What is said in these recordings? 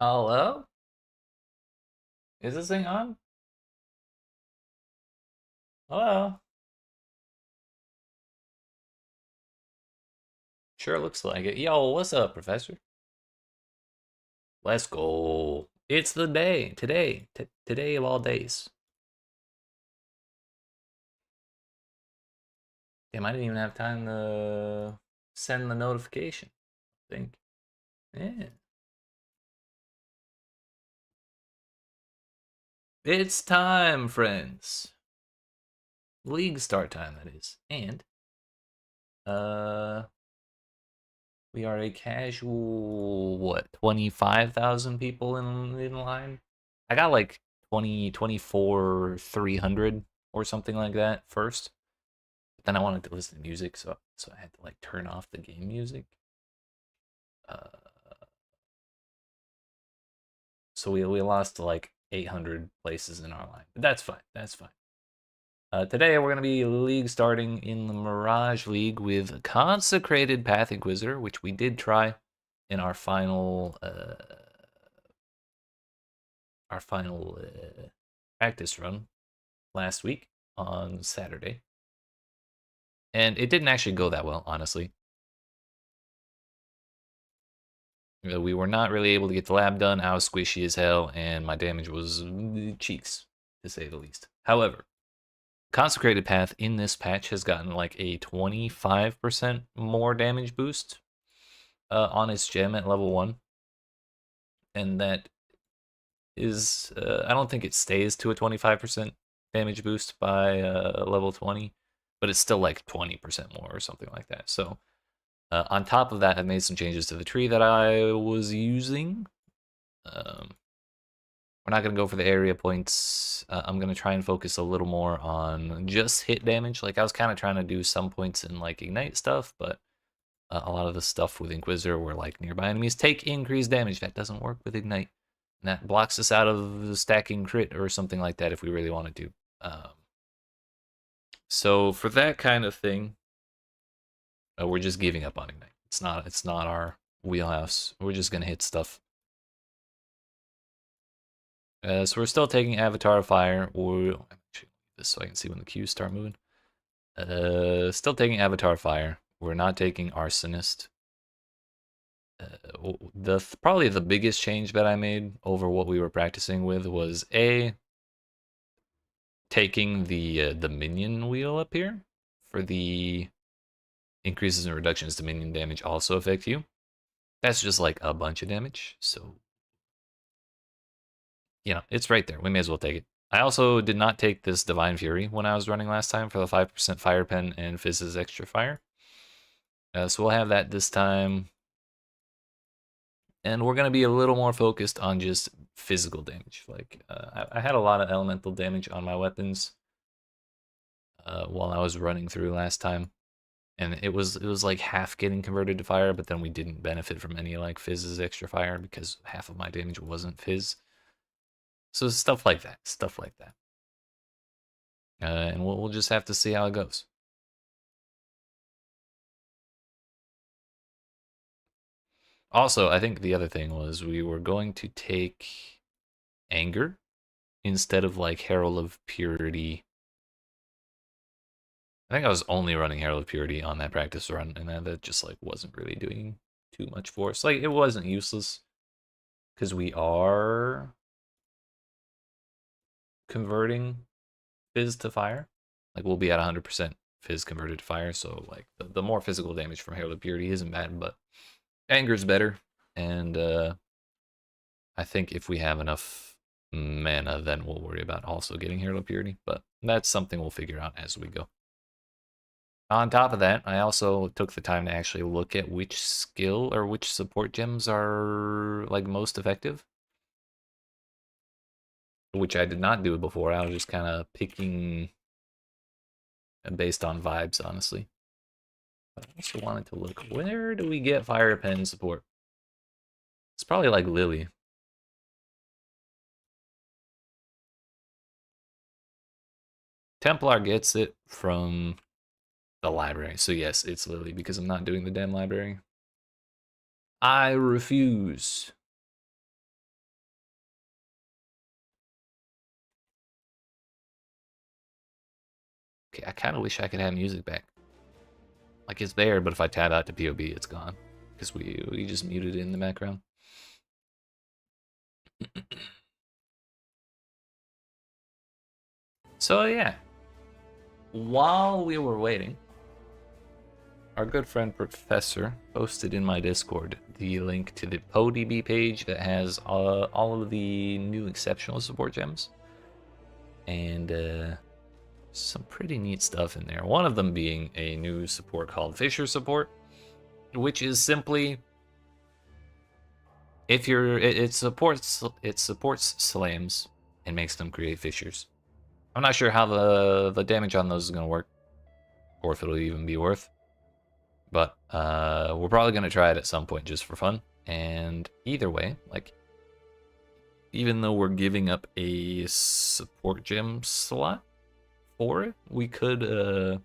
Hello? Is this thing on? Hello? Sure looks like it. Yo, what's up, Professor? Let's go. It's the day. Today. Today of all days. Damn, I didn't even have time to send the notification. I think. Yeah. It's time, friends. League start time, that is. And, uh, we are a casual, what, 25,000 people in line? I got like 300 or something like that first. But then I wanted to listen to music, so I had to like turn off the game music. Uh, so we lost to like 800 places in our line. But that's fine. That's fine. Today we're going to be league starting in the Mirage League with Consecrated Path Inquisitor, which we did try in our final practice run last week on Saturday. And it didn't actually go that well, honestly. We were not really able to get the lab done. I was squishy as hell, and my damage was cheeks, to say the least. However, Consecrated Path in this patch has gotten like a 25% more damage boost on its gem at level 1. And that is, I don't think it stays to a 25% damage boost by level 20, but it's still like 20% more or something like that. So on top of that, I've made some changes to the tree that I was using. We're not going to go for the area points. I'm going to try and focus a little more on just hit damage. Like I was kind of trying to do some points in like ignite stuff, but a lot of the stuff with Inquisitor where like nearby enemies take increased damage. That doesn't work with ignite. And that blocks us out of stacking crit or something like that if we really wanted to. So for that kind of thing, we're just giving up on ignite. It's not our wheelhouse. We're just gonna hit stuff. So we're still taking Avatar of Fire, or actually this so I can see when the cues start moving. Still taking Avatar of Fire. We're not taking Arsonist. Probably the biggest change that I made over what we were practicing with was taking the minion wheel up here for the increases and reductions to minion damage also affect you. That's just like a bunch of damage, so you know, it's right there. We may as well take it. I also did not take this Divine Fury when I was running last time for the 5% Fire Pen and Fizz's extra fire. So we'll have that this time. And we're going to be a little more focused on just physical damage. Like, I had a lot of elemental damage on my weapons while I was running through last time. And it was like half getting converted to fire, but then we didn't benefit from any like Fizz's extra fire because half of my damage wasn't Fizz. So stuff like that, stuff like that. And we'll just have to see how it goes. Also, I think the other thing was we were going to take Anger instead of like Herald of Purity. I think I was only running Herald of Purity on that practice run, and that just like wasn't really doing too much for us. Like it wasn't useless because we are converting Fizz to fire. Like we'll be at 100% Fizz converted to fire, so like the more physical damage from Herald of Purity isn't bad, but Anger's better, and I think if we have enough mana, then we'll worry about also getting Herald of Purity, but that's something we'll figure out as we go. On top of that, I also took the time to actually look at which skill or which support gems are like most effective, which I did not do before. I was just kind of picking based on vibes, honestly. But I also wanted to look, where do we get Fire Pen support? It's probably like Lily. Templar gets it from the library. So yes, it's Lily because I'm not doing the damn library. I refuse. Okay, I kind of wish I could have music back. Like, it's there, but if I tab out to POB, it's gone. Because we just muted it in the background. So, yeah. While we were waiting, our good friend Professor posted in my Discord the link to the PoEDB page that has all of the new exceptional support gems. And some pretty neat stuff in there. One of them being a new support called Fissure Support, which is simply if you're it supports slams and makes them create fissures. I'm not sure how the damage on those is gonna work, or if it'll even be worth. But we're probably gonna try it at some point just for fun. And either way, like, even though we're giving up a support gem slot for it, we could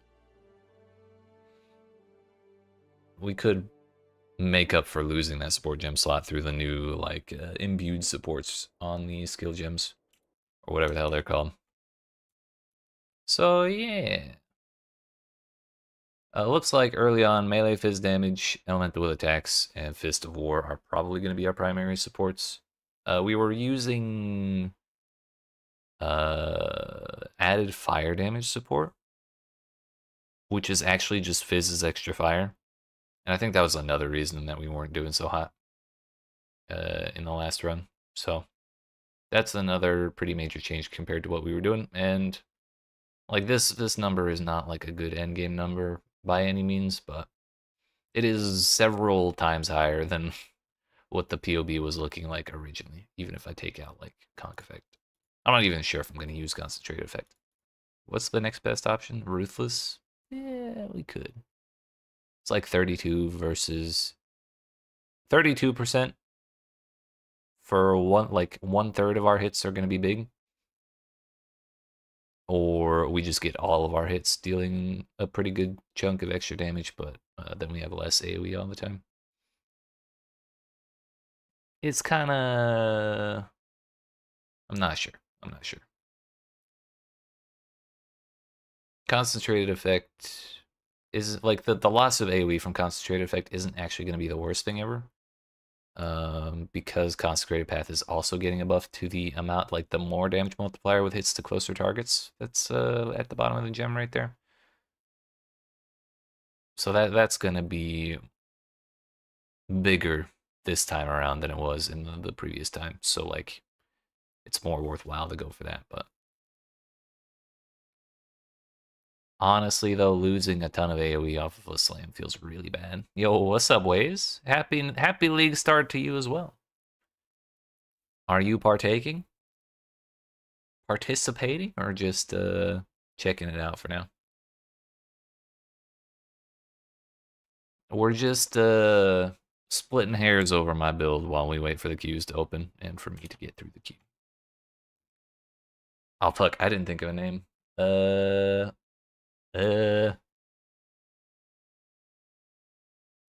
make up for losing that support gem slot through the new like imbued supports on the skill gems or whatever the hell they're called. So yeah. Looks like early on, melee fizz damage, elemental will attacks, and Fist of War are probably going to be our primary supports. We were using added fire damage support, which is actually just Fizz's extra fire. And I think that was another reason that we weren't doing so hot in the last run. So that's another pretty major change compared to what we were doing. And like this number is not like a good endgame number by any means, but it is several times higher than what the POB was looking like originally, even if I take out like Conk Effect. I'm not even sure if I'm going to use Concentrated Effect. What's the next best option? Ruthless? Yeah, we could. It's like 32 versus 32% for one third of our hits are going to be big. Or we just get all of our hits dealing a pretty good chunk of extra damage, but then we have less AoE all the time. It's kind of... I'm not sure. Concentrated Effect is like the loss of AoE from Concentrated Effect isn't actually going to be the worst thing ever. Because Consecrated Path is also getting a buff to the amount, like the more damage multiplier with hits to closer targets. That's at the bottom of the gem right there. So that's gonna be bigger this time around than it was in the previous time. So like, it's more worthwhile to go for that. But honestly, though, losing a ton of AoE off of a slam feels really bad. Yo, what's up, Waze? Happy league start to you as well. Are you participating, or just checking it out for now? We're just splitting hairs over my build while we wait for the queues to open and for me to get through the queue. Oh fuck, I didn't think of a name. I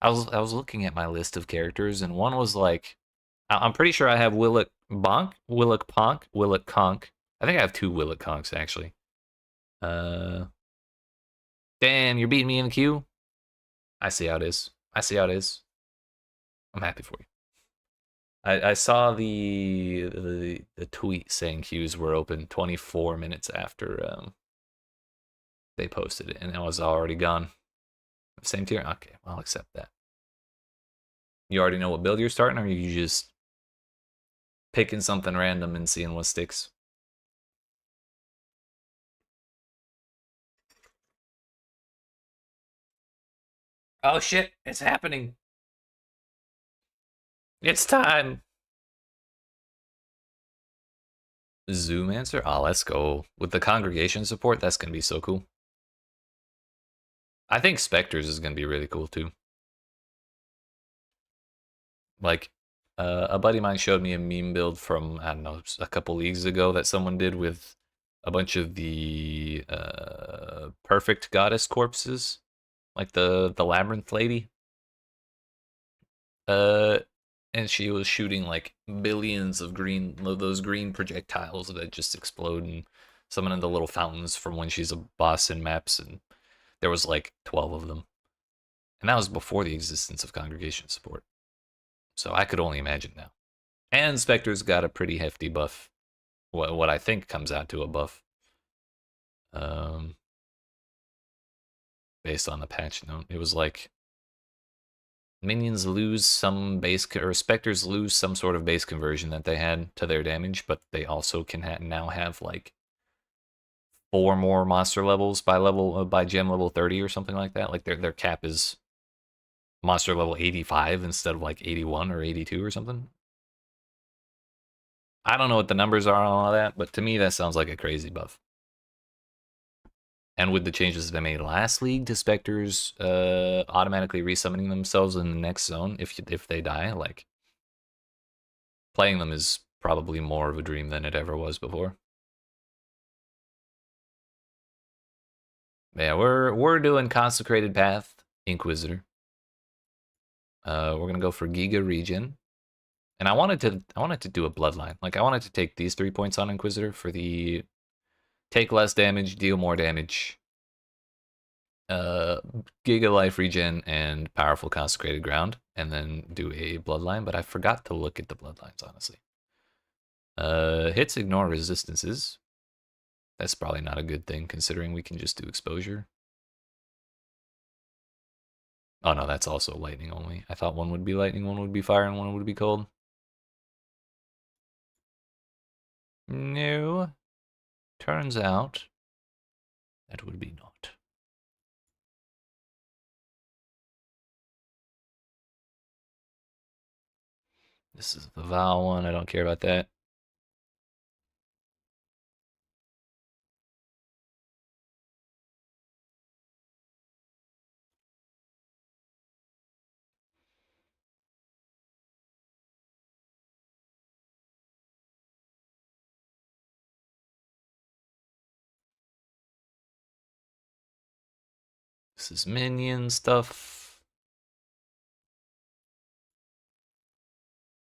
was looking at my list of characters, and one was like, I'm pretty sure I have Willock Bonk, Willock Ponk, Willock Conk. I think I have 2 Willock Conks actually. Dan, you're beating me in the queue. I see how it is. I'm happy for you. I saw the tweet saying queues were open 24 minutes after they posted it, and it was already gone. Same tier? Okay, I'll accept that. You already know what build you're starting, or are you just picking something random and seeing what sticks? Oh shit, it's happening. It's time. Zoom answer? Oh, let's go. With the congregation support, that's going to be so cool. I think Spectres is going to be really cool too. Like, a buddy of mine showed me a meme build from, I don't know, a couple leagues ago that someone did with a bunch of the perfect goddess corpses, like the labyrinth lady. And she was shooting like billions of those green projectiles that just explode and summoning the little fountains from when she's a boss in maps, and there was like 12 of them. And that was before the existence of congregation support. So I could only imagine now. And Spectre's got a pretty hefty buff. What I think comes out to a buff. Um, based on the patch note. It was like minions lose some base, or specters lose some sort of base conversion that they had to their damage, but they also can now have like 4 more monster levels by gem level 30 or something like that. Like their cap is monster level 85 instead of like 81 or 82 or something. I don't know what the numbers are on all that, but to me that sounds like a crazy buff. And with the changes they made last league to specters automatically resummoning themselves in the next zone if they die, like playing them is probably more of a dream than it ever was before. Yeah, we're doing Consecrated Path Inquisitor. We're gonna go for Giga Regen. And I wanted to do a bloodline. Like I wanted to take these 3 points on Inquisitor for the take less damage, deal more damage, Giga Life Regen, and powerful Consecrated Ground, and then do a bloodline, but I forgot to look at the bloodlines, honestly. Hits ignore resistances. That's probably not a good thing, considering we can just do exposure. Oh no, that's also lightning only. I thought one would be lightning, one would be fire, and one would be cold. No. Turns out that would be not. This is the Val one. I don't care about that. This is minion stuff.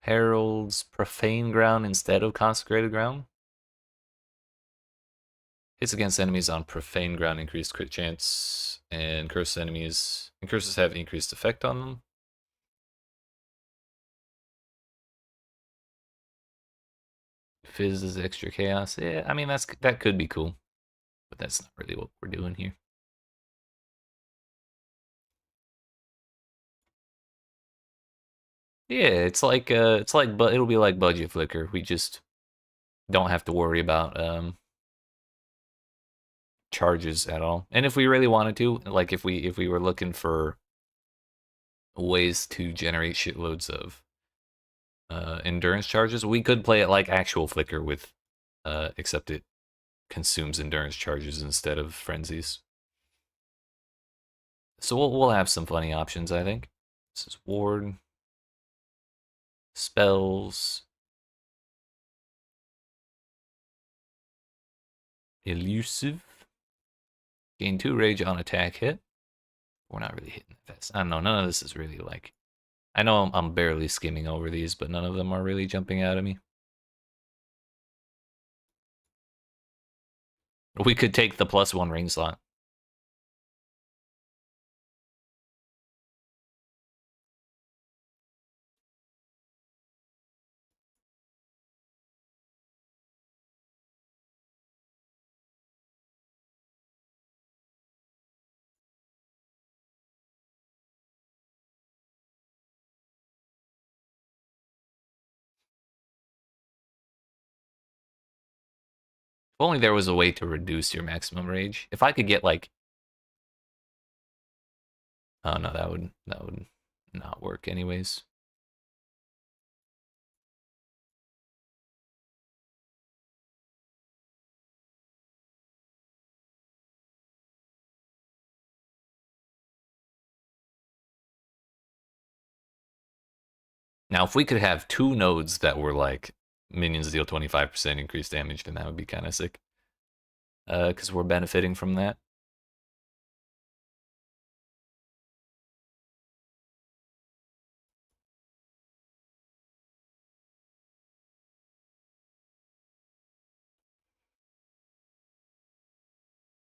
Herald's Profane Ground instead of Consecrated Ground. Hits against enemies on Profane Ground increased crit chance, and cursed enemies and curses have increased effect on them. Fizz is extra chaos. Yeah, I mean that could be cool, but that's not really what we're doing here. Yeah, but it'll be like budget flicker. We just don't have to worry about charges at all. And if we really wanted to, like if we were looking for ways to generate shitloads of endurance charges, we could play it like actual flicker with except it consumes endurance charges instead of frenzies. So we'll have some funny options, I think. This is ward, spells, elusive, gain 2 rage on attack hit. We're not really hitting that fast. I don't know. None of this is really like. I know I'm barely skimming over these, but none of them are really jumping out at me. We could take the +1 ring slot. If only there was a way to reduce your maximum rage. If I could get like, oh no, that would not work anyways. Now, if we could have 2 nodes that were like minions deal 25% increased damage, then that would be kind of sick. Because we're benefiting from that.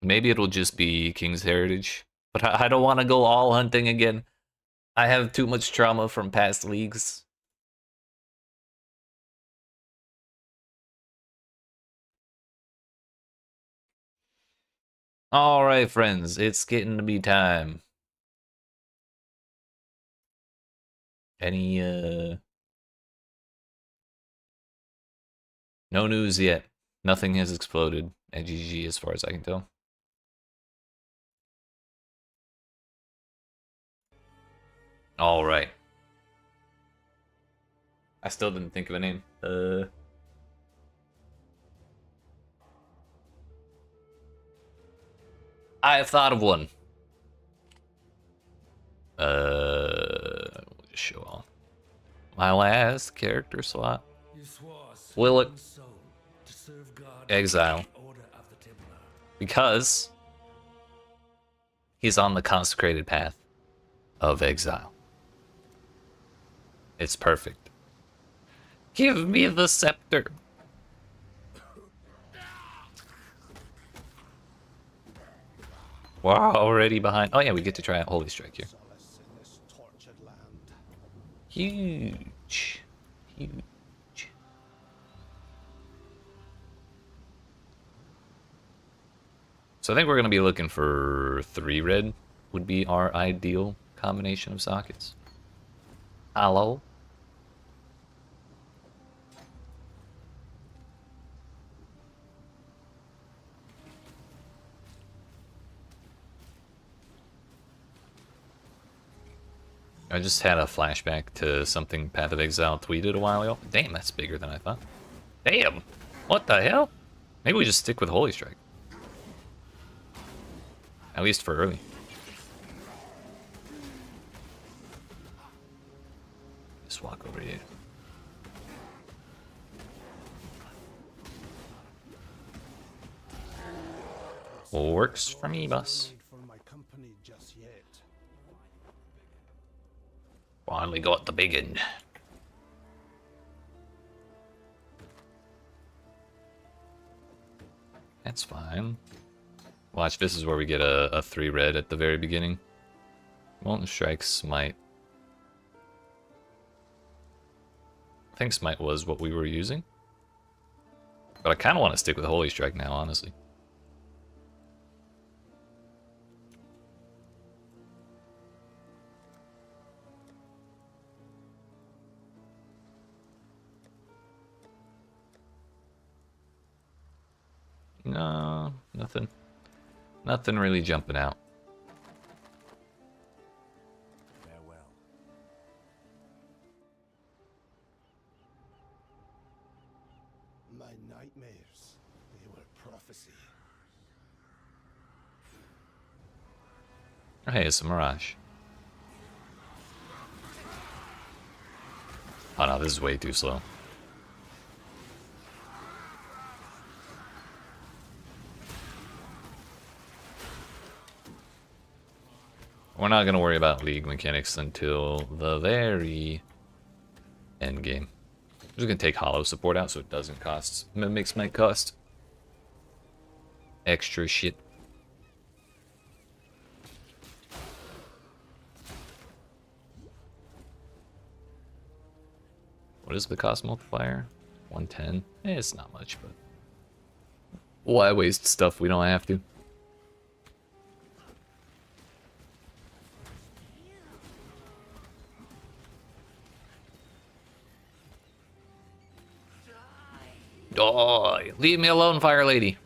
Maybe it'll just be King's Heritage. But I don't want to go all hunting again. I have too much trauma from past leagues. Alright, friends. It's getting to be time. Any, no news yet. Nothing has exploded at GG as far as I can tell. Alright. I still didn't think of a name. I have thought of one. Show off. My last character slot. Will it? Exile. Because he's on the Consecrated Path of Exile. It's perfect. Give me the scepter. Wow, already behind. Oh yeah, we get to try out Holy Strike here. Huge. Huge. So I think we're going to be looking for 3 red would be our ideal combination of sockets. Hello? I just had a flashback to something Path of Exile tweeted a while ago. Damn, that's bigger than I thought. Damn! What the hell? Maybe we just stick with Holy Strike. At least for early. Just walk over here. Works for me, boss. Finally got the big one. That's fine. Watch, this is where we get a 3 red at the very beginning. Molten Strike, Smite. I think Smite was what we were using. But I kind of want to stick with Holy Strike now, honestly. No, nothing. Nothing really jumping out. Farewell. My nightmares, they were prophecy. Oh, hey, it's a Mirage. Oh no, this is way too slow. We're not going to worry about League mechanics until the very end game. I'm just going to take Hollow support out so it doesn't cost. Mimics might cost extra shit. What is the cost multiplier? 110? It's not much, but why waste stuff we don't have to? Oh, leave me alone, Fire Lady.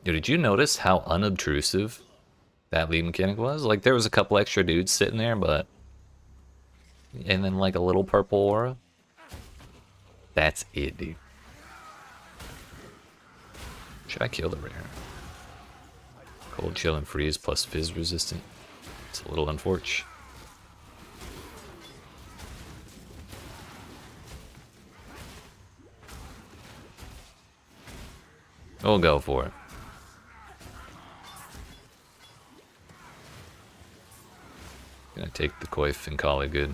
Yo, did you notice how unobtrusive that lead mechanic was? Like, there was a couple extra dudes sitting there, but... And then, like, a little purple aura. That's it, dude. Should I kill the rare? Cold, chill, and freeze plus fizz resistant. It's a little unfortunate. We'll go for it. Gonna take the coif and call it good.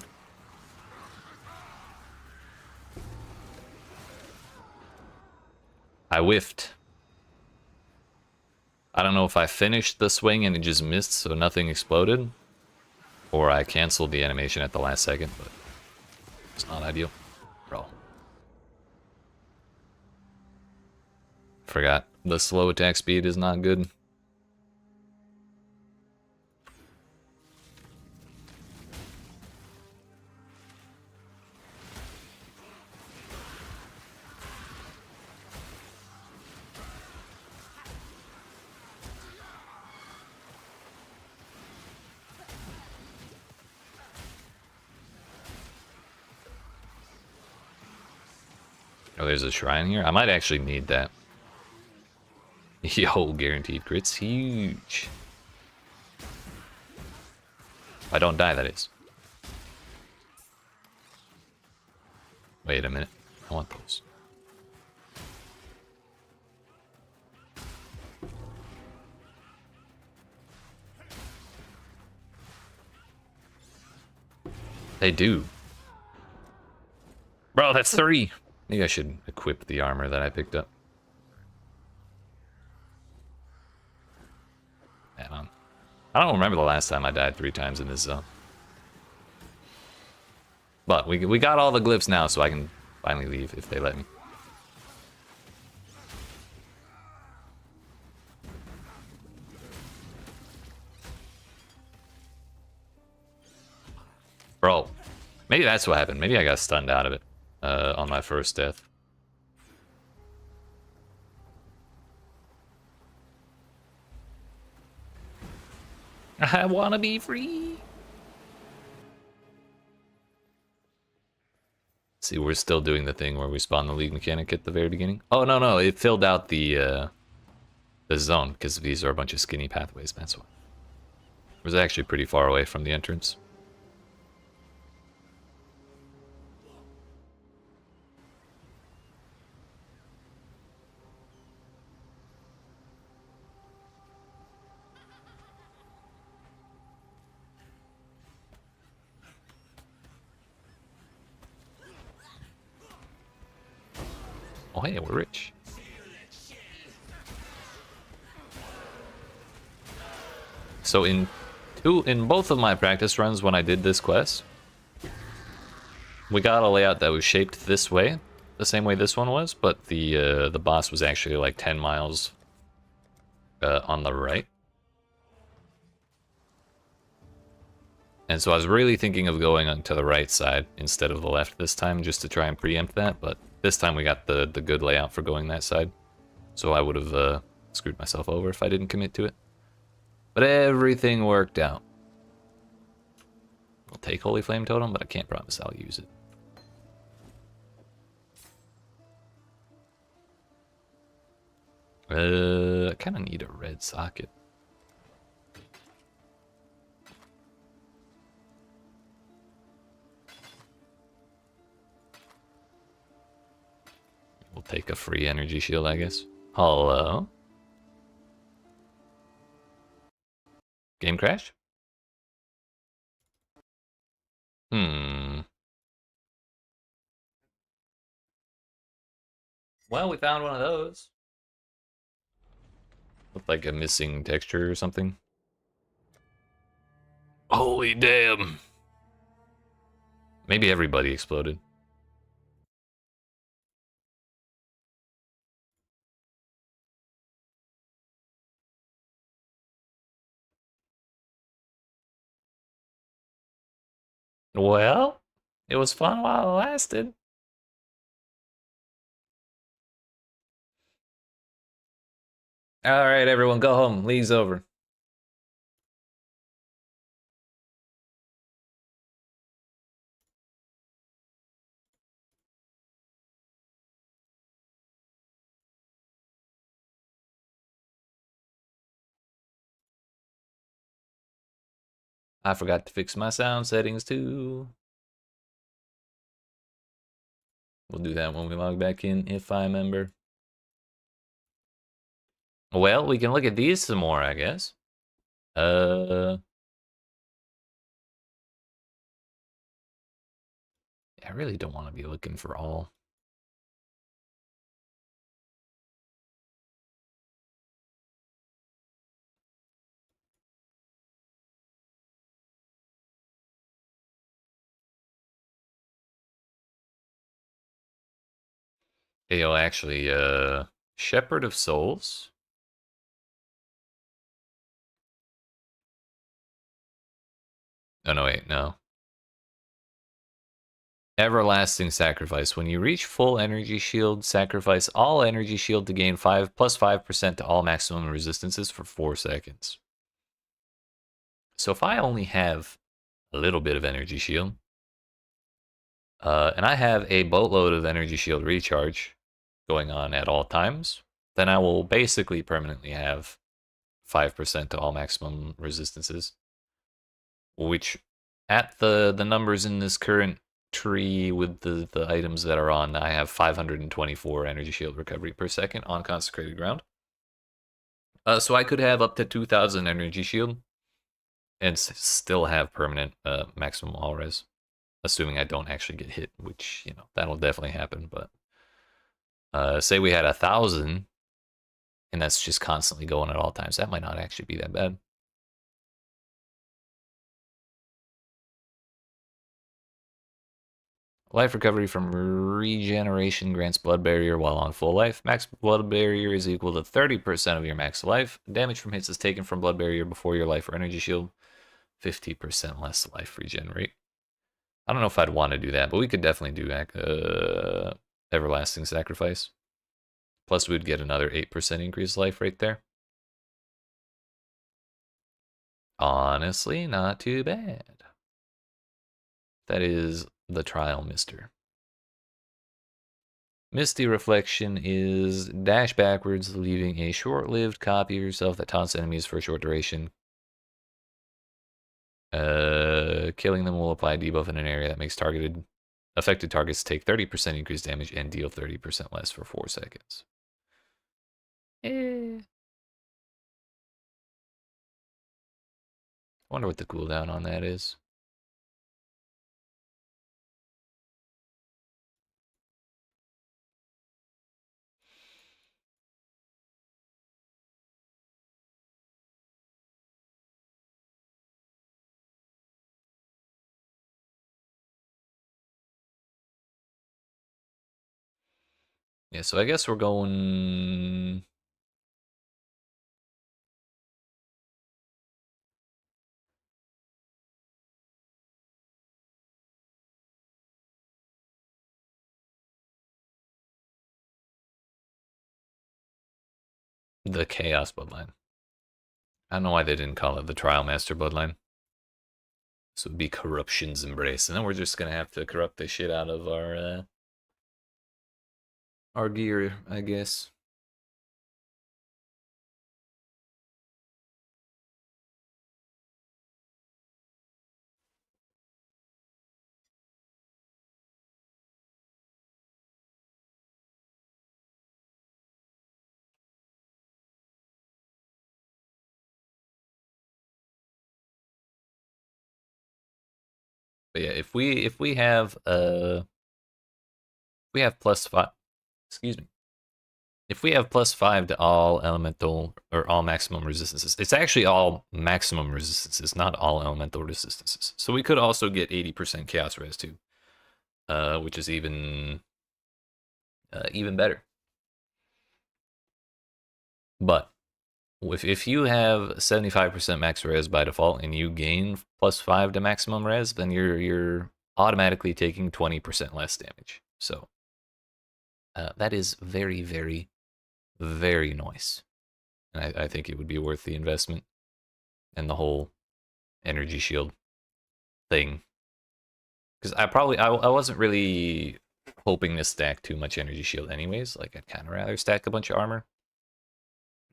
I whiffed. I don't know if I finished the swing and it just missed so nothing exploded, or I canceled the animation at the last second, but it's not ideal. Bro. Forgot. The slow attack speed is not good. Oh, there's a shrine here? I might actually need that. Yo, guaranteed crits. Huge. If I don't die, that is. Wait a minute. I want those. They do. Bro, that's 3. Maybe I should equip the armor that I picked up. Man, I don't remember the last time I died 3 times in this zone. But we got all the glyphs now, so I can finally leave if they let me. Bro, maybe that's what happened. Maybe I got stunned out of it on my first death. I wanna be free. See, we're still doing the thing where we spawn the League mechanic at the very beginning. Oh no, it filled out the zone because these are a bunch of skinny pathways. That's why. It was actually pretty far away from the entrance. Oh hey, we're rich. So in both of my practice runs when I did this quest, we got a layout that was shaped this way, the same way this one was, but the boss was actually like 10 miles on the right. And so I was really thinking of going on to the right side instead of the left this time, just to try and preempt that, but this time we got the good layout for going that side. So I would have screwed myself over if I didn't commit to it. But everything worked out. I'll take Holy Flame Totem, but I can't promise I'll use it. I kind of need a red socket. We'll take a free energy shield, I guess. Hello? Game crash? Well, we found one of those. Looked like a missing texture or something. Holy damn! Maybe everybody exploded. Well, it was fun while it lasted. Alright, everyone, go home. League's over. I forgot to fix my sound settings too. We'll do that when we log back in, if I remember. Well, we can look at these some more, I guess. I really don't want to be looking for all. Yo, actually, Shepherd of Souls. Oh, no, wait, no. Everlasting Sacrifice. When you reach full energy shield, sacrifice all energy shield to gain 5 plus 5% to all maximum resistances for 4 seconds. So if I only have a little bit of energy shield, and I have a boatload of energy shield recharge going on at all times, then I will basically permanently have 5% to all maximum resistances, which at the numbers in this current tree with the items that are on, I have 524 energy shield recovery per second on Consecrated Ground. So I could have up to 2,000 energy shield and still have permanent maximum all res, assuming I don't actually get hit, which, you know, that'll definitely happen. But say we had 1,000, and that's just constantly going at all times. That might not actually be that bad. Life recovery from regeneration grants blood barrier while on full life. Max blood barrier is equal to 30% of your max life. Damage from hits is taken from blood barrier before your life or energy shield. 50% less life regenerate. I don't know if I'd want to do that, but we could definitely do Everlasting Sacrifice. Plus, we'd get another 8% increased life right there. Honestly, not too bad. That is the trial mister. Misty Reflection is dash backwards, leaving a short-lived copy of yourself that taunts enemies for a short duration. Killing them will apply a debuff in an area that makes affected targets take 30% increased damage and deal 30% less for 4 seconds. I wonder what the cooldown on that is. Yeah, so I guess we're going... the Chaos Bloodline. I don't know why they didn't call it the Trial Master Bloodline. This would be Corruption's Embrace. And then we're just going to have to corrupt the shit out of our gear, I guess. But yeah, if we have +5, excuse me. If we have +5 to all elemental or all maximum resistances, it's actually all maximum resistances, not all elemental resistances. So we could also get 80% chaos res too, which is even better. But if you have 75% max res by default and you gain +5 to maximum res, then you're automatically taking 20% less damage. So that is very, very, very nice. And I think it would be worth the investment and the whole energy shield thing. Because I wasn't really hoping to stack too much energy shield anyways. Like, I'd kind of rather stack a bunch of armor.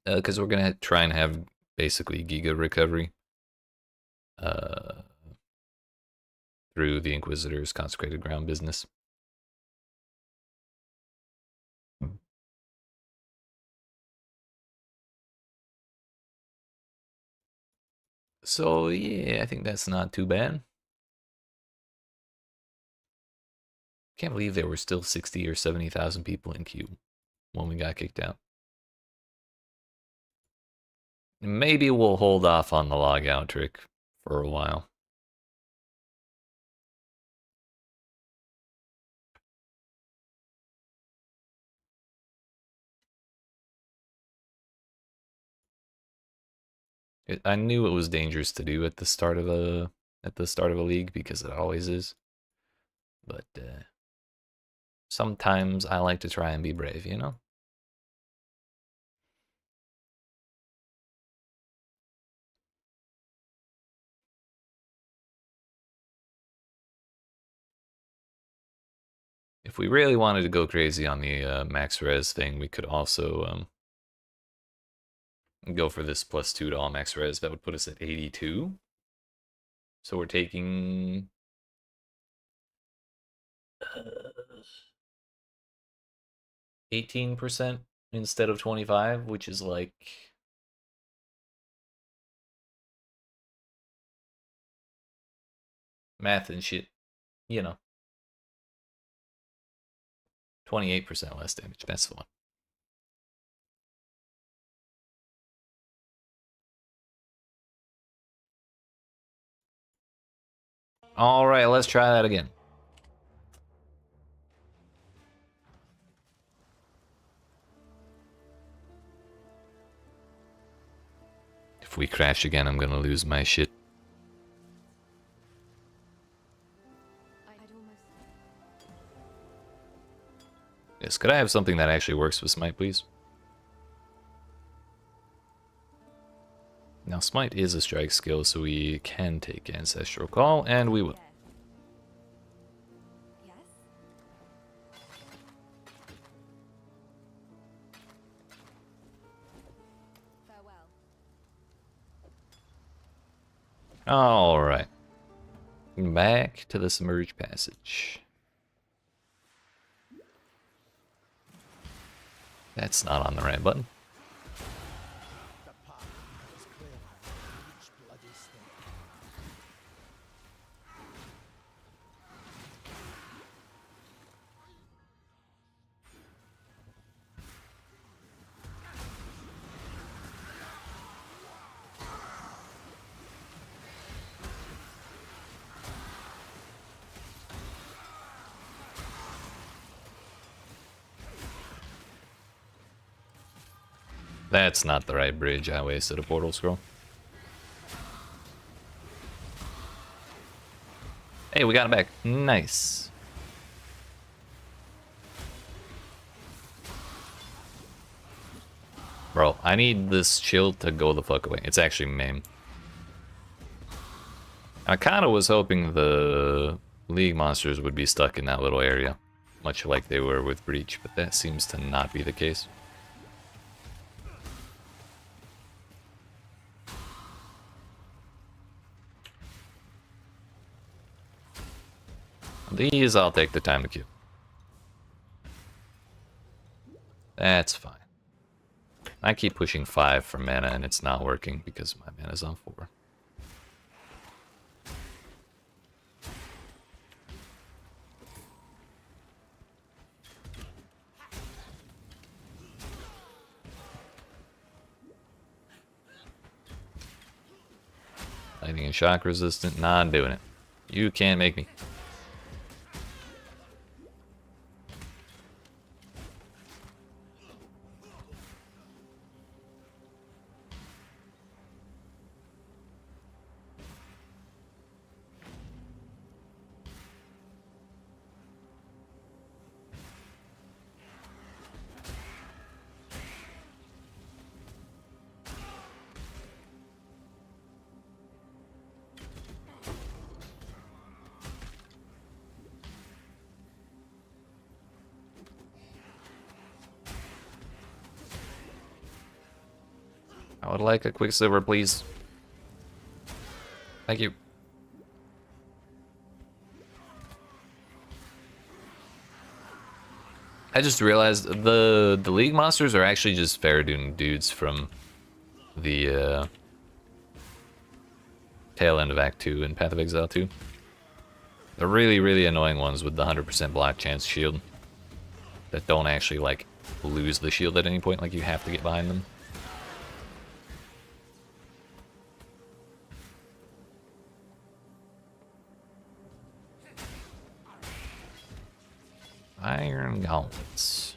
Because we're going to try and have basically Giga recovery through the Inquisitor's Consecrated Ground business. So yeah, I think that's not too bad. Can't believe there were still 60 or 70,000 people in queue when we got kicked out. Maybe we'll hold off on the logout trick for a while. I knew it was dangerous to do at the start of a league because it always is. But sometimes I like to try and be brave, you know? If we really wanted to go crazy on the max res thing, we could also go for this +2 to all max res. That would put us at 82. So we're taking 18% instead of 25, which is like math and shit, you know. 28% less damage. That's the one. All right, let's try that again. If we crash again, I'm gonna lose my shit. Yes, could I have something that actually works with Smite, please? Now, Smite is a strike skill, so we can take Ancestral Call, and we will. Alright. Back to the Submerged Passage. That's not on the right button. The path is clear each bloody step. That's not the right bridge. I wasted a portal scroll. Hey, we got it back. Nice. Bro, I need this shield to go the fuck away. It's actually main. I kind of was hoping the League monsters would be stuck in that little area, much like they were with Breach, but that seems to not be the case. These I'll take the time to queue. That's fine. I keep pushing 5 for mana and it's not working because my mana's on 4. Lightning and shock resistant, not doing it. You can't make me. I would like a Quicksilver, please. Thank you. I just realized the League monsters are actually just Faradun dudes from the tail end of Act 2 and Path of Exile 2. The really, really annoying ones with the 100% block chance shield that don't actually, like, lose the shield at any point, like you have to get behind them. Iron gauntlets.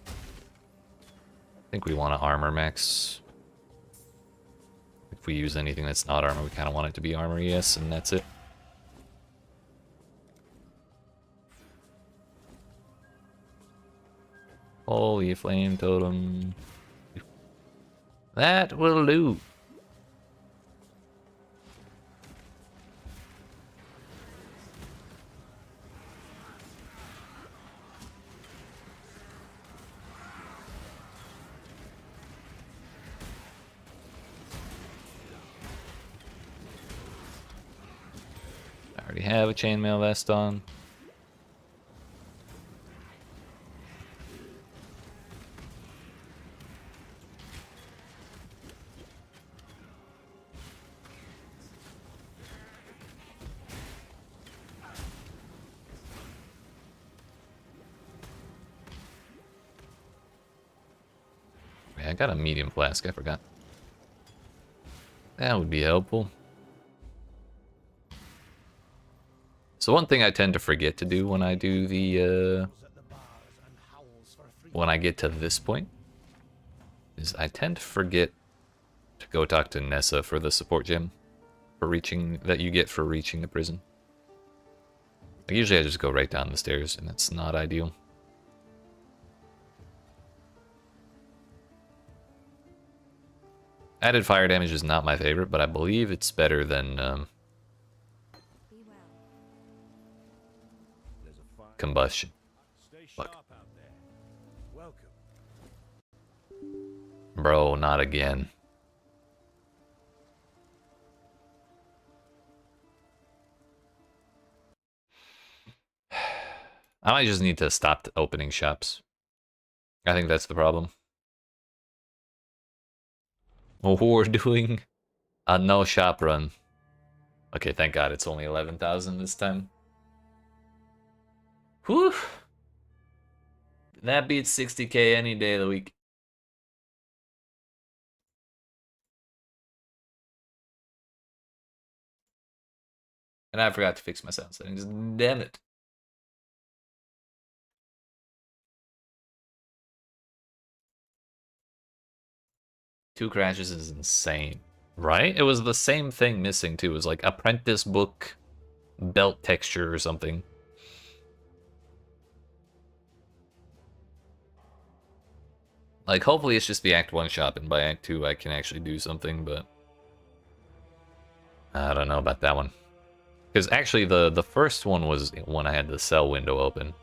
I think we want to armor max. If we use anything that's not armor, we kind of want it to be armor, yes, and that's it. Holy flame totem. That will do. I already have a chainmail vest on. Yeah, I got a medium flask, I forgot. That would be helpful. So one thing I tend to forget to do when I do the, when I get to this point, is I tend to forget to go talk to Nessa for the support gem for reaching, that you get for reaching the prison. Like usually I just go right down the stairs, and that's not ideal. Added fire damage is not my favorite, but I believe it's better than combustion. Fuck. Bro, not again. I might just need to stop opening shops. I think that's the problem. Oh, we're doing a no shop run. Okay, thank God it's only 11,000 this time. Whew. That beats 60k any day of the week. And I forgot to fix my sound settings. Damn it. Two crashes is insane. Right? It was the same thing missing too. It was like apprentice book, belt texture or something. Like, hopefully it's just the Act 1 shop, and by Act 2 I can actually do something, but I don't know about that one. Because actually the first one was when I had the cell window open.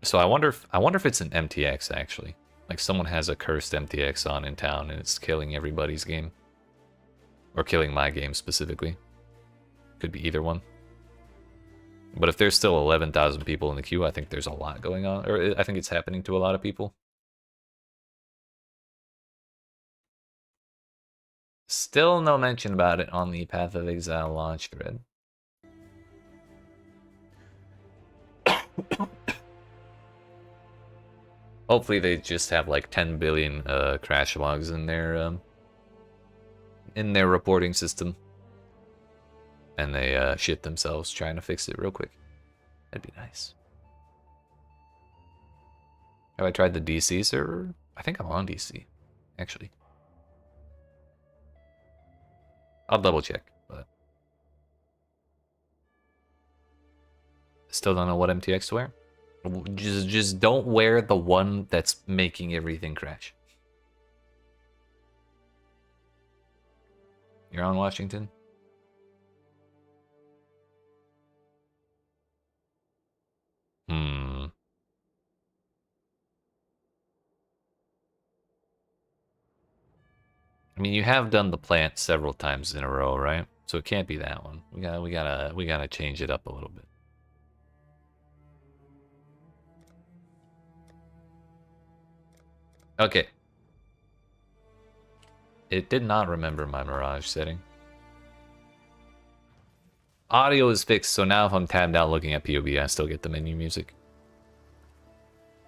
So I wonder if it's an MTX actually. Like someone has a cursed MTX on in town and it's killing everybody's game. Or killing my game specifically. Could be either one. But if there's still 11,000 people in the queue, I think there's a lot going on. Or I think it's happening to a lot of people. Still no mention about it on the Path of Exile launch thread. Hopefully they just have like 10 billion crash logs in their reporting system. And they shit themselves trying to fix it real quick. That'd be nice. Have I tried the DC server? I think I'm on DC, actually. I'll double check, but still don't know what MTX to wear. Just don't wear the one that's making everything crash. You're on Washington? I mean, you have done the plant several times in a row, right? So it can't be that one. We gotta change it up a little bit. Okay. It did not remember my Mirage setting. audio is fixed, so now if I'm tabbed out looking at PoE, I still get the menu music.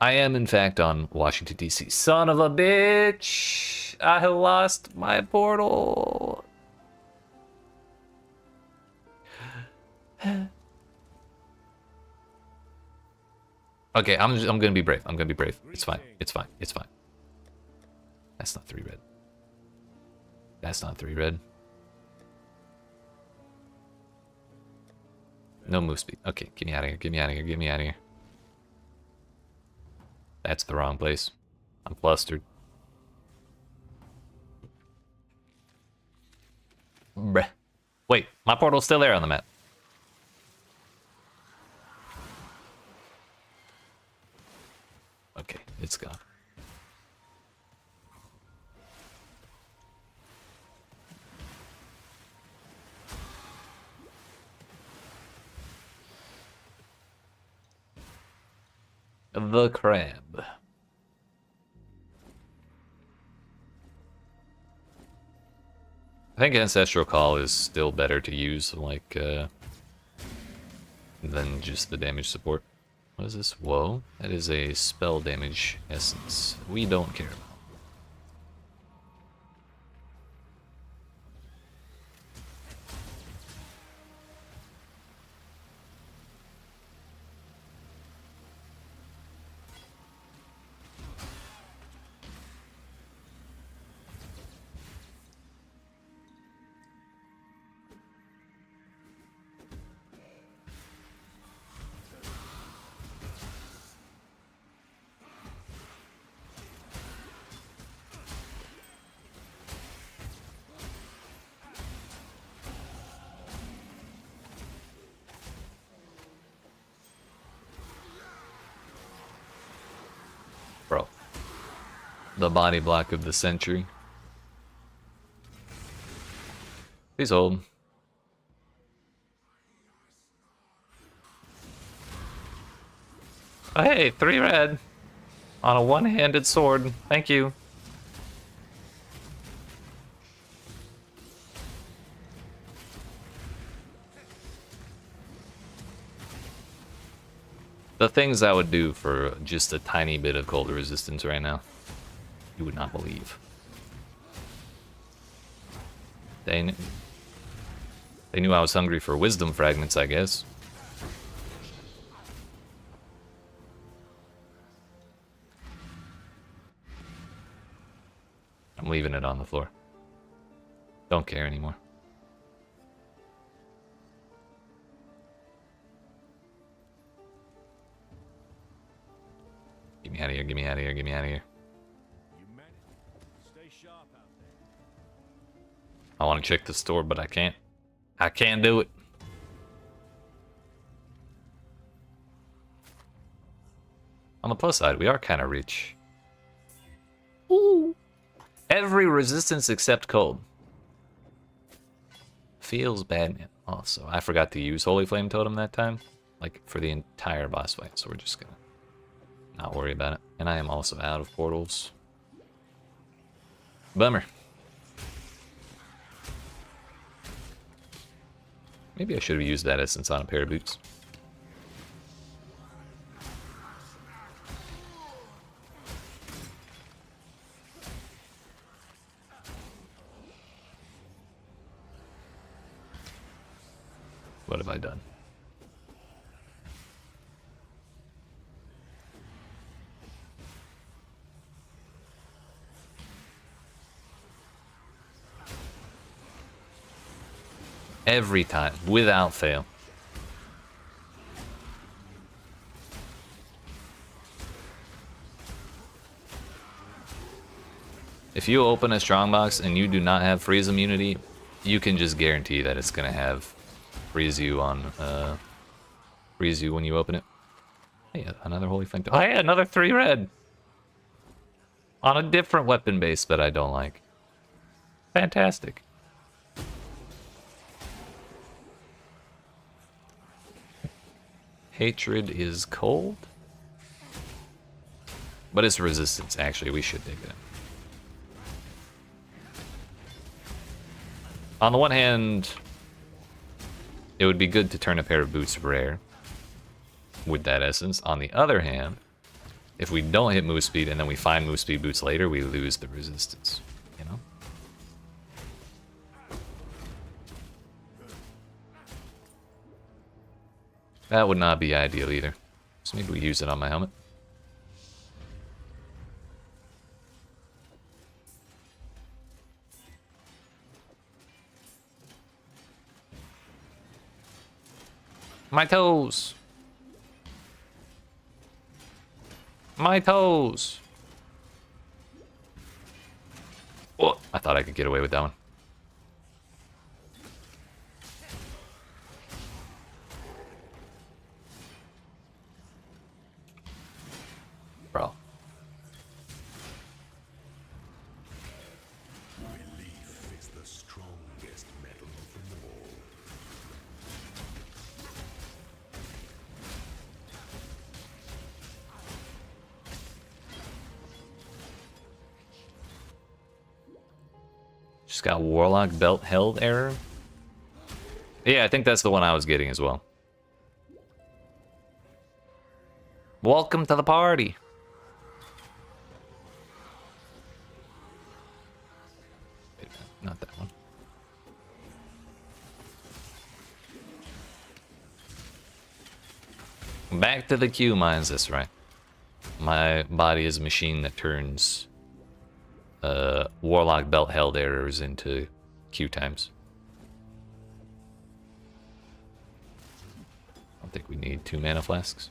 I am, in fact, on Washington, D.C. Son of a bitch! I have lost my portal! Okay, I'm gonna be brave. I'm gonna be brave. It's fine. It's fine. It's fine. That's not 3 red. That's not 3 red. No move speed. Okay, get me out of here. Get me out of here. Get me out of here. That's the wrong place. I'm flustered. Bruh. Wait, my portal's still there on the map. Okay, it's gone. The crab. I think Ancestral Call is still better to use, like, than just the damage support. What is this? Whoa. That is a spell damage essence. We don't care about. Bro. The body block of the century. Please hold. Oh, hey, 3 red. On a one-handed sword. Thank you. The things I would do for just a tiny bit of cold resistance right now, you would not believe. They knew I was hungry for wisdom fragments, I guess. I'm leaving it on the floor. Don't care anymore. Get me out of here, get me out of here, get me out of here. You meant it. Stay sharp out there. I want to check the store, but I can't. I can't do it. On the plus side, we are kind of rich. Ooh. Every resistance except cold. Feels bad, man. Also, I forgot to use Holy Flame Totem that time. Like, for the entire boss fight, so we're just gonna not worry about it. And I am also out of portals. Bummer. Maybe I should have used that essence on a pair of boots. What have I done? Every time, without fail. If you open a strongbox and you do not have freeze immunity, you can just guarantee that it's gonna have freeze you on freeze you when you open it. Hey, another holy flame. Oh, hey, another 3 red on a different weapon base that I don't like. Fantastic. Hatred is cold, but it's resistance. Actually, we should take that. On the one hand, it would be good to turn a pair of boots rare with that essence. On the other hand, if we don't hit move speed and then we find move speed boots later, we lose the resistance, you know? That would not be ideal either. So maybe we use it on my helmet. My toes! My toes! Oh, I thought I could get away with that one. Bro. Belief is the strongest metal of them all. Just got Warlock belt held error. Yeah, I think that's the one I was getting as well. Welcome to the party. Wait, not that one. Back to the Q mines, that's right. My body is a machine that turns Warlock belt held errors into Q times. I don't think we need 2 mana flasks.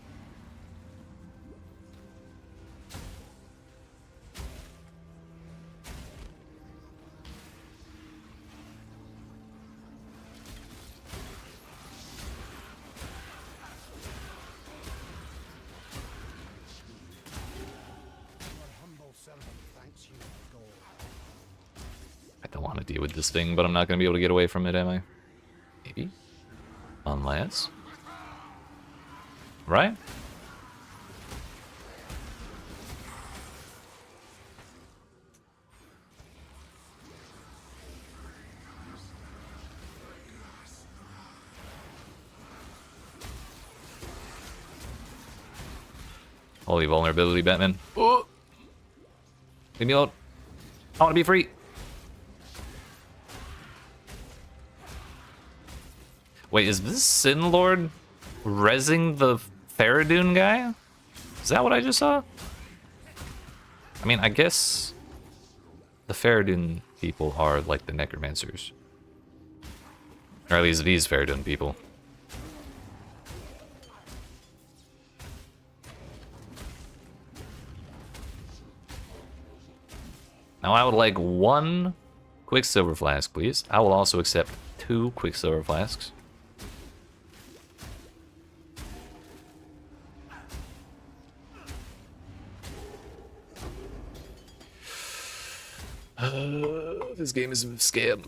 Your humble servant thanks you for gold. I don't want to deal with this thing, but I'm not going to be able to get away from it, am I? Maybe? Unless? Right? Holy vulnerability, Batman. Oh! Leave me alone. I want to be free. Wait, is this Sin Lord rezzing the Faradun guy? Is that what I just saw? I mean, I guess the Faradun people are like the Necromancers. Or at least these Faradun people. Now I would like 1 Quicksilver Flask, please. I will also accept 2 Quicksilver Flasks. This game is a scam.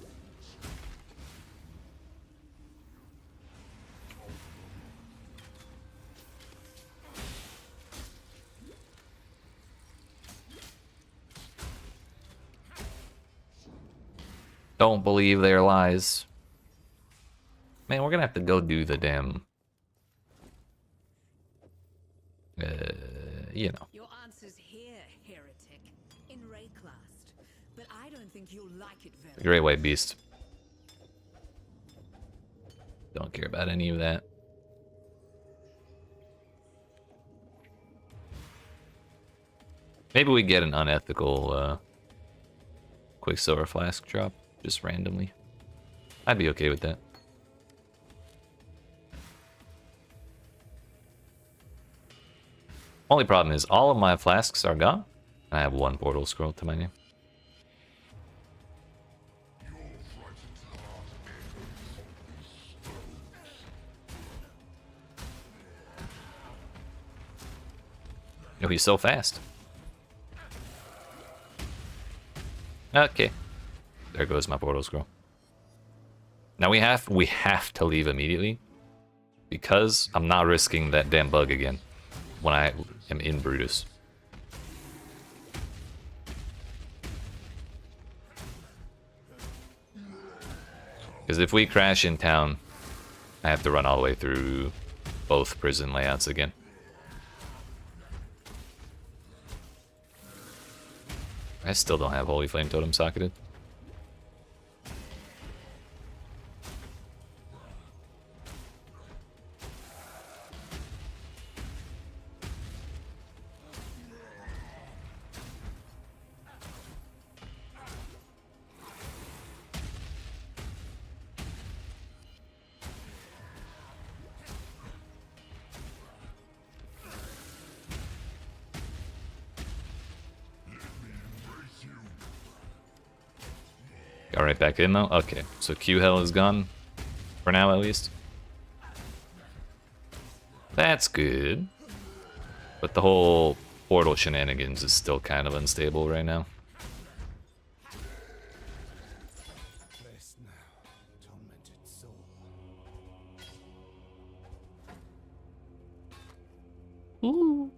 Don't believe their lies. Man, we're gonna have to go do the damn... you know. Your answer's here, heretic, in Rayclast. But I don't think you'll like it very Great White Beast. Don't care about any of that. Maybe we get an unethical Quicksilver Flask drop, just randomly. I'd be okay with that. Only problem is all of my flasks are gone. I have 1 portal scroll to my name. Oh, he's so fast. Okay. There goes my portal scroll. Now we have to leave immediately because I'm not risking that damn bug again when I am in Brutus. Because if we crash in town, I have to run all the way through both prison layouts again. I still don't have Holy Flame Totem socketed. Got right back in though? Okay, so Q Hell is gone. For now at least. That's good. But the whole portal shenanigans is still kind of unstable right now. Rest now, tormented soul. Ooh.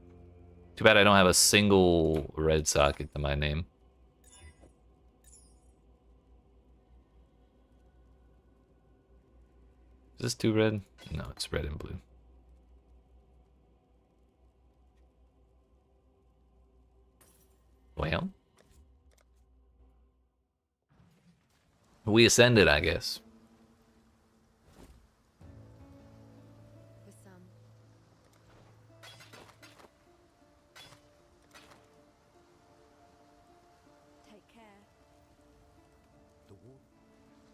Too bad I don't have a single red socket to my name. Is this 2 red? No, it's red and blue. Well. We ascended, I guess. For some. Take care.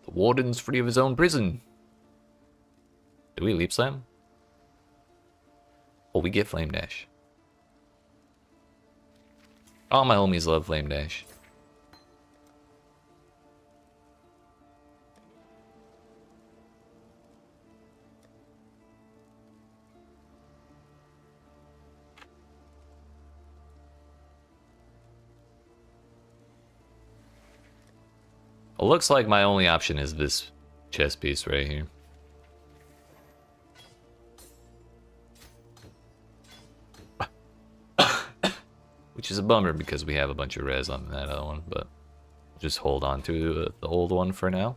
The warden's free of his own prison. Do we leap slam? Oh, we get flame dash. All my homies love flame dash. It looks like my only option is this chess piece right here. Which is a bummer because we have a bunch of res on that other one, but just hold on to the old one for now.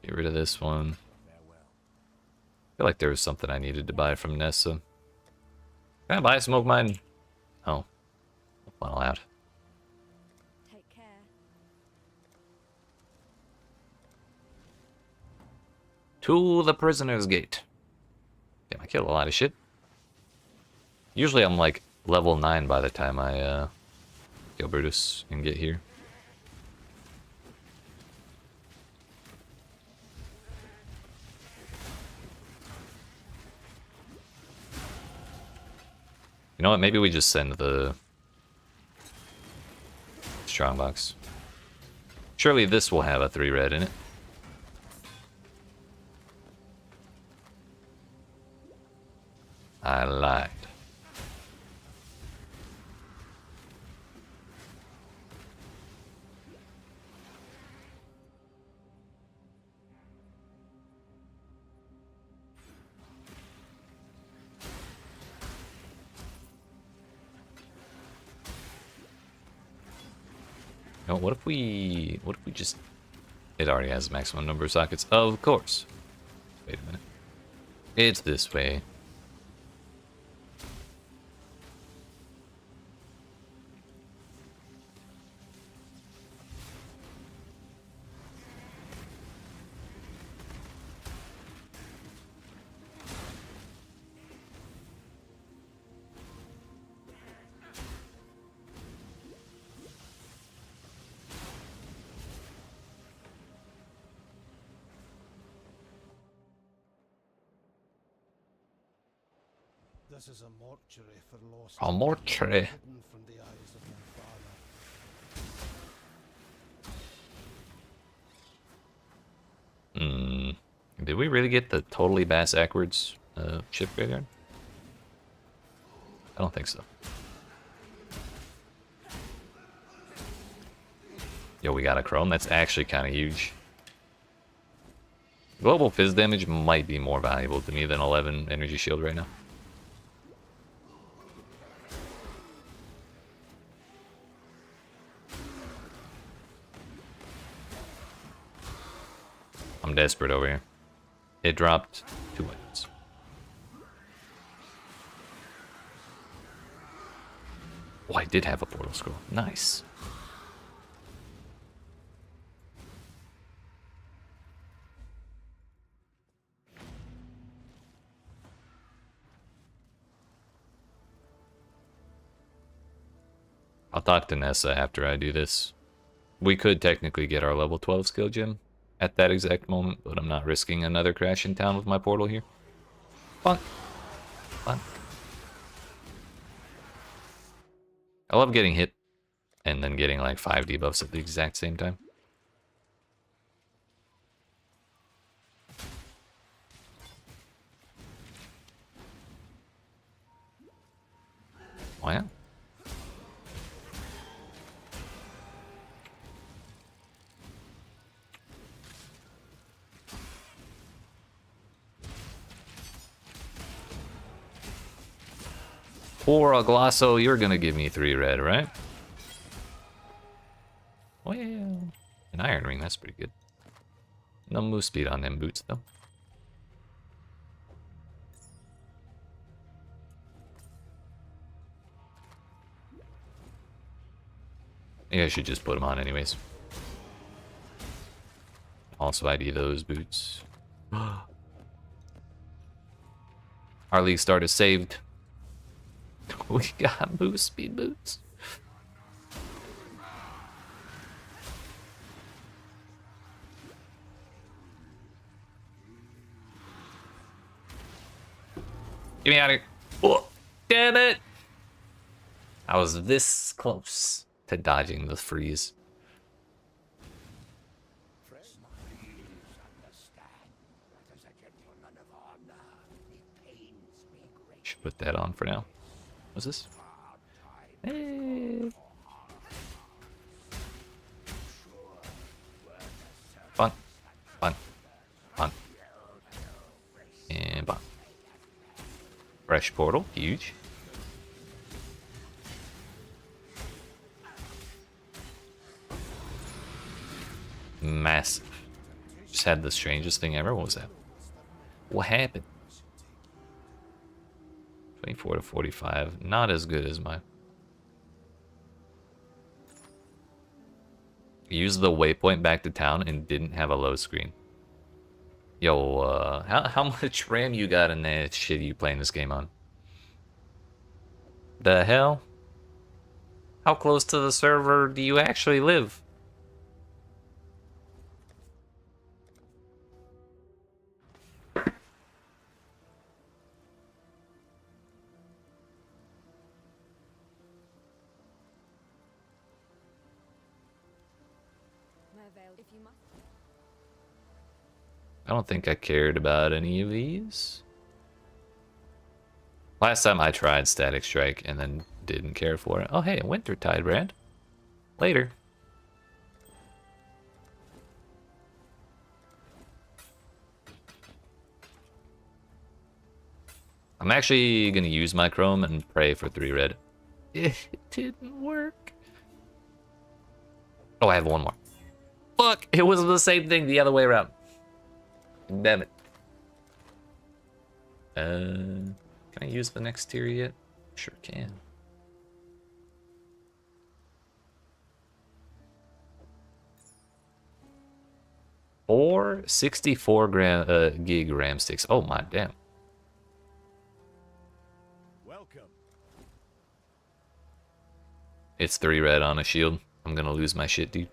Get rid of this one. I feel like there was something I needed to buy from Nessa. Can I buy a smoke mine? Oh. Not allowed. Take care. To the prisoner's gate. Damn, I killed a lot of shit. Usually I'm like level 9 by the time I kill Brutus and get here. You know what? Maybe we just send the strongbox. Surely this will have a 3 red in it. I lied. No, what if we just... It already has maximum number of sockets. Of course. Wait a minute. It's this way. This is a mortuary for lost. A mortuary. Hidden from the eyes of my father. Did we really get the totally bass backwards ship graveyard? I don't think so. Yo, we got a Chrome. That's actually kind of huge. Global fizz damage might be more valuable to me than 11 energy shield right now. I'm desperate over here. It dropped 2 items. Oh, I did have a portal scroll. Nice. I'll talk to Nessa after I do this. We could technically get our level 12 skill gem at that exact moment, but I'm not risking another crash in town with my portal here. Fuck. Fuck. I love getting hit and then getting like 5 debuffs at the exact same time. Oh yeah. Poor Aglasso, you're gonna give me 3 red, right? Well, an iron ring, that's pretty good. No move speed on them boots, though. Maybe I should just put them on anyways. Also ID those boots. Our Leaguestart is saved. We got move speed boots. Get me out of here. Oh, damn it! I was this close to dodging the freeze. Should put that on for now. What's this? Hey. Fun. Fun. Fun. And bomb. Fresh portal. Huge. Massive. Just had the strangest thing ever. What was that? What happened? 24 to 45. Not as good as mine. Used the waypoint back to town and didn't have a load screen. Yo, how much RAM you got in that shit you playing this game on? The hell? How close to the server do you actually live? I don't think I cared about any of these. Last time I tried Static Strike and then didn't care for it. Oh hey, a Wintertide brand. Later. I'm actually gonna use my Chrome and pray for 3 red. It didn't work. Oh, I have one more. Fuck, it was the same thing the other way around. Damn it. Can I use the next tier yet? Sure can. Or 64 gig RAM sticks. Oh my damn. Welcome. It's 3 red on a shield. I'm gonna lose my shit, dude.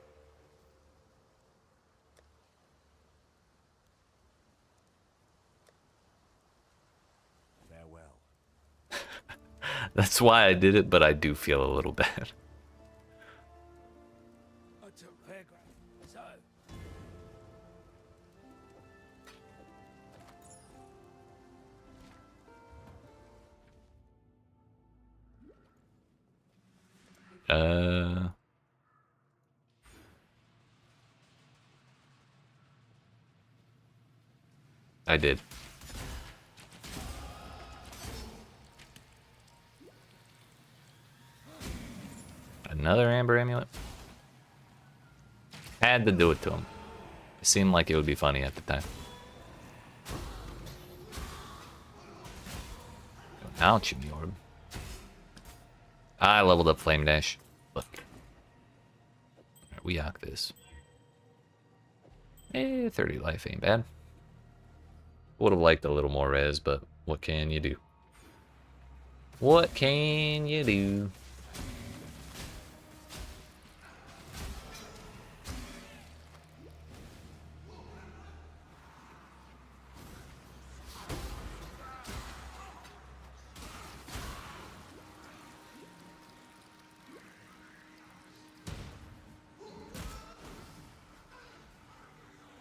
That's why I did it, but I do feel a little bad. I did. Another Amber Amulet. Had to do it to him. It seemed like it would be funny at the time. Alchemy orb. I leveled up Flame Dash. Look. Alright, we arc this. 30 life ain't bad. Would have liked a little more res, but what can you do? What can you do?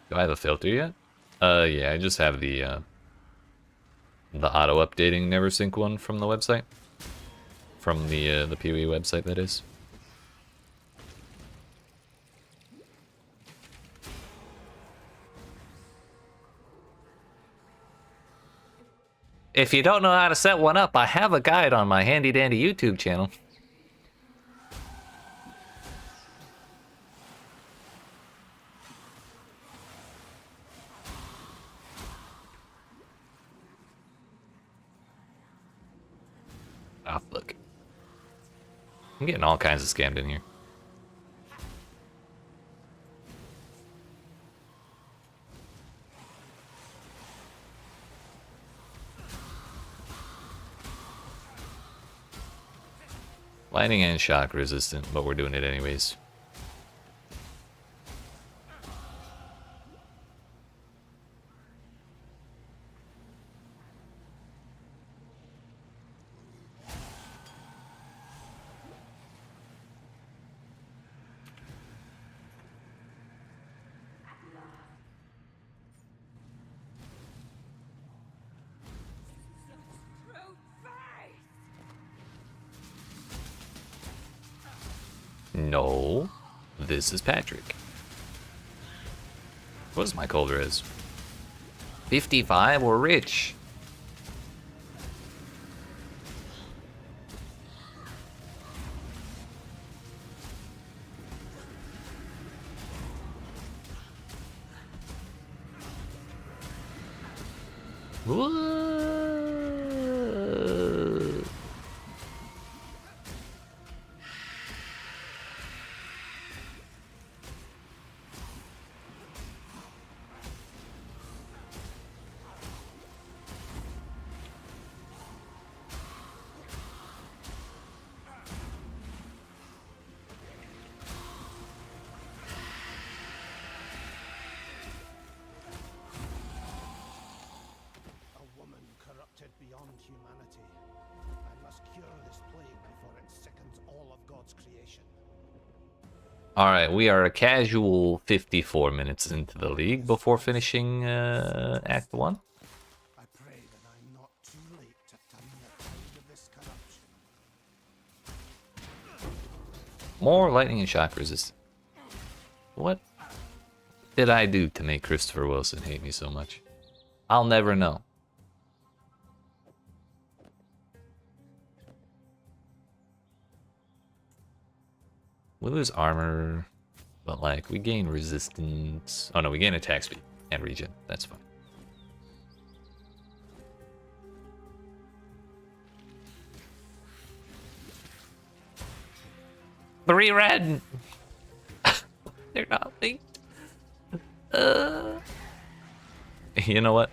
Do I have a filter yet? Yeah, I just have the auto-updating never sync one from the website. From the PoE website, that is. If you don't know how to set one up, I have a guide on my handy-dandy YouTube channel. Ah, look. I'm getting all kinds of scammed in here. Lightning and shock resistant, but we're doing it anyways. No, this is Patrick. What is my cold res? 55? We're rich. What? Beyond humanity. I must cure this plague before it sickens all of God's creation. Alright, we are a casual 54 minutes into the league before finishing Act 1. I pray that I'm not too late to turn the tide of this corruption. More lightning and shock resistant. What did I do to make Christopher Wilson hate me so much? I'll never know. We lose armor, but like we gain resistance. Oh no, we gain attack speed and regen. That's fine. Three red. They're not linked. You know what?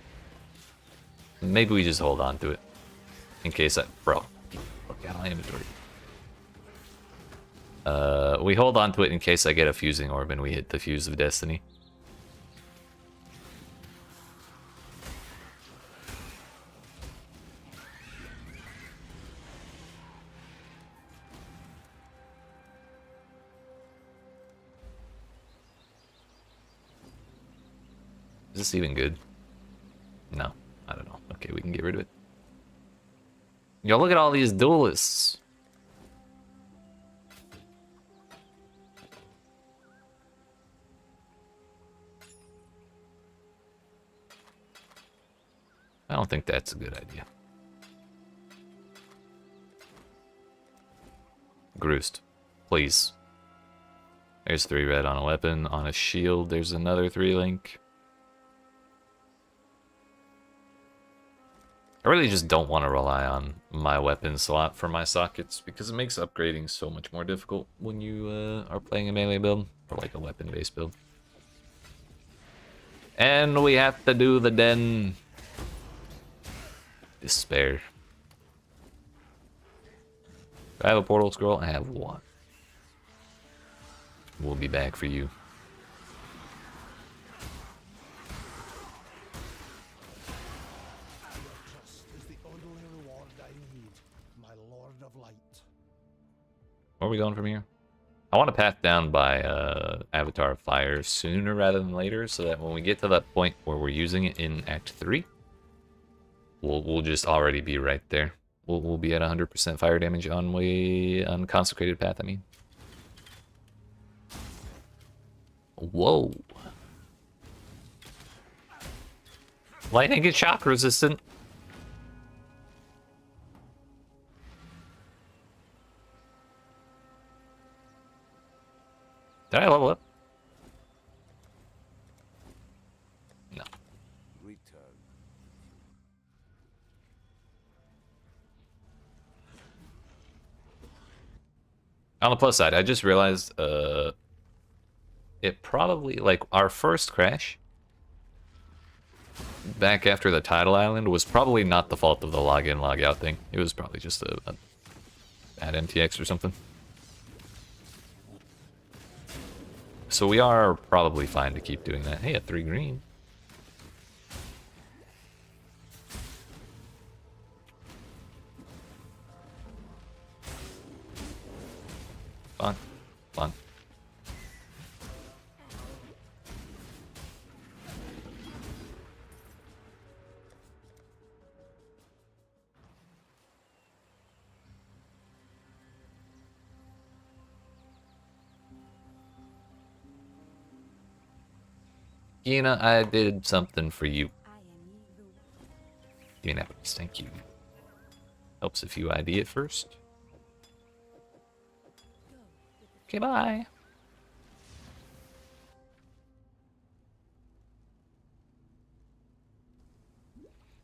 Maybe we just hold on to it in case bro. Look at my inventory. We hold on to it in case I get a fusing orb and we hit the fuse of destiny. Is this even good? No, I don't know. Okay, we can get rid of it. Yo, look at all these duelists. I don't think that's a good idea. Groost, please. There's 3 red on a weapon. On a shield, there's another 3 link. I really just don't want to rely on my weapon slot for my sockets because it makes upgrading so much more difficult when you are playing a melee build or like a weapon-based build. And we have to do the den. Despair. Do I have a portal scroll? I have one. We'll be back for you. Trust is the only reward I need, my Lord of Light. Where are we going from here? I want to path down by Avatar of Fire sooner rather than later, so that when we get to that point where we're using it in Act 3, we'll just already be right there. We'll be at 100% fire damage on Consecrated Path, I mean. Whoa. Lightning is shock resistant. Did I level up? No. Return. On the plus side, I just realized it probably, like, our first crash back after the tidal island was probably not the fault of the log-in, log-out thing. It was probably just a bad MTX or something. So we are probably fine to keep doing that. Hey, a 3 green. Fun. Fun. Gina, I did something for you. Give me that, please. Thank you. Helps if you ID it first. Okay, bye.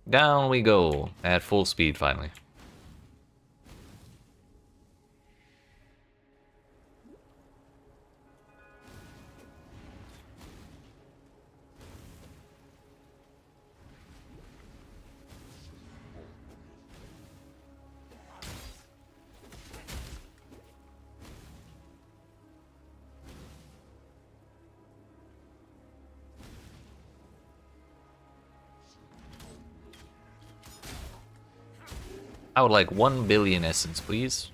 Down we go at full speed finally. I would like 1 billion essence, please.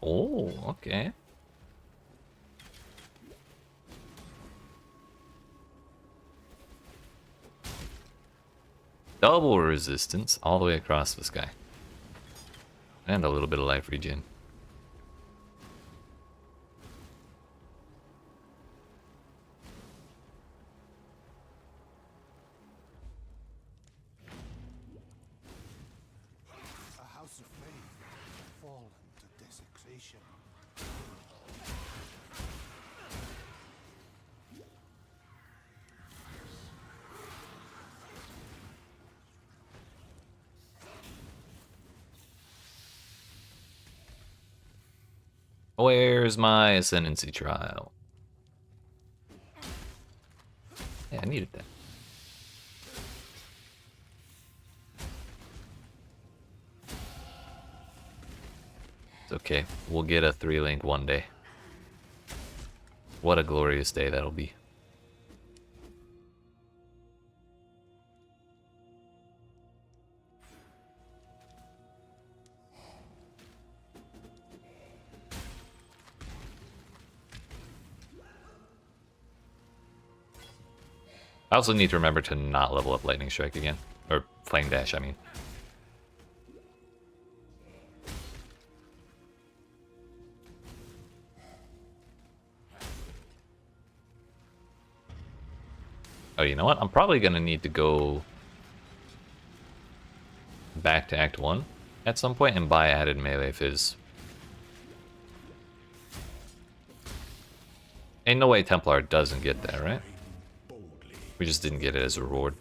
Oh, okay. Double resistance all the way across the sky. And a little bit of life regen. A house of faith, fallen to desecration. Where's my ascendancy trial? Yeah, I needed that. It's okay. We'll get a 3-link one day. What a glorious day that'll be. I also need to remember to not level up Lightning Strike again. Or Flame Dash, I mean. Oh, you know what? I'm probably gonna need to go back to Act 1 at some point and buy added melee fizz. Ain't no way Templar doesn't get that, right? We just didn't get it as a reward.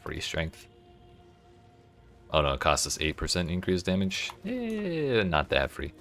Free strength. Oh no, it costs us 8% increased damage. Not that free.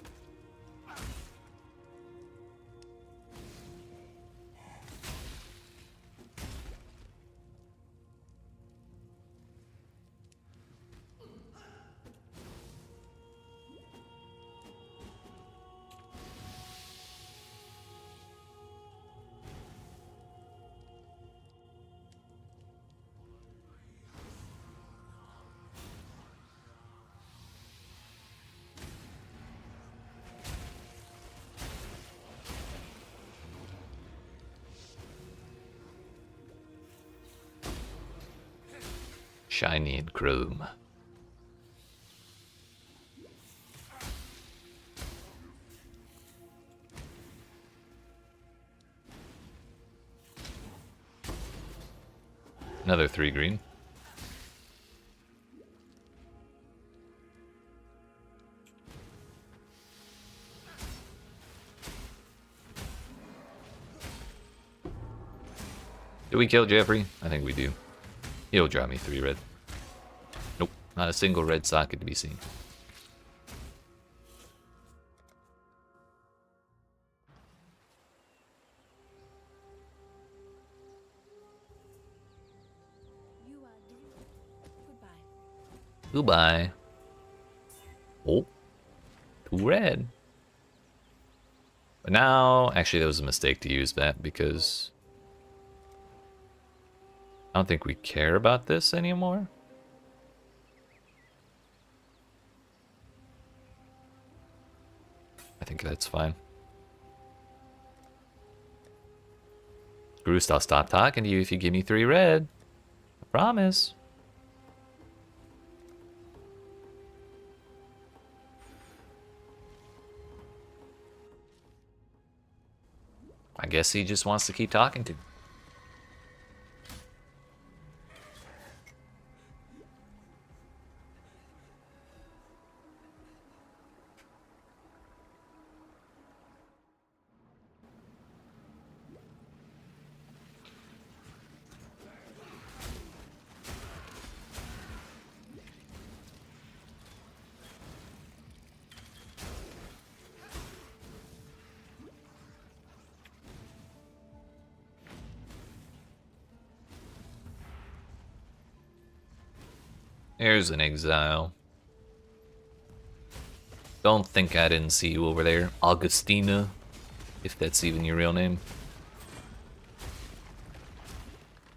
Shiny and chrome. Another 3 green. Did we kill Jeffrey? I think we do. He'll drop me 3 red. Nope, not a single red socket to be seen. You are due. Goodbye. Goodbye. Oh, 2 red. But now, actually that was a mistake to use that because I don't think we care about this anymore. I think that's fine. Roost, I'll stop talking to you if you give me 3 red. I promise. I guess he just wants to keep talking to me. There's an Exile. Don't think I didn't see you over there, Augustina, if that's even your real name.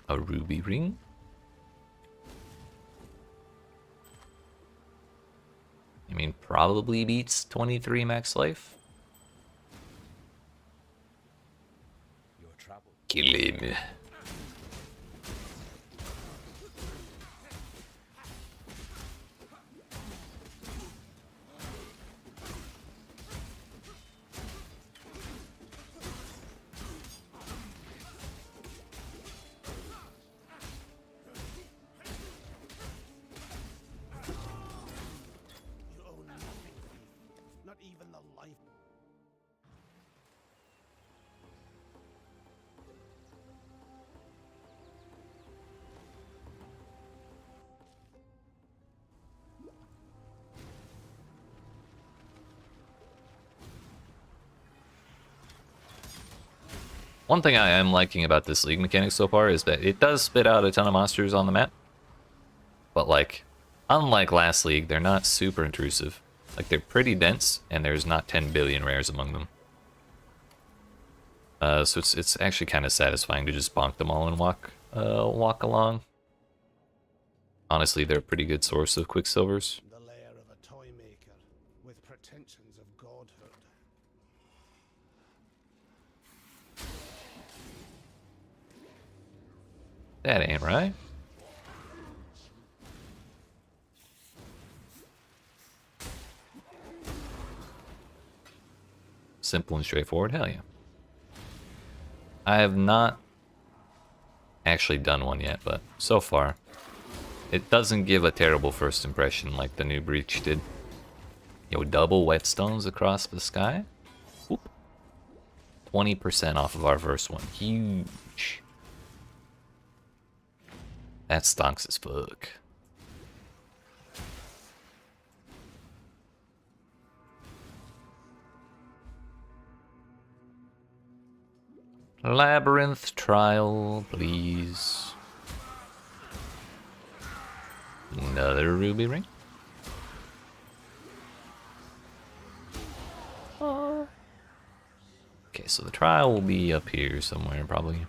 A ruby ring? I mean, probably beats 23 max life. Kill him. You own nothing, not even the life. One thing I am liking about this league mechanic so far is that it does spit out a ton of monsters on the map. But like, unlike last league, they're not super intrusive. Like, they're pretty dense, and there's not 10 billion rares among them. So it's actually kind of satisfying to just bonk them all and walk along. Honestly, they're a pretty good source of quicksilvers. The lair of a toy maker with pretensions of godhood. That ain't right. Simple and straightforward. Hell yeah. I have not actually done one yet, but so far, it doesn't give a terrible first impression like the new Breach did. Yo, double whetstones across the sky? Whoop. 20% off of our first one. Huge. That stonks as fuck. Labyrinth trial, please. Another ruby ring. Okay, so the trial will be up here somewhere, probably.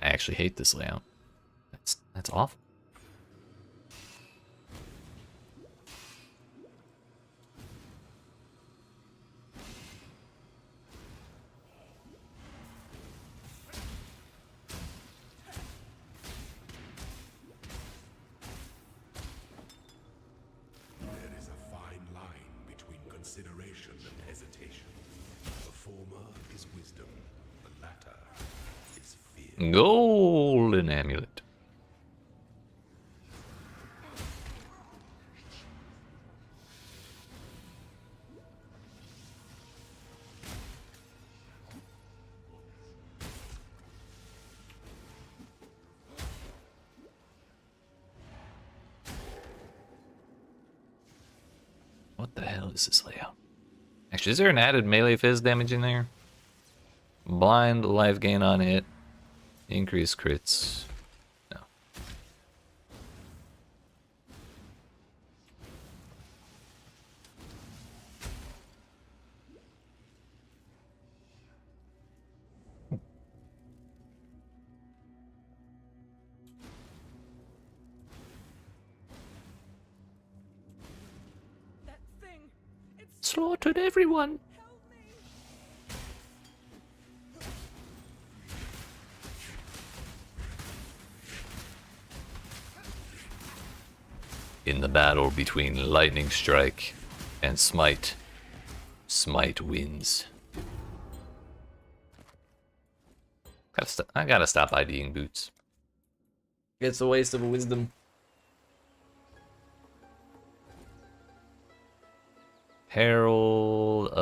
I actually hate this layout. That's awful. There is a fine line between consideration and hesitation. The former is wisdom, the latter is fear. Golden amulet. What the hell is this layout? Actually, is there an added melee fizz damage in there? Blind life gain on hit. Increased crits. No. That thing, it's Slaughtered everyone. help me. In the battle between Lightning Strike and Smite, Smite wins. I gotta stop IDing boots. It's a waste of a wisdom. Herald,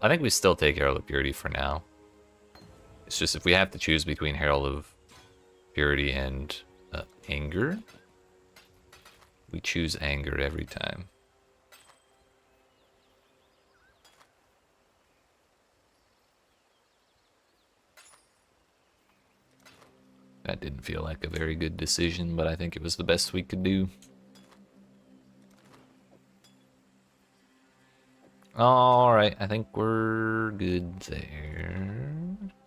I think we still take Herald of Purity for now. It's just if we have to choose between Herald of Purity and Anger, we choose Anger every time. That didn't feel like a very good decision, but I think it was the best we could do. Alright, I think we're good there.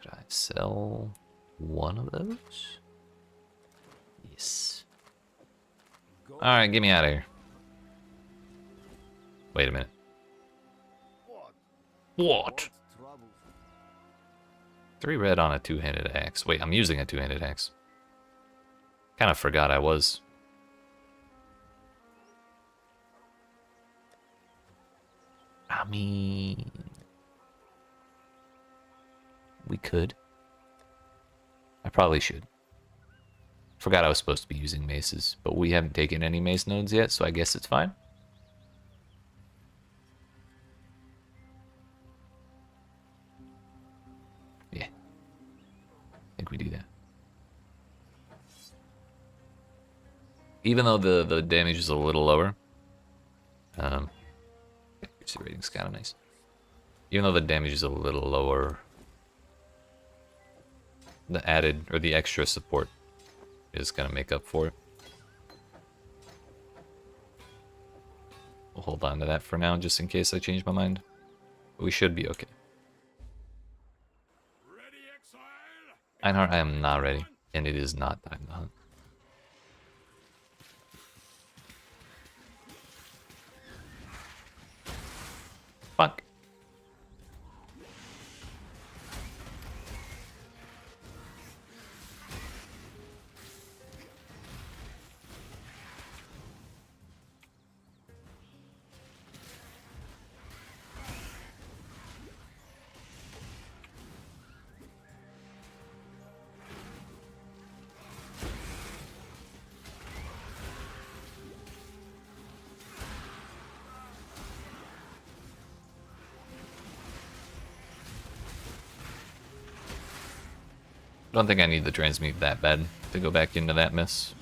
Could I sell one of those? Yes. Alright, get me out of here. Wait a minute. What? 3 red on a 2-handed axe. Wait, I'm using a 2-handed axe. Kind of forgot I was. I mean, we could. I probably should. Forgot I was supposed to be using maces, but we haven't taken any mace nodes yet, so I guess it's fine. Yeah. I think we do that. Even though the damage is a little lower. Accuracy rating's kind of nice. Even though the damage is a little lower, the added or the extra support is gonna make up for it. We'll hold on to that for now, just in case I change my mind. But we should be okay. Ready, Exile? Einhart, I am not ready, and it is not time to hunt. Fuck. Don't think I need the transmute that bad to go back into that mess.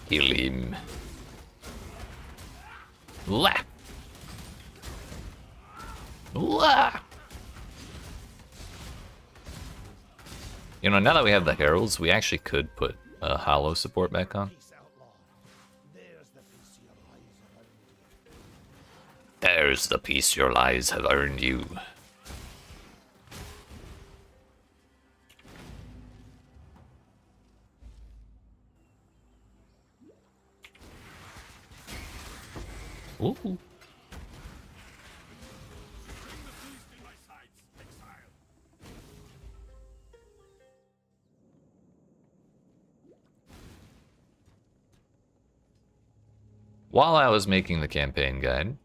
Kill him. La! La! You know, now that we have the heralds, we actually could put a hollow support back on. Peace, outlaw. There's the peace your eyes have earned you. There's the peace your lies have earned you. Ooh. Bring the beast in my sights, Exile. While I was making the campaign guide,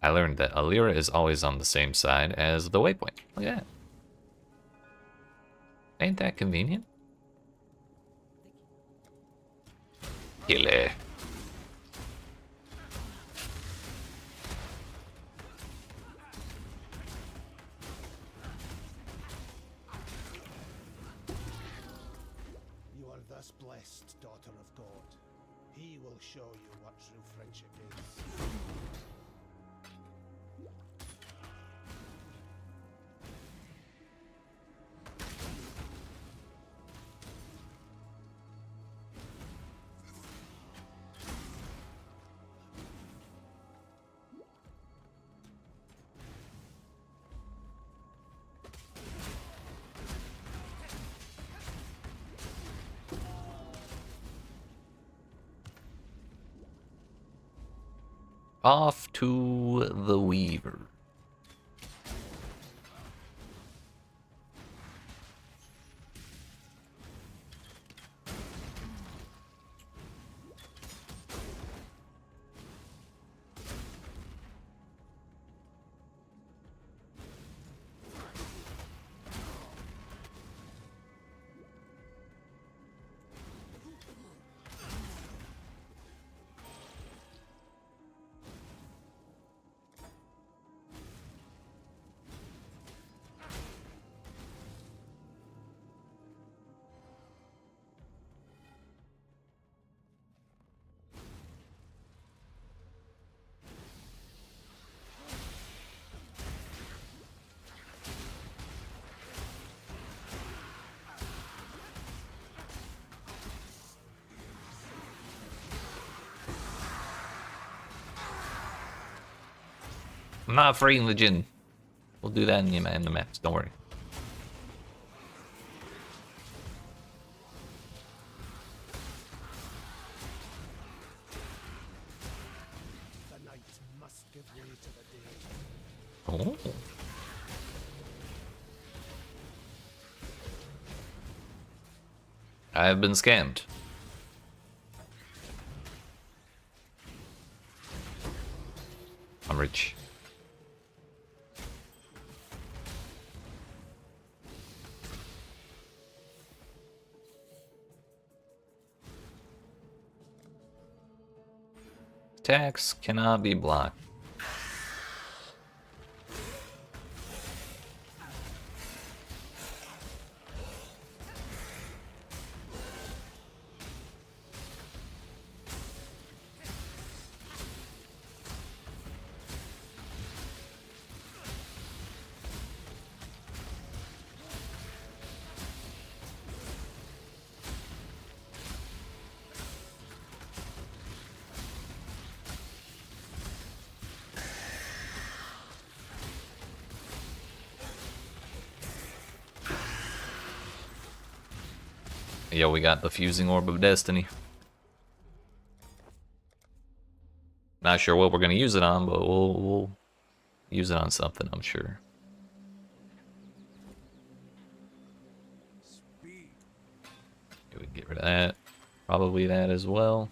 I learned that Alira is always on the same side as the waypoint. Look at that. Ain't that convenient? Killer. You are thus blessed, daughter of God. He will show you what true friendship is. Off to the Weaver. I'm not freeing the Jinn. We'll do that in the maps, don't worry. The night must give way to the day. Oh. I have been scammed. I'm rich. Attacks cannot be blocked. Yo, we got the fusing orb of destiny. Not sure what we're gonna use it on, but we'll use it on something, I'm sure. Speed. Okay, we can get rid of that. Probably that as well.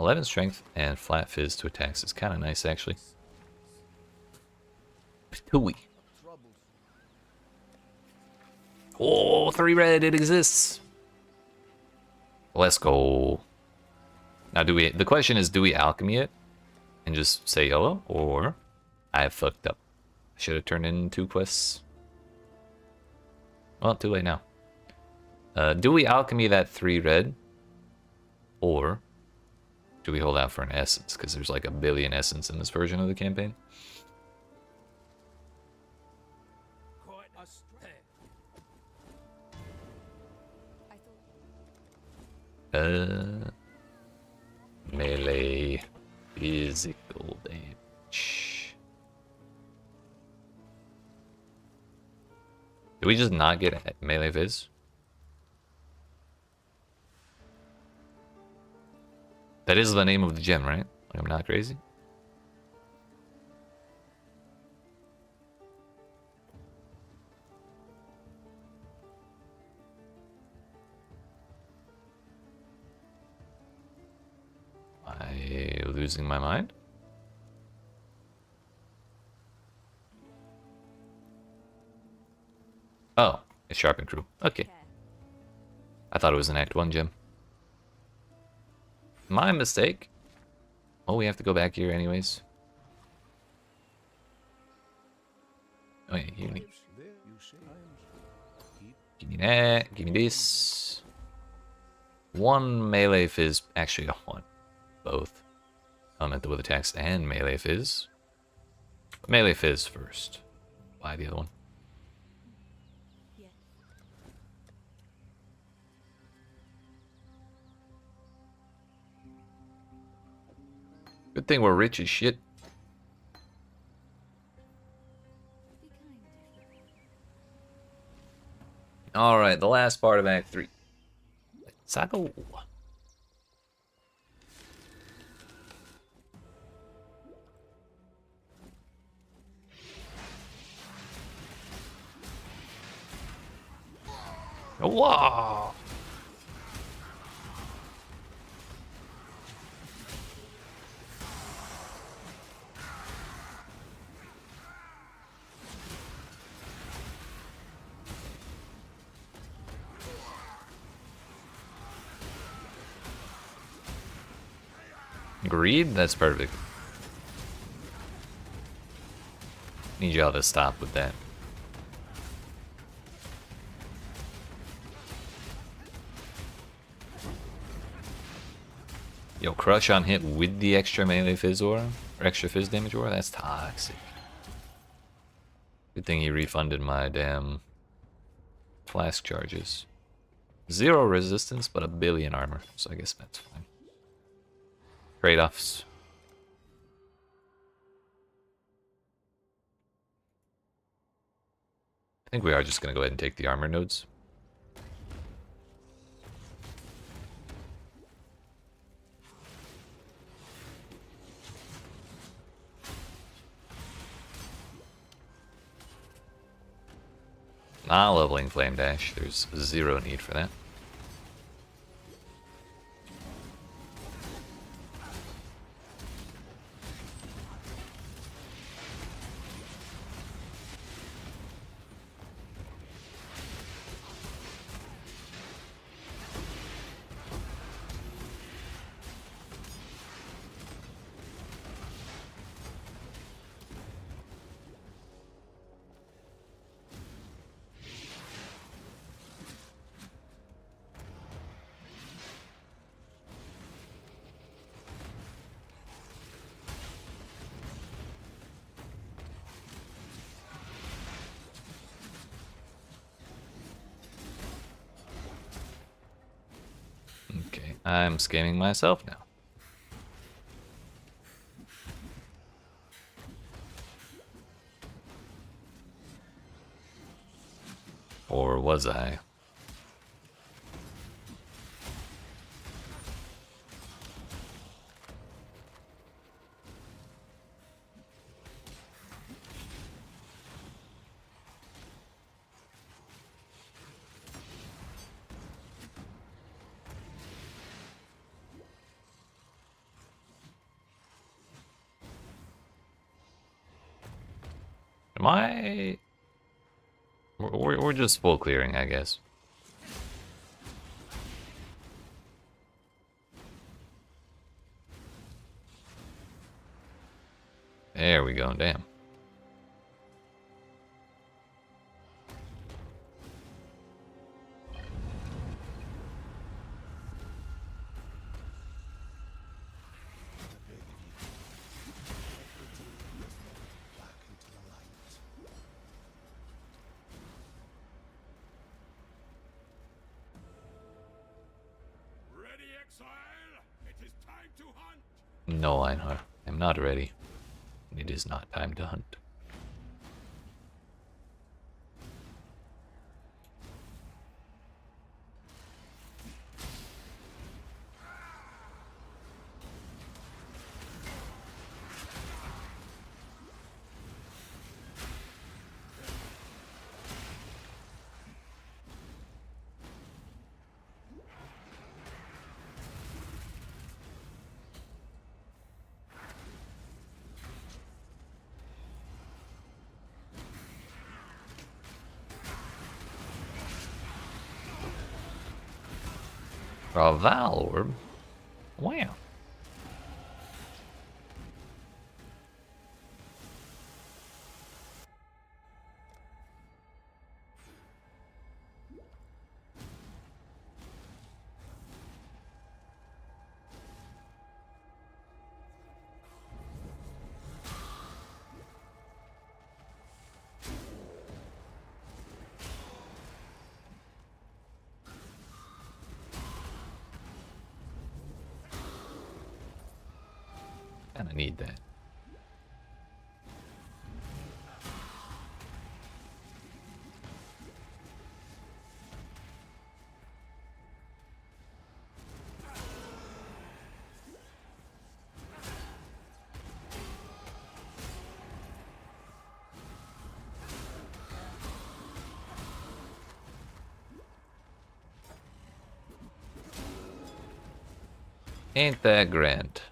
11 strength and flat fizz to attacks is kind of nice, actually. PoE. Oh, 3 red, it exists. Let's go. Now, the question is, do we alchemy it and just say YOLO, or I have fucked up? I should have turned in 2 quests. Well, too late now. Do we alchemy that 3 red, or do we hold out for an essence? Because there's like a billion essence in this version of the campaign. Quite a step. Melee physical damage. Did we just not get melee fizz? That is the name of the gem, right? Like, I'm not crazy. Am I losing my mind? Oh, it's Sharpen Crew. Okay. I thought it was an Act 1 gem. My mistake. Oh, we have to go back here anyways. Oh yeah, give me that, give me this. 1 melee fizz, actually I want both. Elemental with attacks and melee fizz. Melee fizz first. Buy the other one. Good thing we're rich as shit. Alright, the last part of Act 3. Let's go. Wow. Greed? That's perfect. Need y'all to stop with that. Yo, crush on hit with the extra melee fizz aura? Or extra fizz damage aura? That's toxic. Good thing he refunded my damn flask charges. 0 resistance, but 1 billion armor, so I guess that's fine. Trade-offs. I think we are just going to go ahead and take the armor nodes. Not leveling Flame Dash. There's 0 need for that. Okay, I'm scamming myself now. Or was I? Am I... We're just full clearing, I guess. There we go, damn. Back into the light. Ready, Exile? It is time to hunt! No, Einhar. I'm not ready. It is not time to hunt. A Val Orb? Wow. Kinda need that. Ain't that grand?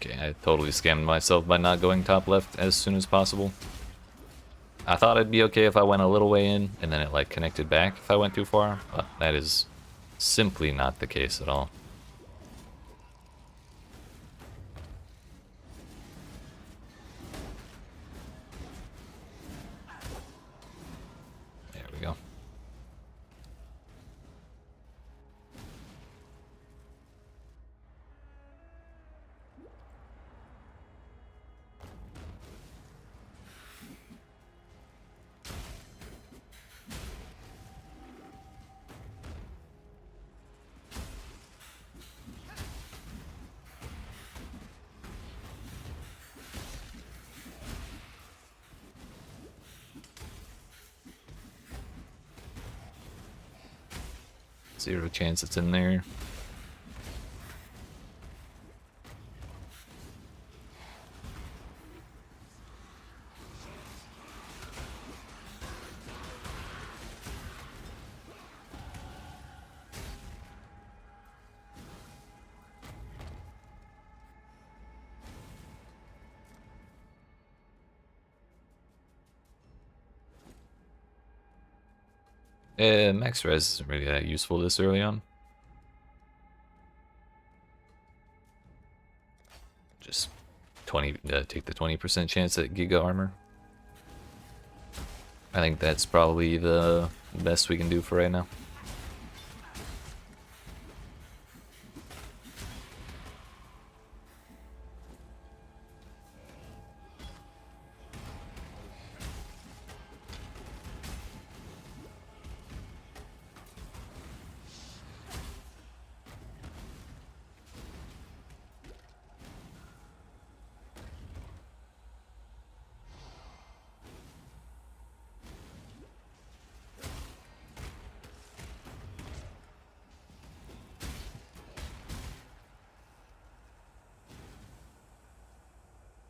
Okay, I totally scammed myself by not going top left as soon as possible. I thought it'd be okay if I went a little way in, and then it like connected back if I went too far, but that is simply not the case at all. There we go. Zero chance it's in there. Max res isn't really that useful this early on. Just 20, take the 20% chance at Giga Armor. I think that's probably the best we can do for right now.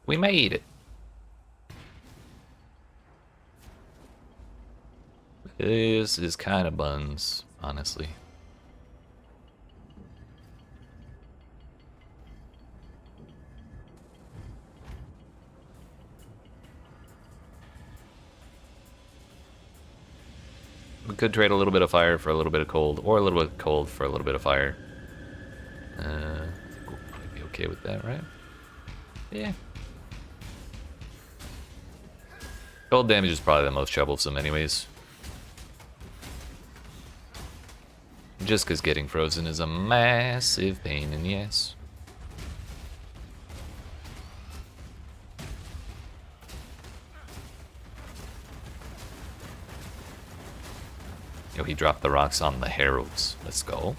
We made it. This is kind of buns, honestly. We could trade a little bit of fire for a little bit of cold, or a little bit of cold for a little bit of fire. I think we'll probably be okay with that, right? Yeah. Cold damage is probably the most troublesome anyways. Just because getting frozen is a massive pain in the ass. Yo, he dropped the rocks on the heralds. Let's go.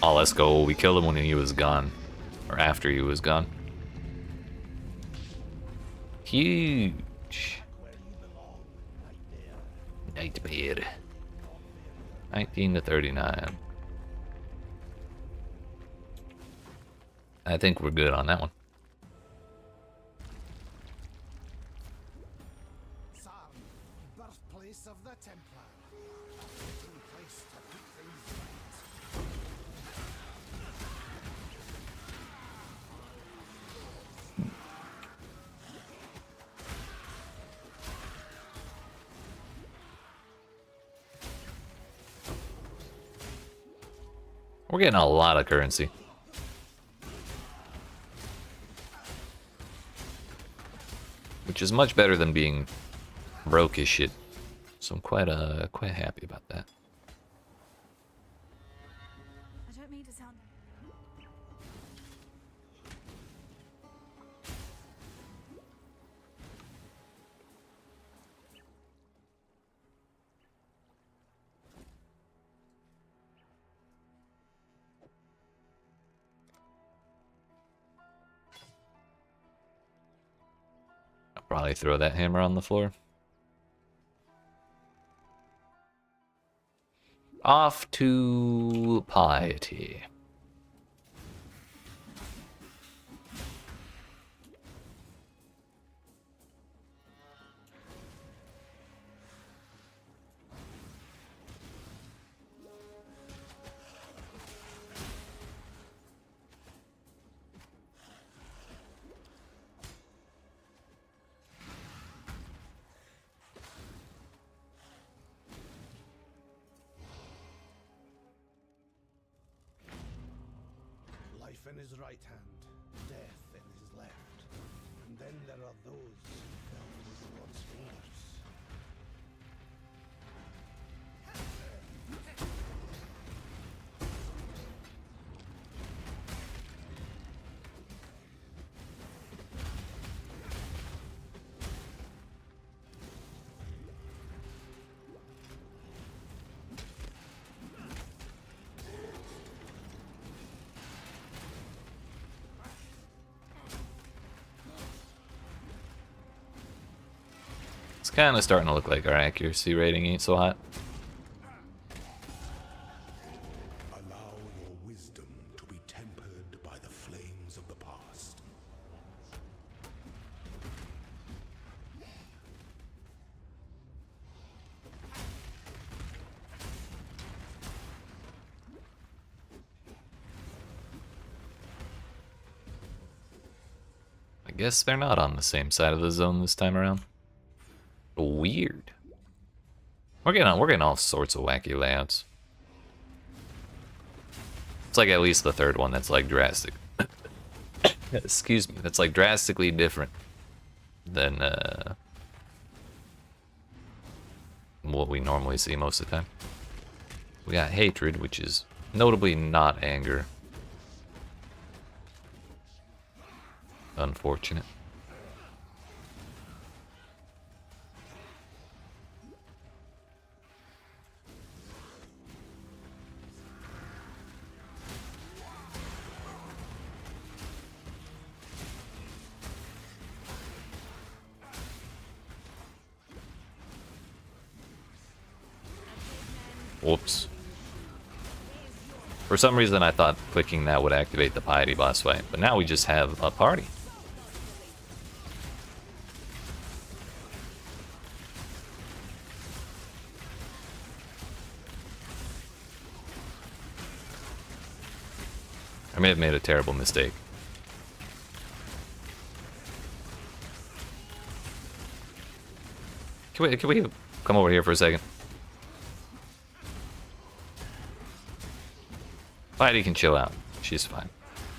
Oh, let's go. We killed him when he was gone. Or after he was gone. Huge. Nightmare. 19 to 39. I think we're good on that one. Sarn, birthplace of the Templar. Fitting place to put things right. We're getting a lot of currency. Which is much better than being broke as shit. So I'm quite happy about that. I don't mean to sound. I'll probably throw that hammer on the floor. Off to piety. Life in his right hand, death in his left. And then there are those who fell with God's fingers. It's kind of starting to look like our accuracy rating ain't so hot. Allow your wisdom to be tempered by the flames of the past. I guess they're not on the same side of the zone this time around. Weird. We're getting all sorts of wacky layouts. It's like at least the third one that's like drastic. Excuse me, that's like drastically different than what we normally see most of the time. We got hatred, which is notably not anger. Unfortunate. Whoops. For some reason I thought clicking that would activate the Piety boss fight, but now we just have a party. I may have made a terrible mistake. Can we come over here for a second? Piety can chill out. She's fine.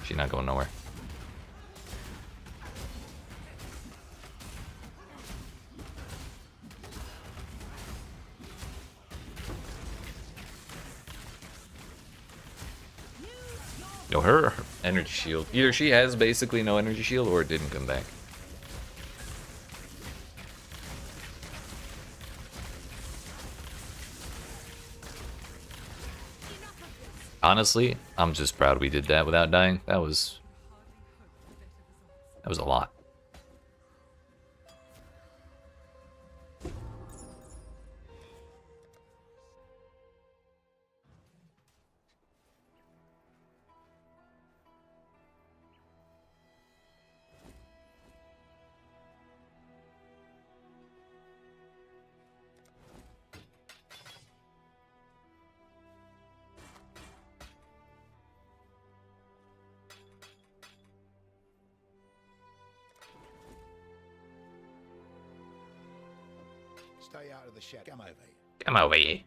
She's not going nowhere. No, her energy shield. Either she has basically no energy shield or it didn't come back. Honestly, I'm just proud we did that without dying. That was a lot. Stay out of the shed. Come over here. Come over here.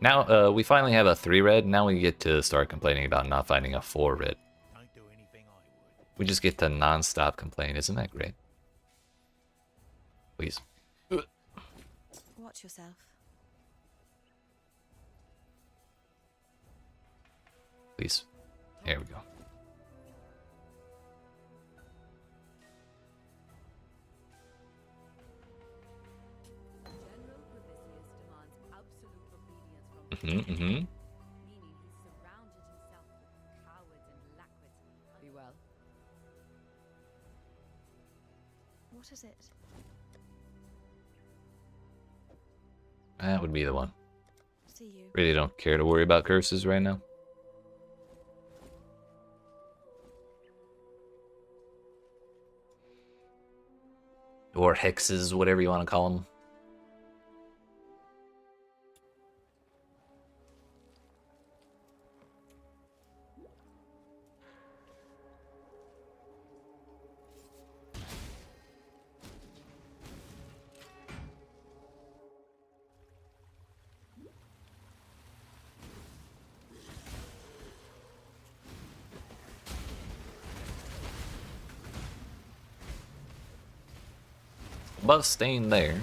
Now, we finally have a 3 red. Now we get to start complaining about not finding a 4 red. Don't do anything I would. We just get to non-stop complain. Isn't that great? Please. Watch yourself. Please. There we go. General Provincius demands absolute obedience from Mm-hmm. meaning he's surrounded himself with cowards and lackwits. Be well. What is it? That would be the one. See you. Really don't care to worry about curses right now. Or hexes, whatever you want to call them. Buff stain there.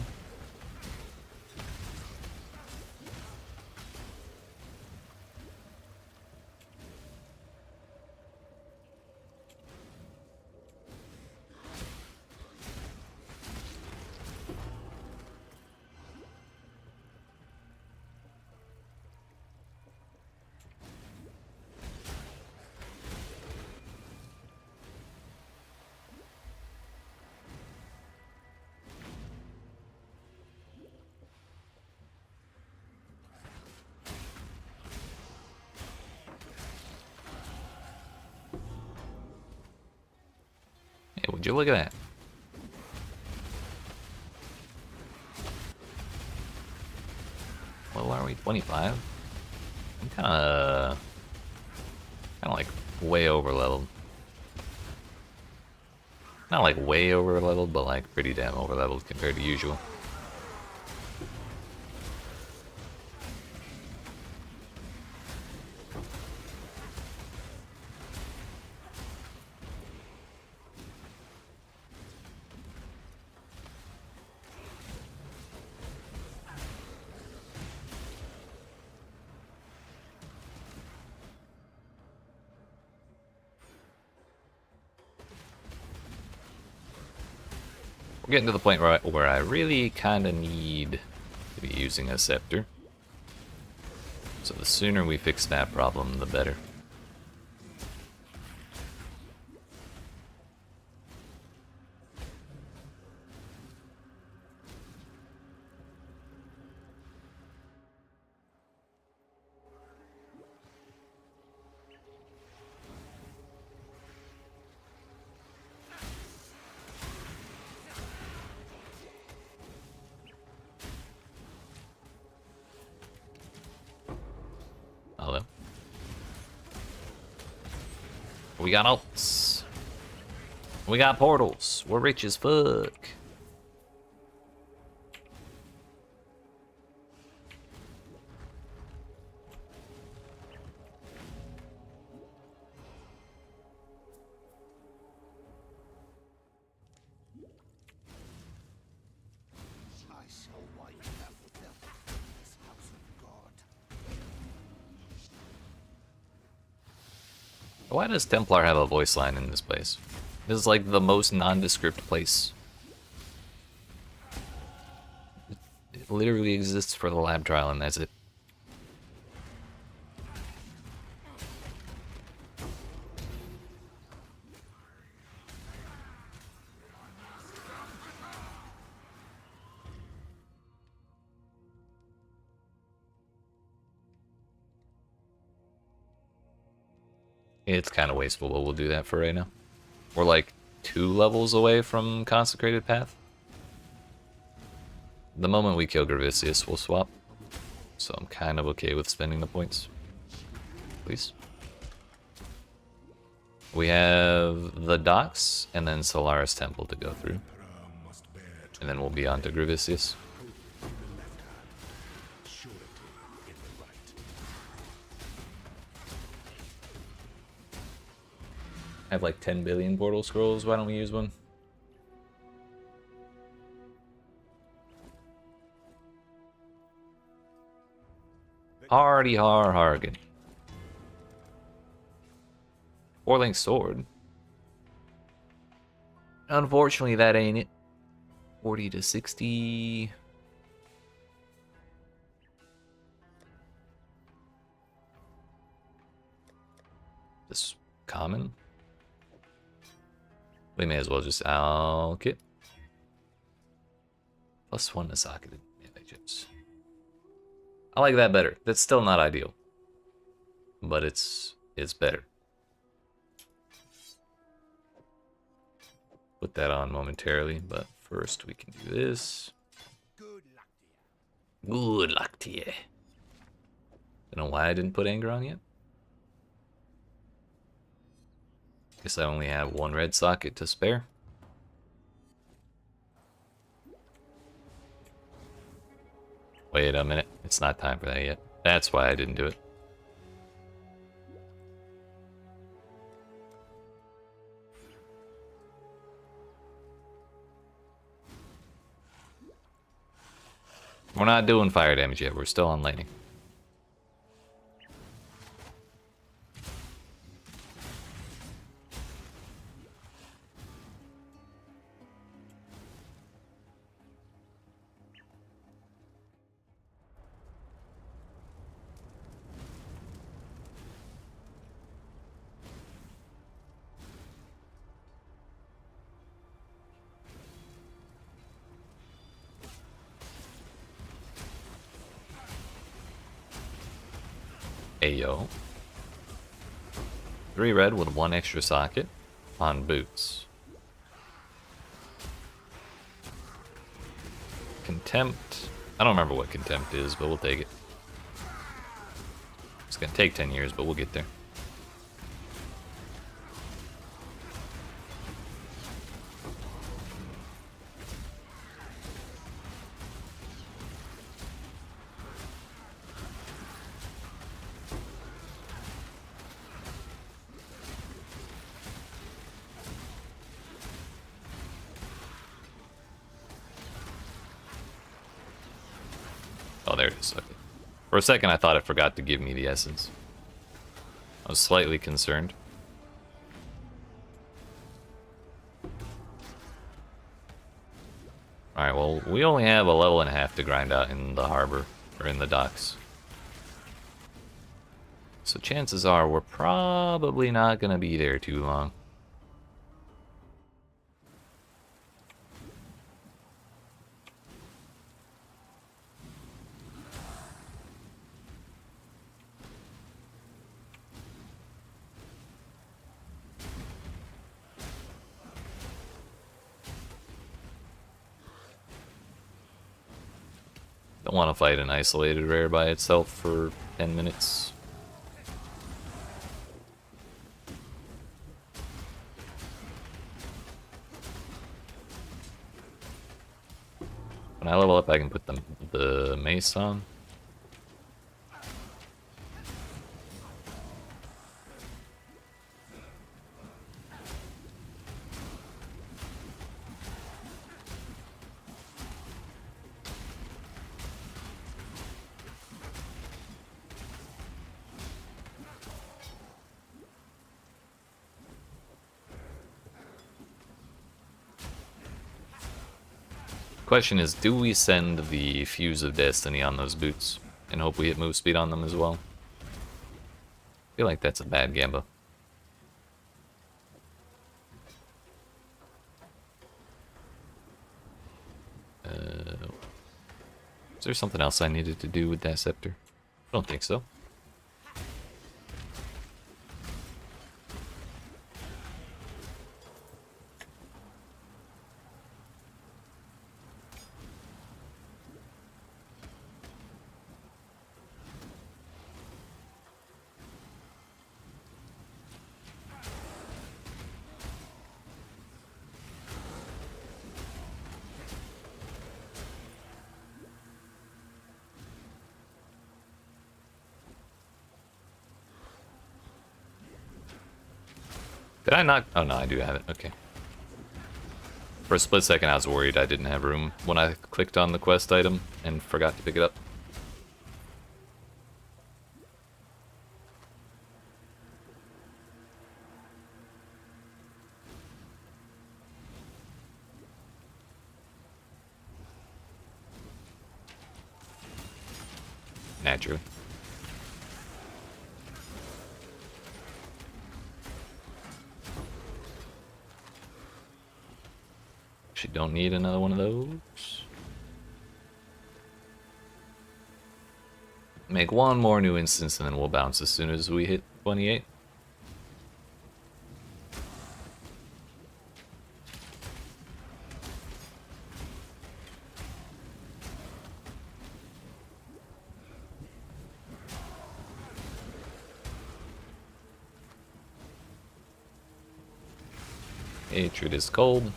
Hey, would you look at that? What are we? 25? I'm kinda like way over leveled. Not like way over leveled, but like pretty damn over leveled compared to usual. We're getting to the point where I really kind of need to be using a scepter. So the sooner we fix that problem, the better. We got ults. We got portals. We're rich as fuck. I shall wipe out the devil from this house of God. Why does Templar have a voice line in this place? This is like the most nondescript place. It literally exists for the lab trial and that's it. It's kind of wasteful, but we'll do that for right now. We're like 2 levels away from Consecrated Path. The moment we kill Gravicius, we'll swap. So I'm kind of okay with spending the points. Please. We have the docks and then Solaris Temple to go through. And then we'll be on to Gravicius. I have like 10 billion portal scrolls, why don't we use one? Hardy har hargan. 4-link sword. Unfortunately, that ain't it. 40 to 60. This common. We may as well just alk it. +1 to socketed chips. I like that better. That's still not ideal, but it's better. Put that on momentarily, but first we can do this. Good luck to you. Don't know why I didn't put anger on yet. Guess I only have 1 red socket to spare. Wait a minute, it's not time for that yet. That's why I didn't do it. We're not doing fire damage yet, we're still on lightning. Ayo. 3 red with 1 extra socket on boots. Contempt. I don't remember what contempt is, but we'll take it. It's gonna take 10 years, but we'll get there. Oh, there it is. Okay. For a second, I thought it forgot to give me the essence. I was slightly concerned. Alright, well, we only have a level and a half to grind out in the harbor, or in the docks. So chances are we're probably not going to be there too long. Don't want to fight an isolated rare by itself for 10 minutes. When I level up, I can put the mace on. Question is, do we send the Fuse of Destiny on those boots and hope we hit move speed on them as well? I feel like that's a bad gamble. Is there something else I needed to do with that scepter? I don't think so. Did I not? Oh no, I do have it. Okay. For a split second, I was worried I didn't have room when I clicked on the quest item and forgot to pick it up. Naturally. Actually, don't need another one of those. Make one more new instance and then we'll bounce as soon as we hit 28. Hatred is cold.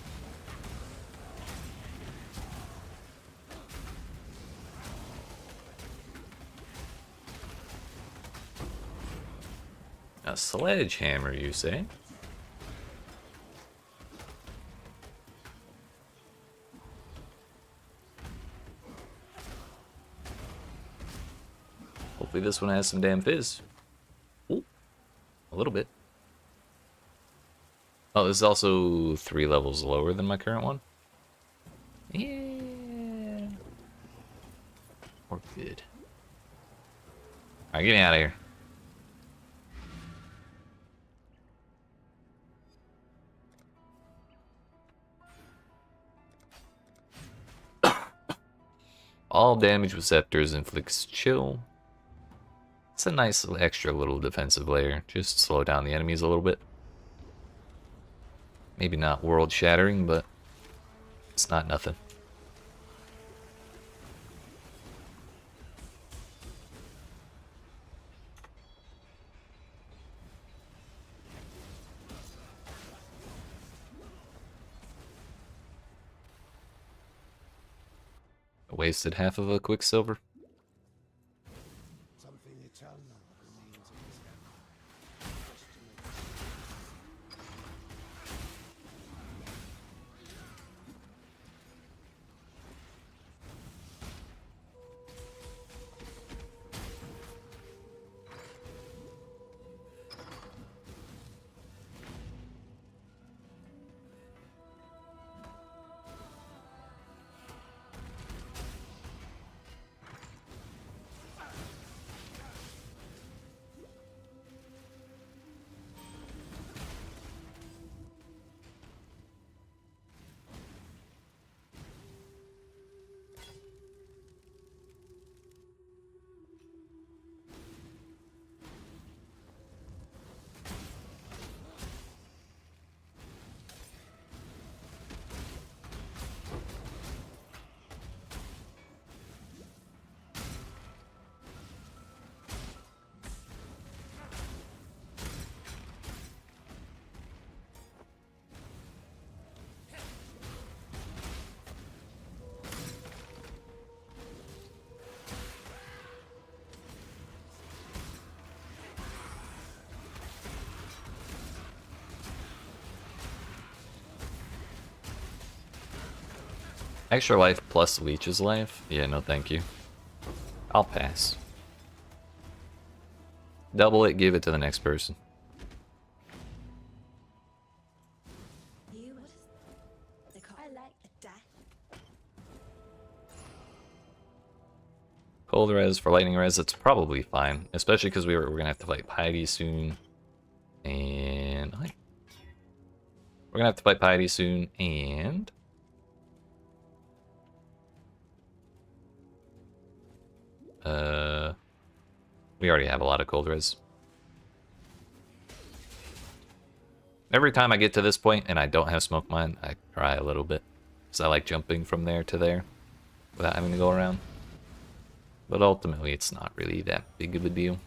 A sledgehammer, you say? Hopefully this one has some damn fizz. Ooh, a little bit. Oh, this is also 3 levels lower than my current one. Yeah. We're good. Alright, get me out of here. All damage with scepters inflicts chill. It's a nice extra little defensive layer. Just slow down the enemies a little bit. Maybe not world shattering, but it's not nothing. Wasted half of a Quicksilver. Something eternal remains in this empire. Extra life plus leech's life? Yeah, no thank you. I'll pass. Double it, give it to the next person. You what is I like death. Cold res for lightning res, it's probably fine. Especially because we're gonna have to fight Piety soon. And we're gonna have to fight Piety soon, and we already have a lot of cold res. Every time I get to this point and I don't have smoke mine, I cry a little bit. Because I like jumping from there to there without having to go around. But ultimately, it's not really that big of a deal.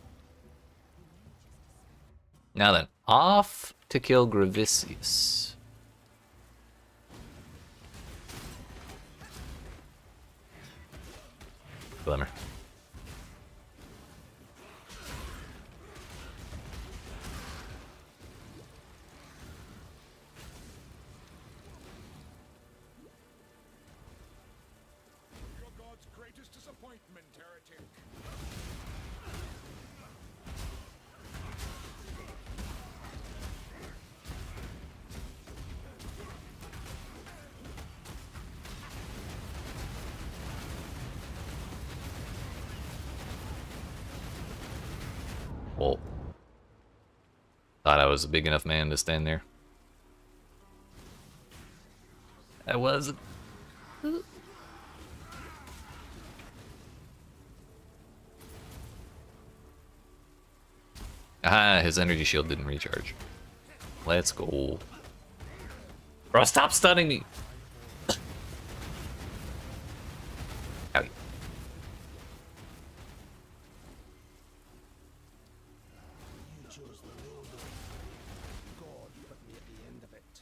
Now then, off to kill Gravicius. Glimmer. Your god's greatest disappointment, heretic. Well, thought I was a big enough man to stand there. I wasn't. Ah, his energy shield didn't recharge. Let's go. Bro, stop stunning me! Howdy. You chose the road of God put me at the end of it.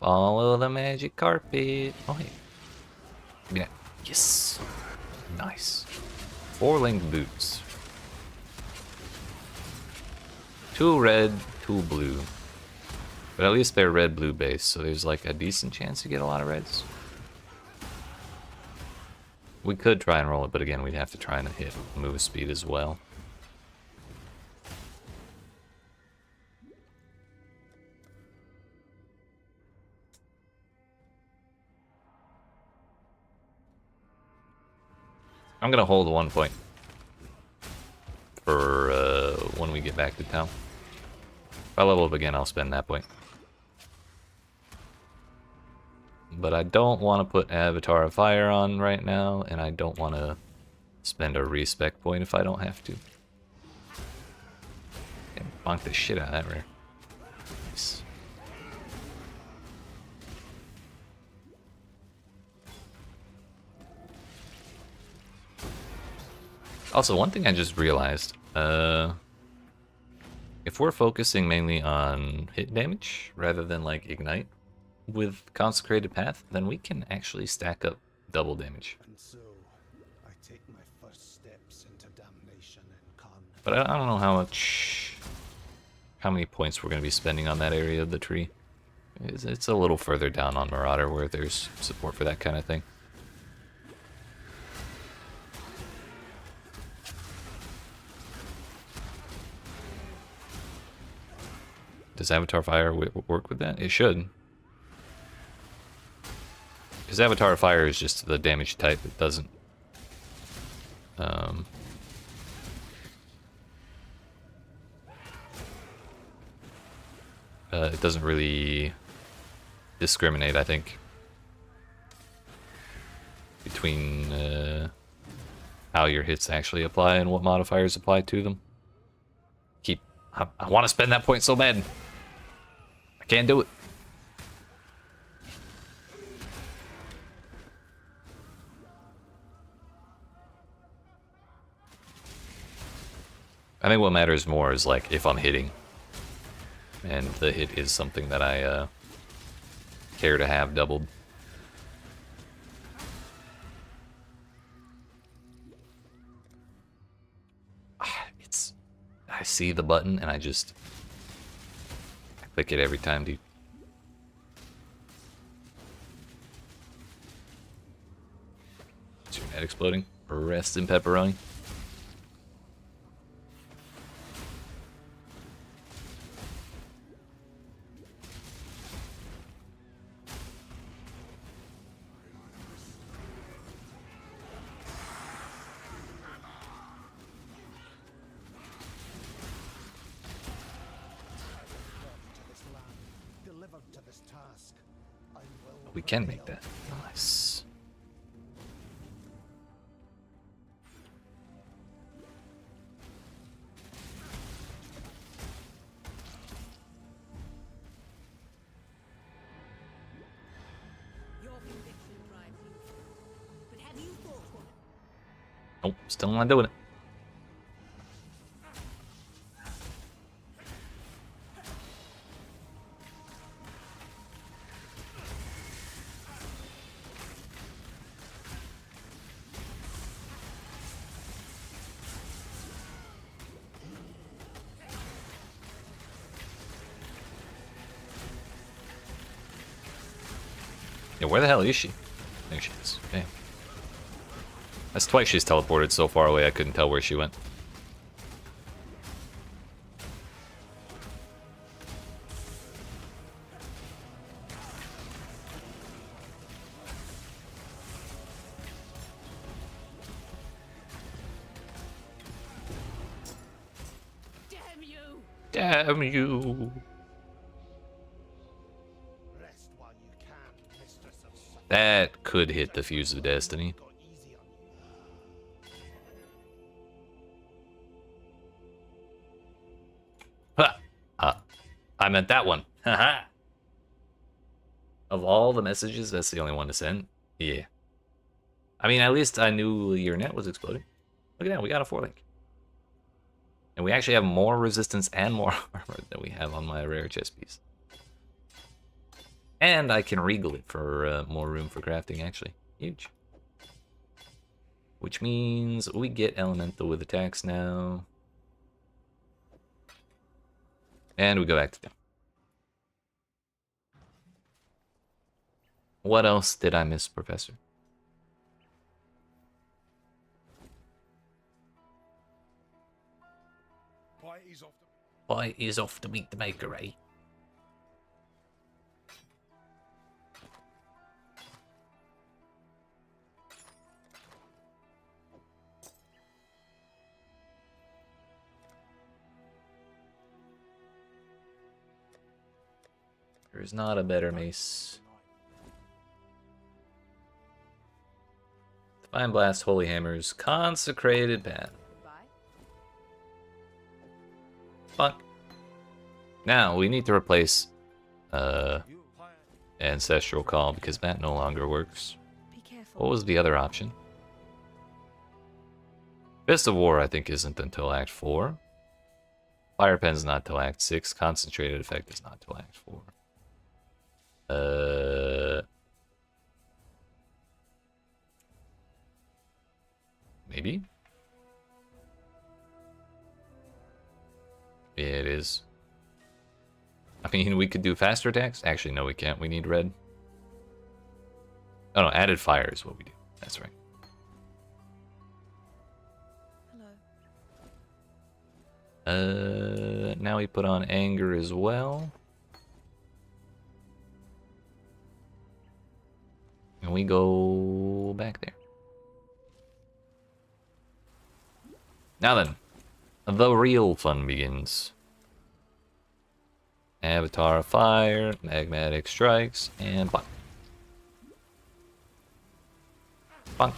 Follow the magic carpet. Oh, hey. Yeah. Yes. Nice. 4-link boots. 2 red, 2 blue. But at least they're red-blue base, so there's like a decent chance to get a lot of reds. We could try and roll it, but again, we'd have to try and hit move speed as well. I'm gonna hold 1 point for when we get back to town. If I level up again, I'll spend that point. But I don't want to put Avatar of Fire on right now, and I don't want to spend a respec point if I don't have to. And bonk the shit out of that rare. Nice. Also, one thing I just realized, if we're focusing mainly on hit damage rather than like ignite with Consecrated Path, then we can actually stack up double damage. And so, I take my first steps into damnation in Khan. But I don't know how many points we're going to be spending on that area of the tree. It's a little further down on Marauder where there's support for that kind of thing. Does Avatar Fire work with that? It should. Because Avatar Fire is just the damage type. It doesn't... it doesn't really discriminate, I think, between how your hits actually apply and what modifiers apply to them. I want to spend that point so bad. I can't do it. I think what matters more is like if I'm hitting, and the hit is something that I care to have doubled. see the button and I click it every time, dude. Is your net exploding? Rest in pepperoni. Delivered to this task, I will We can make prevail. that. Nice. Your conviction drives you. But have you thought what? Nope, still not doing it. Yeah, where the hell is she? There she is. Damn. That's twice she's teleported so far away I couldn't tell where she went. Damn you! Damn you! Rest while you can, mistress of such. That could hit the Fuse of Destiny. Go easy on you. Ha! I meant that one. Haha! Of all the messages, that's the only one to send? Yeah. I mean, at least I knew your net was exploding. Look at that, we got a 4-link. And we actually have more resistance and more armor than we have on my rare chest piece. And I can regal it for more room for crafting, actually. Huge. Which means we get elemental with attacks now. And we go back to town. What else did I miss, Professor? Why he's off the Why is off to meet the maker, eh? There is not a better mace. Divine Blast, Holy Hammers, Consecrated Path. Goodbye. Fuck. Now, we need to replace you plan. Ancestral Call because that no longer works. Be careful. What was the other option? Fist of War, I think, isn't until Act 4. Fire Pen's not till Act 6. Concentrated Effect is not till Act 4. Maybe? Yeah, it is. I mean, we could do faster attacks. Actually, no, we can't. We need red. Oh, no, added fire is what we do. That's right. Hello. Now we put on anger as well. And we go back there. Now then, the real fun begins. Avatar of Fire, Magmatic Strikes, and Bunk. Bunk.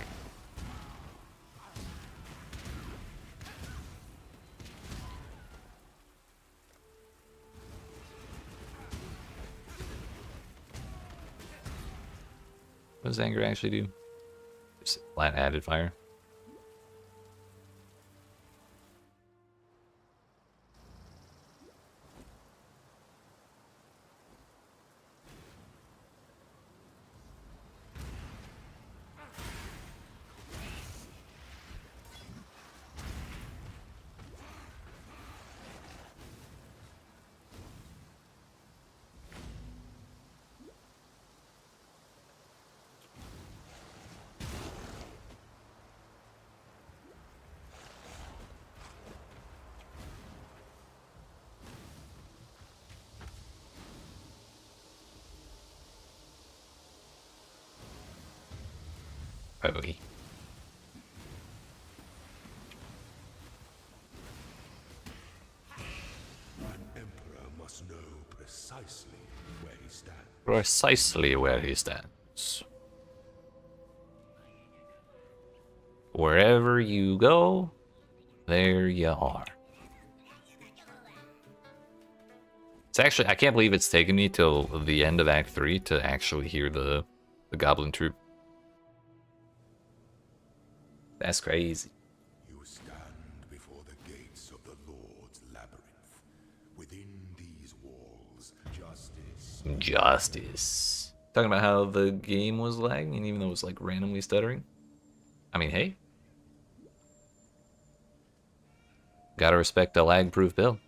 What does anger actually do? Just flat added fire. PoE. An emperor must know precisely where he stands. Precisely where he stands. Wherever you go, there you are. It's actually, I can't believe it's taken me till the end of Act 3 to actually hear the Goblin Troop. That's crazy. You stand before the gates of the Lord's labyrinth. Within these walls, justice. Justice. Talking about how the game was lagging, and even though it was like randomly stuttering. I mean, hey. Gotta respect a lag-proof build.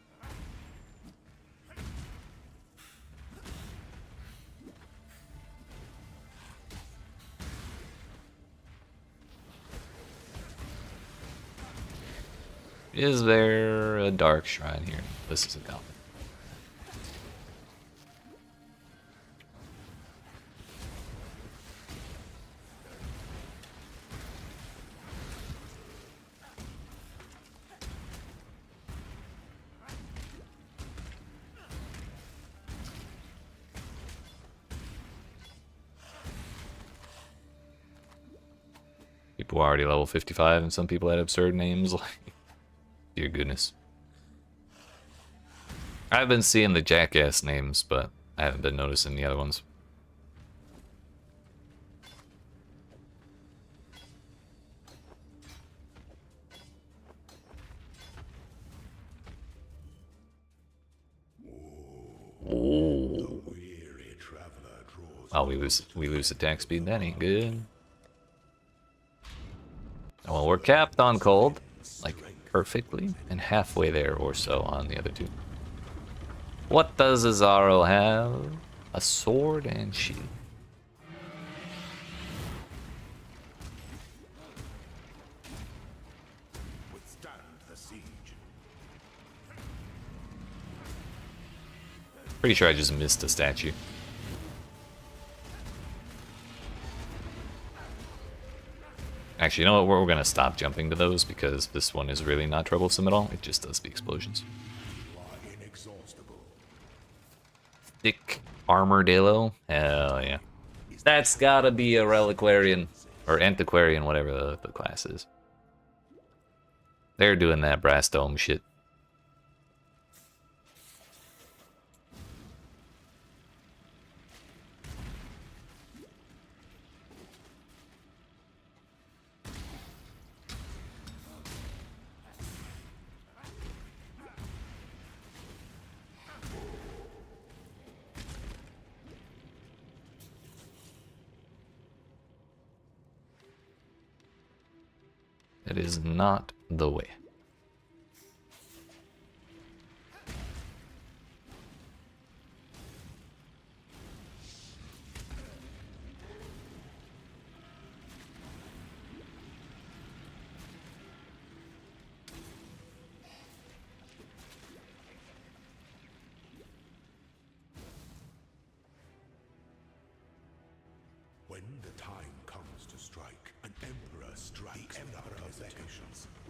Is there a dark shrine here? This is a goblin. People are already level 55, and some people had absurd names like... Dear goodness. I've been seeing the jackass names, but I haven't been noticing the other ones. Oh. Weary traveler draws. Oh, we lose attack speed. That ain't good. Well, we're capped on cold, like perfectly, and halfway there or so on the other two. What does Azaro have? A sword and shield. Withstand the siege. Pretty sure I just missed a statue. Actually, you know what? We're gonna stop jumping to those because this one is really not troublesome at all. It just does the explosions. You are inexhaustible. Thick armadillo? Hell yeah. That's gotta be a reliquarian or antiquarian, whatever the class is. They're doing that brass dome shit. It is not the way. When the time comes to strike, an emperor strikes without hesitation.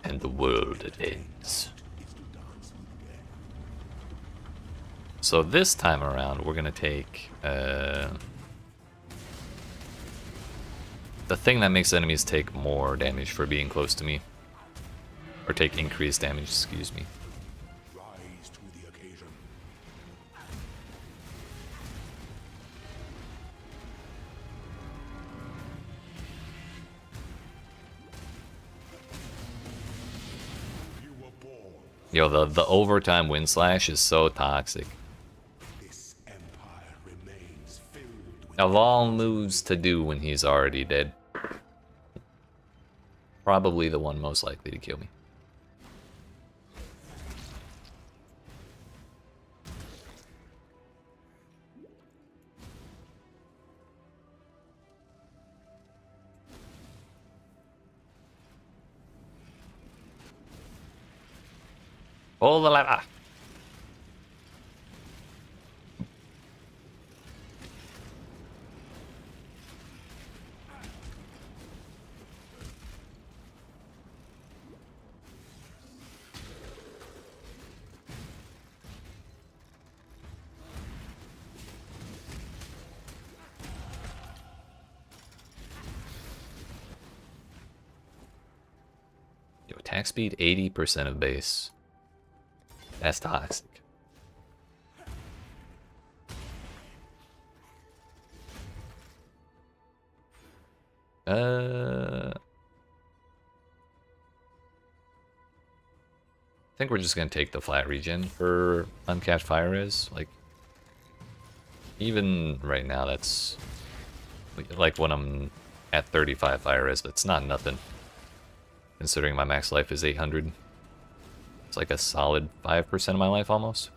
And the world it ends. Is to dance with death. So this time around, we're gonna take the thing that makes enemies take more damage for being close to me. Or take increased damage, excuse me. Rise to the occasion. You were born. Yo, the overtime wind slash is so toxic. This empire remains filled with Of all moves to do when he's already dead, probably the one most likely to kill me. Pull the lever. Max speed 80% of base. That's toxic. I think we're just gonna take the flat regen for uncapped fire res. Like, even right now, that's like when I'm at 35 fire res, that's not nothing. Considering my max life is 800, it's like a solid 5% of my life almost.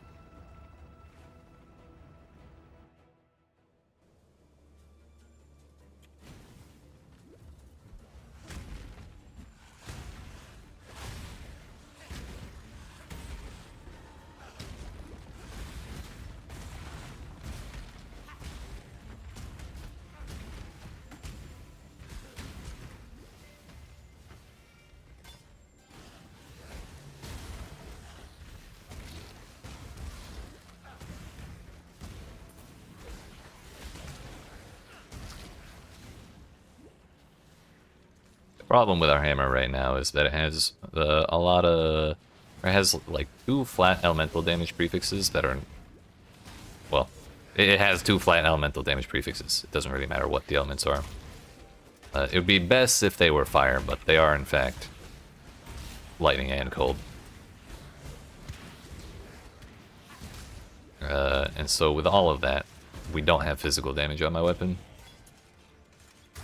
Problem with our hammer right now is that it has it has like 2 flat elemental damage prefixes that are, well, it has 2 flat elemental damage prefixes. It doesn't really matter what the elements are. It would be best if they were fire, but they are in fact lightning and cold. And so with all of that, we don't have physical damage on my weapon.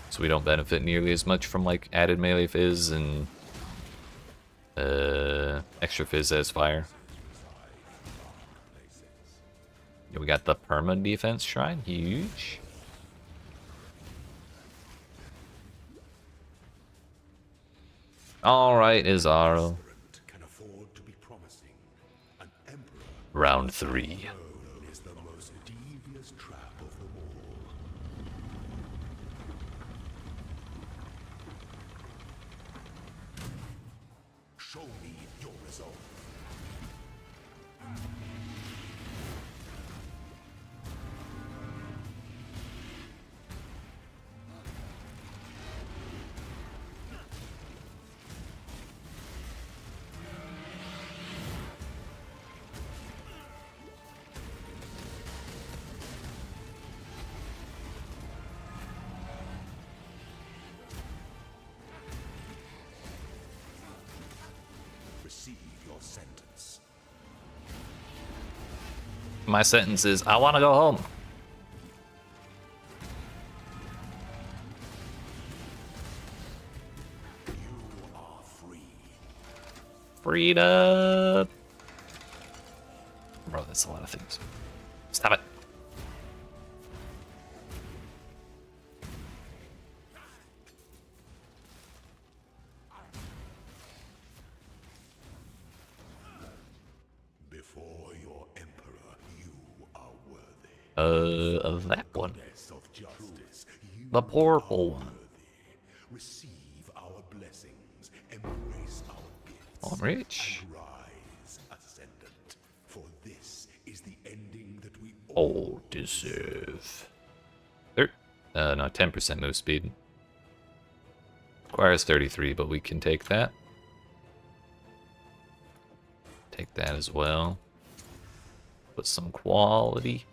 So we don't benefit nearly as much from like added melee fizz and extra fizz as fire. Yeah, we got the perma defense shrine, huge. All right, Izaro. Can afford to be promising. An emperor Round 3. alone is the most devious trap of them all. Show me your resolve. Receive your sentence. My sentence is, I want to go home. You are free. Freedom. Bro, that's a lot of things. Stop it. Before your emperor, you are worthy. Of that one. Goddess of justice, you The purple are one. worthy. Receive our blessings, embrace our gifts, Oh, I'm rich. and rise ascendant. For this is the ending that we all All deserve. No, 10% move speed. Requires 33, but we can take that. Take that as well. Put some quality.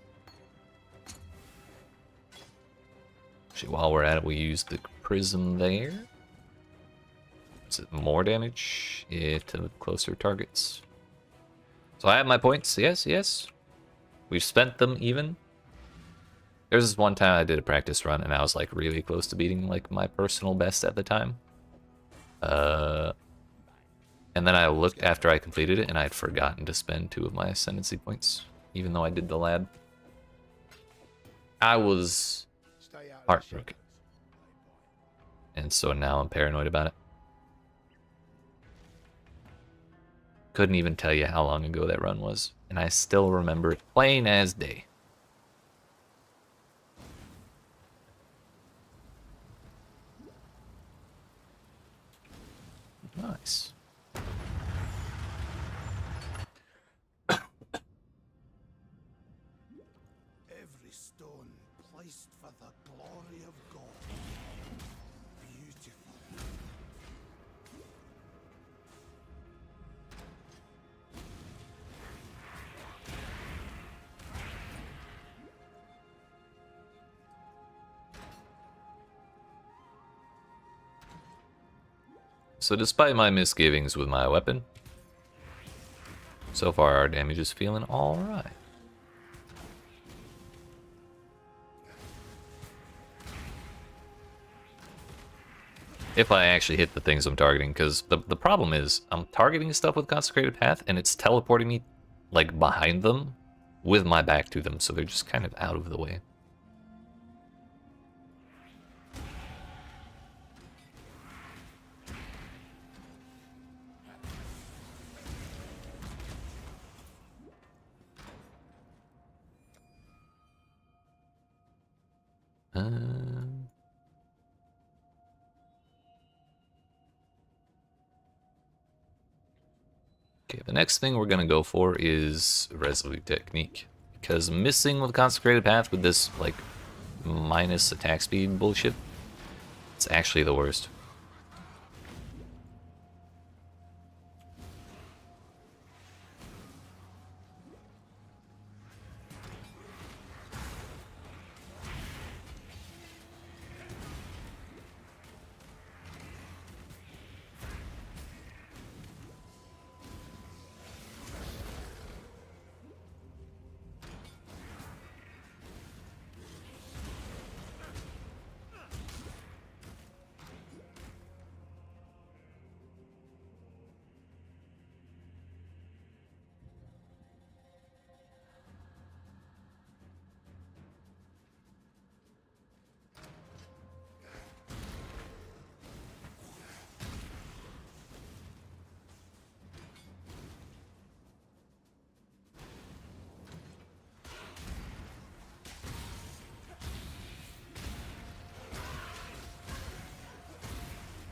Actually, while we're at it, we use the prism there. Is it more damage? Yeah, to closer targets. So I have my points. Yes, yes. We've spent them even. There's this one time I did a practice run and I was like really close to beating like my personal best at the time. And then I looked after I completed it and I had forgotten to spend 2 of my ascendancy points, even though I did the lab. I was Stay out of the heartbroken. shadows. And so now I'm paranoid about it. Couldn't even tell you how long ago that run was, and I still remember it plain as day. Nice. Every stone placed for the glory of God. Beautiful. So despite my misgivings with my weapon, so far our damage is feeling alright. If I actually hit the things I'm targeting, because the problem is, I'm targeting stuff with Consecrated Path, and it's teleporting me, like, behind them, with my back to them, so they're just kind of out of the way. Okay, the next thing we're gonna go for is Resolute Technique. Because missing with Consecrated Path with this, like, minus attack speed bullshit, it's actually the worst.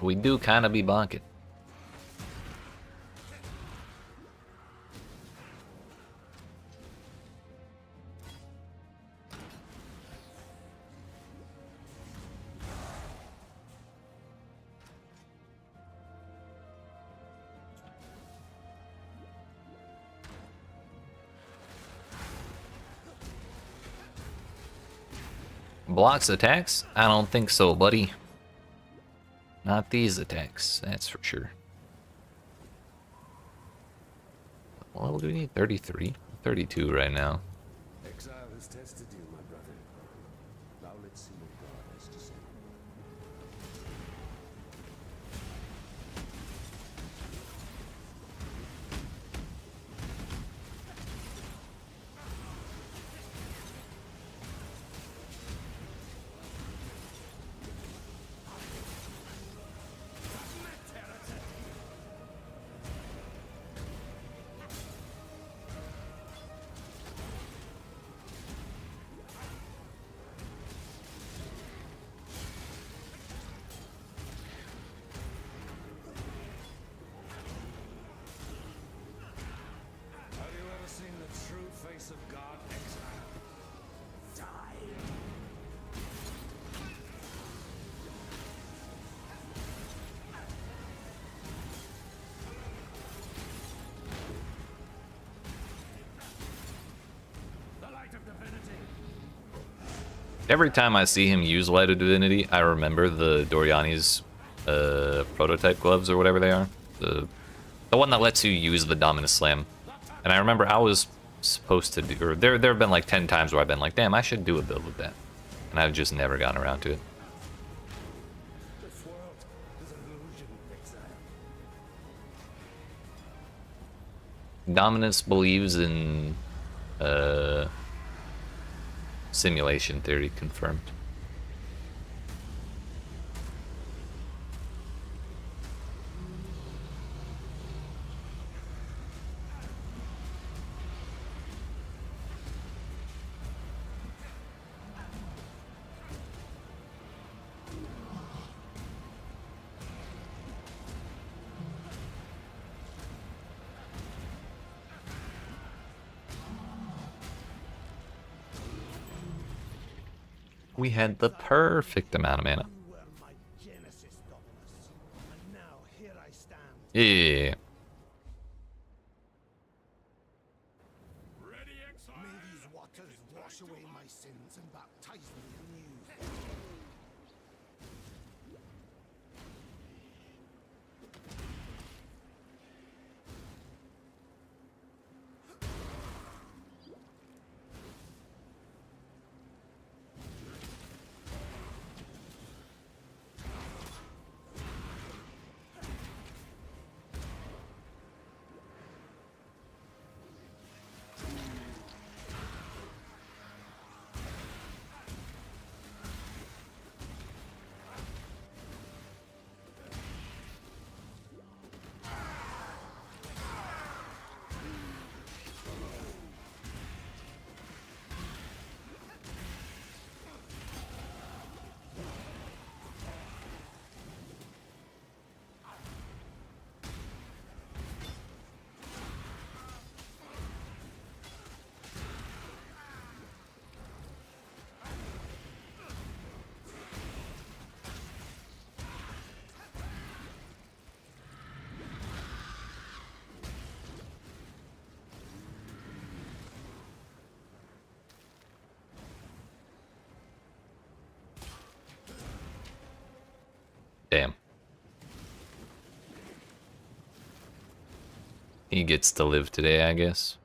We do kind of be bonking. Blocks attacks? I don't think so, buddy. Not these attacks, that's for sure. What level do we need? 33? 32 right now. Exile has tested you, my brother. Now let's see what God has to say. Have you ever seen the true face of God, Exile? Die. The light of divinity. Every time I see him use Light of Divinity, I remember the Doriani's prototype gloves or whatever they are. The one that lets you use the Dominus Slam. And I remember I was supposed to do, or there have been like 10 times where I've been like, damn, I should do a build with that. And I've just never gotten around to it. This world is an illusion, Exile. Dominus believes in simulation theory confirmed. We had the perfect amount of mana. You were my genesis, Dominus, and now here I stand. Yeah. Ready, Exile? May these waters wash away my sins and baptize me anew. Damn. He gets to live today, I guess.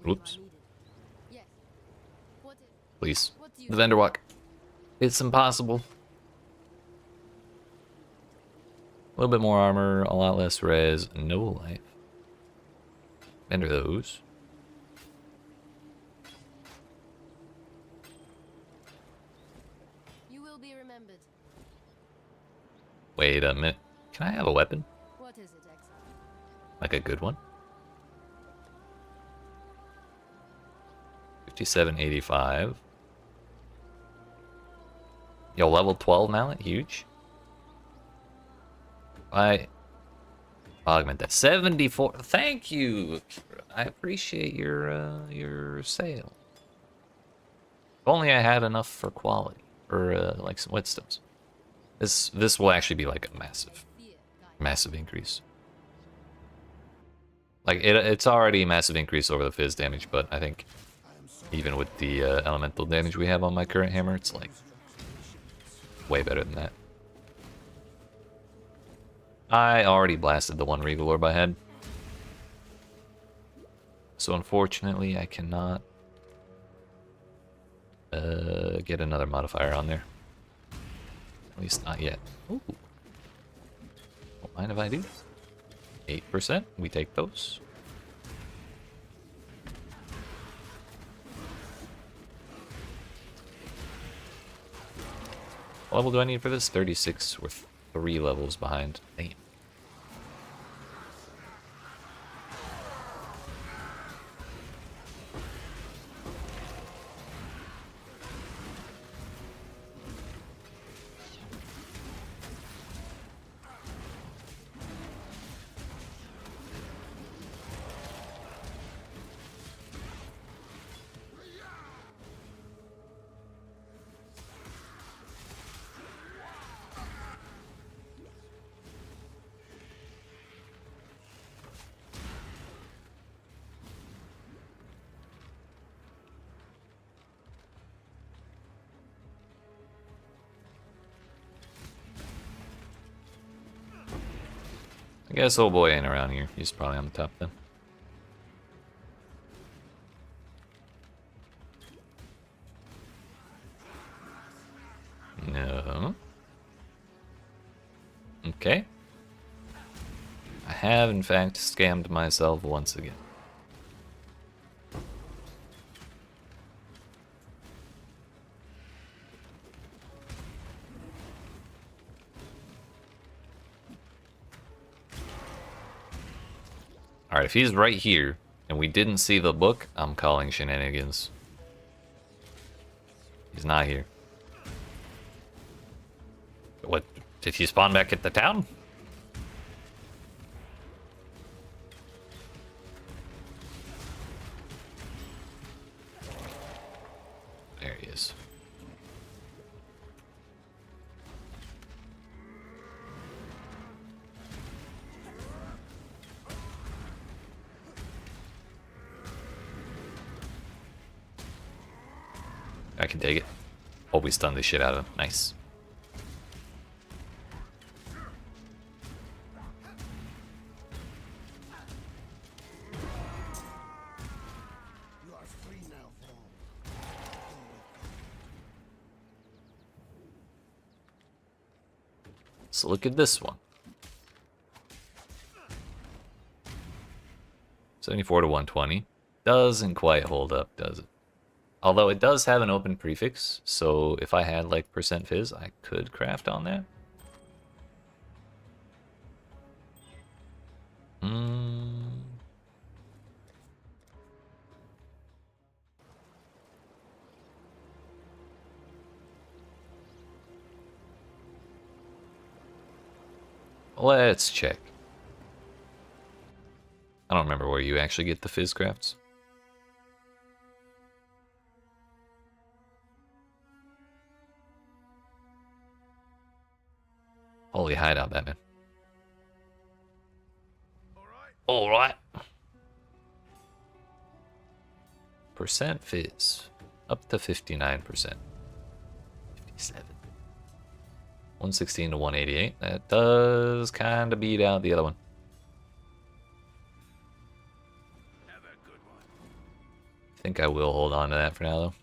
Oops. Please. The vendor walk. It's impossible. A little bit more armor, a lot less res, no life. Vendor those. You will be remembered. Wait a minute. Can I have a weapon? What is it, Exile? Like a good one? 5785. Yo, level 12 mallet, huge. I augment that. 74. Thank you. I appreciate your sale. If only I had enough for quality, or like some whetstones. This will actually be like a massive increase. Like it's already a massive increase over the fizz damage, but I think even with the elemental damage we have on my current hammer, it's like way better than that. I already blasted the one Regal Orb I had. So unfortunately I cannot get another modifier on there. At least not yet. Ooh. Don't mind if I do. 8%, we take those. What level do I need for this? 36. We're 3 levels behind. Damn. I guess old boy ain't around here. He's probably on the top then. No. Okay. I have in fact scammed myself once again. Alright, if he's right here, and we didn't see the book, I'm calling shenanigans. He's not here. What? Did he spawn back at the town? There he is. I can take it. Oh, we stunned the shit out of him. Nice. You are free now, Vaughn. So look at this one. 74 to 120. Doesn't quite hold up, does it? Although it does have an open prefix, so if I had like percent fizz, I could craft on that. Let's check. I don't remember where you actually get the fizz crafts. Holy hideout, Batman. All right. percent fizz. Up to 59%. 57. 116 to 188. That does kind of beat out the other one. I think I will hold on to that for now, though.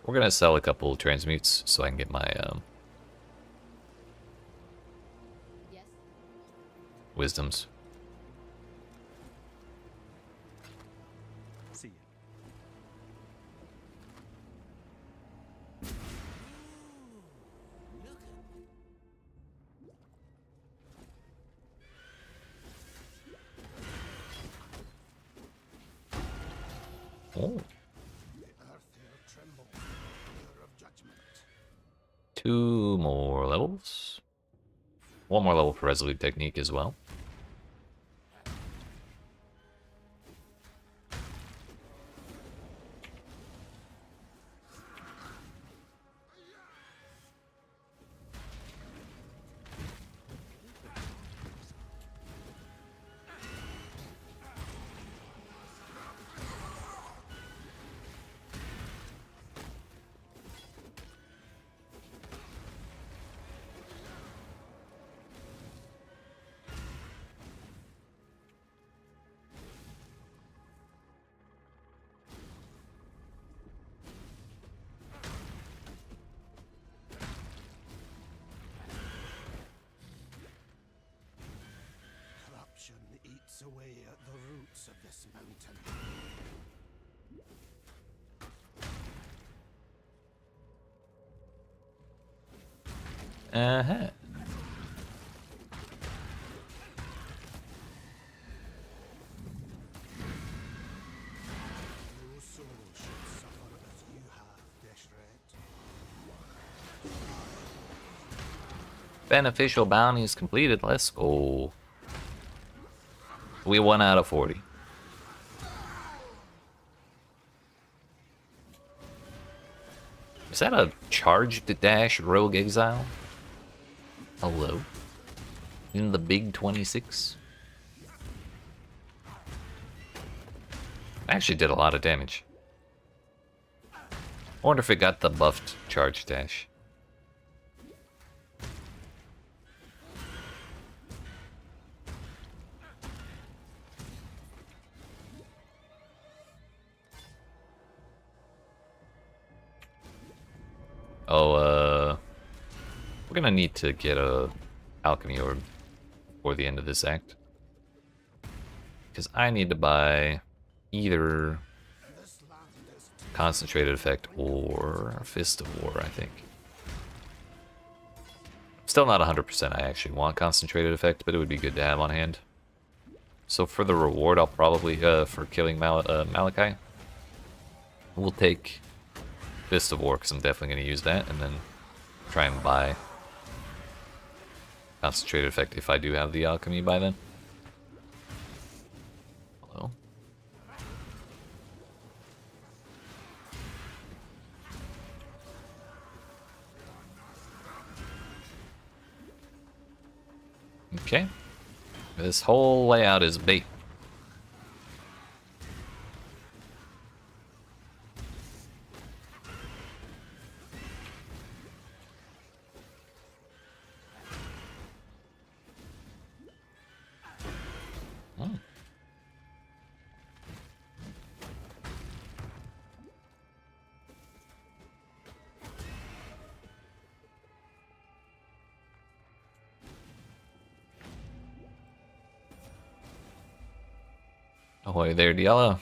We're gonna sell a couple transmutes so I can get my Yes. wisdoms. See ya. Oh, The earth here tremble, fear of judgment. 2 more levels. 1 more level for Resolute Technique as well. Corruption eats away at the roots of this mountain. Uh-huh. No soul should suffer as you have, Deshret. Beneficial bounties completed. Let's go. We 1 out of 40. Is that a charged dash rogue exile? Hello? In the big 26? Actually did a lot of damage. I wonder if it got the buffed charge dash. Oh, we're gonna need to get a alchemy orb before the end of this act. Because I need to buy either Concentrated Effect or Fist of War, I think. Still not 100% I actually want Concentrated Effect, but it would be good to have on hand. So for the reward, I'll probably, for killing Malachi, we'll take Fist of War, because I'm definitely going to use that, and then try and buy Concentrated Effect if I do have the alchemy by then. Hello? Okay. This whole layout is bait. Ahoy there, Diallo.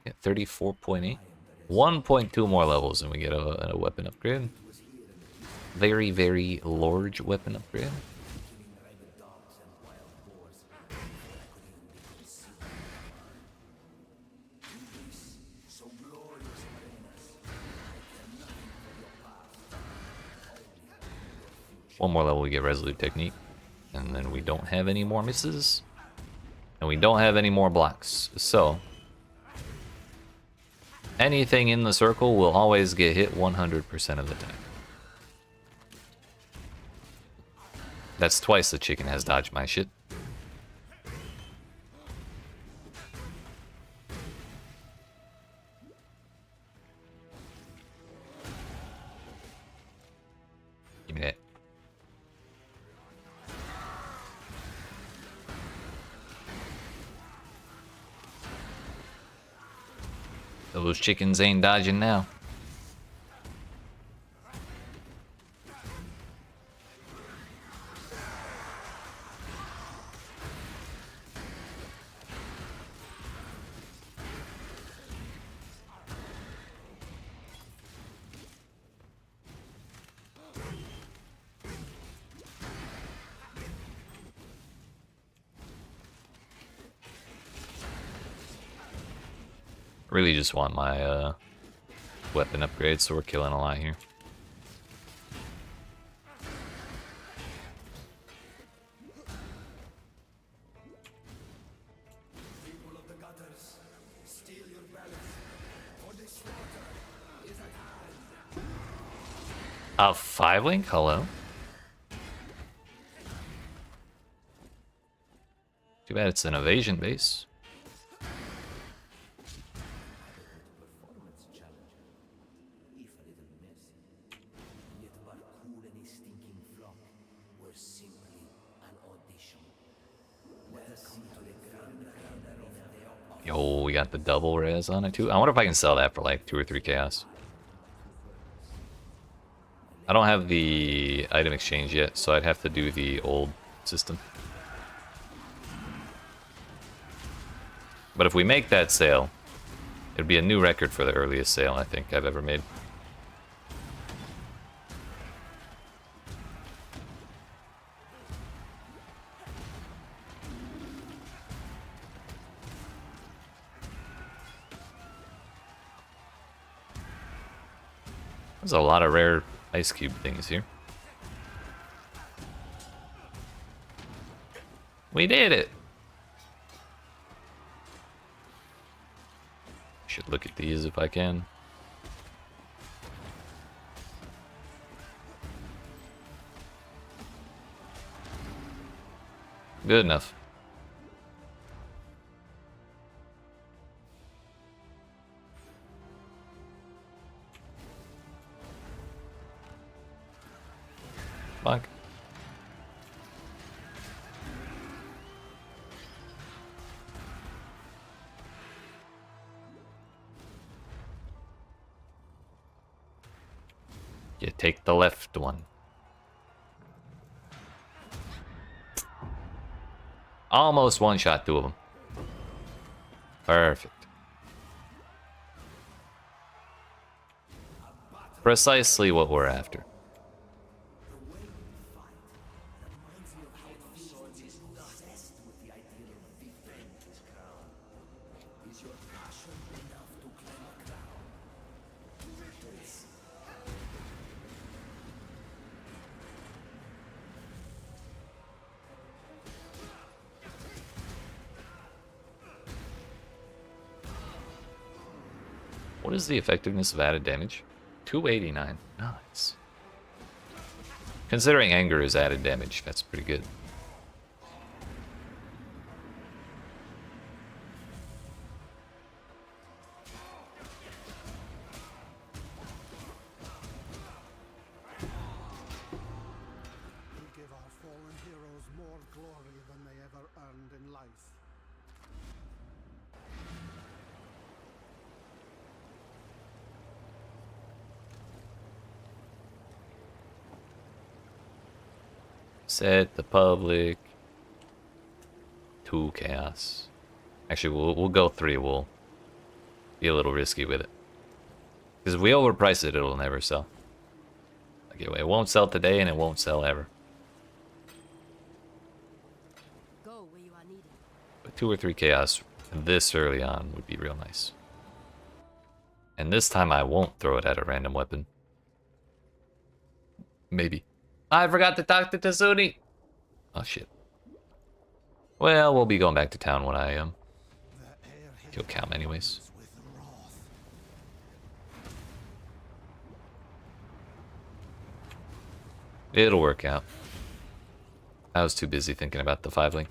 Get 34.8. 1.2 more levels and we get a weapon upgrade. Very, very large weapon upgrade. One more level we get Resolute Technique. And then we don't have any more misses. And we don't have any more blocks. So anything in the circle will always get hit 100% of the time. That's twice the chicken has dodged my shit. Those chickens ain't dodging now. Really just want my weapon upgrade, so we're killing a lot here. A 5-link? Hello? Too bad it's an evasion base. Yo, we got the double res on it too. I wonder if I can sell that for like 2 or 3 chaos. I don't have the item exchange yet, so I'd have to do the old system. But if we make that sale, it'd be a new record for the earliest sale I think I've ever made. There's a lot of rare ice cube things here. We did it! Should look at these if I can. Good enough. Fuck. You take the left one. Almost one-shot 2 of them. Perfect. Precisely what we're after. What is the effectiveness of added damage? 289. Nice. Considering anger is added damage, that's pretty good. We give our fallen heroes more glory than they ever earned in life. Set the public to chaos. Actually, we'll go 3. We'll be a little risky with it, because if we overprice it, it'll never sell. Like it won't sell today, and it won't sell ever. Go where you are needed. But 2 or 3 chaos this early on would be real nice. And this time I won't throw it at a random weapon. Maybe. I forgot to talk to Tasuni. Oh shit. Well, we'll be going back to town when I kill Calm anyways. It'll work out. I was too busy thinking about the 5-link.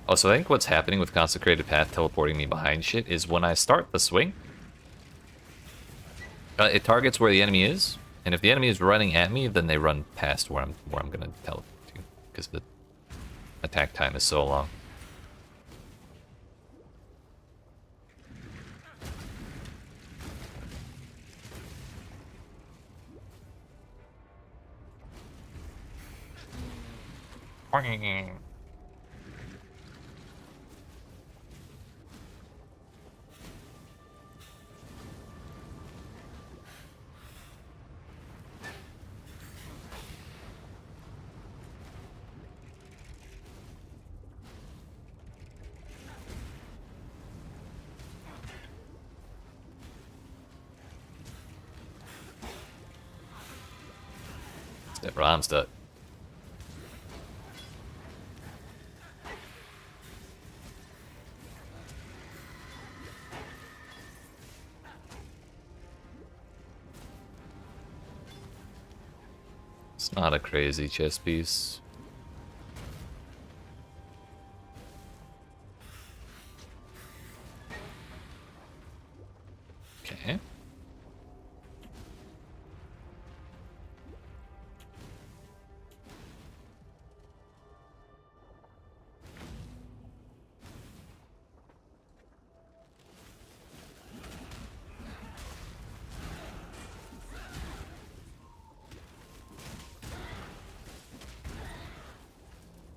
Also, I think what's happening with Consecrated Path teleporting me behind shit is when I start the swing, it targets where the enemy is, and if the enemy is running at me, then they run past where I'm gonna teleport to, because the attack time is so long. That Ramstedt. It's not a crazy chess piece. Okay.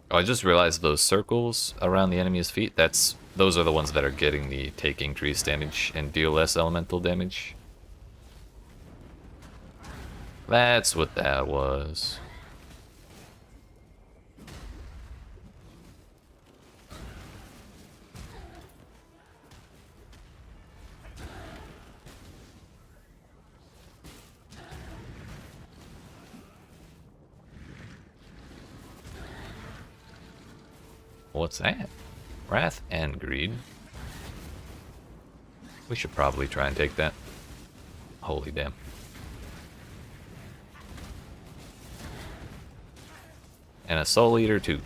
Oh, I just realized those circles around the enemy's feet, those are the ones that are getting the take increased damage and deal less elemental damage. That's what that was. What's that? Wrath and Greed. We should probably try and take that. Holy damn. And a Soul Eater too.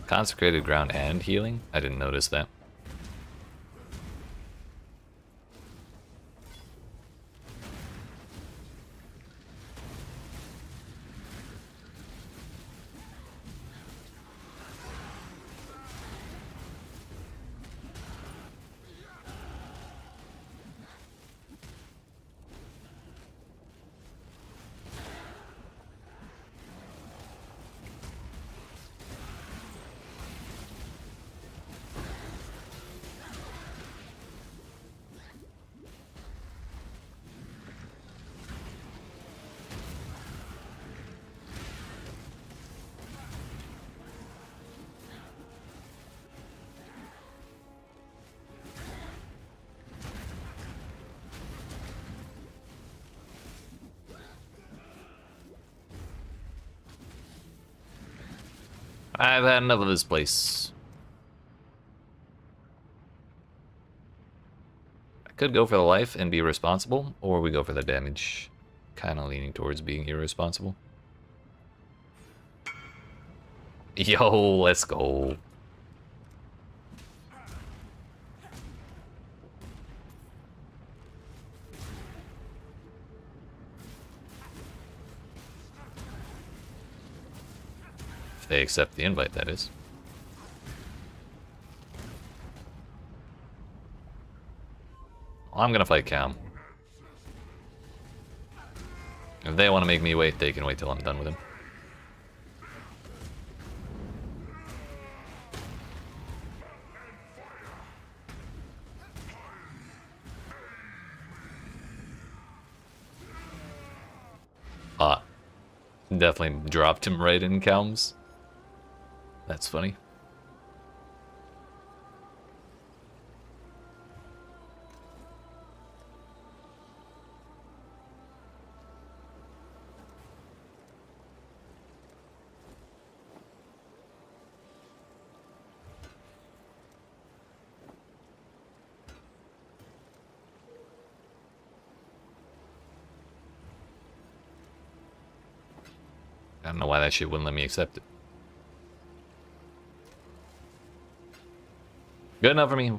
Consecrated ground and healing? I didn't notice that. I've had enough of this place. I could go for the life and be responsible, or we go for the damage. Kind of leaning towards being irresponsible. Yo, let's go. If they accept the invite, that is. Well, I'm gonna fight Cam. If they want to make me wait, they can wait till I'm done with him. Ah. Definitely dropped him right in Calm's. That's funny. I don't know why that shit wouldn't let me accept it. Good enough for me.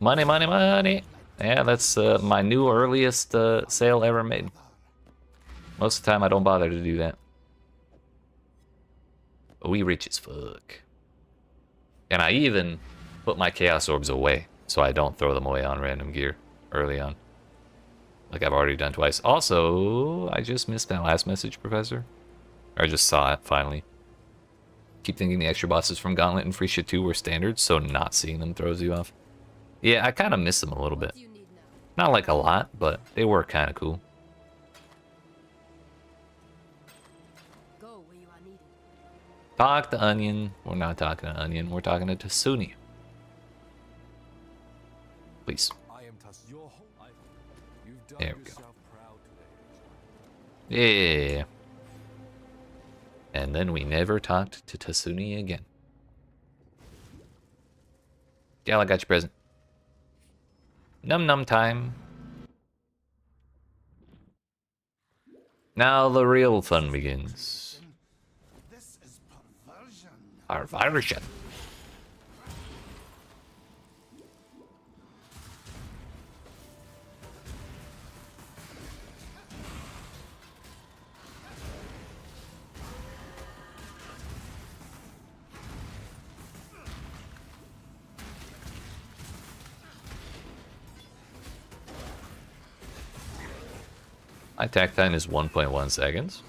Money, money, money. Yeah, that's my new earliest sale ever made. Most of the time, I don't bother to do that. But we rich as fuck. And I even put my Chaos Orbs away, so I don't throw them away on random gear early on. Like I've already done twice. Also, I just missed that last message, Professor. Or I just saw it, finally. Keep thinking the extra bosses from Gauntlet and Frisia 2 were standard, so not seeing them throws you off. Yeah, I kind of miss them a little bit. What do you need now? Not like a lot, but they were kind of cool. Go where you are needed. Talk to Onion. We're not talking to Onion. We're talking to Tasuni. Please. I am your whole life. You've done There we go. yourself proud today. Yeah. And then we never talked to Tasuni again. Gal, I got your present. Num num time. Now the real fun begins. This is perversion. Our virus. My attack time is 1.1 seconds.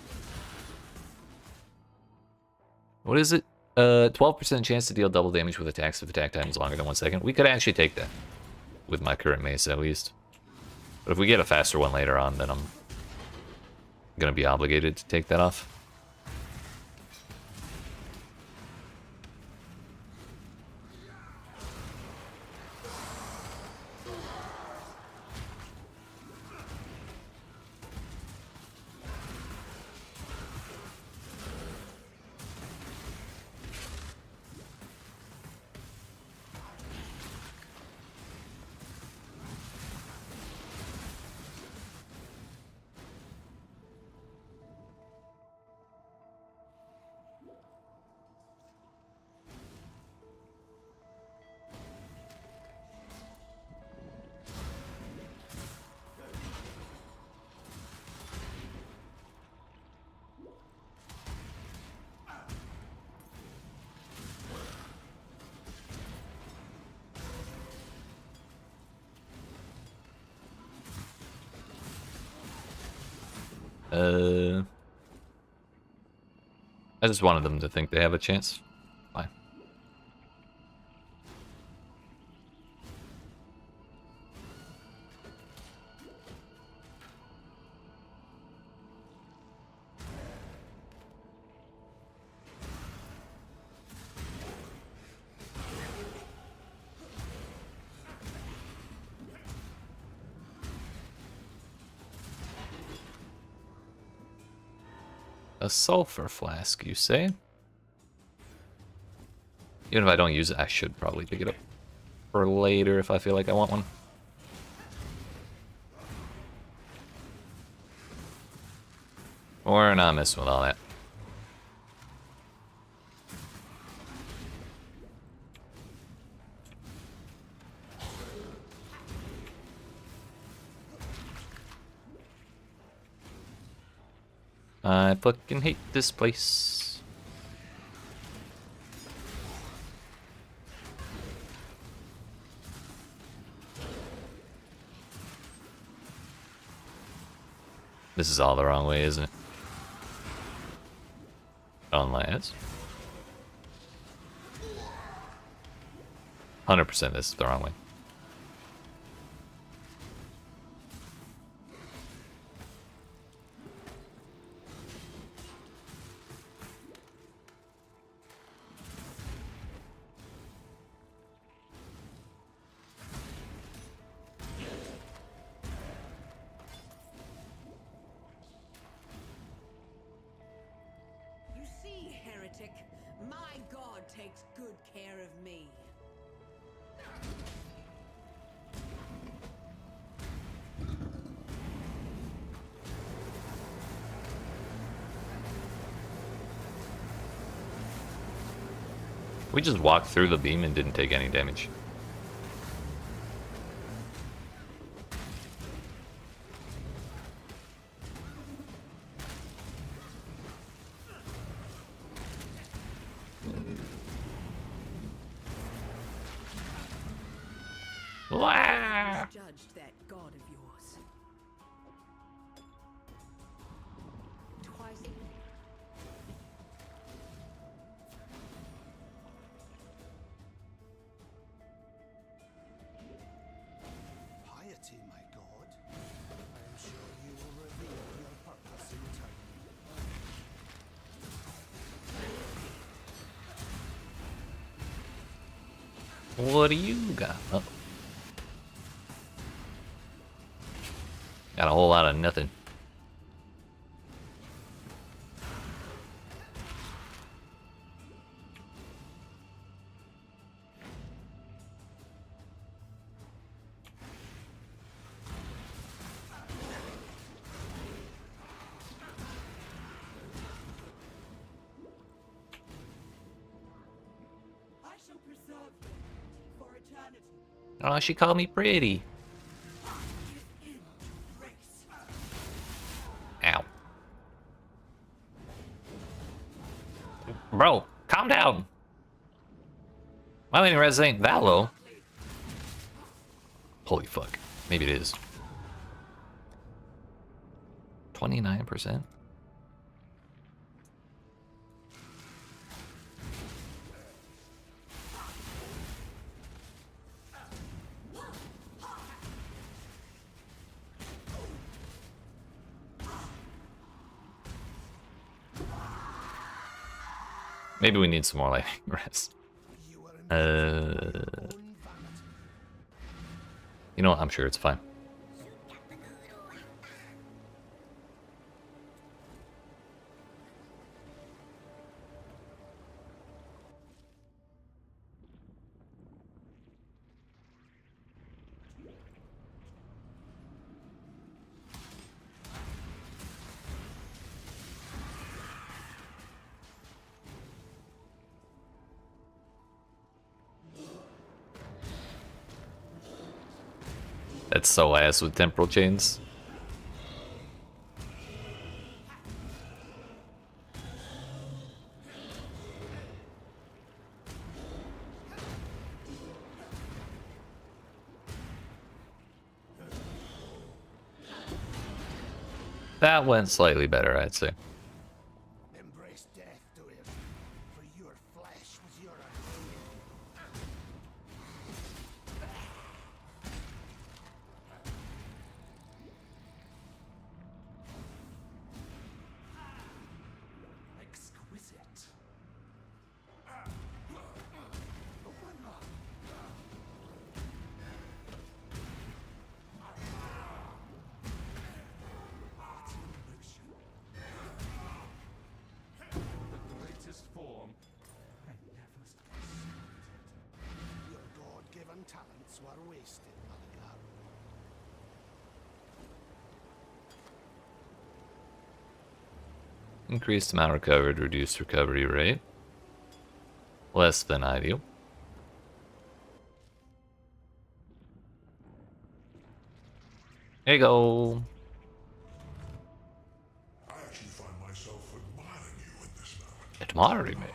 What is it? 12% chance to deal double damage with attacks if attack time is longer than 1 second. We could actually take that. With my current mace, at least. But if we get a faster one later on, then I'm gonna be obligated to take that off. I just wanted them to think they have a chance. Fine. A sulfur flask, you say? Even if I don't use it, I should probably pick it up for later if I feel like I want one. We're not messing with all that. I fucking hate this place. This is all the wrong way, isn't it? Unless 100% this is the wrong way. heretic. My god takes good care of me. We just walked through the beam and didn't take any damage. Wah! Judged that god of yours. Twice. Piety, my god. I am sure you will reveal your purpose in time. What do you got? Oh. Got a whole lot of nothing. I shall preserve them for eternity. Oh, she called me pretty. Ow. Bro, calm down. My winning res ain't that low. Holy fuck. Maybe it is. 29%? Maybe we need some more lightning rest. You are in Uh, own vanity. you know what? I'm sure it's fine. That's so ass with temporal chains. That went slightly better, I'd say. Embrace death, Doer, for your flesh was your undoing. Exquisite. The greatest form. I never Your God-given talents were wasted, Malagar. Increased amount recovered, reduced recovery rate. Less than ideal. There you go. I actually find myself admiring you in this moment. Admiring me.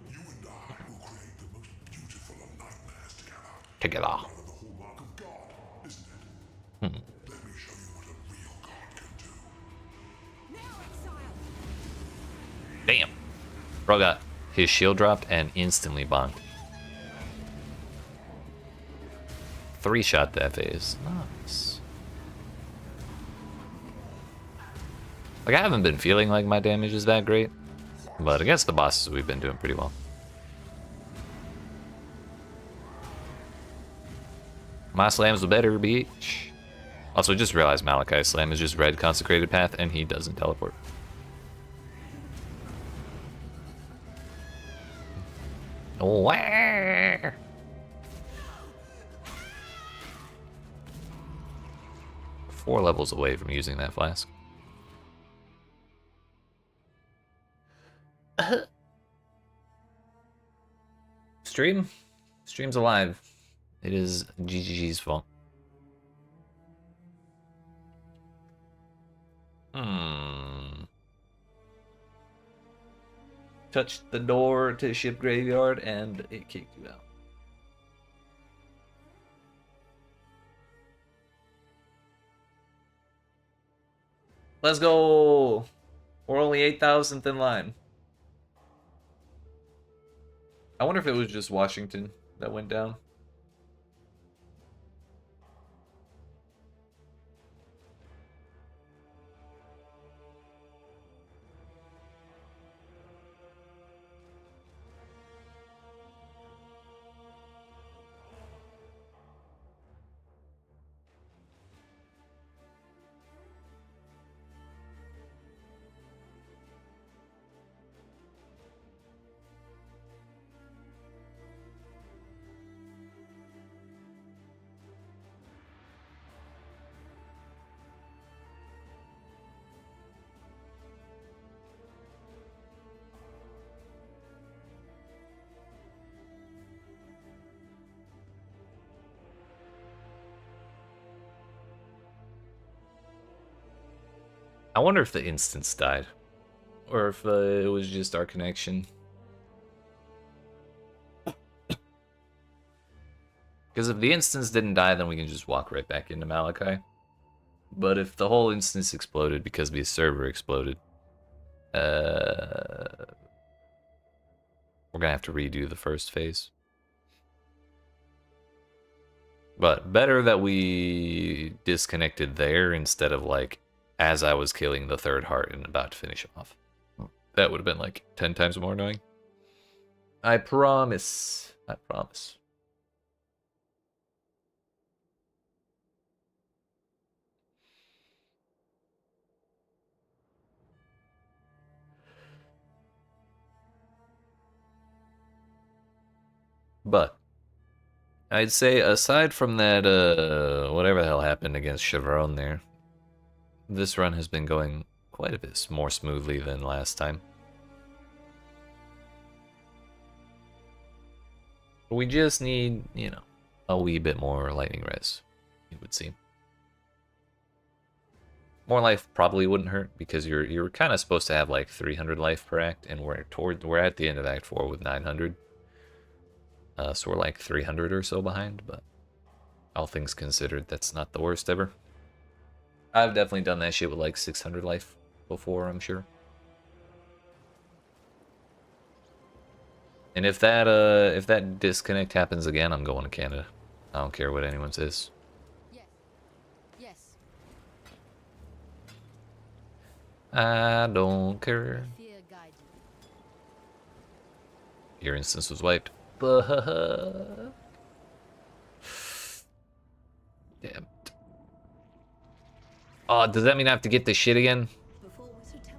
You and I will create the most beautiful of nightmares together. Together. Part of the hallmark of God, isn't it? Let me show you what a real God can do. Now, Exile! Damn. Bro got his shield dropped and instantly bonked. 3-shot that phase. Nice. Like, I haven't been feeling like my damage is that great, but against the bosses, we've been doing pretty well. My slam's the better, bitch. Also, just realized Malachi's slam is just red Consecrated Path, and he doesn't teleport. Wah! 4 levels away from using that flask. Stream? Stream's alive. It is GGG's fault. Touched the door to ship graveyard and it kicked you out. Let's go! We're only 8,000th in line. I wonder if it was just Washington that went down. I wonder if the instance died. Or if it was just our connection. Because if the instance didn't die, then we can just walk right back into Malachi. But if the whole instance exploded because the server exploded, we're gonna have to redo the first phase. But better that we disconnected there instead of like as I was killing the third heart and about to finish off. That would have been like 10 times more annoying. I promise. I promise. But I'd say aside from that, whatever the hell happened against Chevron there, this run has been going quite a bit more smoothly than last time. We just need, you know, a wee bit more lightning res, it would seem. More life probably wouldn't hurt because you're kind of supposed to have like 300 life per act, and we're at the end of Act 4 with 900. So we're like 300 or so behind, but all things considered, that's not the worst ever. I've definitely done that shit with like 600 life before, I'm sure. And if that disconnect happens again, I'm going to Canada. I don't care what anyone says. Yes. Yes. I don't care. Fear guide you. Your instance was wiped. But damn it. Oh, does that mean I have to get this shit again? Before we should tell.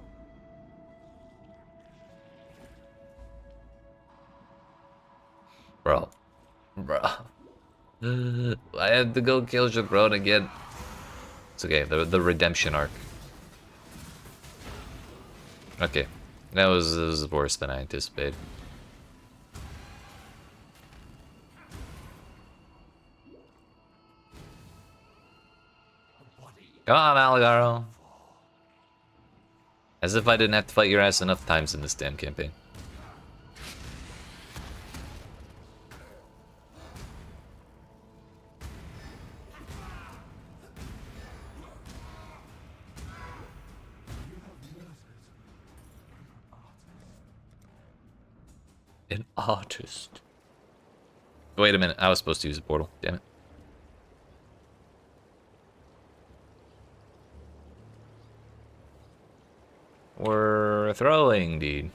Bro. I had to go kill Jabron again. It's okay, the redemption arc. Okay. That was worse than I anticipated. Come on, Algaro. As if I didn't have to fight your ass enough times in this damn campaign. An artist. Wait a minute, I was supposed to use a portal. Damn it. We're throwing, dude.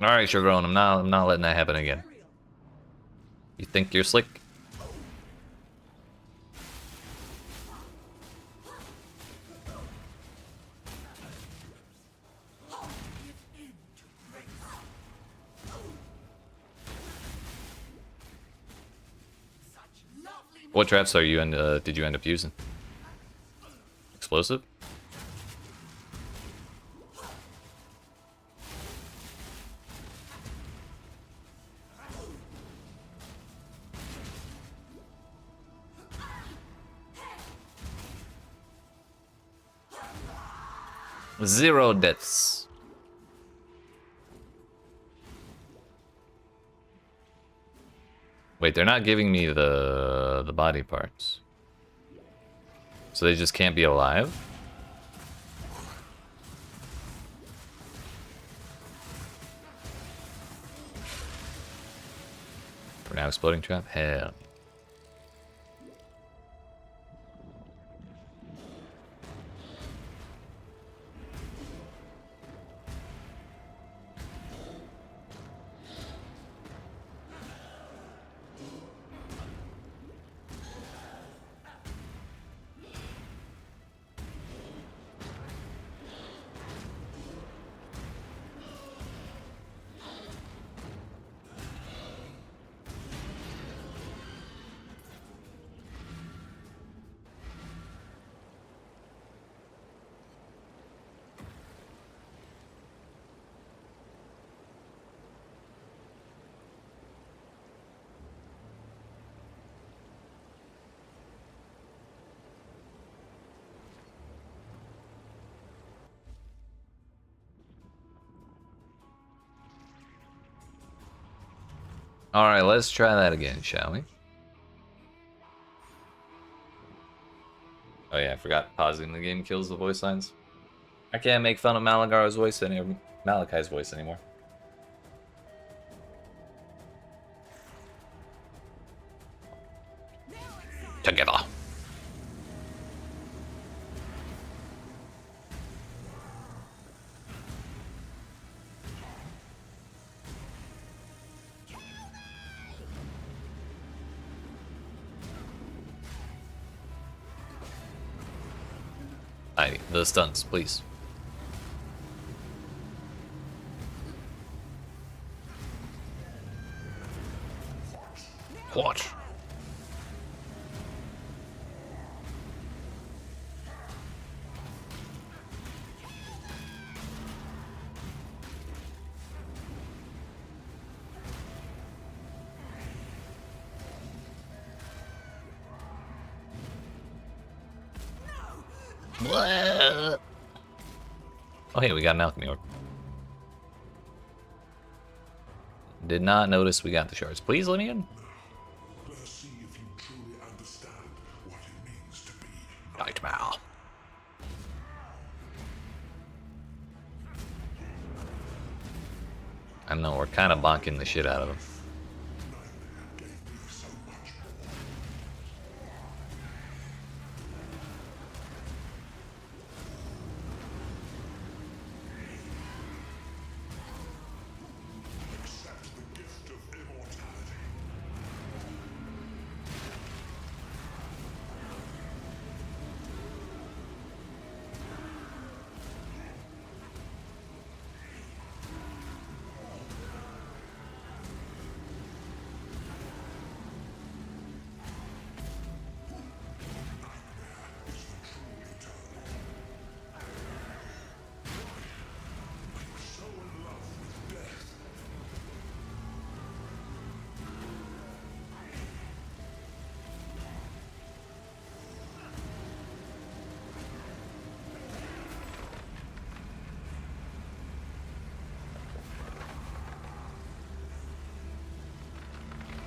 Alright, Sugarone, I'm not letting that happen again. You think you're slick? What traps are you did you end up using? Explosive? Zero deaths. Wait, they're not giving me the body parts. So they just can't be alive? For now, exploding trap? Hell. Alright, let's try that again, shall we? Oh yeah, I forgot pausing the game kills the voice lines. I can't make fun of Malachi's voice anymore. Together. The stuns, please. What? What? Oh hey, we got an alchemy orb. Did not notice we got the shards. Please let me in. Let us see if you truly understand what it means to be Nightmare. I know, we're kind of bonking the shit out of them. gave me so much more. Accept the gift of immortality. So in love with death.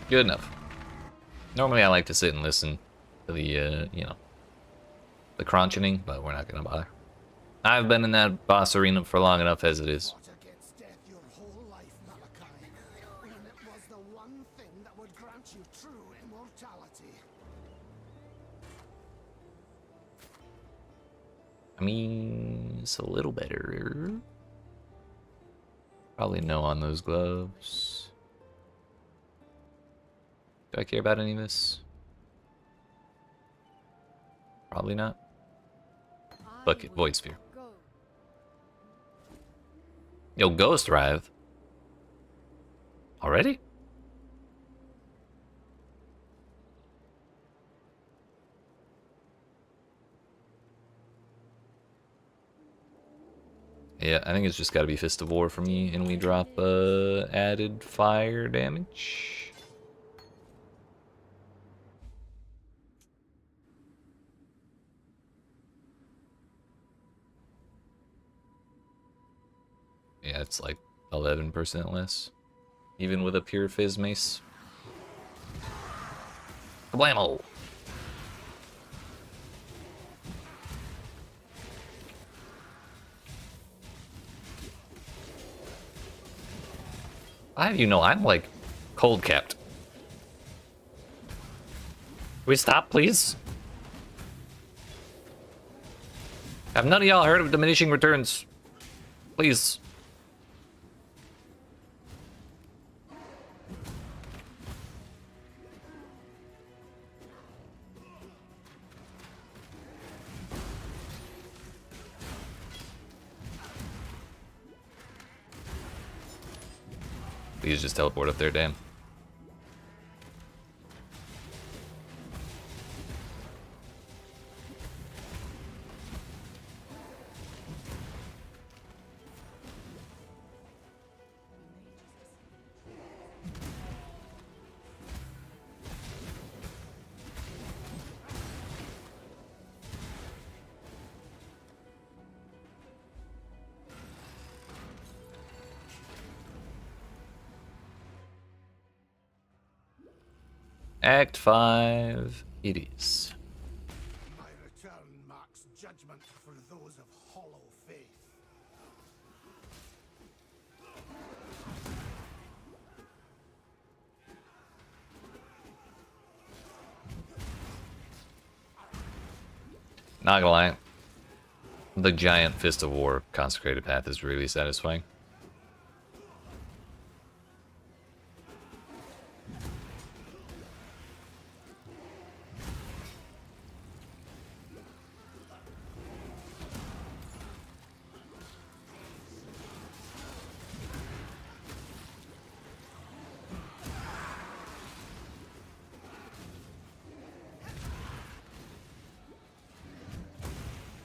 Good enough. Normally I like to sit and listen to the, the crunching, but we're not gonna bother. I've been in that boss arena for long enough as it is. Fought against death your whole life, Malachi, when it was the one thing that would grant you true immortality. I mean, it's a little better. Probably no on those gloves. Do I care about any of this? Probably not. Bucket, Void Sphere. Go. Yo, Ghost Writhe. Already? Yeah, I think it's just gotta be Fist of War for me, and we drop added fire damage. Yeah, it's like 11% less. Even with a pure Fizz Mace. Kablamo! I have you know I'm like cold capped. Can we stop, please? Have none of y'all heard of diminishing returns? Please. Please just teleport up there, damn. Act 5, it is. My return marks judgment for those of hollow faith. Not gonna lie, the giant Fist of War Consecrated Path is really satisfying.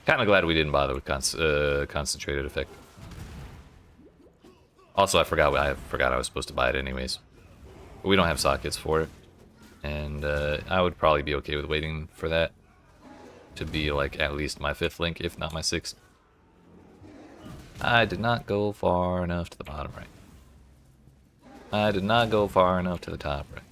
Kind of glad we didn't bother with concentrated effect. Also, I forgot I was supposed to buy it anyways. But we don't have sockets for it, and I would probably be okay with waiting for that to be like at least my 5th link, if not my 6th. I did not go far enough to the bottom right. I did not go far enough to the top right.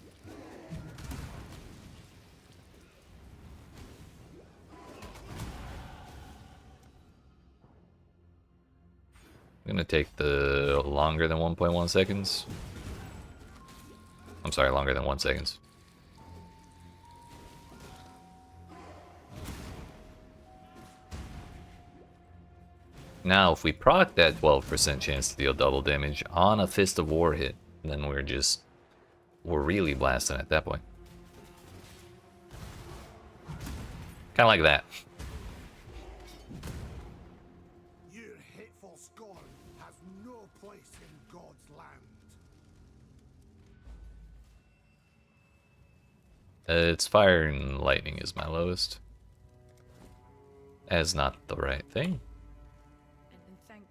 I'm gonna take the longer than 1.1 seconds. I'm sorry, longer than 1 seconds. Now, if we proc that 12% chance to deal double damage on a Fist of War hit, then we're really blasting at that point. Kind of like that. Your hateful scorn has no place in God's land. It's fire and lightning is my lowest. As not the right thing. And thank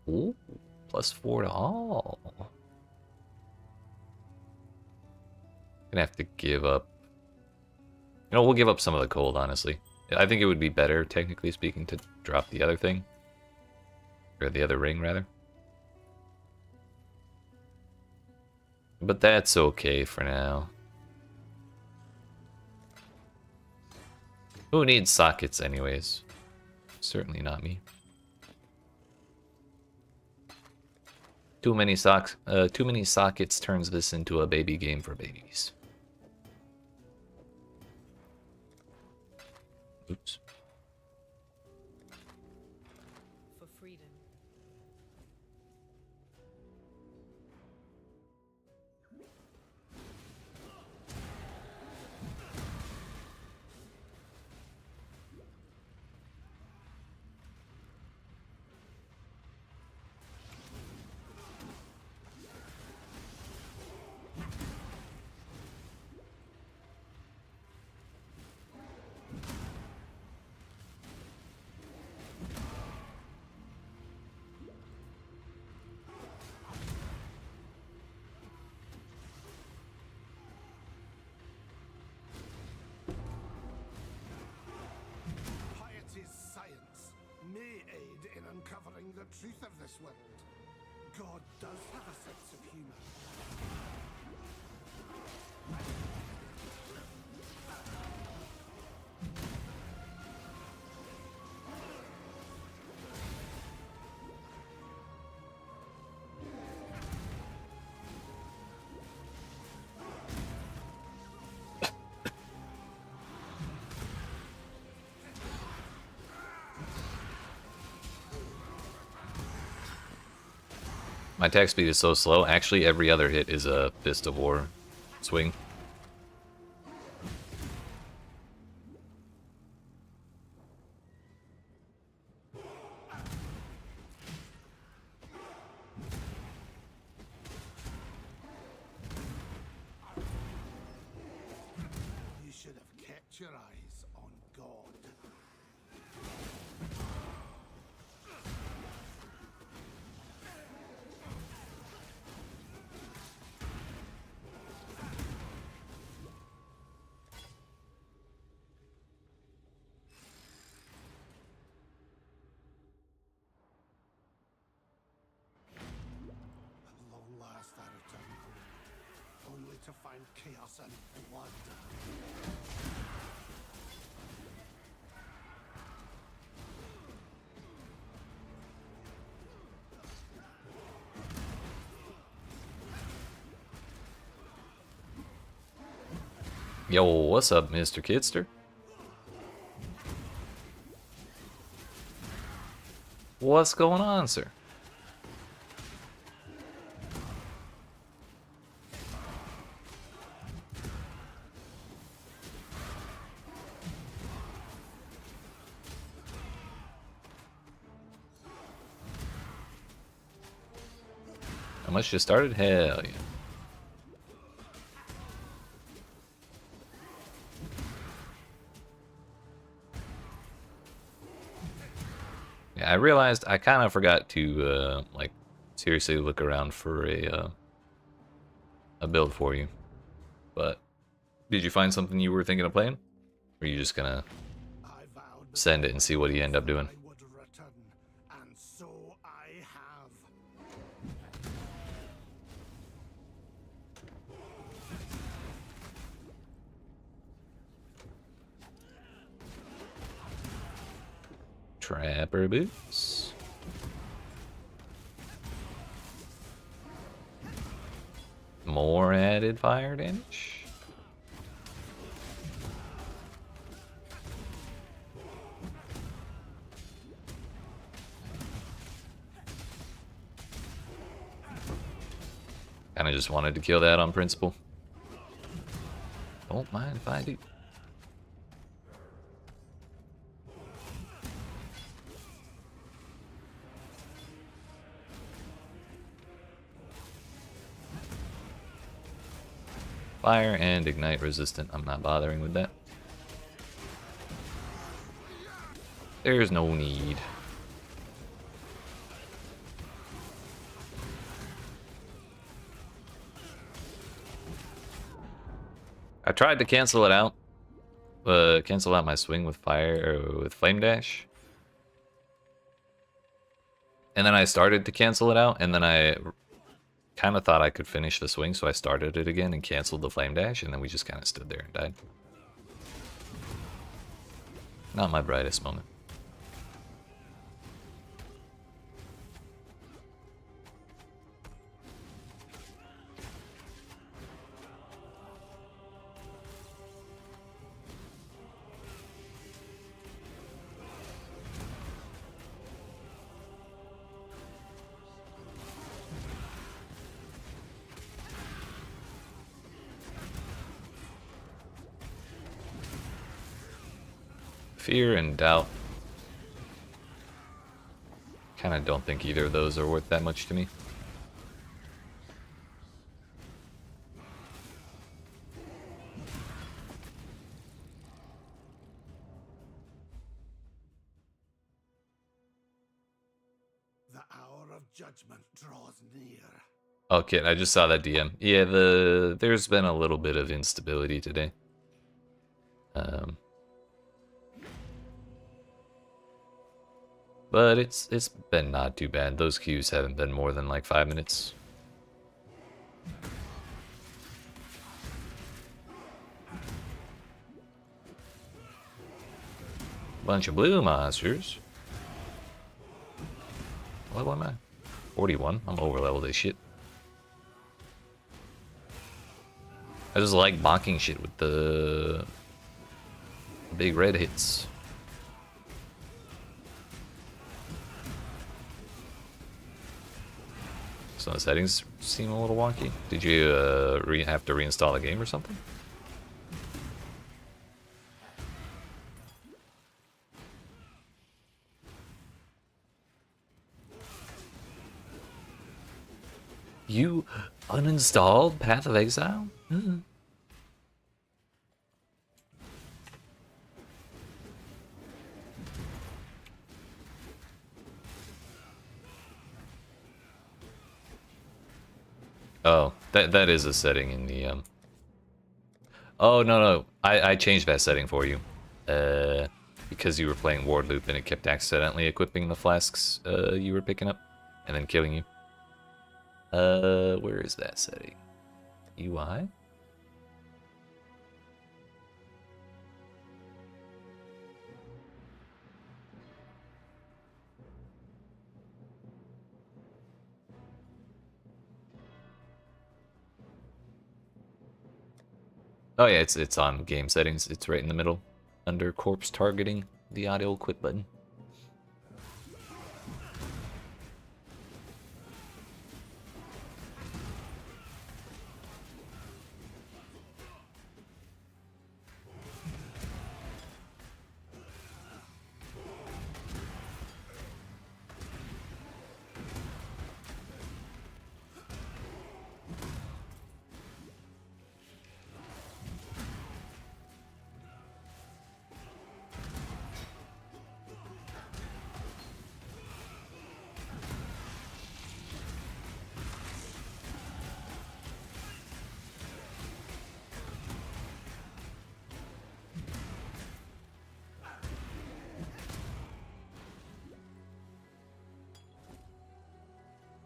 you. Ooh, +4 to all. Gonna have to give up. You know, we'll give up some of the cold, honestly. I think it would be better, technically speaking, to drop the other thing. Or the other ring, rather. But that's okay for now. Who needs sockets anyways? Certainly not me. Too many sockets turns this into a baby game for babies. Oops. truth of this world. God does have a sense of humor. My attack speed is so slow. Actually, every other hit is a Fist of War swing. You should have kept your eyes on God. At long last I return home, only to find chaos and blood. Yo, what's up, Mr. Kidster? What's going on, sir? How much just started? Hell yeah. Yeah, I realized I kind of forgot to like seriously look around for a build for you. But did you find something you were thinking of playing? Or are you just gonna I vowed that send it and see what you end up doing? I would return, and so I have. Trapper boots. More added fire damage. Kinda just wanted to kill that on principle. Don't mind if I do. Fire and ignite resistant. I'm not bothering with that. There's no need. I tried to cancel it out. Cancel out my swing with fire or with flame dash. And then I started to cancel it out, and then I kind of thought I could finish the swing, so I started it again and canceled the flame dash, and then we just kind of stood there and died. Not my brightest moment. Fear and doubt. Kind of don't think either of those are worth that much to me. The hour of judgment draws near. Okay, I just saw that DM. Yeah, there's been a little bit of instability today. But it's been not too bad. Those queues haven't been more than like 5 minutes. Bunch of blue monsters. What level am I? 41. I'm over leveled as shit. I just like bonking shit with the big red hits. So the settings seem a little wonky. Did you have to reinstall the game or something? You uninstalled Path of Exile? Oh, that is a setting in the Oh no, I changed that setting for you. Because you were playing Ward Loop and it kept accidentally equipping the flasks you were picking up and then killing you. Where is that setting? UI? Oh yeah, it's on game settings. It's right in the middle, under corpse targeting, the audio quit button.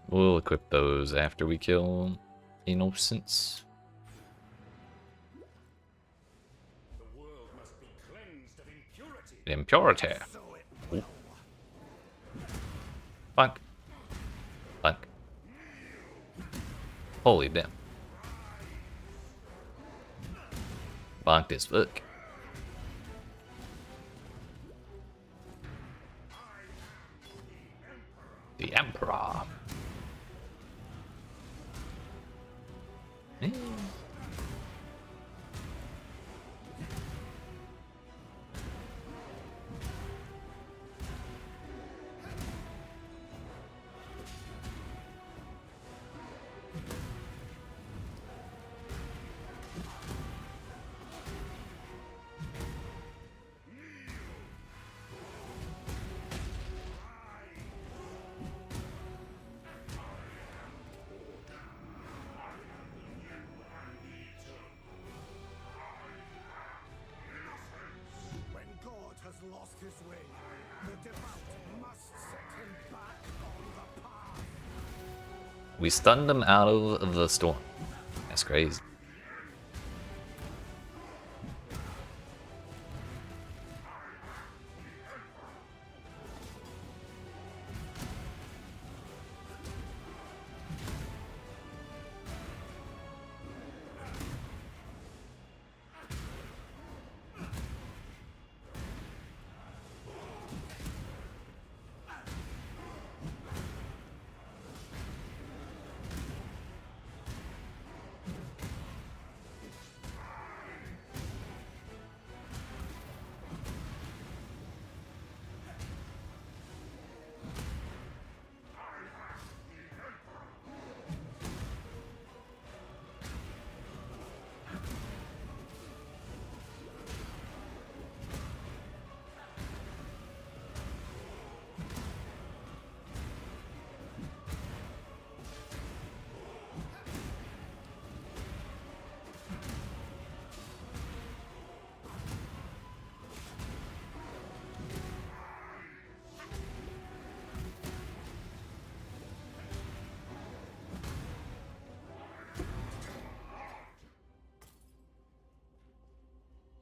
We'll equip those after we kill Innocence. The world must be cleansed of impurity. Impurity. Ooh. Fuck. Fuck. Holy damn. Bonked as fuck. The Emperor. When God has lost his way, the devout must set him back on the path. We stunned them out of the storm. That's crazy.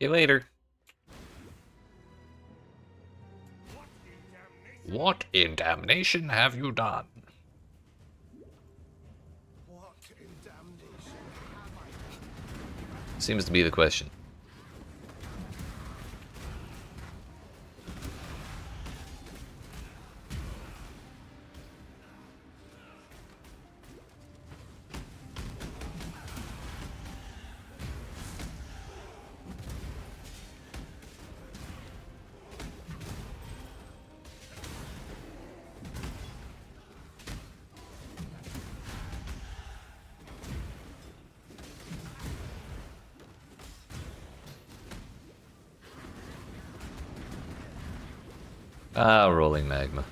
See you later. What in damnation have you done? What in damnation have I Seems to be the question. Ah, rolling magma.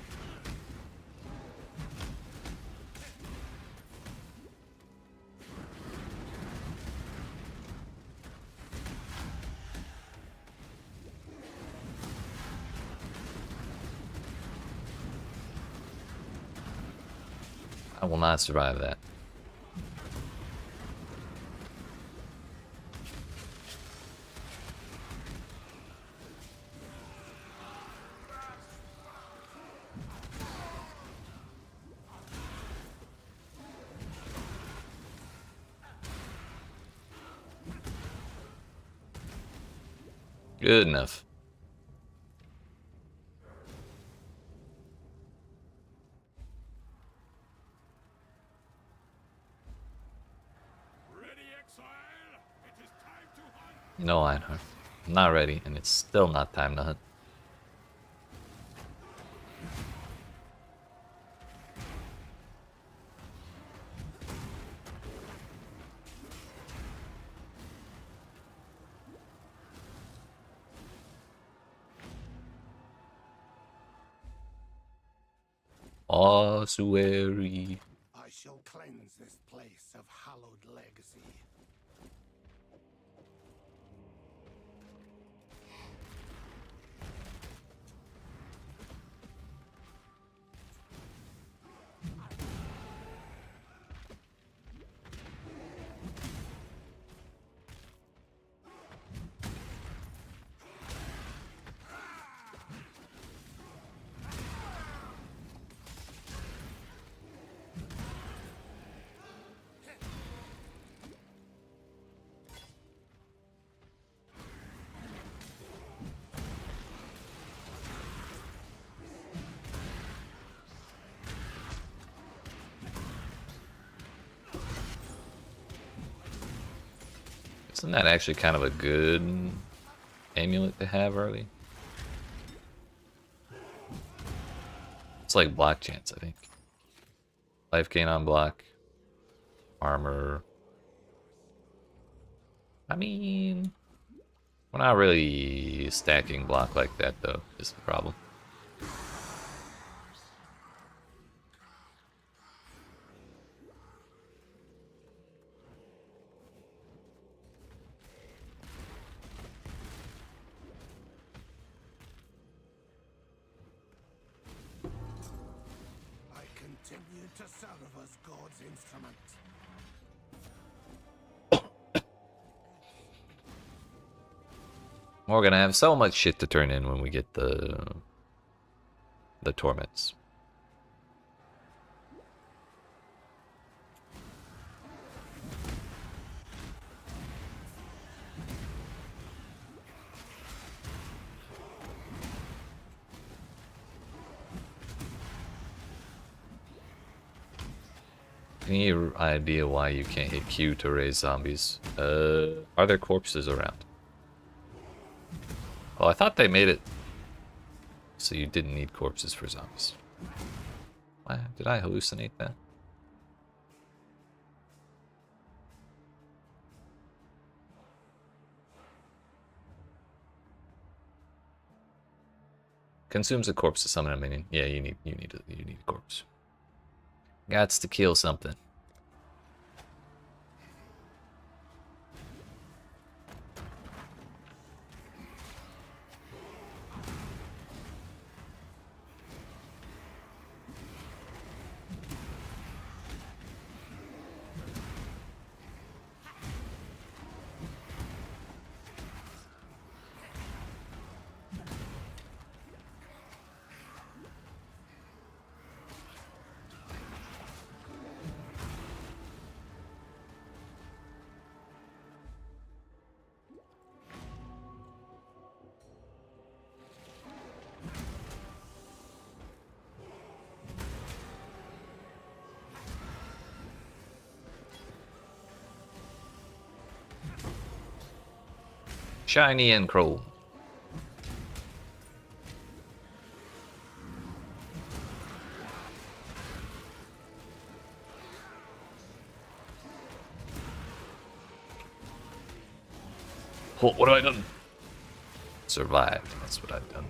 I will not survive that. Good enough. Ready, Exile? It is time to hunt. No, Einhard. I'm not ready, and it's still not time to hunt. Ossuary. I shall cleanse this place of hallowed legacy. Isn't that actually kind of a good amulet to have early? It's like block chance, I think. Life gain on block. Armor. I mean, we're not really stacking block like that, though, is the problem. I continue to serve as God's instrument. We're gonna have so much shit to turn in when we get the torments. Any idea why you can't hit Q to raise zombies? Are there corpses around? Well, I thought they made it so you didn't need corpses for zombies. Why did I hallucinate that? Consumes a corpse to summon a minion. Yeah, you need a corpse. Gots to kill something. Shiny and chrome. Oh, what have I done? Survived. That's what I've done.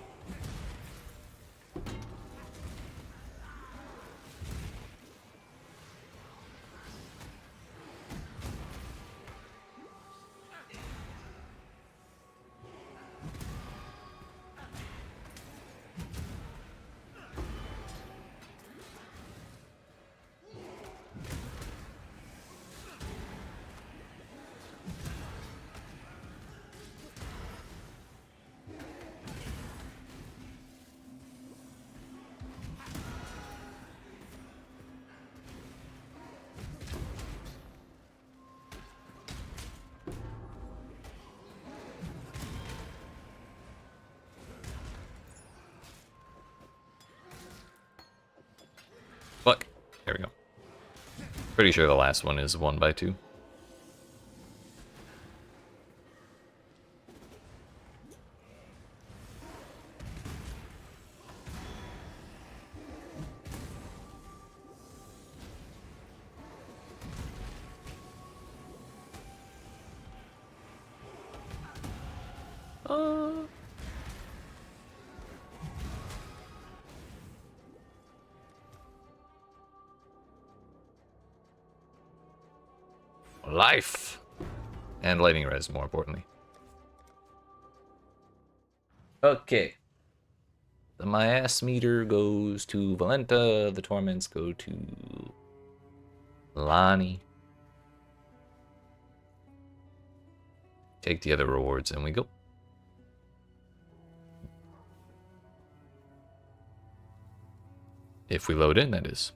Fuck. There we go. Pretty sure the last one is 1 by 2. Life! And lightning res, more importantly. Okay. The Mias meter goes to Valenta. The torments go to Lonnie. Take the other rewards and we go. If we load in, that is.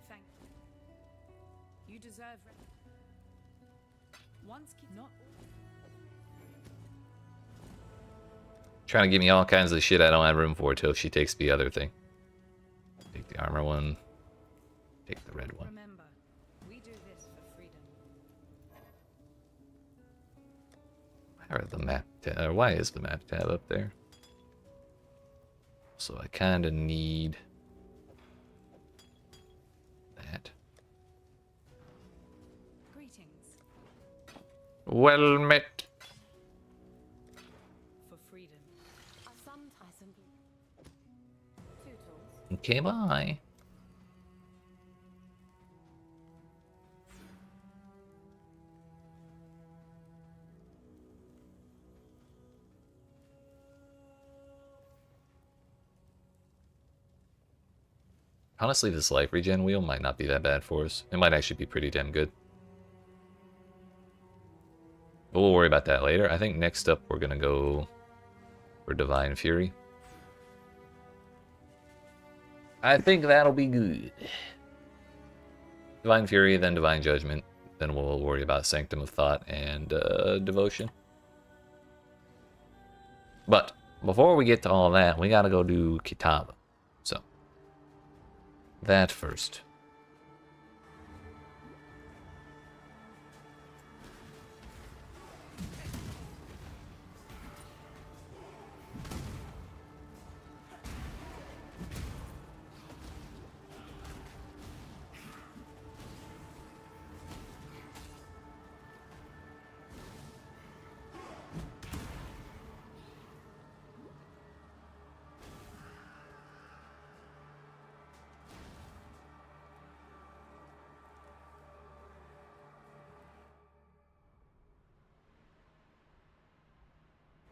Thank you. You deserve once keep not Trying to give me all kinds of shit I don't have room for till she takes the other thing. Take the armor one. Take the red one. remember. We do this for freedom. Why is the map tab up there? So I kind of need that. Greetings. Well met. For freedom. Sometimes simply. Tootles. Okay, bye. Honestly, this life regen wheel might not be that bad for us. It might actually be pretty damn good. But we'll worry about that later. I think next up we're going to go for Divine Fury. I think that'll be good. Divine Fury, then Divine Judgment. Then we'll worry about Sanctum of Thought and Devotion. But before we get to all that, we got to go do Kitava. So, that first.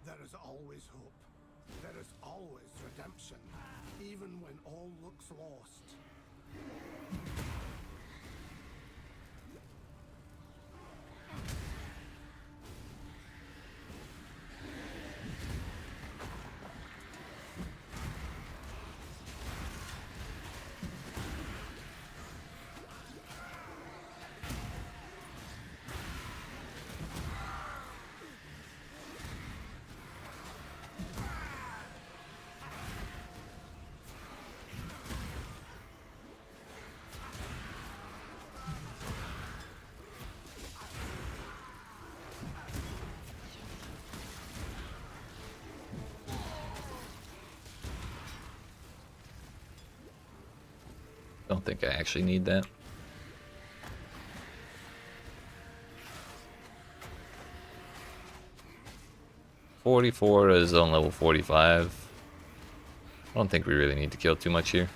There is always hope. There is always redemption, even when all looks lost. Don't think I actually need that. $44 is on level 45. I don't think we really need to kill too much here.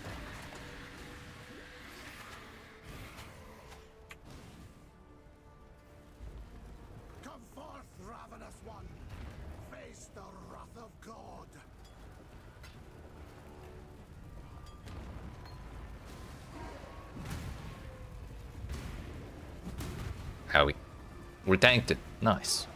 Come forth, ravenous one. Face the wrath of God. Howie. We tanked it. Nice.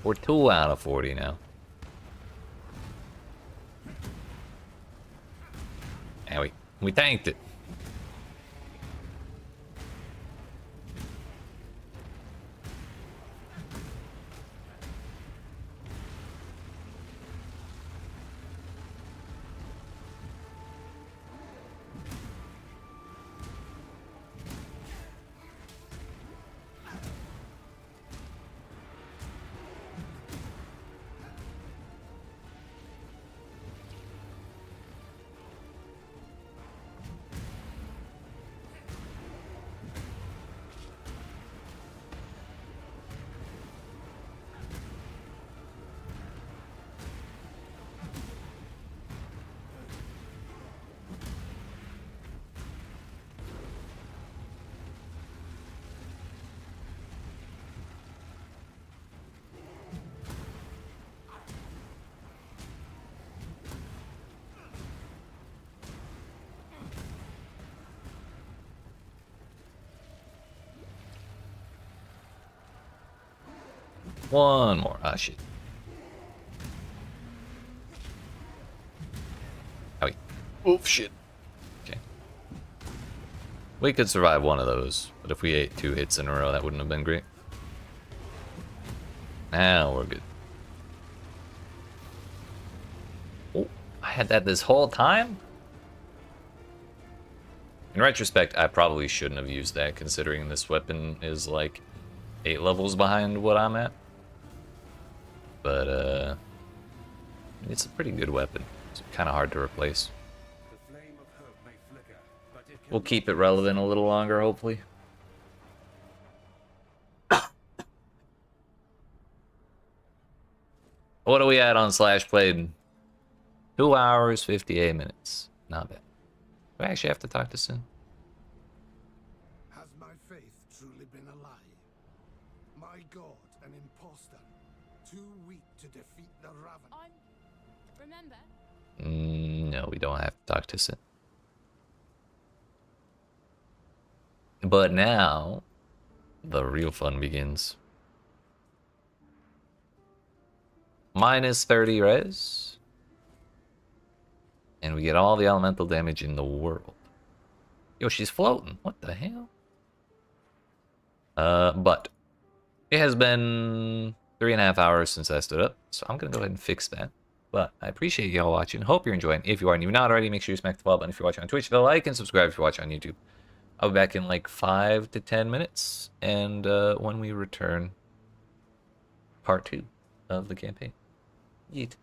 We're 2 out of 40 now. And we tanked it. One more. Ah, shit. Howie. Oof, shit. Okay. We could survive one of those, but if we ate 2 hits in a row, that wouldn't have been great. Now we're good. Oh, I had that this whole time? In retrospect, I probably shouldn't have used that, considering this weapon is like 8 levels behind what I'm at. But, it's a pretty good weapon. It's kind of hard to replace. The flame of hope may flicker, but it We'll keep it relevant a little longer, hopefully. What are we at on Slash Played? 2 hours, 58 minutes. Not bad. Do I actually have to talk to Sin? Has my faith truly been a lie? My God, an impostor, too weak to defeat the Raven. Remember? No, we don't have to talk to Sin. But now, the real fun begins. Minus 30 res. And we get all the elemental damage in the world. Yo, she's floating. What the hell? But it has been 3.5 hours since I stood up, so I'm gonna go ahead and fix that. But I appreciate y'all watching. Hope you're enjoying. If you are and you're not already, make sure you smack the follow button. If you're watching on Twitch, the like and subscribe if you're watching on YouTube. I'll be back in like 5 to 10 minutes, and when we return, part 2 of the campaign. Yeet.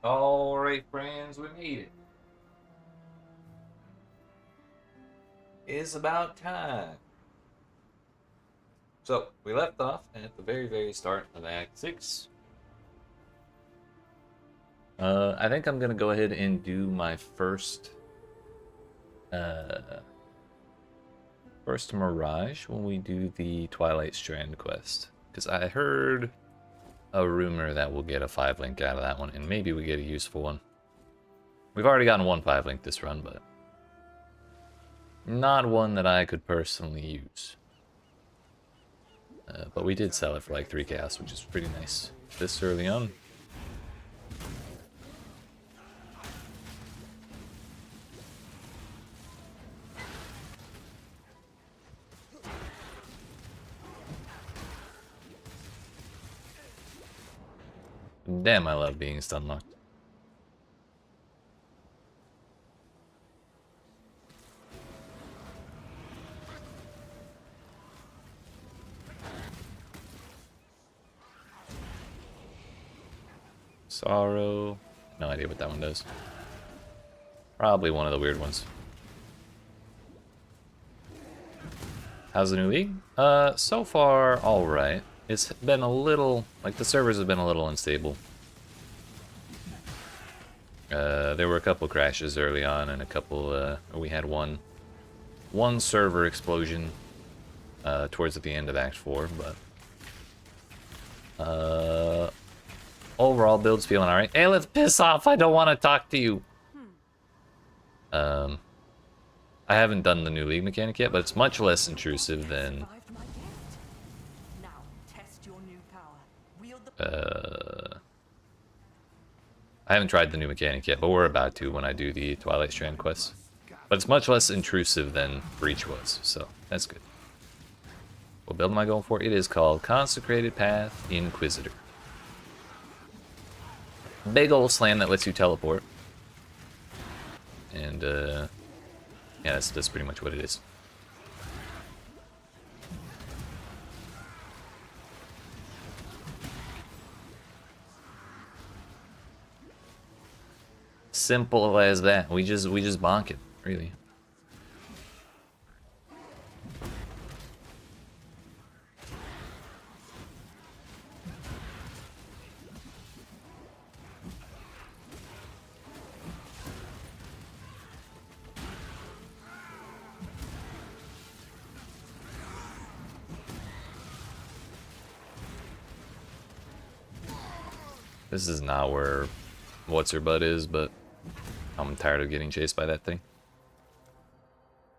Alright, friends, we made it. It's about time. So, we left off at the very, very start of Act 6. I think I'm gonna go ahead and do my first Mirage when we do the Twilight Strand quest. Because I heard a rumor that we'll get a 5-link out of that one, and maybe we get a useful one. We've already gotten one 5-link this run, but not one that I could personally use. But we did sell it for like 3 chaos, which is pretty nice this early on. Damn, I love being stun locked. Sorrow. No idea what that one does. Probably one of the weird ones. How's the new league? So far, alright. It's been a little, like the servers have been a little unstable. There were a couple crashes early on and a couple, we had one server explosion towards the end of Act 4, but overall build's feeling alright. Aelith, piss off, I don't want to talk to you. I haven't done the new league mechanic yet, but it's much less intrusive than I haven't tried the new mechanic yet, but we're about to when I do the Twilight Strand quest. But it's much less intrusive than Breach was, so that's good. What build am I going for? It is called Consecrated Path Inquisitor. Big ol' slam that lets you teleport. And, yeah, that's pretty much what it is. Simple as that. We just bonk it, really. This is not where what's her butt is, but I'm tired of getting chased by that thing.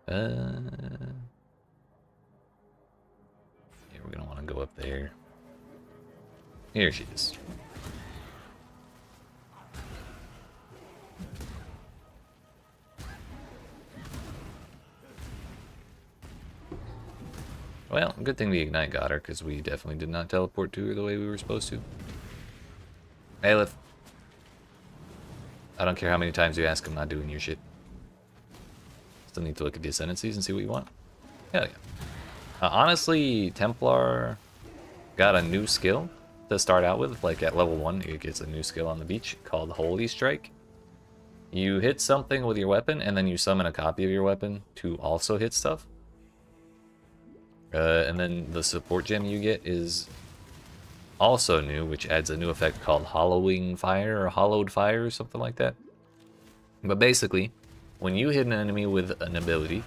Yeah, we're gonna want to go up there. Here she is. Well, good thing the Ignite got her, because we definitely did not teleport to her the way we were supposed to. Aelith. I don't care how many times you ask, I'm not doing your shit. Still need to look at the ascendancies and see what you want. Hell yeah. Honestly, Templar got a new skill to start out with. Like at level 1, it gets a new skill on the beach called Holy Strike. You hit something with your weapon, and then you summon a copy of your weapon to also hit stuff. And then the support gem you get is also new, which adds a new effect called Hollowing Fire or Hollowed Fire or something like that. But basically, when you hit an enemy with an ability,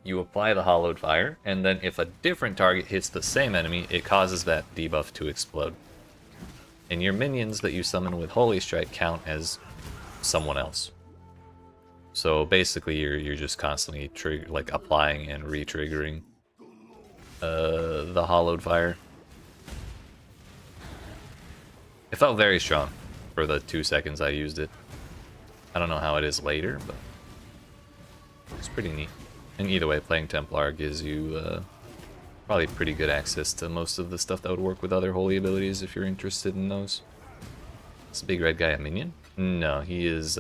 you apply the Hollowed Fire, and then if a different target hits the same enemy, it causes that debuff to explode. And your minions that you summon with Holy Strike count as someone else. So basically, you're just constantly applying and re-triggering the Hollowed Fire. It felt very strong for the 2 seconds I used it. I don't know how it is later, but it's pretty neat. And either way, playing Templar gives you probably pretty good access to most of the stuff that would work with other holy abilities if you're interested in those. Is the big red guy a minion? No, he is...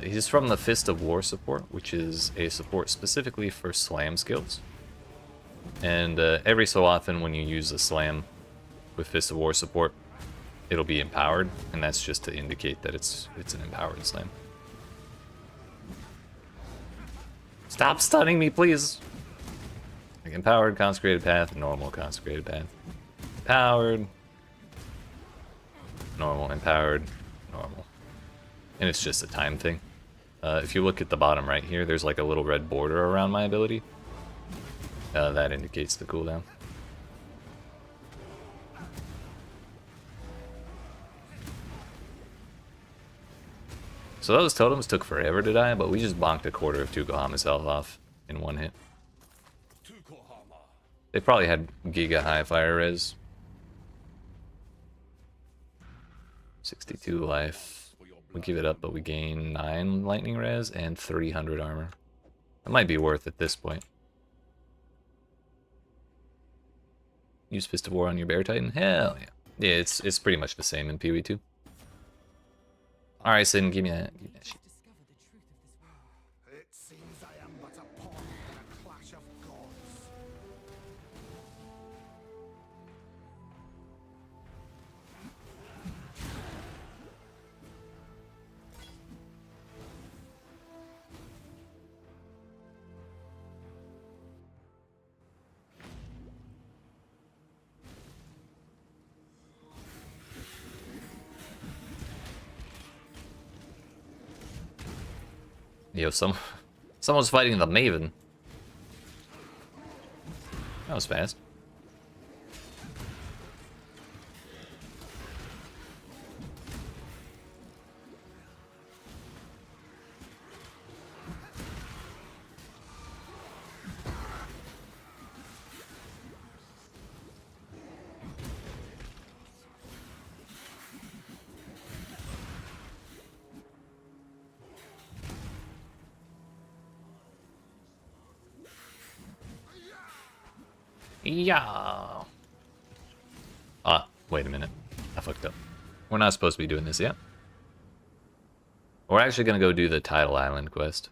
he's from the Fist of War support, which is a support specifically for slam skills. And every so often when you use a slam with Fist of War support, it'll be empowered, and that's just to indicate that it's an empowered slam. Stop stunning me, please! Like empowered, consecrated path, normal, consecrated path. Empowered, normal, empowered, normal. And it's just a time thing. If you look at the bottom right here, there's like a little red border around my ability. That indicates the cooldown. So those totems took forever to die, but we just bonked a quarter of Tukohama's health off in one hit. They probably had Giga high fire res. 62 life. We give it up, but we gain 9 lightning res and 300 armor. That might be worth at this point. Use Fist of War on your Bear Titan? Hell yeah. Yeah, it's pretty much the same in PoE 2. Alright, Sin, give me that. Give me that shit. It seems I am but a pawn in a clash of gods. Yo, someone's fighting the Maven. That was fast. Yeah. Ah, wait a minute. I fucked up. We're not supposed to be doing this yet. We're actually gonna go do the Tidal Island quest.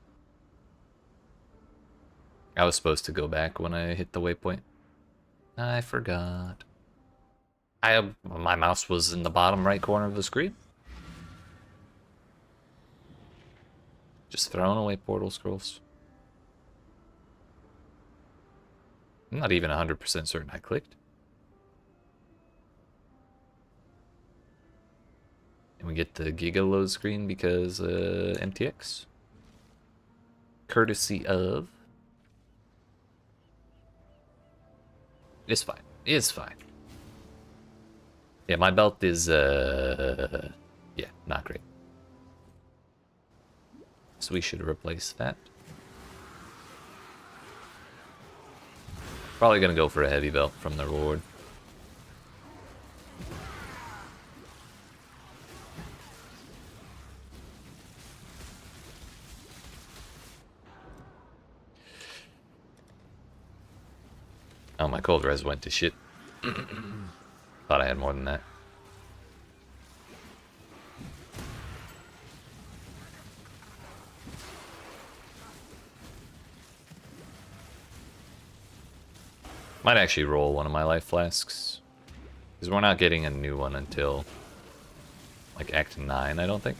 I was supposed to go back when I hit the waypoint. I forgot. My mouse was in the bottom right corner of the screen. Just throwing away portal scrolls. I'm not even 100% certain I clicked. And we get the Giga load screen because MTX. Courtesy of... It's fine. It's fine. Yeah, my belt is, yeah, not great. So we should replace that. Probably gonna go for a heavy belt from the reward. Oh, my cold res went to shit. Thought I had more than that. Might actually roll one of my life flasks. Because we're not getting a new one until like Act 9, I don't think.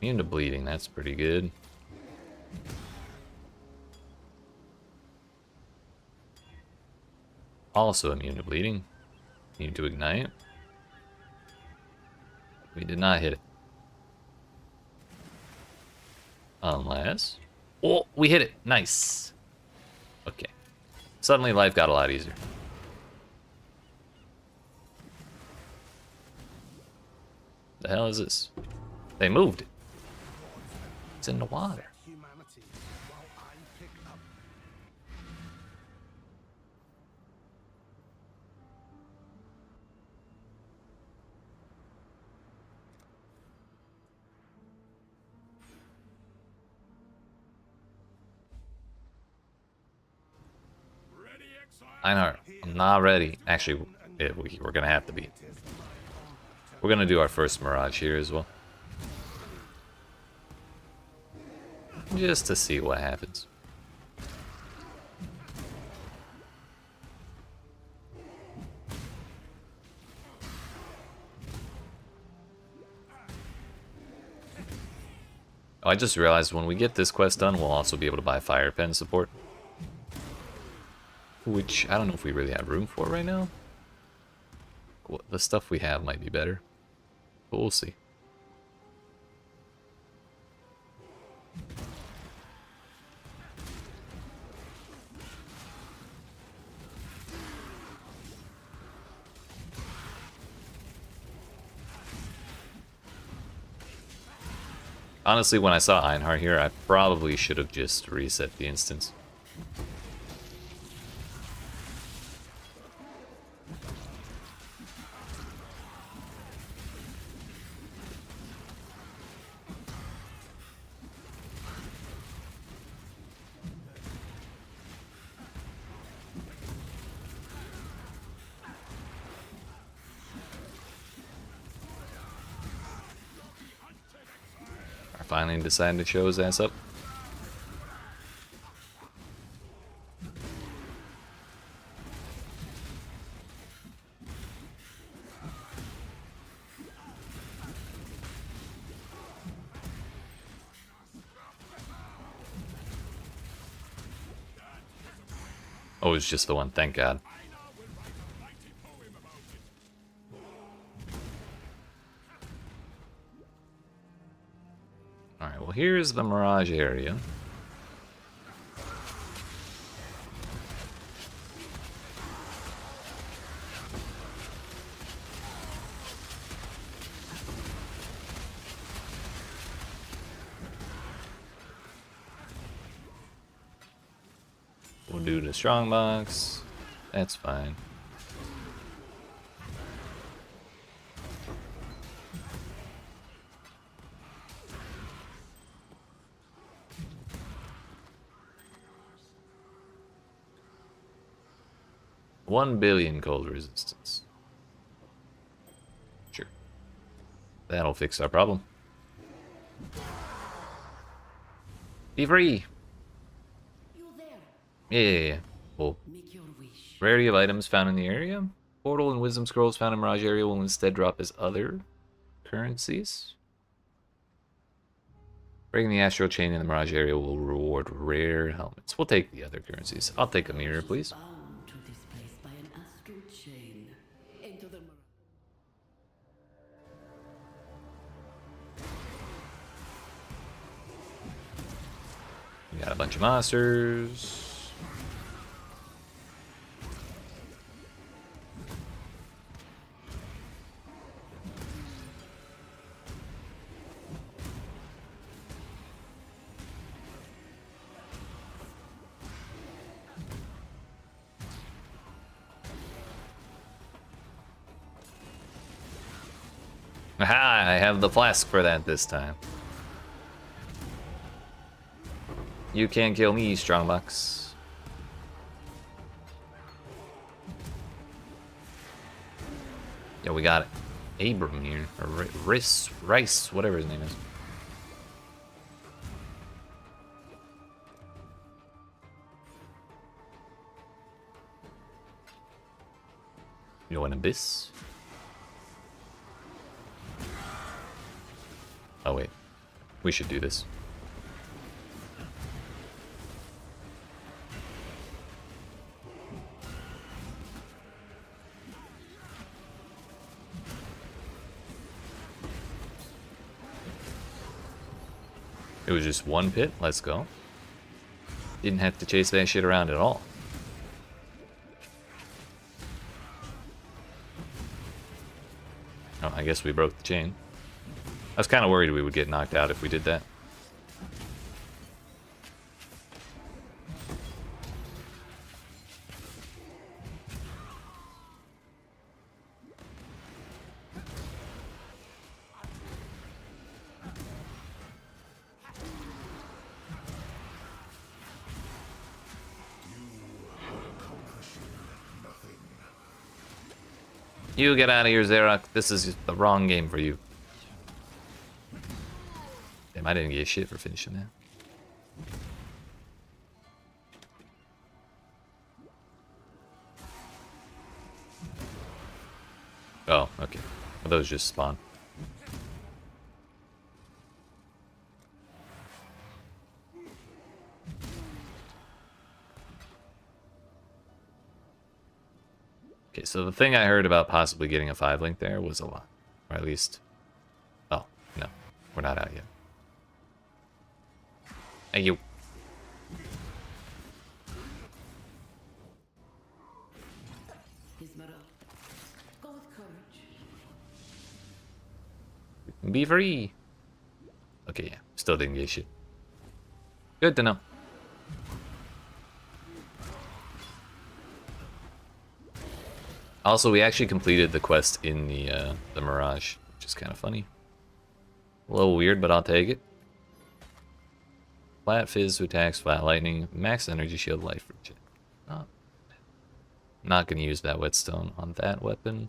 Immune to bleeding, that's pretty good. Also immune to bleeding. Immune to ignite. We did not hit it. Unless... Oh, we hit it. Nice. Okay. Suddenly life got a lot easier. The hell is this? They moved it. It's in the water. Humanity, while I pick up. Ready, Exile? Einhard. I'm not ready. Actually, we're gonna have to be. We're gonna do our first Mirage here as well. Just to see what happens. Oh, I just realized when we get this quest done, we'll also be able to buy Fire Pen support. Which, I don't know if we really have room for right now. The stuff we have might be better. But we'll see. Honestly, when I saw Einhar here, I probably should have just reset the instance. Finally deciding to show his ass up. Oh, it's just the one, thank God. Alright, well here's the Mirage area. We'll do the strongbox. That's fine. $1 billion cold resistance. Sure. That'll fix our problem. Be free! You're there. Yeah. Cool. Make your wish. Rarity of items found in the area. Portal and wisdom scrolls found in Mirage area will instead drop as other currencies. Breaking the astral chain in the Mirage area will reward rare helmets. We'll take the other currencies. I'll take a mirror, please. Bound to this place by an astral chain. Enter the We got a bunch of monsters. Aha, I have the flask for that this time. You can't kill me, Strongbox. Yeah, we got Abram here. Or Rice, whatever his name is. You know, an abyss? Oh wait, we should do this. It was just one pit, let's go. Didn't have to chase that shit around at all. Oh, I guess we broke the chain. I was kind of worried we would get knocked out if we did that. Accomplishing nothing. You get out of here, Xerox. This is the wrong game for you. Damn, I didn't get shit for finishing that. Oh, okay. Well, those just spawn. Okay, so the thing I heard about possibly getting a 5-link there was a lot. Or at least... Oh, no. We're not out yet. Hey, you. His Mirage. Go with courage. Be free. Okay, yeah. Still didn't get shit. Good to know. Also, we actually completed the quest in the Mirage, which is kind of funny. A little weird, but I'll take it. Flat fizz to attacks, flat lightning, max energy shield, life regen. Not gonna use that whetstone on that weapon.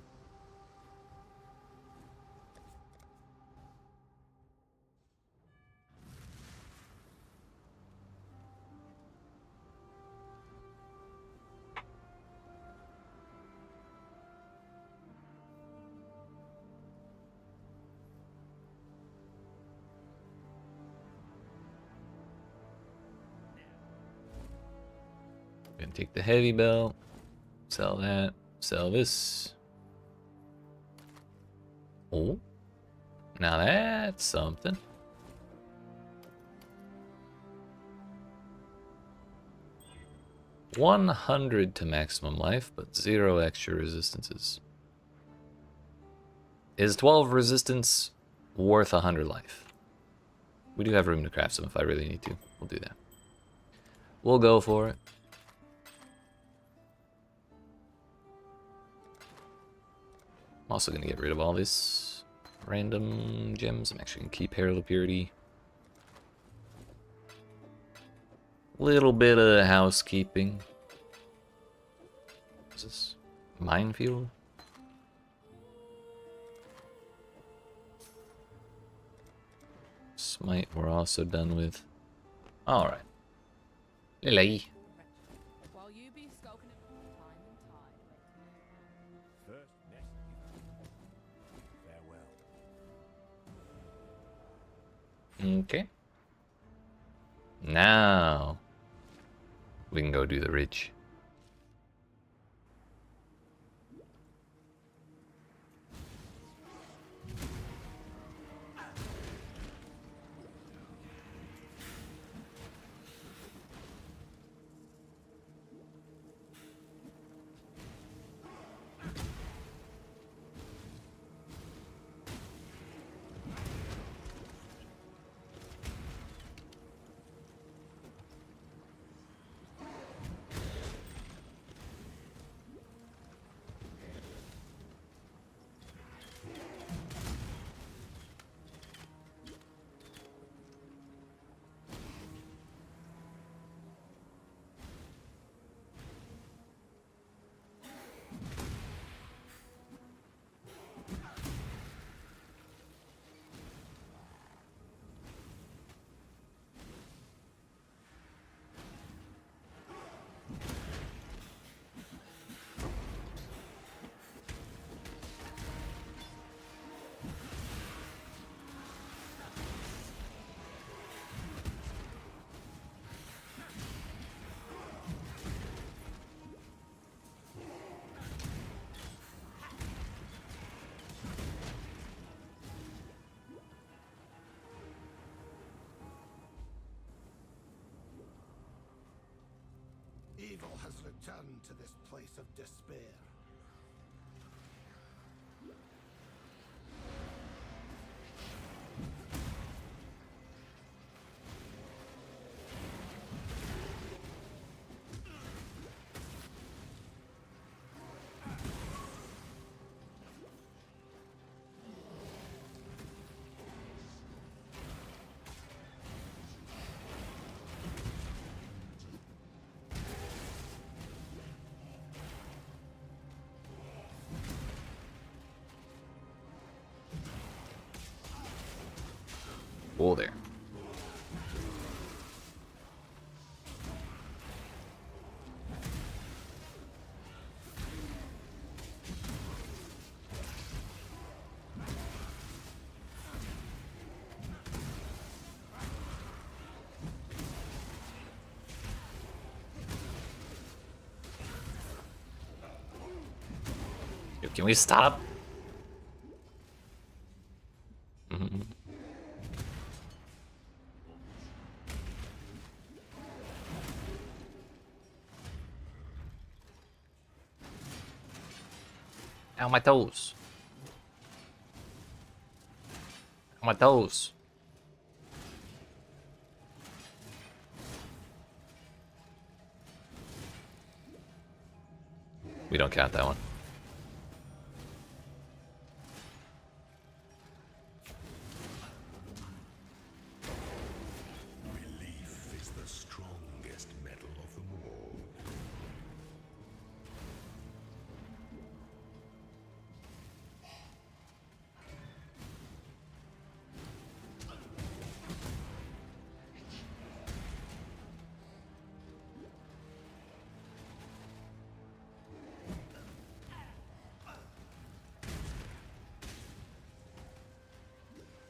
Gonna take the heavy belt, sell that, sell this. Oh, now that's something. $100 to maximum life, but 0 extra resistances. Is 12 resistance worth 100 life? We do have room to craft some if I really need to. We'll do that. We'll go for it. I'm also going to get rid of all this random gems. I'm actually going to keep Herald of Purity. Little bit of housekeeping. What's this? Minefield? Smite we're also done with. Alright. Lily. While you be skulking at time and tide. First nest. Farewell. Okay. Now we can go do the ridge. Evil has returned to this place of despair. Oh, there. Yo, can we stop? Ow, my toes. Ow, my toes. We don't count that one. Belief is the strongest metal of them all.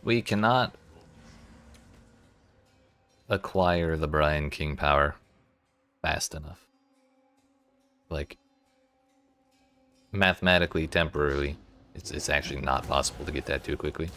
We cannot acquire the Brian King power fast enough. Like, mathematically, temporarily, it's actually not possible to get that too quickly.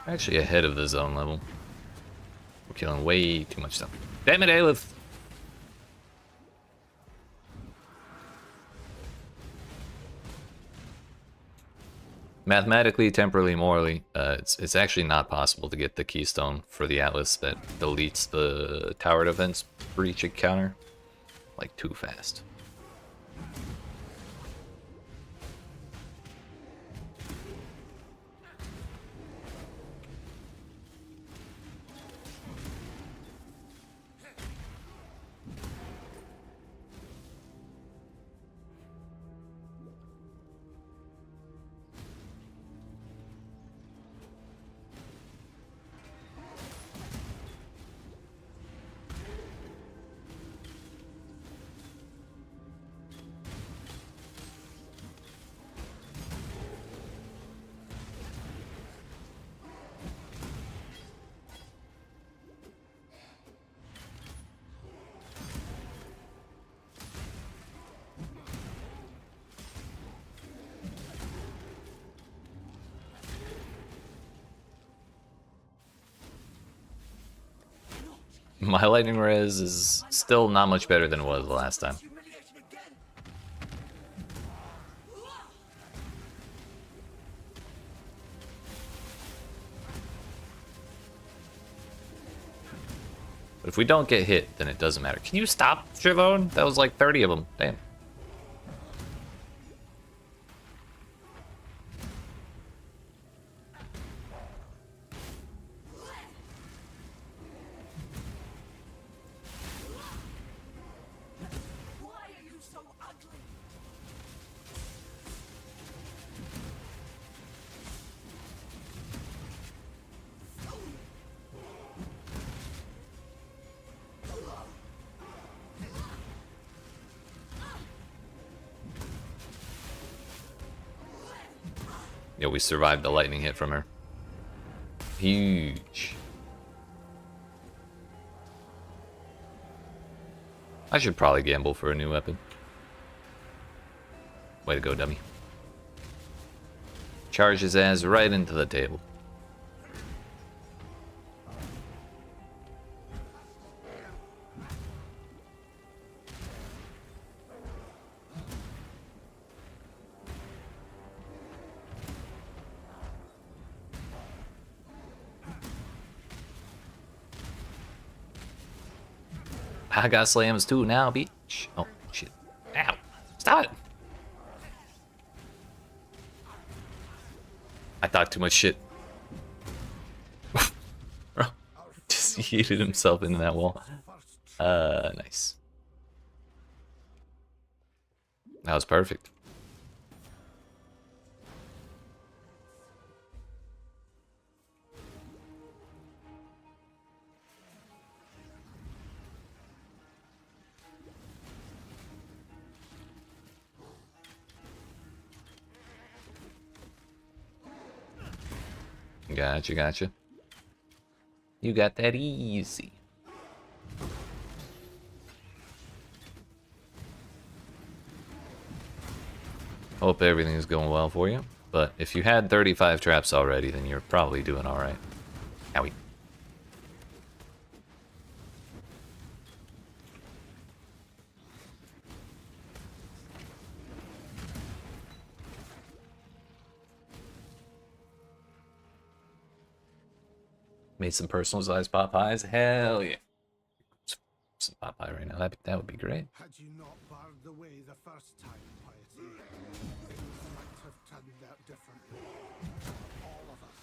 We're actually ahead of the zone level. We're killing way too much stuff. Damn it, Aleph! Mathematically, temporally, morally, it's actually not possible to get the keystone for the Atlas that deletes the tower defense breach counter like too fast. My lightning res is still not much better than it was the last time. But if we don't get hit, then it doesn't matter. Can you stop, Trivone? That was like 30 of them. Damn. Yeah, we survived the lightning hit from her. Huge. I should probably gamble for a new weapon. Way to go, dummy. Charge his ass right into the table. I got slams too now, bitch. Oh, shit. Ow. Stop it. I thought too much shit. Bro, just yeeted himself into that wall. Nice. That was perfect. Gotcha, gotcha. You got that easy. Hope everything's going well for you. But if you had 35 traps already, then you're probably doing alright. Owie. Made some personalized Popeyes? Hell yeah. Some Popeye right now. That would be great. Had you not barred the way the first time, piety, things might have turned out differently. All of us.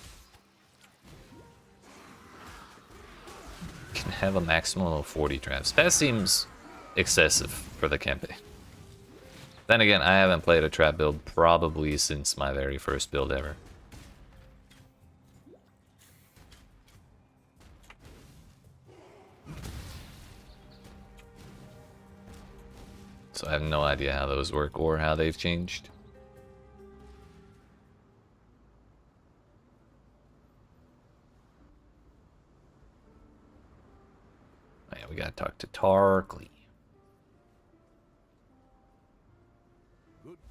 Can have a maximum of 40 traps. That seems excessive for the campaign. Then again, I haven't played a trap build probably since my very first build ever. So I have no idea how those work or how they've changed. Oh yeah, we gotta talk to Tarkly.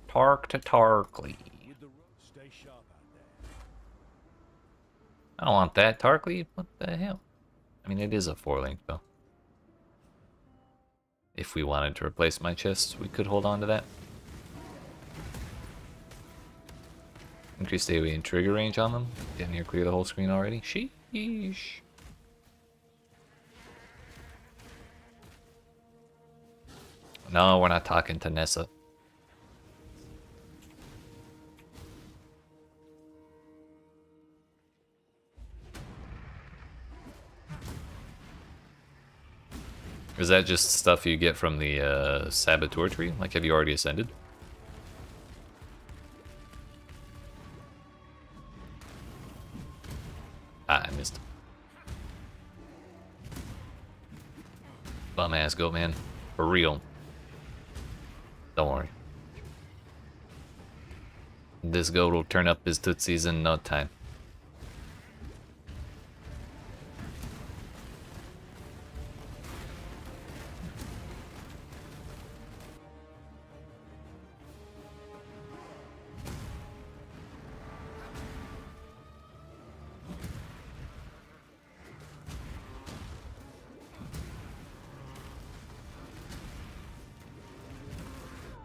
Tark to Tarkly. With the road, stay sharp out there. I don't want that, Tarkly. What the hell? I mean, it is a 4-link though. If we wanted to replace my chest, we could hold on to that. Increase AoE and trigger range on them. Didn't here clear the whole screen already. Sheesh. No, we're not talking to Nessa. Is that just stuff you get from the Saboteur tree? Like, have you already ascended? Ah, I missed. Bum ass goat man. For real. Don't worry. This goat will turn up his tootsies in no time.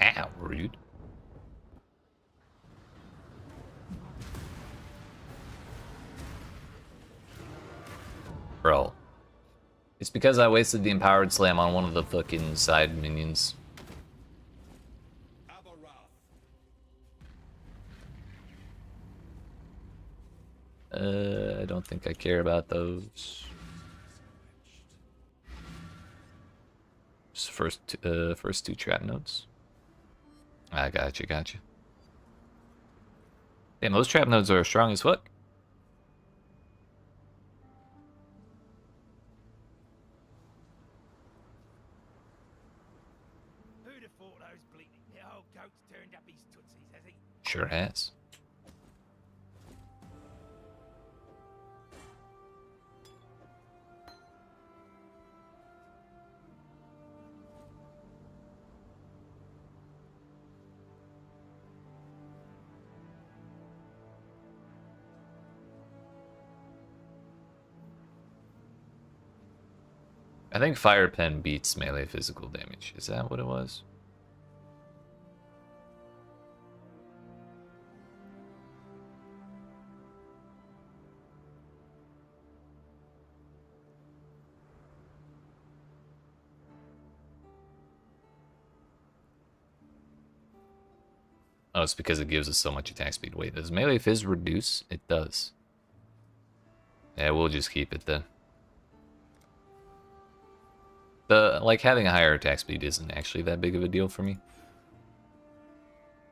Ow, rude. Bro. It's because I wasted the empowered slam on one of the fucking side minions. I don't think I care about those. Just first two trap nodes. I gotcha, gotcha. Damn, those trap nodes are strong as fuck. Who'd have thought those bleating little old goats turned up his tootsies, has he? Sure has. I think Fire Pen beats melee physical damage. Is that what it was? Oh, it's because it gives us so much attack speed. Wait, does melee fizz reduce? It does. Yeah, we'll just keep it then. Like, having a higher attack speed isn't actually that big of a deal for me.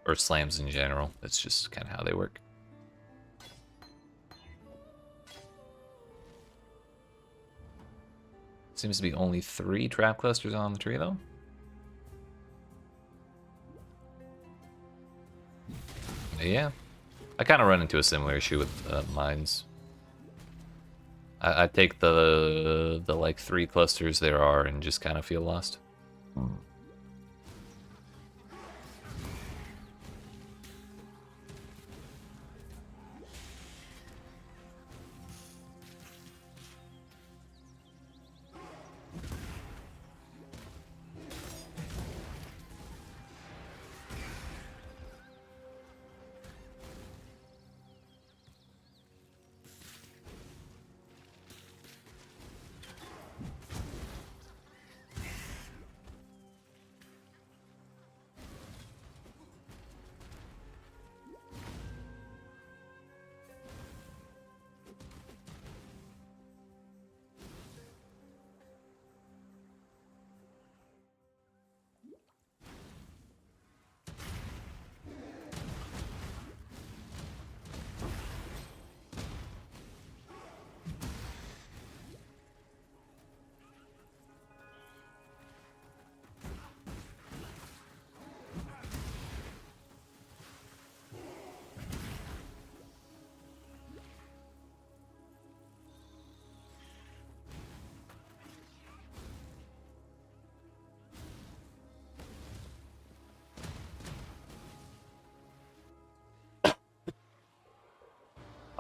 Or slams in general. That's just kind of how they work. Seems to be only 3 trap clusters on the tree, though. Yeah. I kind of run into a similar issue with mines. I take the like 3 clusters there are and just kind of feel lost.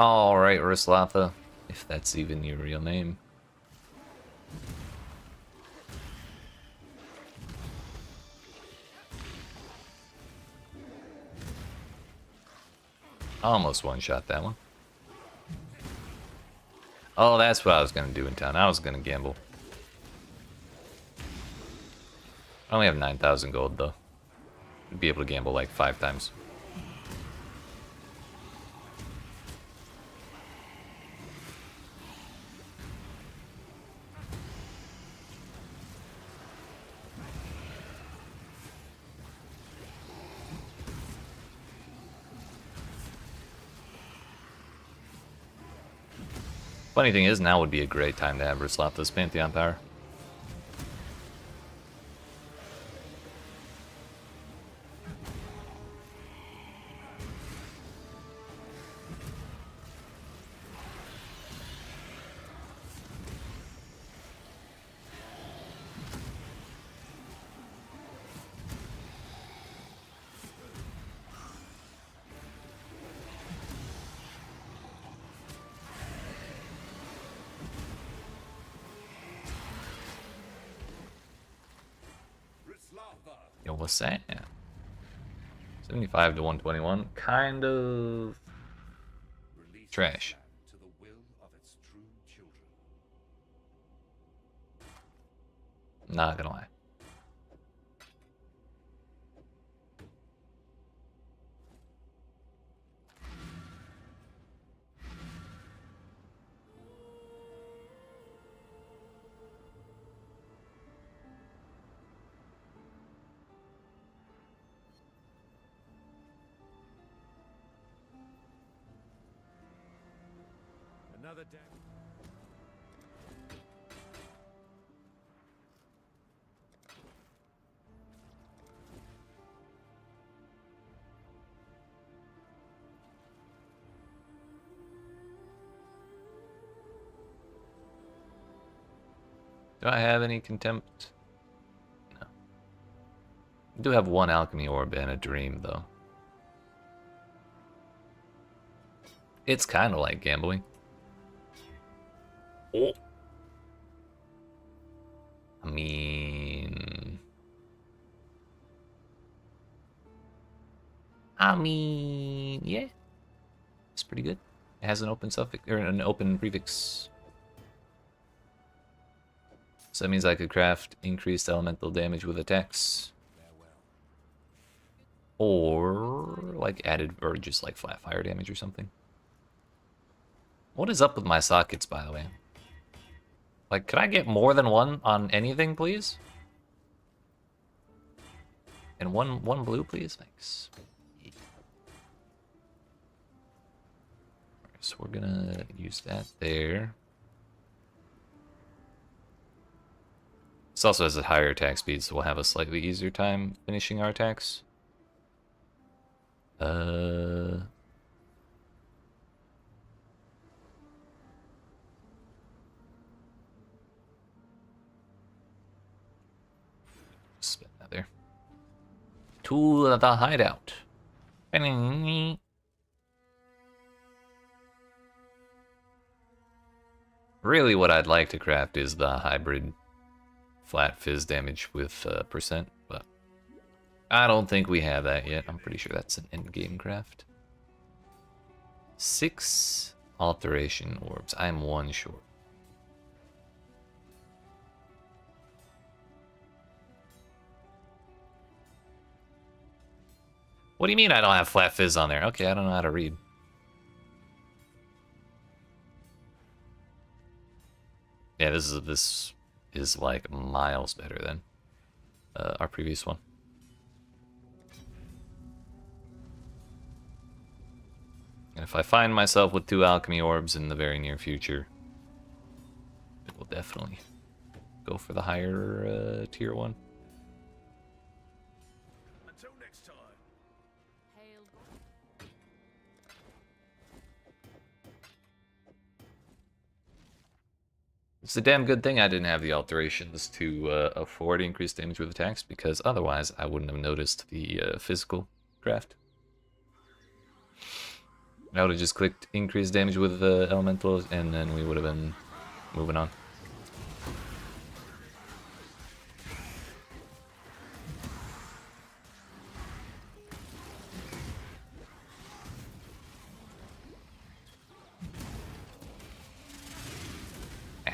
Alright, Rislatha, if that's even your real name. Almost one-shot that one. Oh, that's what I was going to do in town. I was going to gamble. I only have 9,000 gold, though. I'd be able to gamble like 5 times. Funny thing is, now would be a great time to have Rislatha's Pantheon power. Yo, what's that? 75 to 121. Kind of trash. To the will of its true children. Not gonna lie. Another day. Do I have any contempt? No. I do have 1 alchemy orb and a dream, though. It's kind of like gambling. Oh. I mean, yeah, it's pretty good. It has an open suffix or an open prefix, so that means I could craft increased elemental damage with attacks, Or like added, or just like flat fire damage or something. What is up with my sockets, by the way? Like, could I get more than one on anything, please? And one blue, please? Thanks. So we're gonna use that there. This also has a higher attack speed, so we'll have a slightly easier time finishing our attacks. Spin that there. To the hideout. Really, what I'd like to craft is the hybrid flat fizz damage with percent, but I don't think we have that yet. I'm pretty sure that's an end-game craft. 6 alteration orbs. I'm 1 short. What do you mean I don't have flat fizz on there? Okay, I don't know how to read. Yeah, this is like miles better than our previous one. And if I find myself with 2 alchemy orbs in the very near future, it will definitely go for the higher tier one. Until next time. Hail. It's a damn good thing I didn't have the alterations to afford increased damage with attacks, because otherwise I wouldn't have noticed the physical craft. I would have just clicked increased damage with the elementals, and then we would have been moving on.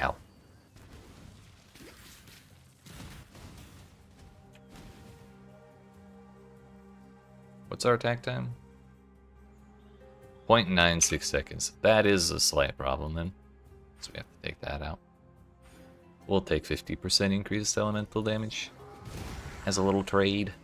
Ow. What's our attack time? 0.96 seconds. That is a slight problem then. So we have to take that out. We'll take 50% increased elemental damage as a little trade.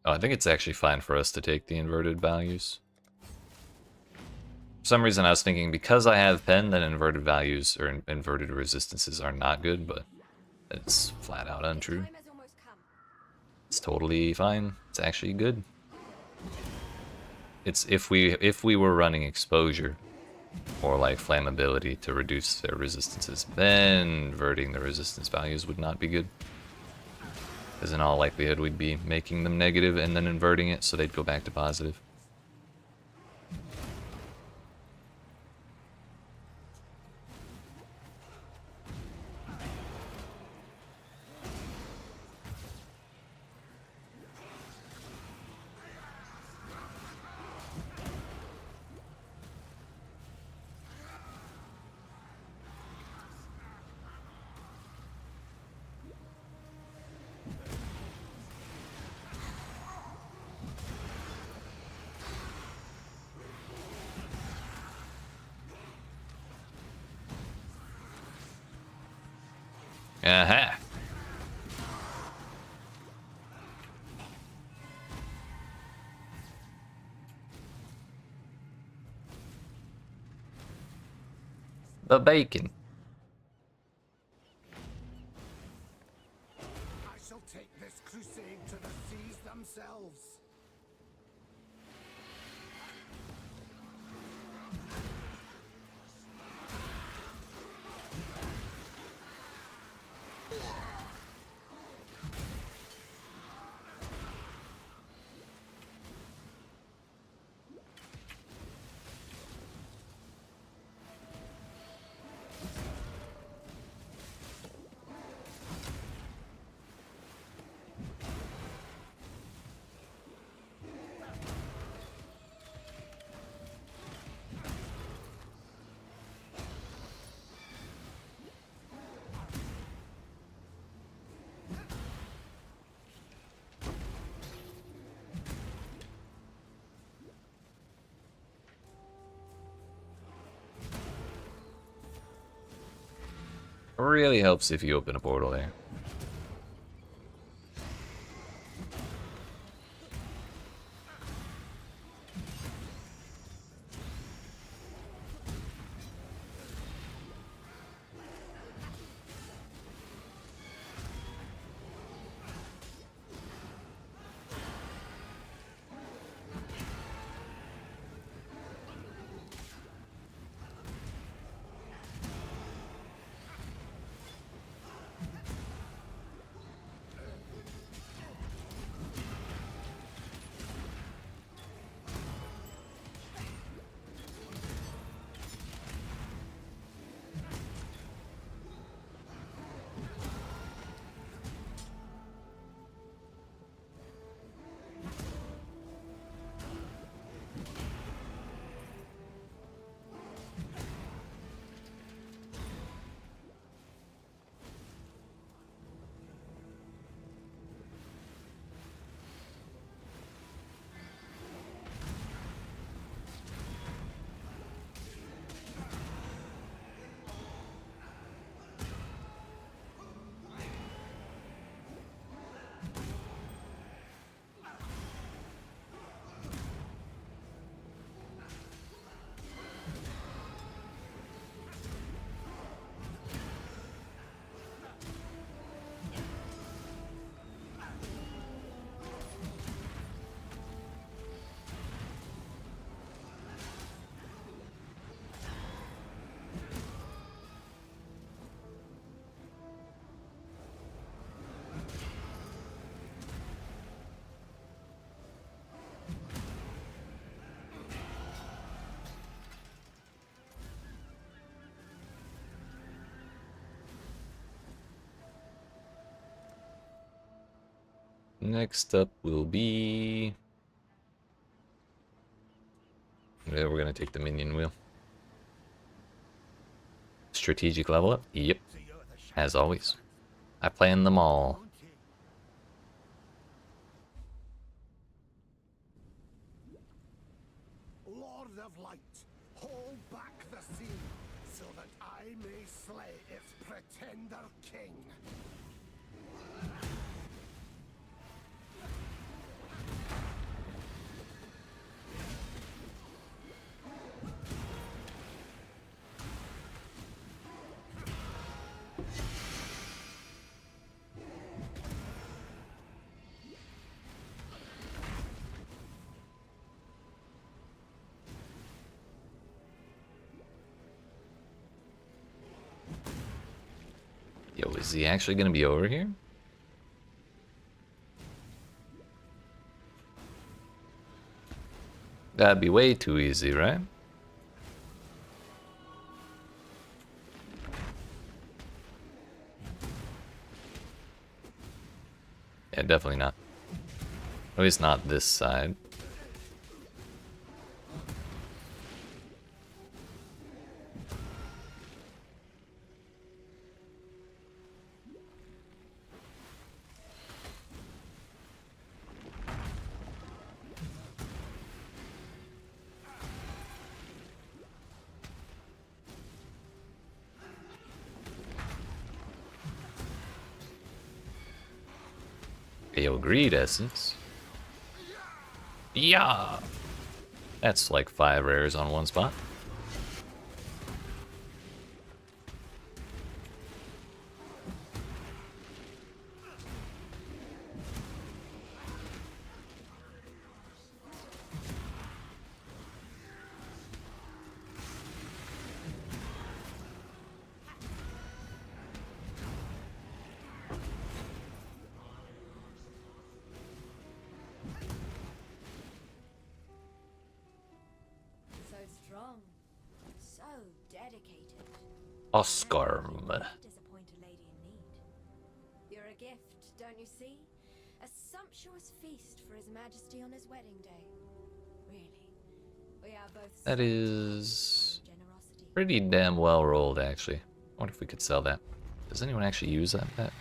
Oh, I think it's actually fine for us to take the inverted values. For some reason I was thinking because I have pen, then inverted values or inverted resistances are not good, but it's flat out untrue. It's totally fine. It's actually good. It's if we were running exposure or like flammability to reduce their resistances, then inverting the resistance values would not be good. Because in all likelihood we'd be making them negative and then inverting it so they'd go back to positive. Aha. The bacon. I shall take this crusade to the seas themselves. Really helps if you open a portal there. Next up will be... yeah, we're gonna take the minion wheel. Strategic level up? Yep. As always. I plan them all. Lord of Light, hold back the sea, so that I may slay its pretender king. Yo, is he actually gonna be over here? That'd be way too easy, right? Yeah, definitely not. At least not this side. Yo, Greed Essence. Yeah! That's like 5 rares on one spot. So strong, so dedicated. Oscar. Disappoint a lady in need. You're a gift, don't you see? A sumptuous feast for His Majesty on his wedding day. Really, we are both. That is Generosity. pretty damn well rolled, actually. I wonder if we could sell that. Does anyone actually use that pet?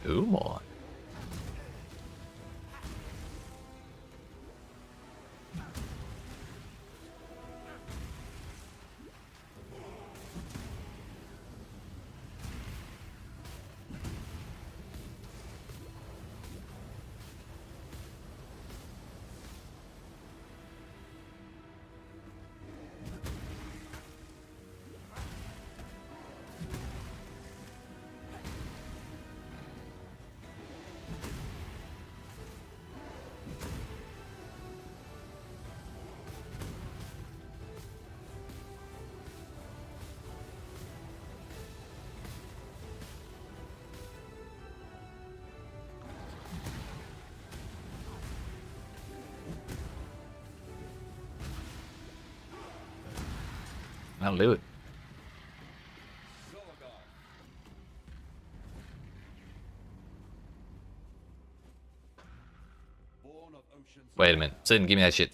Come on. I'll do it. Wait a minute. Sin, give me that shit.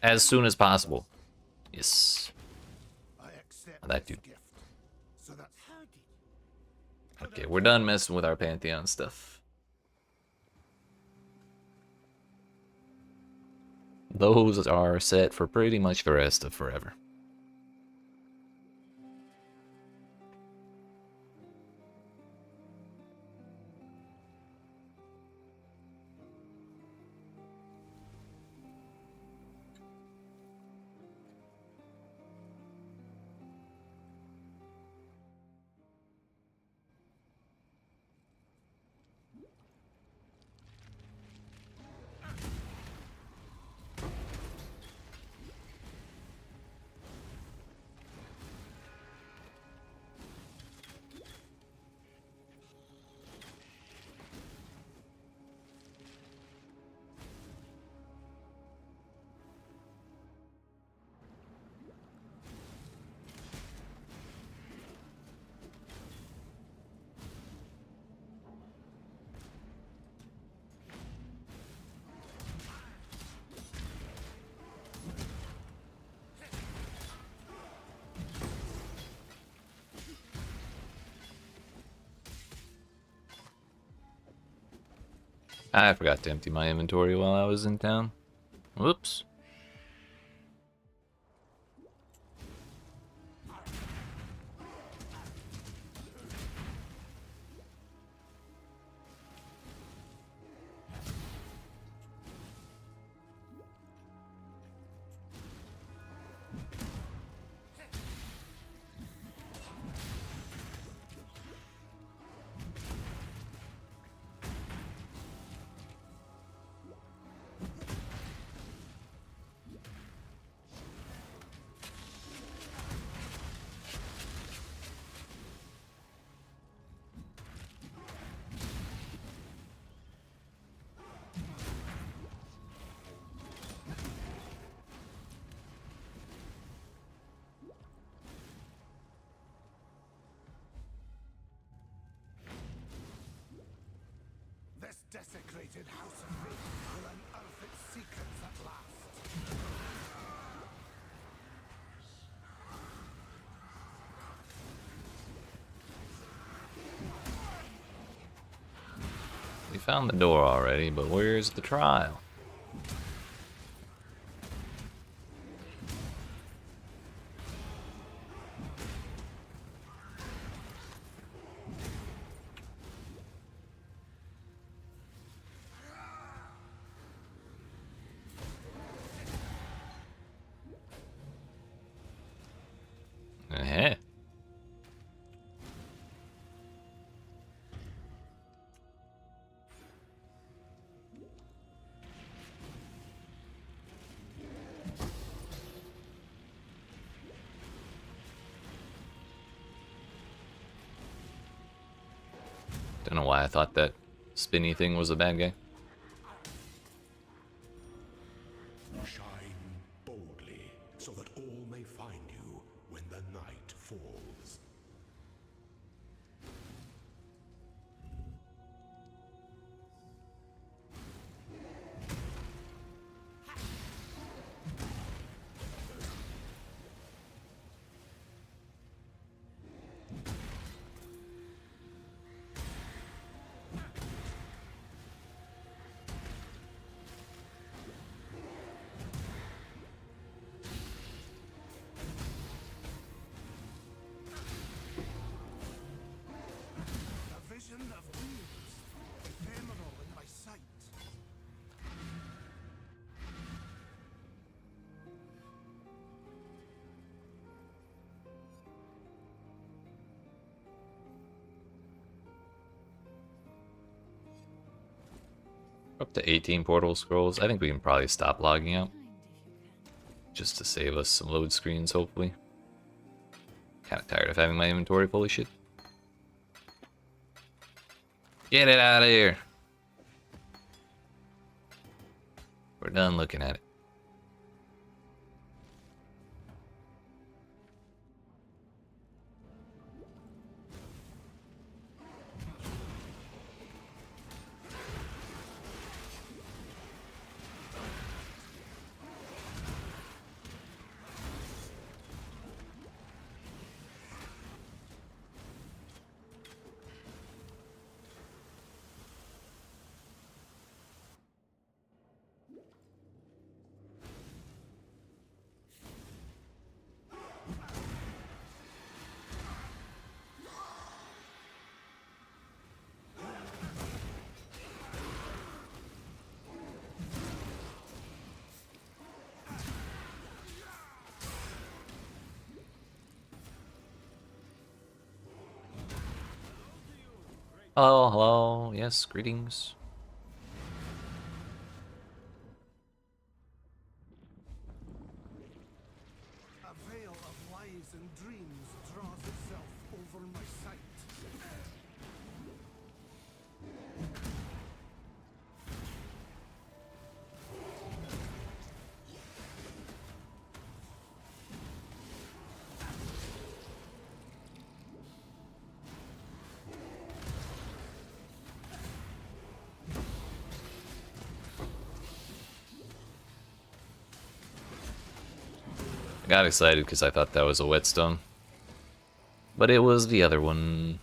As soon as possible. Yes. I accept That this dude. gift. So that's Okay, we're done messing with our Pantheon stuff. Those are set for pretty much the rest of forever. I forgot to empty my inventory while I was in town. Whoops. desecrated House of Fate will unearth its secrets at last. We found the door already, but where's the trial? Eh. Don't know why I thought that spinny thing was a bad guy. Shine boldly, so that all may find you when the night falls. A vision of dreams, ephemeral in my sight. Up to 18 portal scrolls. I think we can probably stop logging out. Just to save us some load screens, hopefully. Kinda tired of having my inventory full of shit. Get it out of here! We're done looking at it. Hello, hello. Yes, greetings. A veil of lies and dreams draws itself over my sight. I got excited because I thought that was a whetstone. But it was the other one.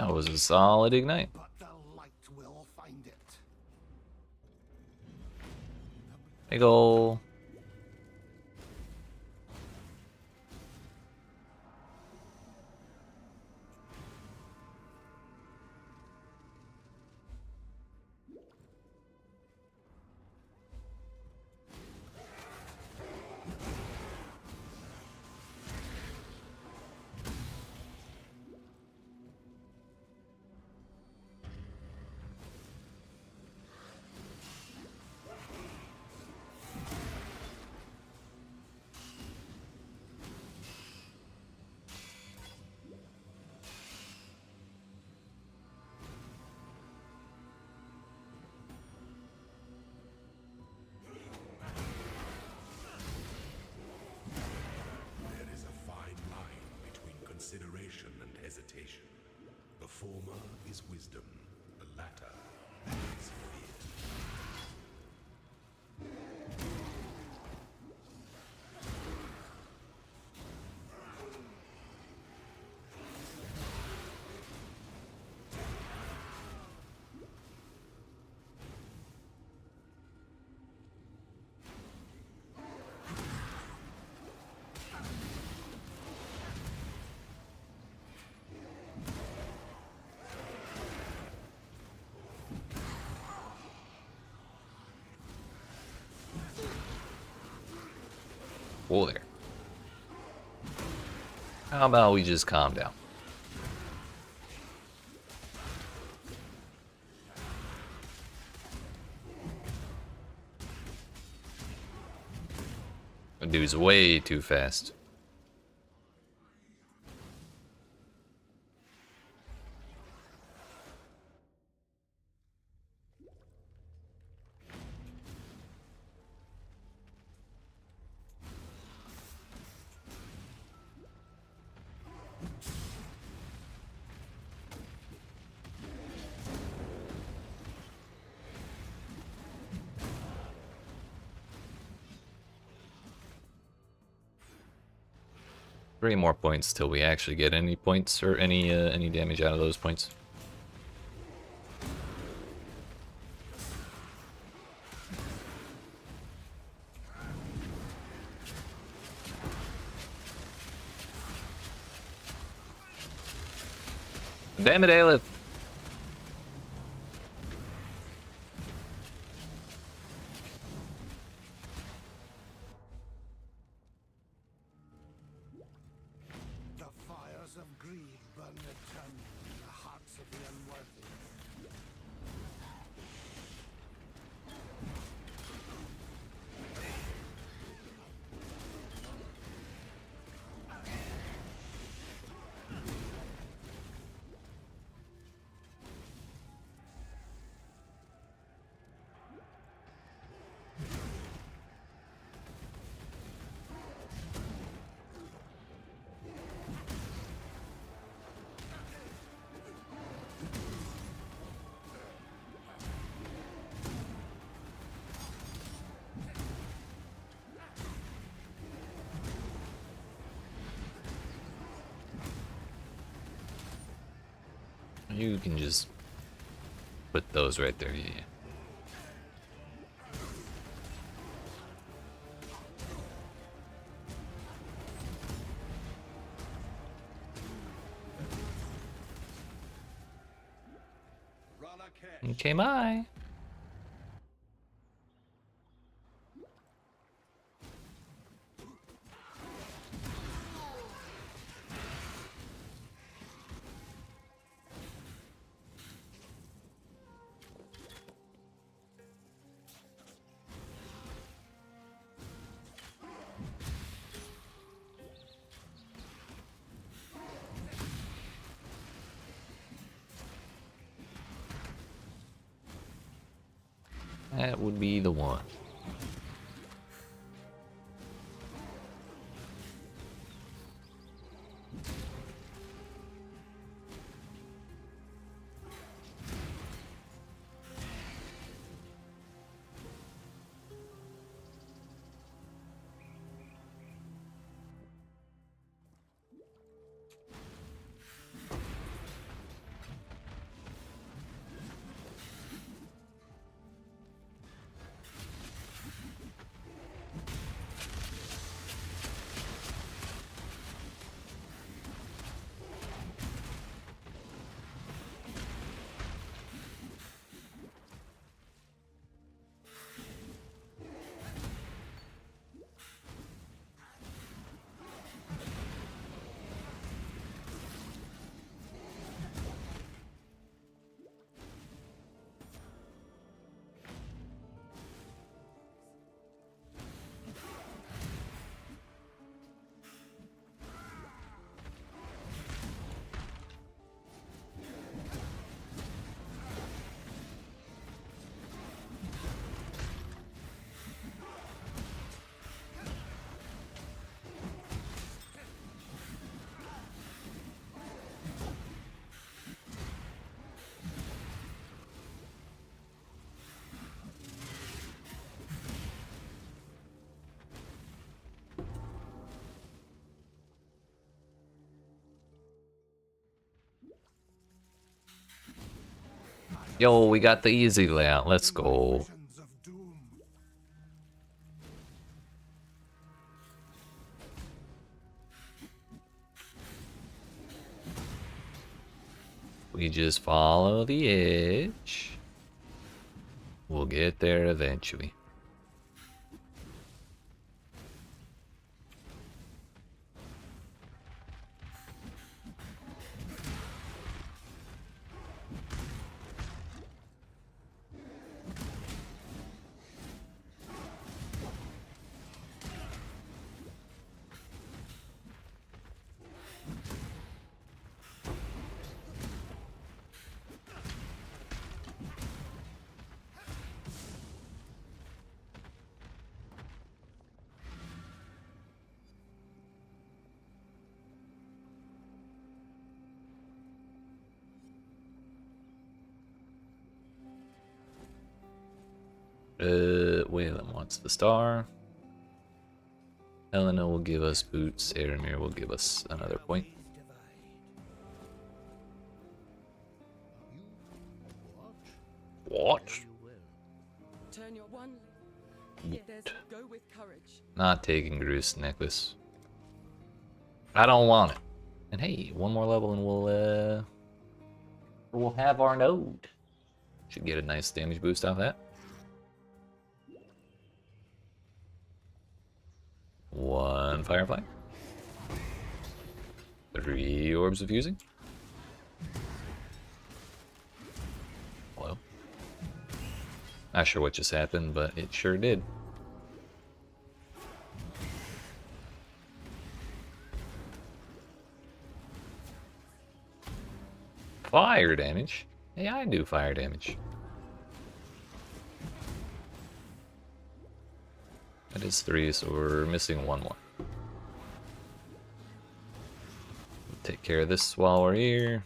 That was a solid ignite. but the light will find it. Big ol'. There is a fine line between consideration and hesitation. The former is wisdom, the latter is fear. Whoa there. How about we just calm down? That dude's way too fast. Three more points till we actually get any points or any damage out of those points. Damn it, Aelith! The fires of greed burn eternally in the hearts of the unworthy. You can just put those right there, yeah. Okay, bye. That would be the one. Yo, we got the easy layout. Let's go. Visions of doom. We just follow the edge. We'll get there eventually. Waylon wants the star. Helena will give us boots. Aramir will give us another point. What? Turn your one. There's go with courage. Not taking Gru's necklace. I don't want it. And hey, one more level and we'll have our node. Should get a nice damage boost off that. One firefly. 3 orbs of fusing. Hello. Not sure what just happened, but it sure did. Fire damage? Hey, I do fire damage. That is 3, so we're missing 1 more. Take care of this while we're here.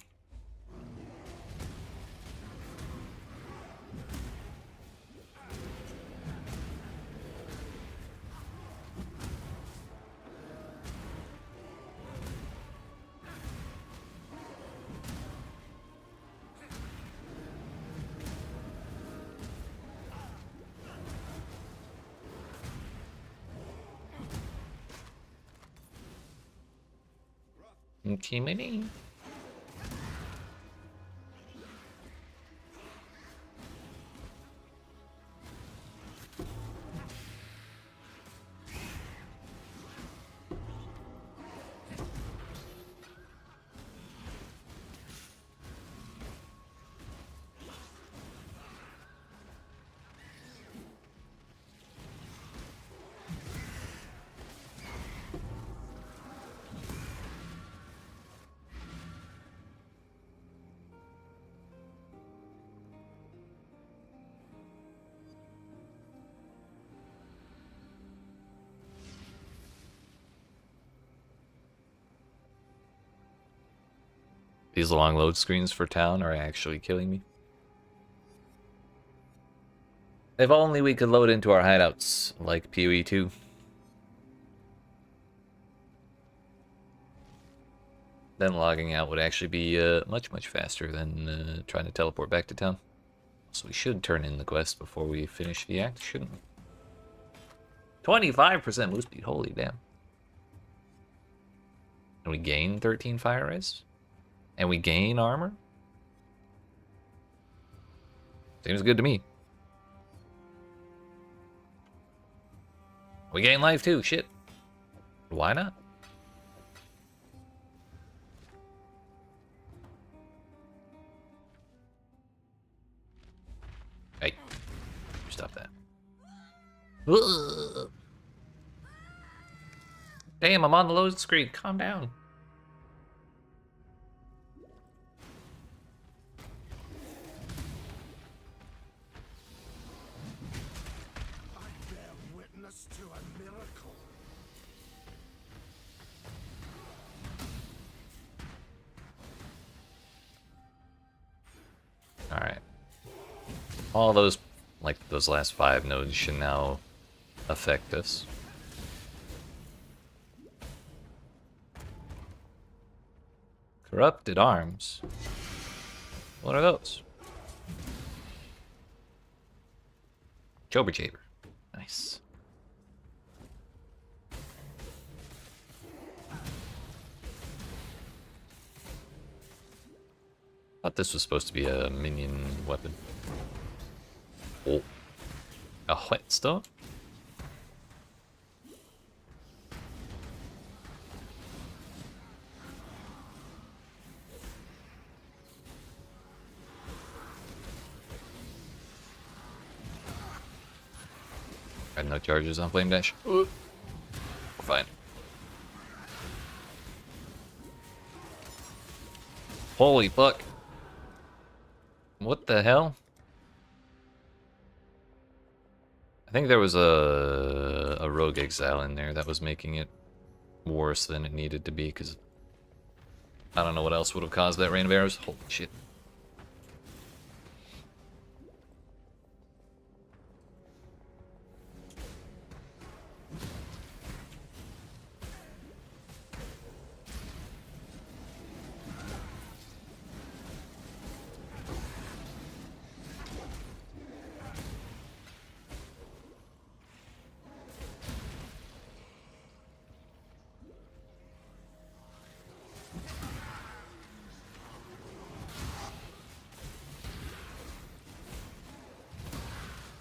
Intimidating. These long load screens for town are actually killing me. If only we could load into our hideouts like PoE 2. Then logging out would actually be much, much faster than trying to teleport back to town. So we should turn in the quest before we finish the act, shouldn't we? 25% move speed, holy damn. And we gain 13 fire res? And we gain armor? Seems good to me. We gain life too, shit. Why not? Hey, stop that. Ugh. Damn, I'm on the load screen. Calm down. I bear witness to a miracle. Alright. All those, like those last 5 nodes should now affect us. Corrupted arms. What are those? Jober Jaber. Nice. Thought this was supposed to be a minion weapon. Oh. A whetstone? Got no charges on Flame Dash. We're fine. Holy fuck. What the hell? I think there was a rogue exile in there that was making it worse than it needed to be, because I don't know what else would have caused that rain of arrows. Holy shit.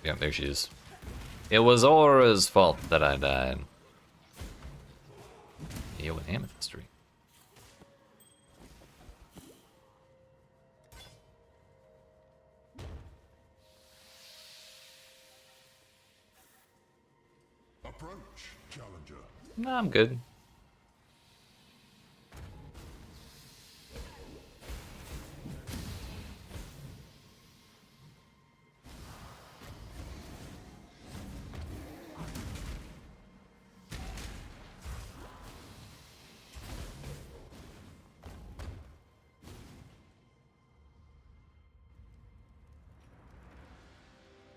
Yeah, there she is. It was Aura's fault that I died. Yo, an amethyst tree. Approach, challenger. No, I'm good.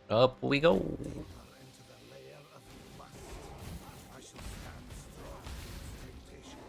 Up we go. Into the lair of lust. I shall stand strong against temptation.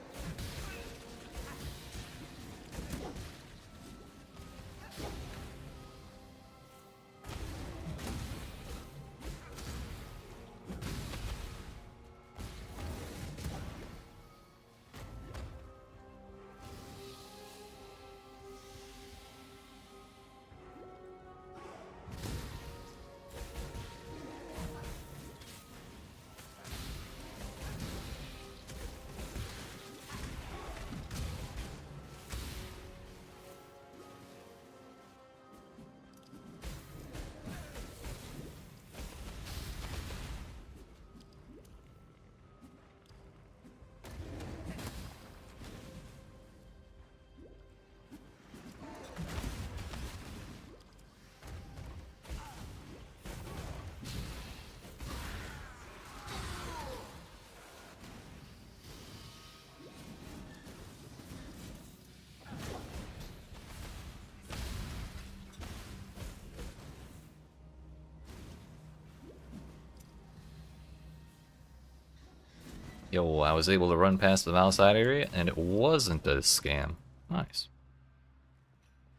Yo, I was able to run past the outside area, and it wasn't a scam. Nice.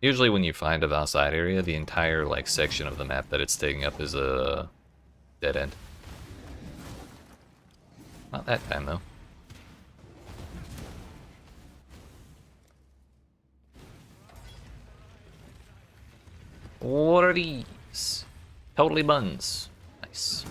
Usually when you find a outside area, the entire like section of the map that it's taking up is a dead end. Not that time though. What are these? Totally buns. Nice.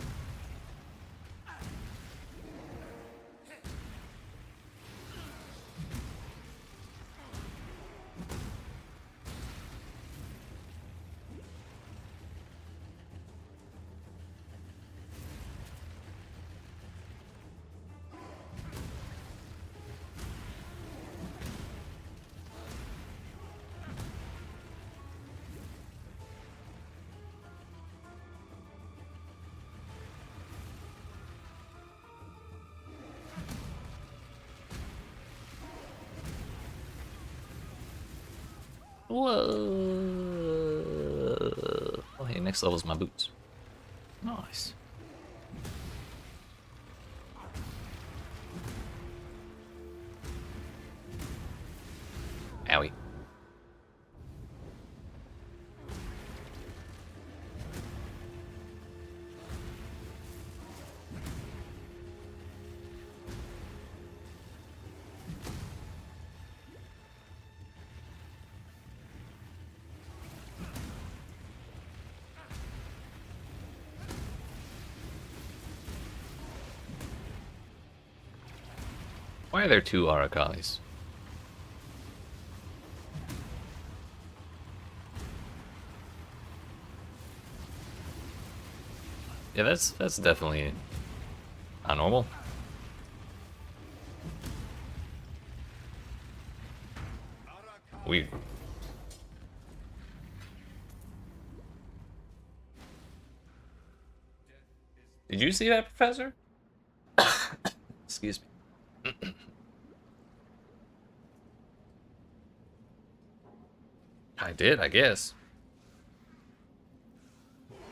Whoa. Oh, hey, next level's my boots. Nice. Owie. Why are there two Arakalis? Yeah, that's definitely not normal. Weird. Did you see that, Professor? Excuse me. I did, I guess.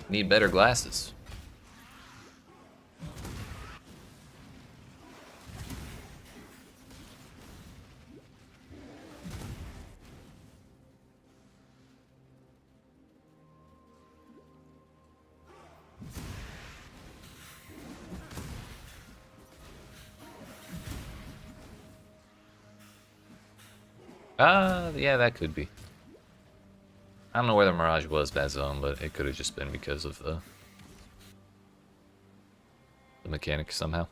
Need better glasses. Yeah, that could be. I don't know where the Mirage was that zone, but it could have just been because of the mechanic somehow.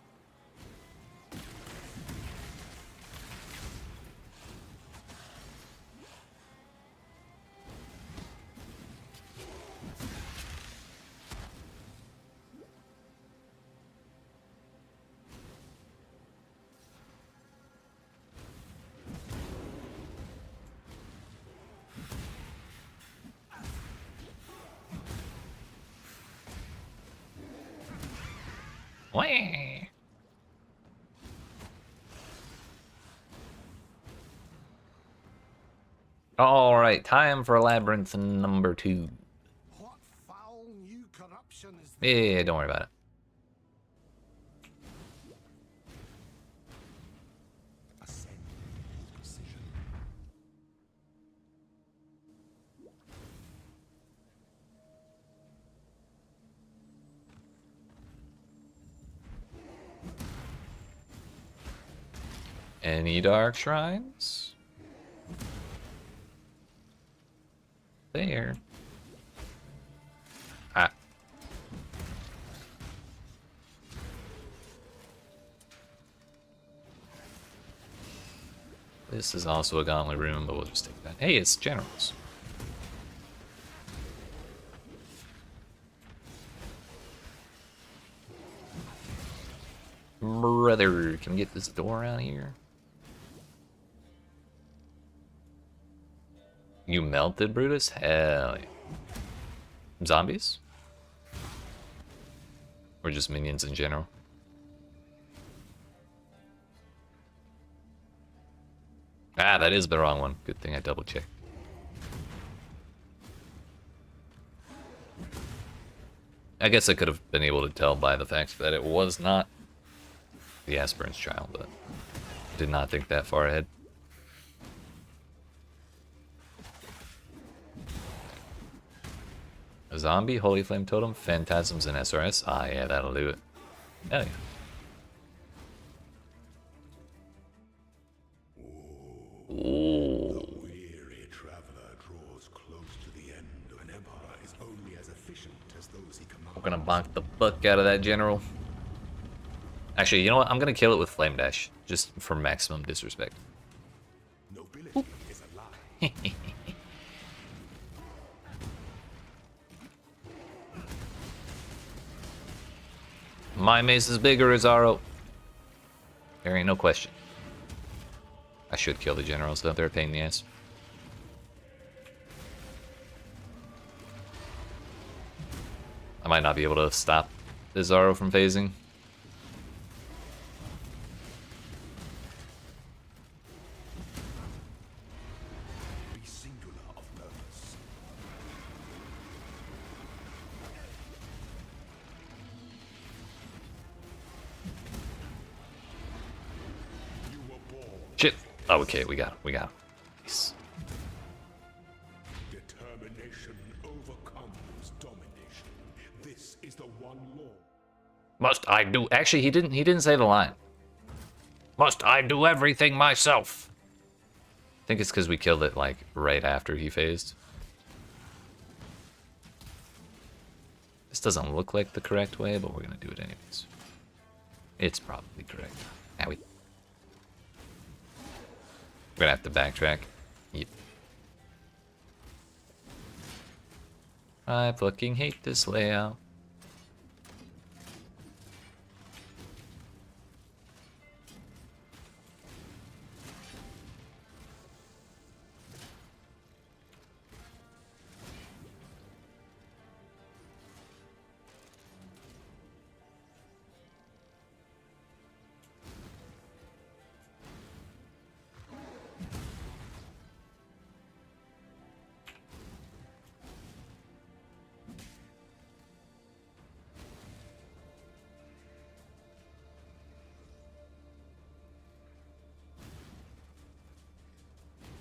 Wah! Alright, time for Labyrinth number 2. What foul new corruption is Yeah, don't worry about it. Ascend with precision. Any dark shrines? There. Ah. This is also a gauntlet room, but we'll just take that. Hey, it's generals. Brother, can we get this door out here? You melted, Brutus? Hell yeah. Zombies? Or just minions in general? Ah, that is the wrong one. Good thing I double checked. I guess I could have been able to tell by the fact that it was not the Aspirant's child, but did not think that far ahead. A zombie, Holy Flame Totem, Phantasms, and SRS. Ah, yeah, that'll do it. Hell yeah. Ooh. The weary traveler draws close to the end. An empire is only as efficient as those he commands. I'm gonna bonk the fuck out of that general. Actually, you know what? I'm gonna kill it with Flame Dash, just for maximum disrespect. Nobility is a lie. My mace is bigger, Azaro. There ain't no question. I should kill the generals, though. They're a pain in the ass. I might not be able to stop the Azaro from phasing. Be singular of purpose. You were born. Shit. Oh, okay, we got him. We got him. Nice. Determination overcomes domination. This is the one law. Must I do? Actually, he didn't say the line. Must I do everything myself? I think it's because we killed it like right after he phased. This doesn't look like the correct way, but we're gonna do it anyways. It's probably correct. Now we. gonna have to backtrack. Yep. I fucking hate this layout.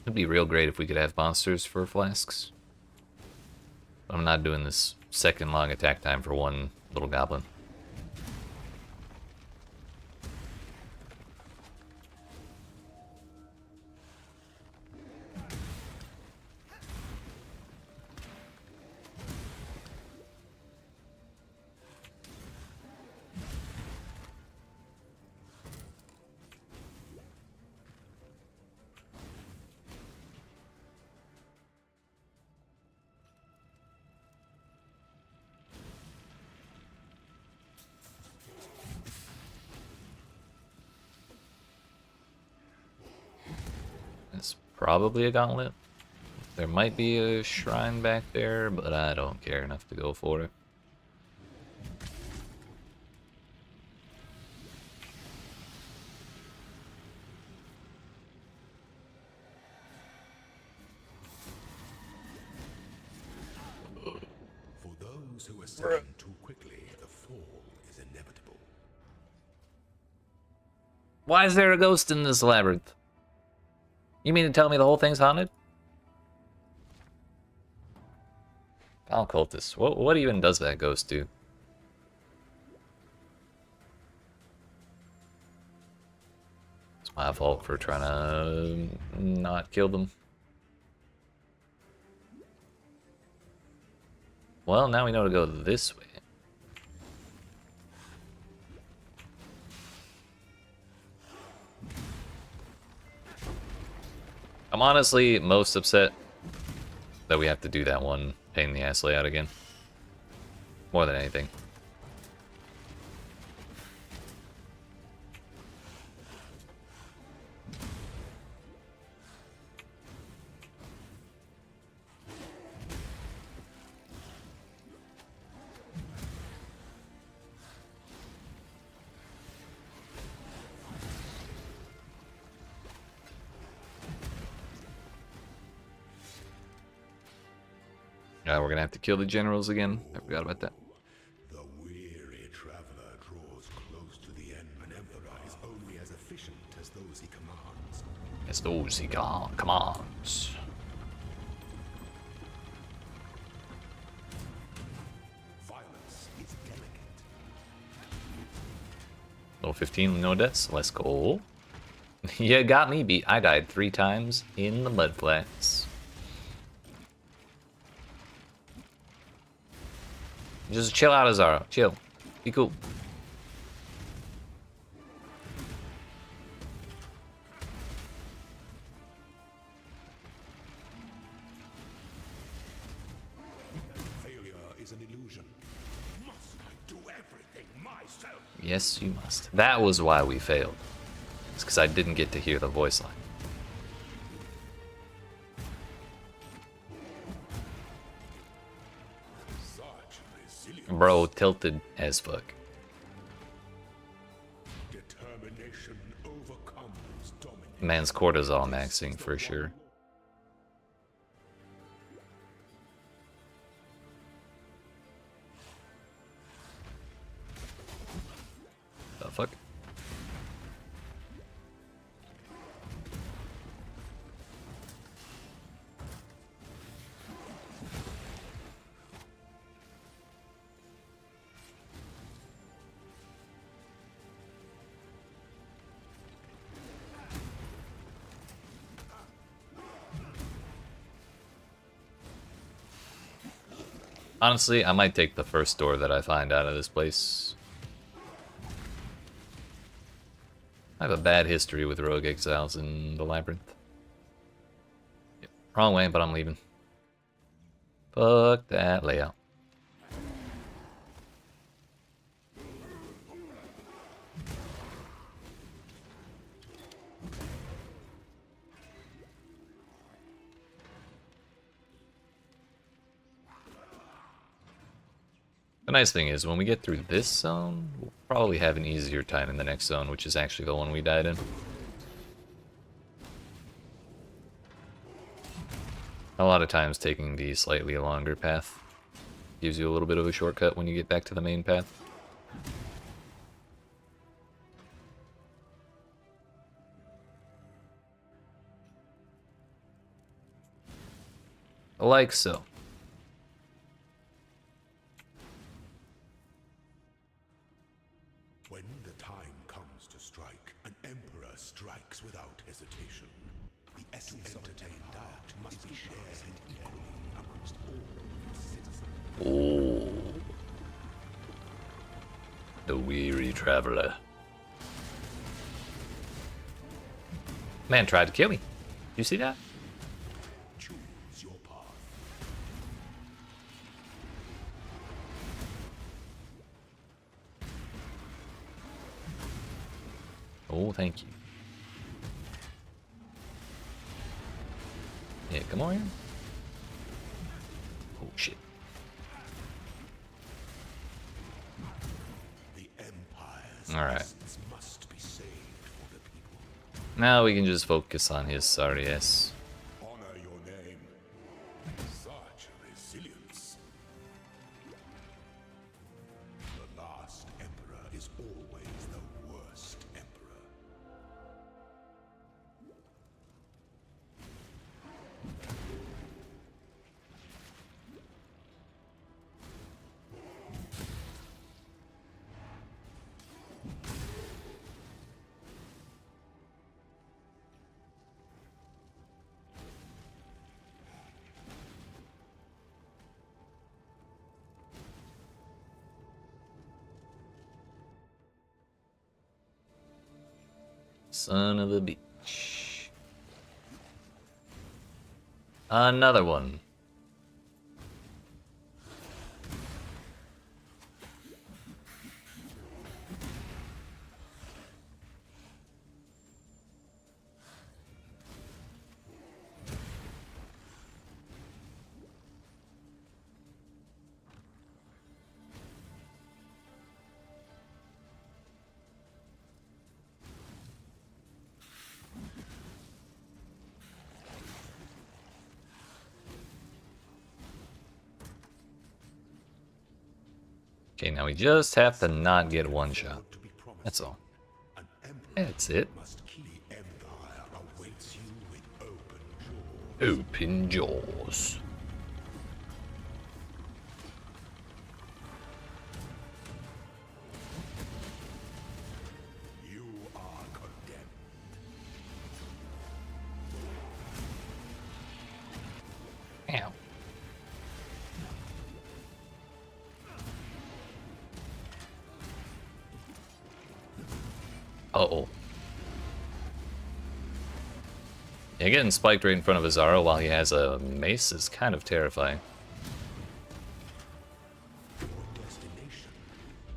It'd be real great if we could have monsters for flasks. I'm not doing this second long attack time for one little goblin. It's probably a gauntlet. There might be a shrine back there, but I don't care enough to go for it. For those who ascend too quickly, the fall is inevitable. Why is there a ghost in this labyrinth? You mean to tell me the whole thing's haunted? Foul cultist. What even does that ghost do? It's my fault for trying to not kill them. Well, now we know to go this way. I'm honestly most upset that we have to do that one pain in the ass layout again. More than anything. We're gonna have to kill the generals again. I forgot about that. The weary traveler draws close to the end. An emperor is only as efficient as those he commands. As those he commands. Violence is delicate. Level 15, no deaths. Let's go. You got me beat. I died 3 times in the mud flats. Just chill out, Azaro. Chill. Be cool. Failure is an illusion. Must I do everything myself? Yes, you must. That was why we failed. It's because I didn't get to hear the voice line. Such resilience. Bro, tilted as fuck. Determination overcomes domination. Man's cortisol maxing for sure. The fuck? Honestly, I might take the first door that I find out of this place. I have a bad history with rogue exiles in the labyrinth. Wrong way, but I'm leaving. Fuck that layout. The nice thing is, when we get through this zone, we'll probably have an easier time in the next zone, which is actually the one we died in. A lot of times taking the slightly longer path gives you a little bit of a shortcut when you get back to the main path. Like so. When the time comes to strike, an emperor strikes without hesitation. The essence of the doubt must be shared equally amongst all its citizens. Oh. The weary traveler. Man tried to kill me. You see that? Choose your path. Oh, thank you. Yeah, come on here. Oh, shit. The empire's Alright. essence must be saved for the people. Now we can just focus on his sorry ass. Honor your name. Such resilience. The last emperor is always the worst emperor. Son of a bitch. Another one. Okay, now we just have to not get one shot. That's all. An emperor That's it. must keep the empire awaits you with open jaws. Open jaws. You are condemned. Ow. Uh-oh. Yeah, getting spiked right in front of Azaro while he has a mace is kind of terrifying. Your destination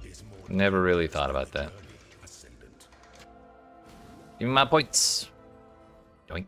is more Never really thought about that. early ascendant. Give me my points. Doink.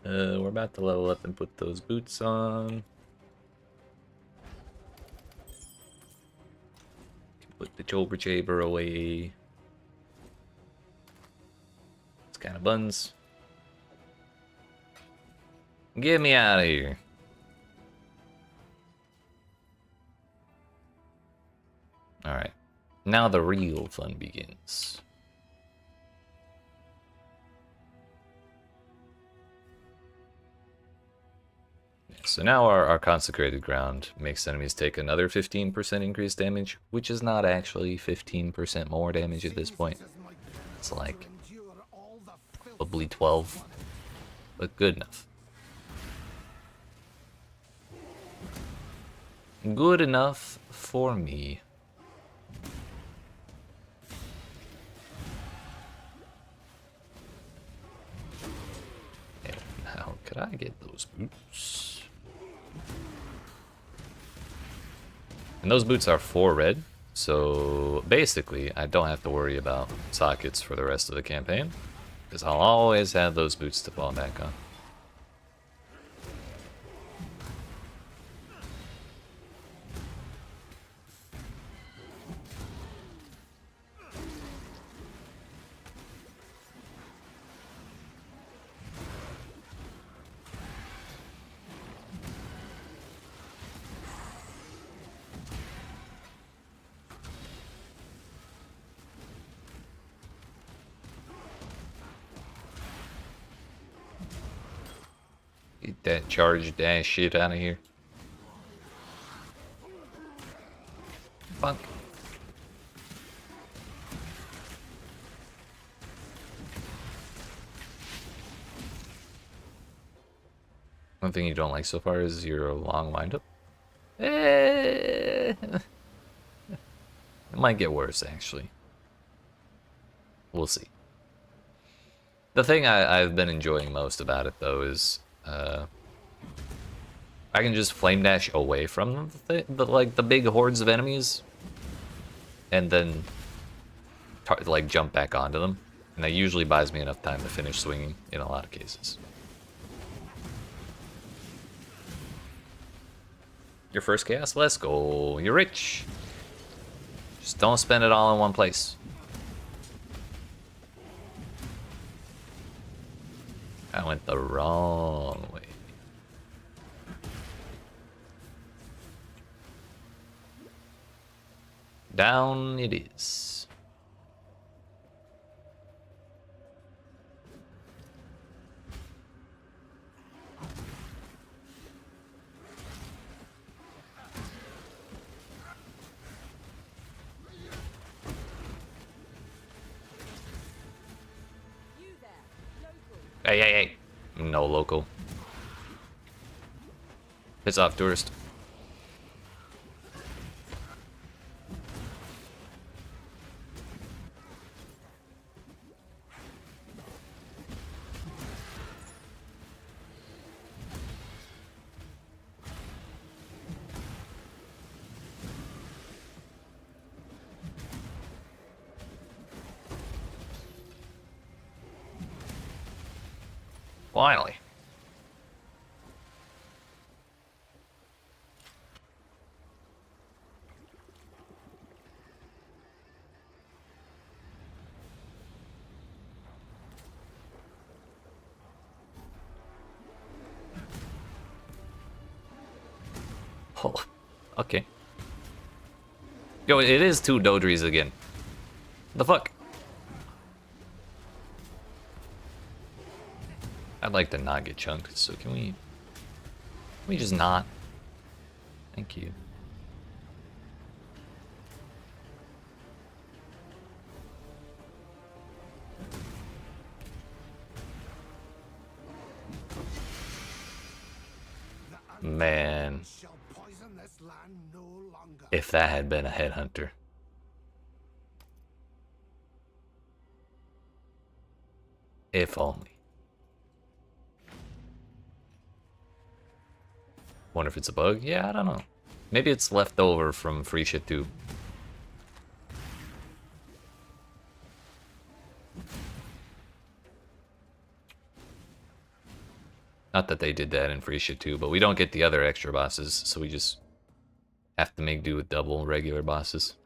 We're about to level up and put those boots on. Put the Chober Chaber away. It's kind of buns. Get me out of here. Alright. Now the real fun begins. So now our Consecrated Ground makes enemies take another 15% increased damage, which is not actually 15% more damage at this point. It's like probably 12, but good enough. Good enough for me. And how could I get those boots? And those boots are 4 red, so basically I don't have to worry about sockets for the rest of the campaign, because I'll always have those boots to fall back on. Get that charged ass shit out of here. Fuck. One thing you don't like so far is your long windup. It might get worse, actually. We'll see. The thing I've been enjoying most about it, though, is I can just flame dash away from the big hordes of enemies, and then like jump back onto them, and that usually buys me enough time to finish swinging in a lot of cases. Your first chaos, let's go. You're rich. Just don't spend it all in one place. I went the wrong way. Down it is. Hey, hey, hey. No local. Piss off, tourist. Finally. Oh, okay. Yo, it is 2 Dodries again. The fuck? I'd like to not get chunked, so can we just not? Thank you. Man, if that had been a headhunter. If only. Wonder if it's a bug? Yeah, I don't know. Maybe it's left over from free shit 2. Not that they did that in free shit 2, but we don't get the other extra bosses, so we just have to make do with double regular bosses.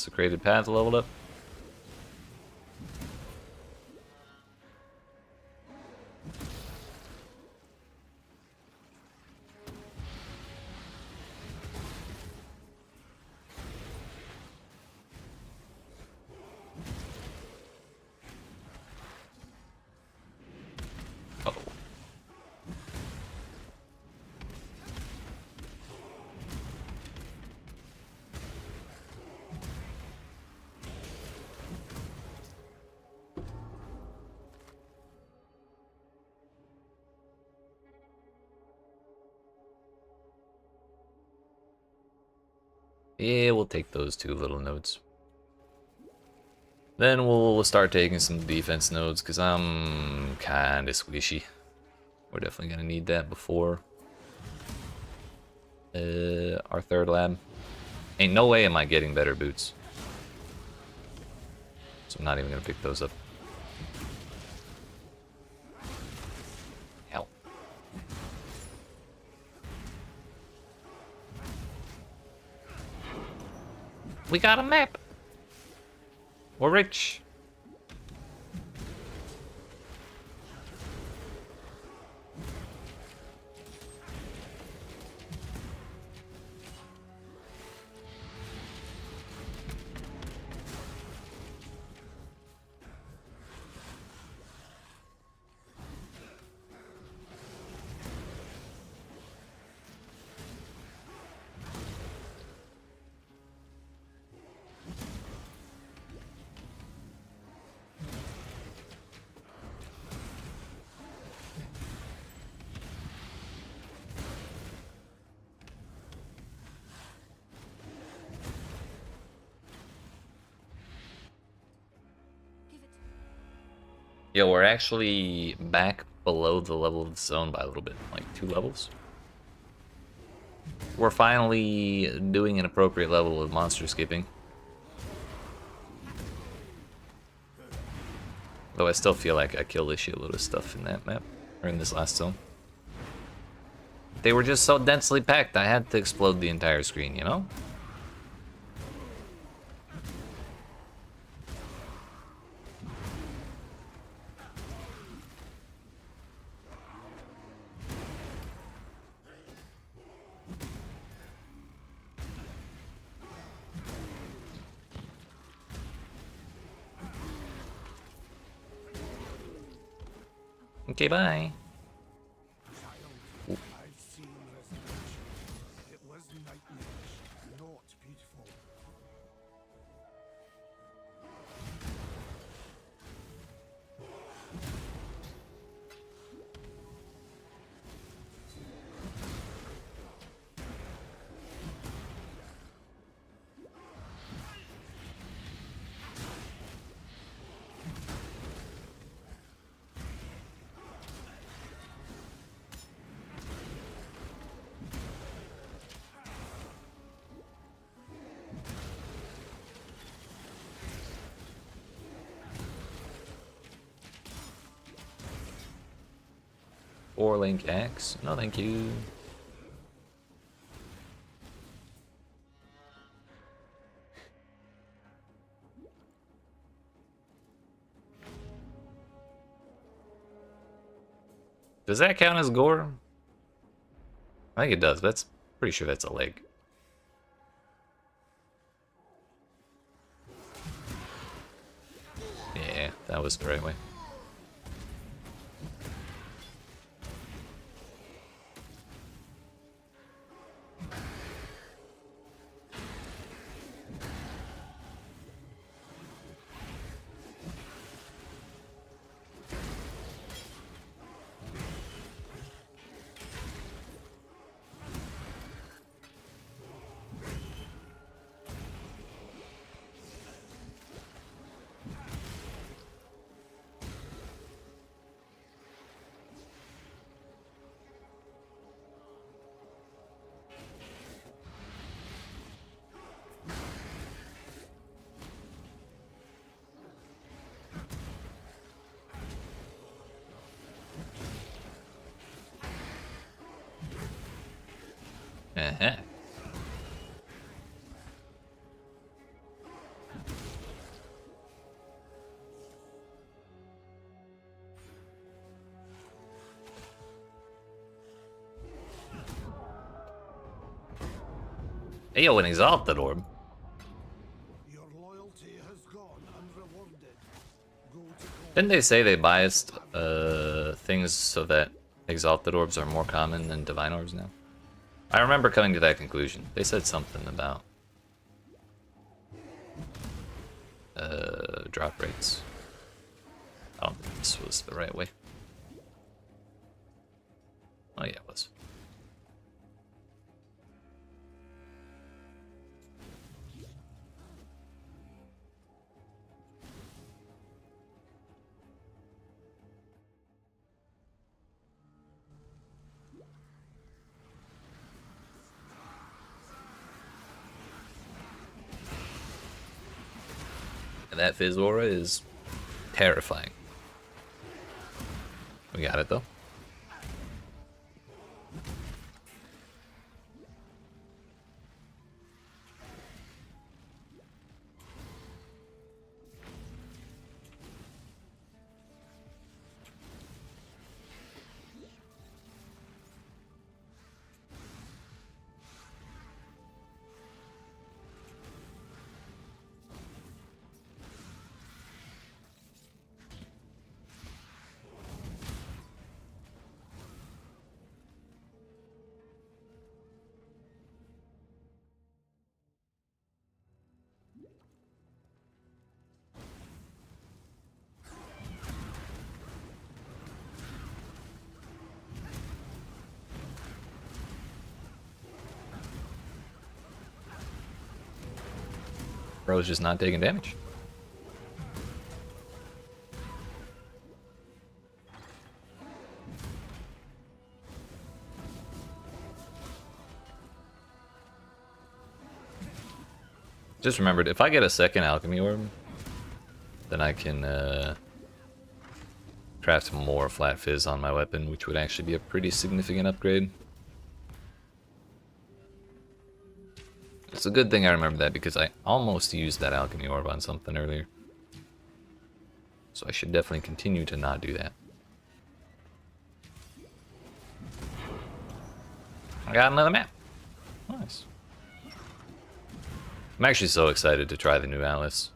Consecrated Path leveled up. Uh-oh. Yeah, we'll take those 2 little nodes. Then we'll start taking some defense nodes, because I'm kinda squishy. We're definitely gonna need that before our 3rd lab. Ain't no way am I getting better boots. So I'm not even gonna pick those up. Hell. We got a map. We're rich. Yo, we're actually back below the level of the zone by a little bit, like 2 levels. We're finally doing an appropriate level of monster skipping. Though I still feel like I killed a shitload of stuff in that map, or in this last zone. They were just so densely packed, I had to explode the entire screen, you know? Okay, bye. I've seen resurrection. It was nightmarish, not beautiful. Or Link X. No, thank you. Does that count as gore? I think it does. That's pretty sure that's a leg. Yeah, that was the right way. Uh-huh. Hey, yo, an Exalted Orb. Your loyalty has gone unrewarded. Go to Didn't they say they biased things so that Exalted Orbs are more common than Divine Orbs now? I remember coming to that conclusion. They said something about drop rates. I don't think this was the right way. Oh yeah, it was. And that Fizz Aura is terrifying. We got it though. Bro's just not taking damage. Just remembered, if I get a second alchemy orb, then I can craft more flat fizz on my weapon, which would actually be a pretty significant upgrade. It's a good thing I remember that because I almost used that alchemy orb on something earlier. So I should definitely continue to not do that. I got another map. Nice. I'm actually so excited to try the new Atlas.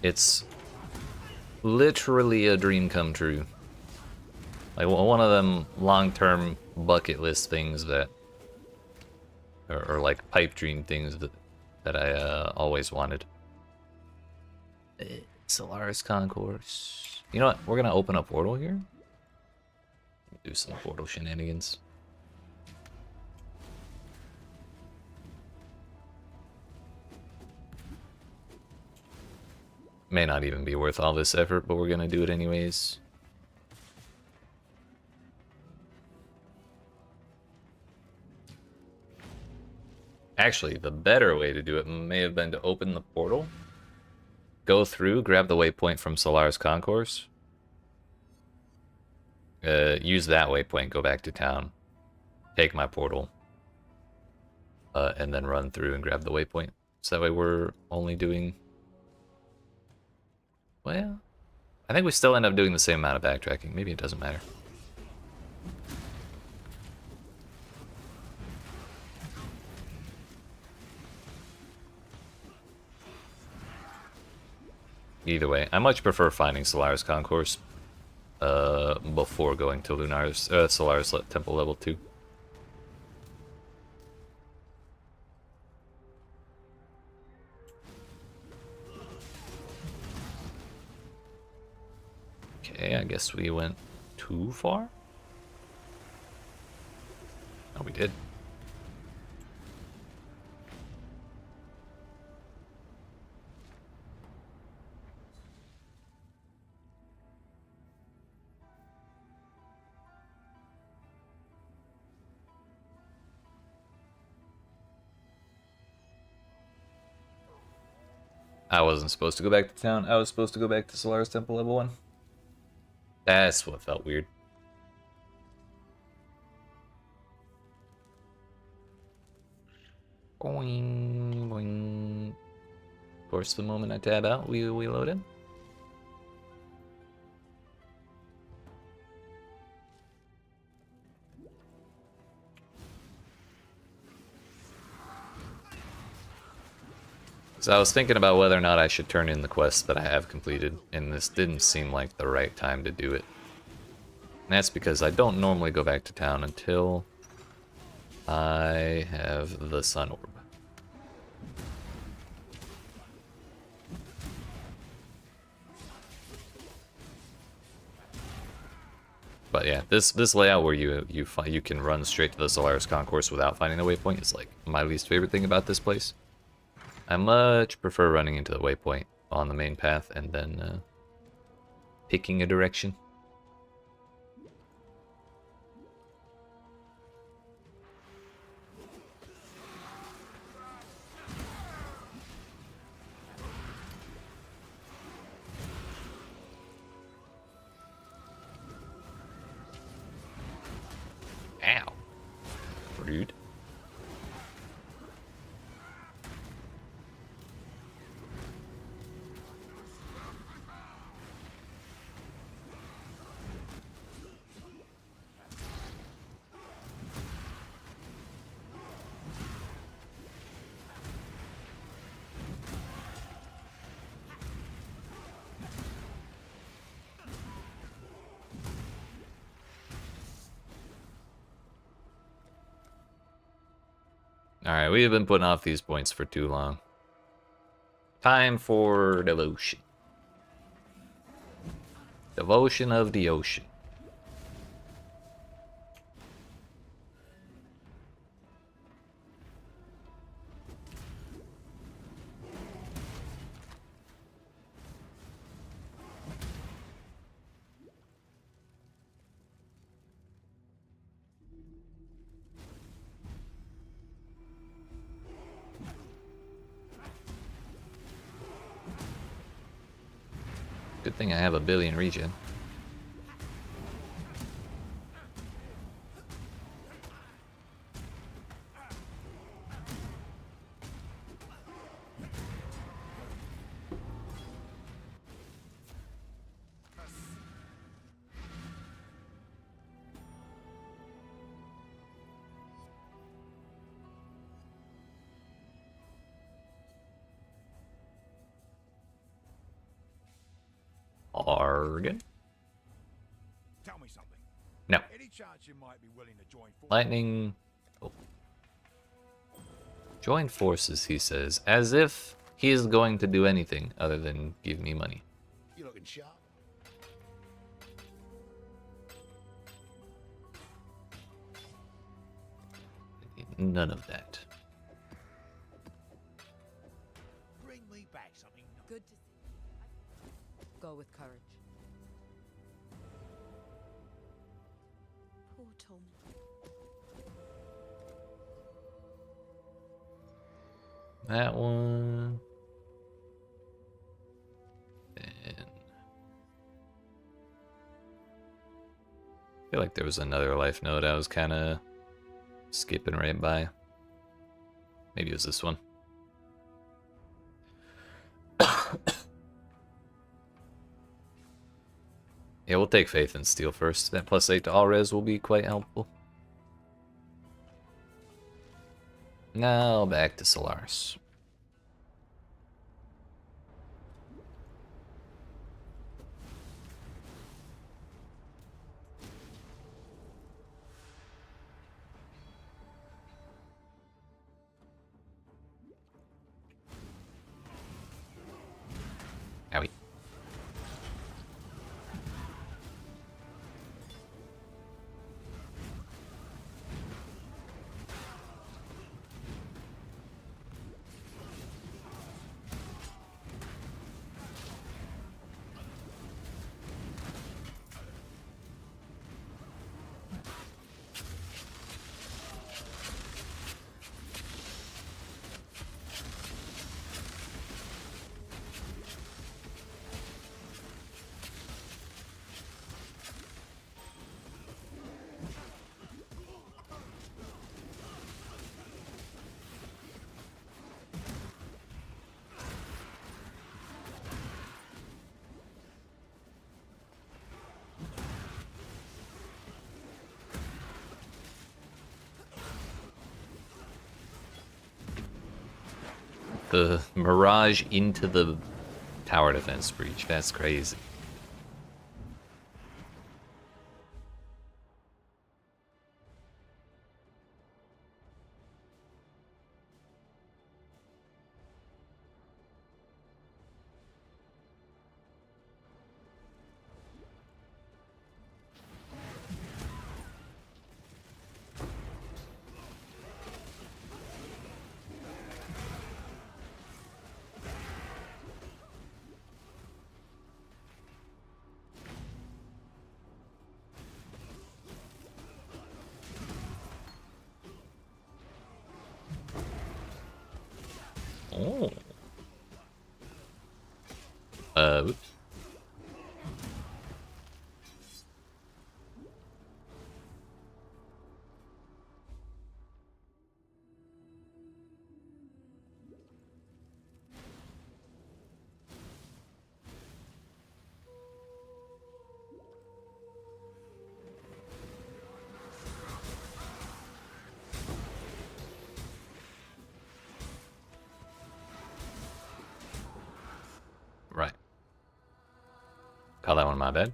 It's literally a dream come true. Like one of them long-term bucket list things that, or like pipe dream things that I always wanted. Solaris Concourse. You know what? We're gonna open a portal here. Do some portal shenanigans. May not even be worth all this effort, but we're gonna do it anyways. Actually, the better way to do it may have been to open the portal, go through, grab the waypoint from Solaris Concourse, use that waypoint, go back to town, take my portal, and then run through and grab the waypoint. So that way we're only doing... Well, I think we still end up doing the same amount of backtracking. Maybe it doesn't matter. Either way, I much prefer finding Solaris Concourse before going to Solaris Temple level 2. Okay, I guess we went too far? Oh, we did. I wasn't supposed to go back to town. I was supposed to go back to Solaris Temple level 1. That's what felt weird. Boing, boing. Of course, the moment I tab out, we load in. So I was thinking about whether or not I should turn in the quests that I have completed, and this didn't seem like the right time to do it. And that's because I don't normally go back to town until I have the Sun Orb. But yeah, this layout where you can run straight to the Solaris Concourse without finding the waypoint is like my least favorite thing about this place. I much prefer running into the waypoint on the main path and then picking a direction. Ow. Rude. Alright, we have been putting off these points for too long. Time for devotion. Devotion of the ocean. Good thing I have a billion regen. Argon? Tell me something. No. Any chance you might be willing to join forces? Lightning. Oh. Join forces, he says, as if he is going to do anything other than give me money. You looking sharp? None of that. Bring me back something. Good to see. Go with courage. Poor Tom. That one. And I feel like there was another life node I was kind of skipping right by. Maybe it was this one. Yeah, we'll take Faith and Steel first. That +8 to all res will be quite helpful. Now back to Solaris. Owie. The Mirage into the tower defense breach. That's crazy. Oh. Oops. Right. Call that one my bad.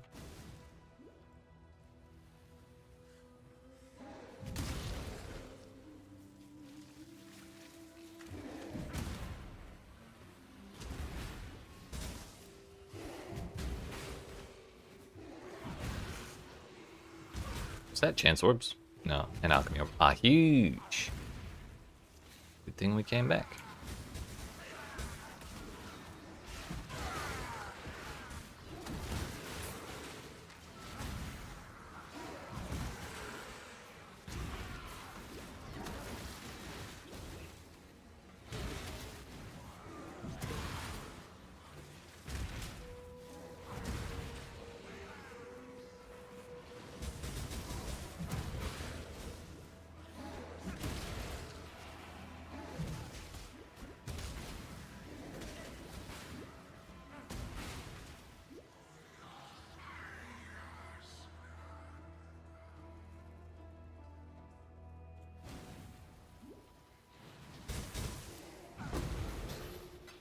Is that chance orbs? No, an alchemy orb. Ah, huge. Good thing we came back.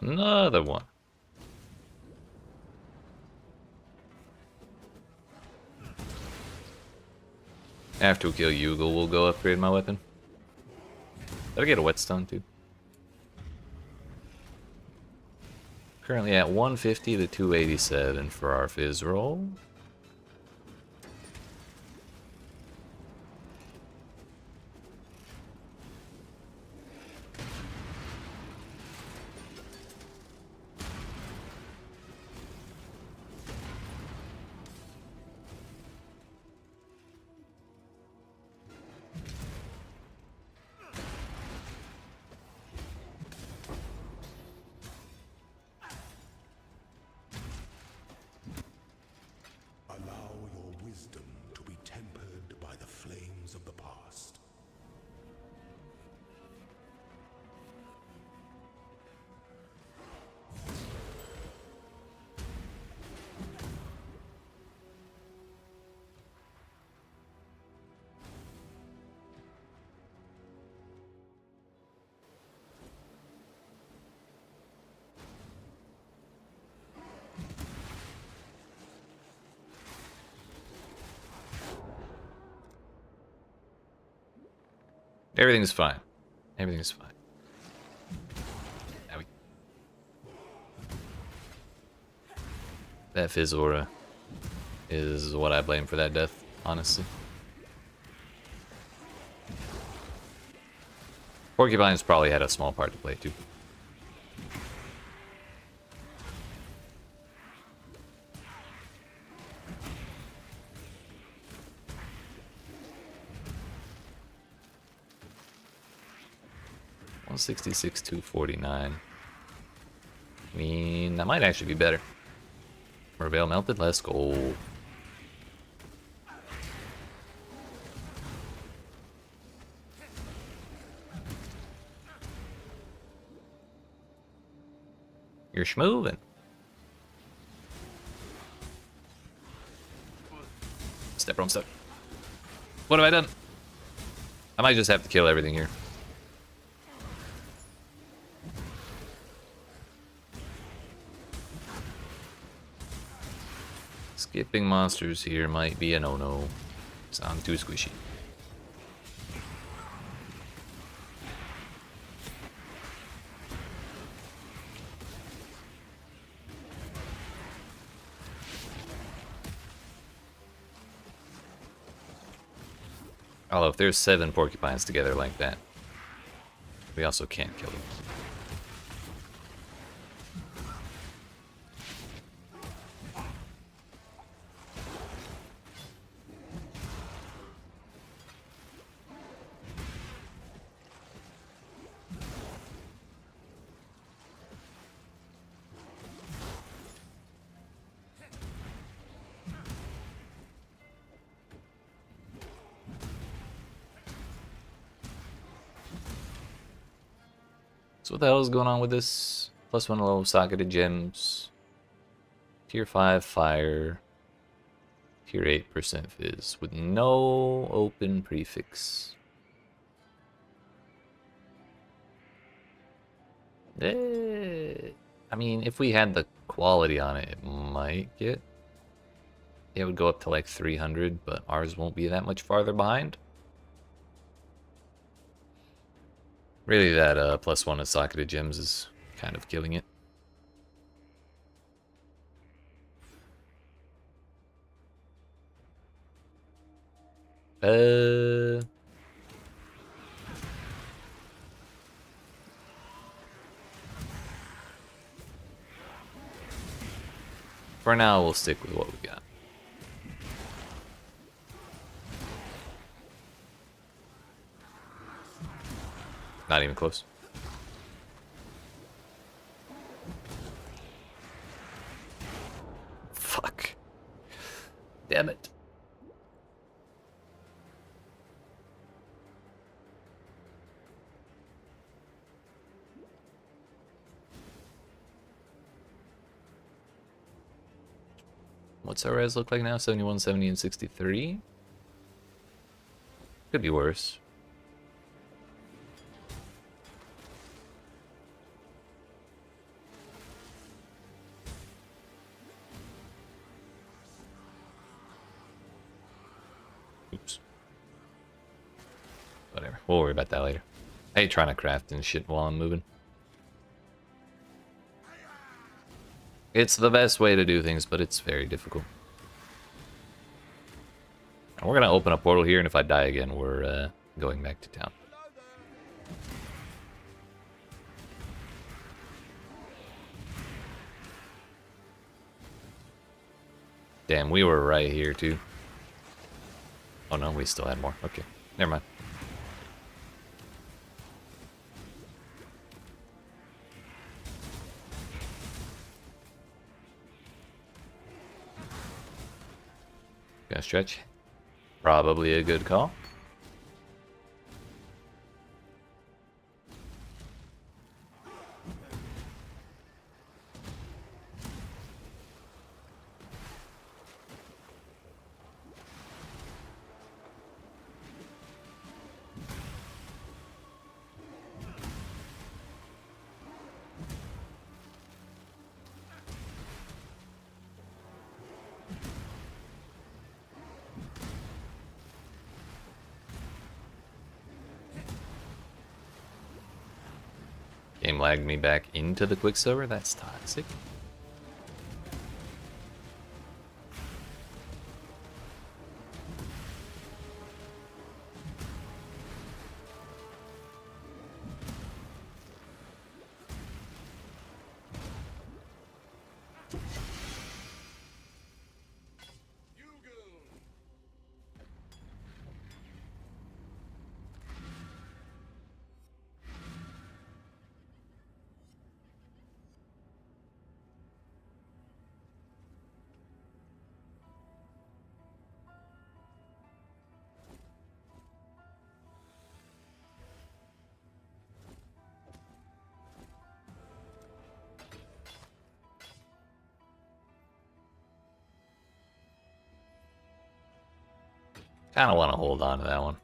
Another one. After we kill Yugal, we'll go upgrade my weapon. Did I get a whetstone too? Currently at 150 to 287 for our fizz roll. Allow your wisdom to be tempered by the flames of the past. Everything's fine. Everything's fine. Now that fizz aura is what I blame for that death, honestly. Porcupine's probably had a small part to play too. $166, $249. I mean, that might actually be better. Reveal melted, let's go. You're schmoving. Step on stuck. What have I done? I might just have to kill everything here. Skipping monsters here might be a no-no. Sound too squishy. Although if there's 7 porcupines together like that, we also can't kill them. So what the hell is going on with this? +1 level socketed gems. Tier 5 fire. Tier 8% fizz with no open prefix. I mean, if we had the quality on it, it might get. It would go up to like 300, but ours won't be that much farther behind. Really, that +1 of socketed gems is kind of killing it. For now, we'll stick with what we got. Not even close. Fuck. Damn it. What's our res look like now? 71, 70, and 63? Could be worse. Oops. Whatever. We'll worry about that later. I hate trying to craft and shit while I'm moving. It's the best way to do things, but it's very difficult. And we're gonna open a portal here, and if I die again, we're going back to town. Damn, we were right here too. Oh no, we still had more. Okay, never mind. Gonna stretch. Probably a good call. Game lagged me back into the Quicksilver? That's toxic. Kind of want to hold on to that one.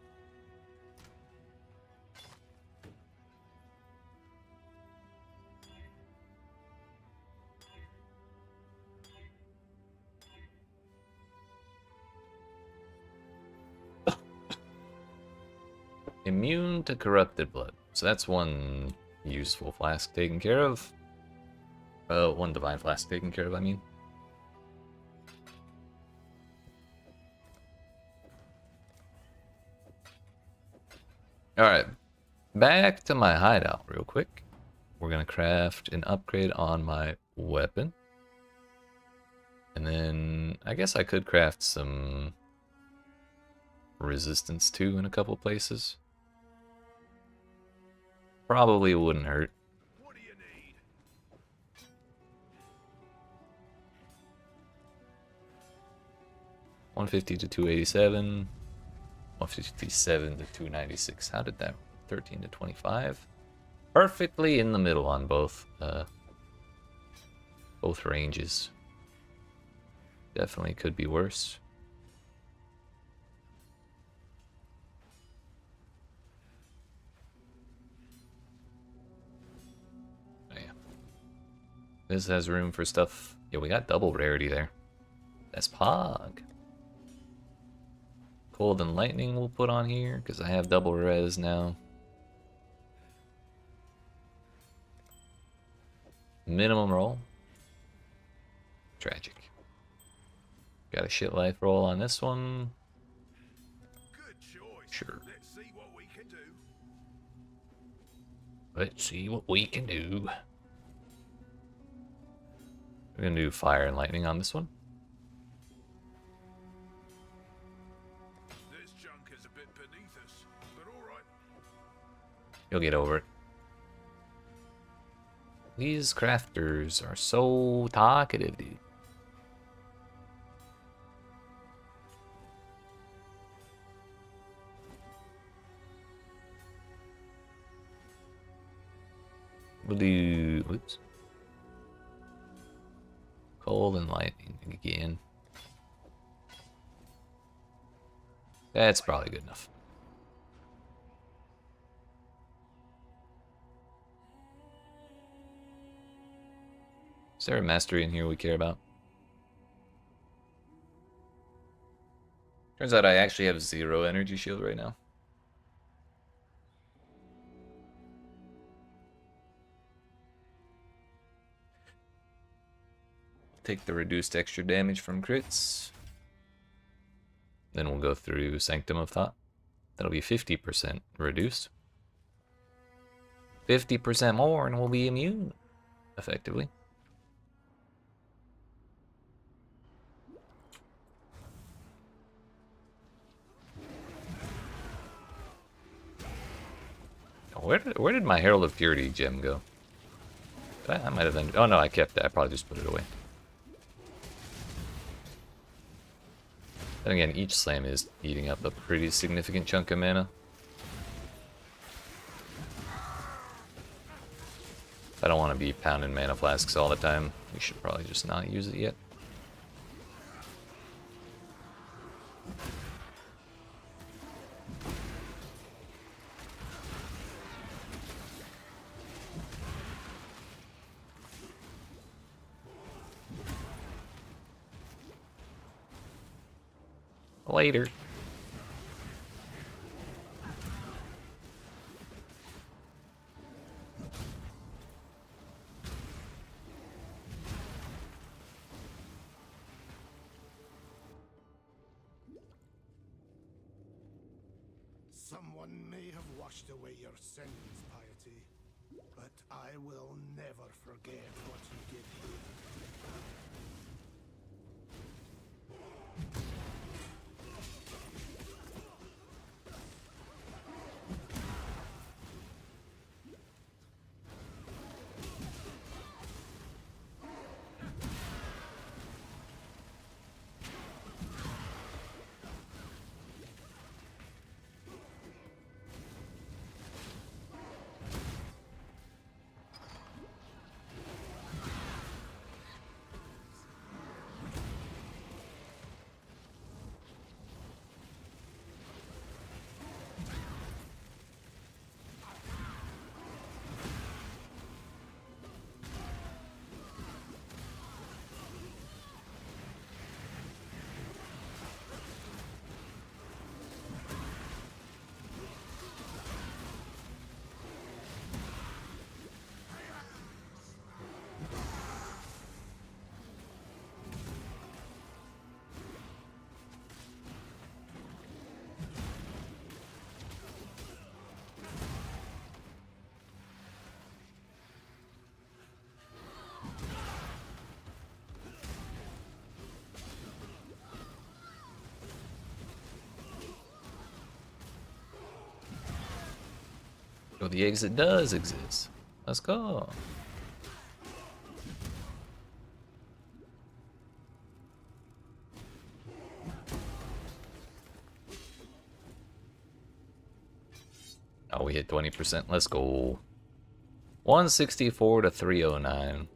immune to corrupted blood. So that's one useful flask taken care of. One divine flask taken care of, I mean. Alright, back to my hideout real quick. We're going to craft an upgrade on my weapon. And then I guess I could craft some resistance too in a couple places. Probably wouldn't hurt. What do you need? $150 to $287. $157 to $296. How did that? $13 to $25. Perfectly in the middle on both ranges. Definitely could be worse. Oh, yeah. This has room for stuff. Yeah, we got double rarity there. That's Pog. Cold and Lightning we'll put on here because I have double res now. Minimum roll. Tragic. Got a shit life roll on this one. Good choice. Sure. Let's see what we can do. Let's see what we can do. We're gonna do Fire and Lightning on this one. This junk is a bit beneath us, but all right. You'll get over it. These crafters are so talkative, dude. We'll do, whoops. Cold and Lightning again. That's probably good enough. Is there a mastery in here we care about? Turns out I actually have 0 energy shield right now. Take the reduced extra damage from crits. Then we'll go through Sanctum of Thought. That'll be 50% reduced. 50% more and we'll be immune, effectively. Where did my Herald of Purity gem go? I might have been. Oh no, I kept that. I probably just put it away. Then again, each slam is eating up a pretty significant chunk of mana. I don't want to be pounding mana flasks all the time. We should probably just not use it yet. Later. Someone may have washed away your sins, piety, but I will never forget what you did here. Oh, the exit does exist. Let's go. Oh, we hit 20%. Let's go. 164 to 309.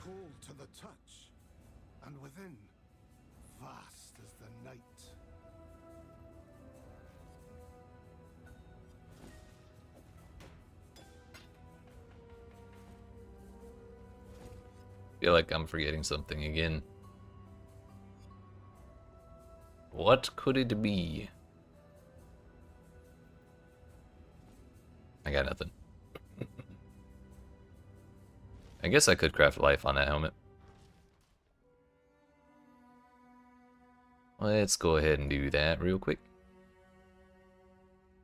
Cold to the touch, and within, vast as the night. Feel like I'm forgetting something again. What could it be? I got nothing. I guess I could craft life on that helmet. Let's go ahead and do that real quick.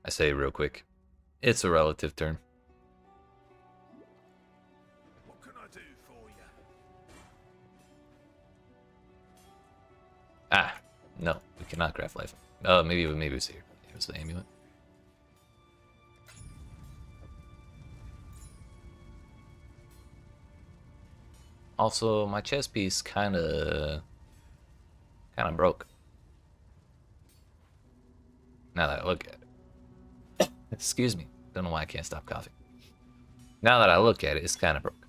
I say real quick. It's a relative term. What can I do for you? Ah, no, we cannot craft life. Maybe it was here. It was the amulet. Also, my chest piece kind of broke. Now that I look at it. Excuse me. Don't know why I can't stop coughing. Now that I look at it, it's kind of broke.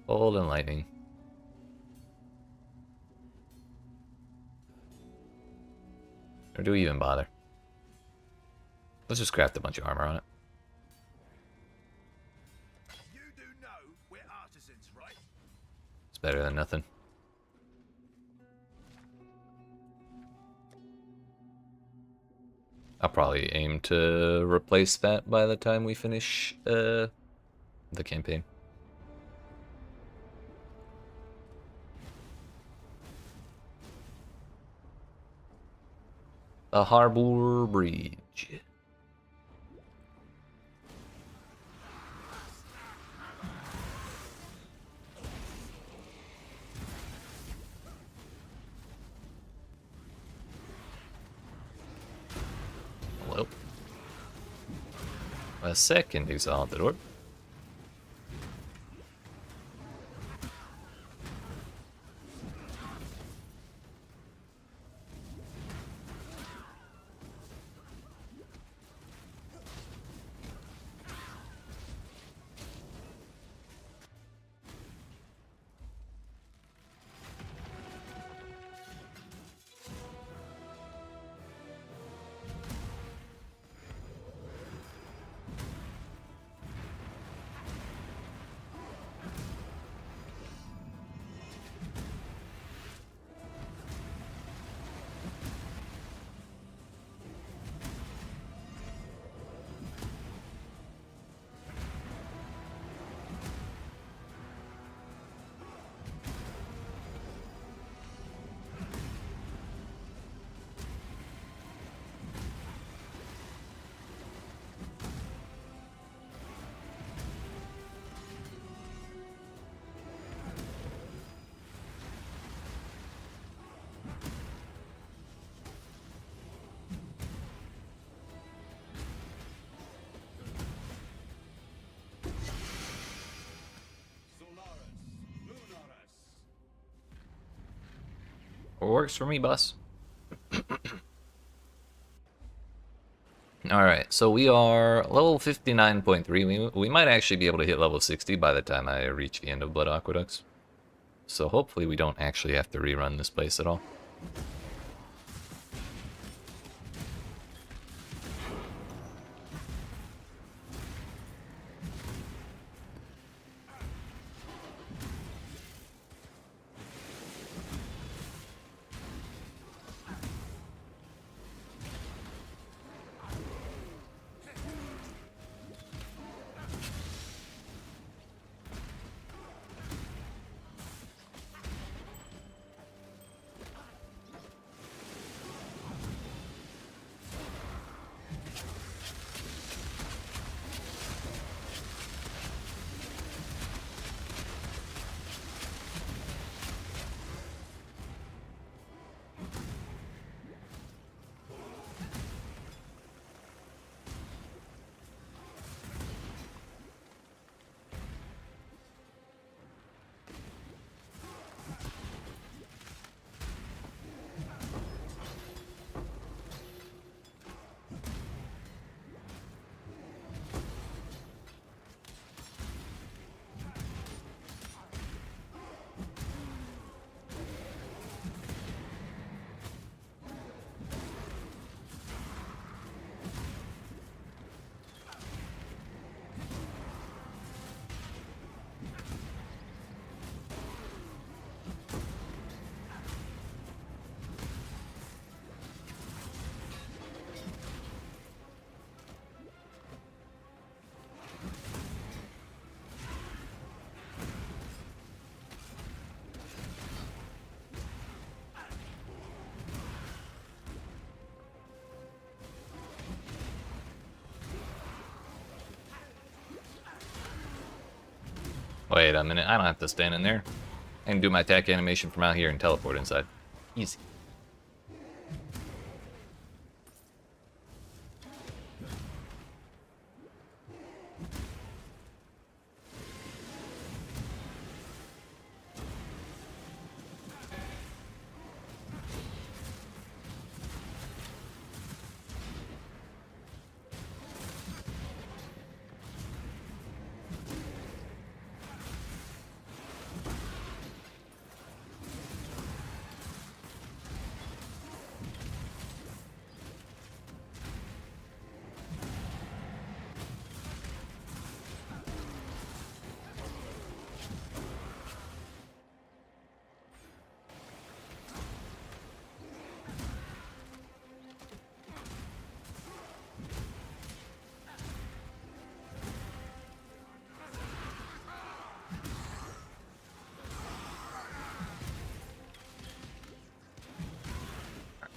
Bolt and lightning. Or do we even bother? Let's just craft a bunch of armor on it. You do know we're artisans, right? It's better than nothing. I'll probably aim to replace that by the time we finish the campaign. The Harbor Bridge. Well, a second Exalted Orb. Works for me, boss. Alright, so we are level 59.3. We might actually be able to hit level 60 by the time I reach the end of Blood Aqueducts. So hopefully we don't actually have to rerun this place at all. Wait a minute, I don't have to stand in there. I can do my attack animation from out here and teleport inside. Easy.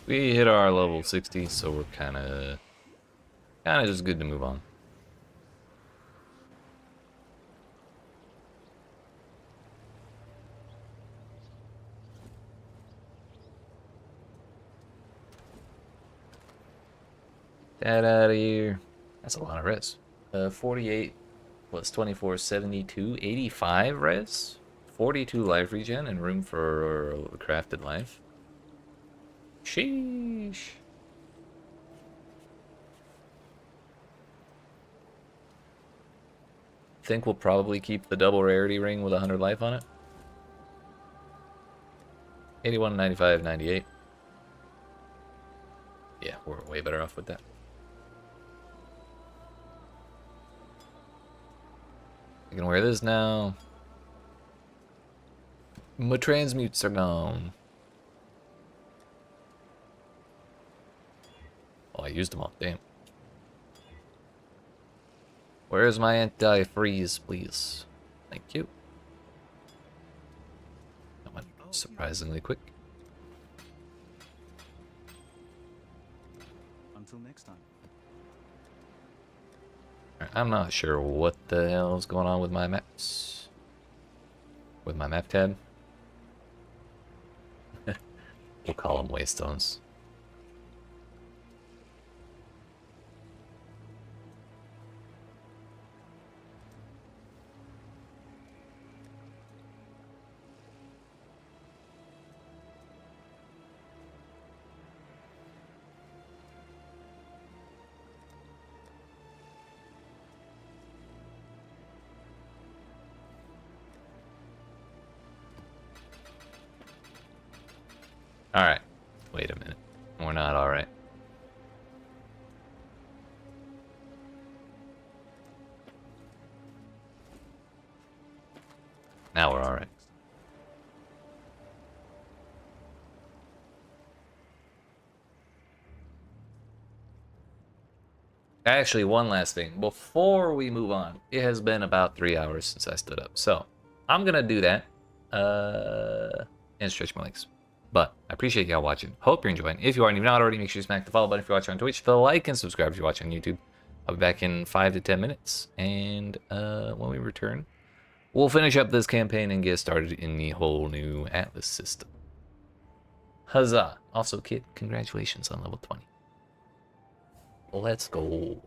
We hit our level 60, so we're kind of just good to move on. That out of here. That's a lot of res. 48 plus 24, 72, 85 res, 42 life regen, and room for crafted life. Sheesh. Think we'll probably keep the double rarity ring with 100 life on it. 81, 95, 98. Yeah, we're way better off with that. I can wear this now. My transmutes are gone. Oh, I used them all. Damn. Where's my anti-freeze, please? Thank you. That went surprisingly quick. Until next time. I'm not sure what the hell is going on with my maps. With my map tab. We'll call them waystones. Alright. Wait a minute. We're not alright. Now we're alright. Actually, one last thing. Before we move on, it has been about 3 hours since I stood up. So, I'm going to do that and stretch my legs. But I appreciate y'all watching. Hope you're enjoying. If you are and you've not already, make sure you smack the follow button if you're watching on Twitch. The like and subscribe if you're watching on YouTube. I'll be back in 5 to 10 minutes. And when we return, we'll finish up this campaign and get started in the whole new Atlas system. Huzzah. Also, Kit, congratulations on level 20. Let's go.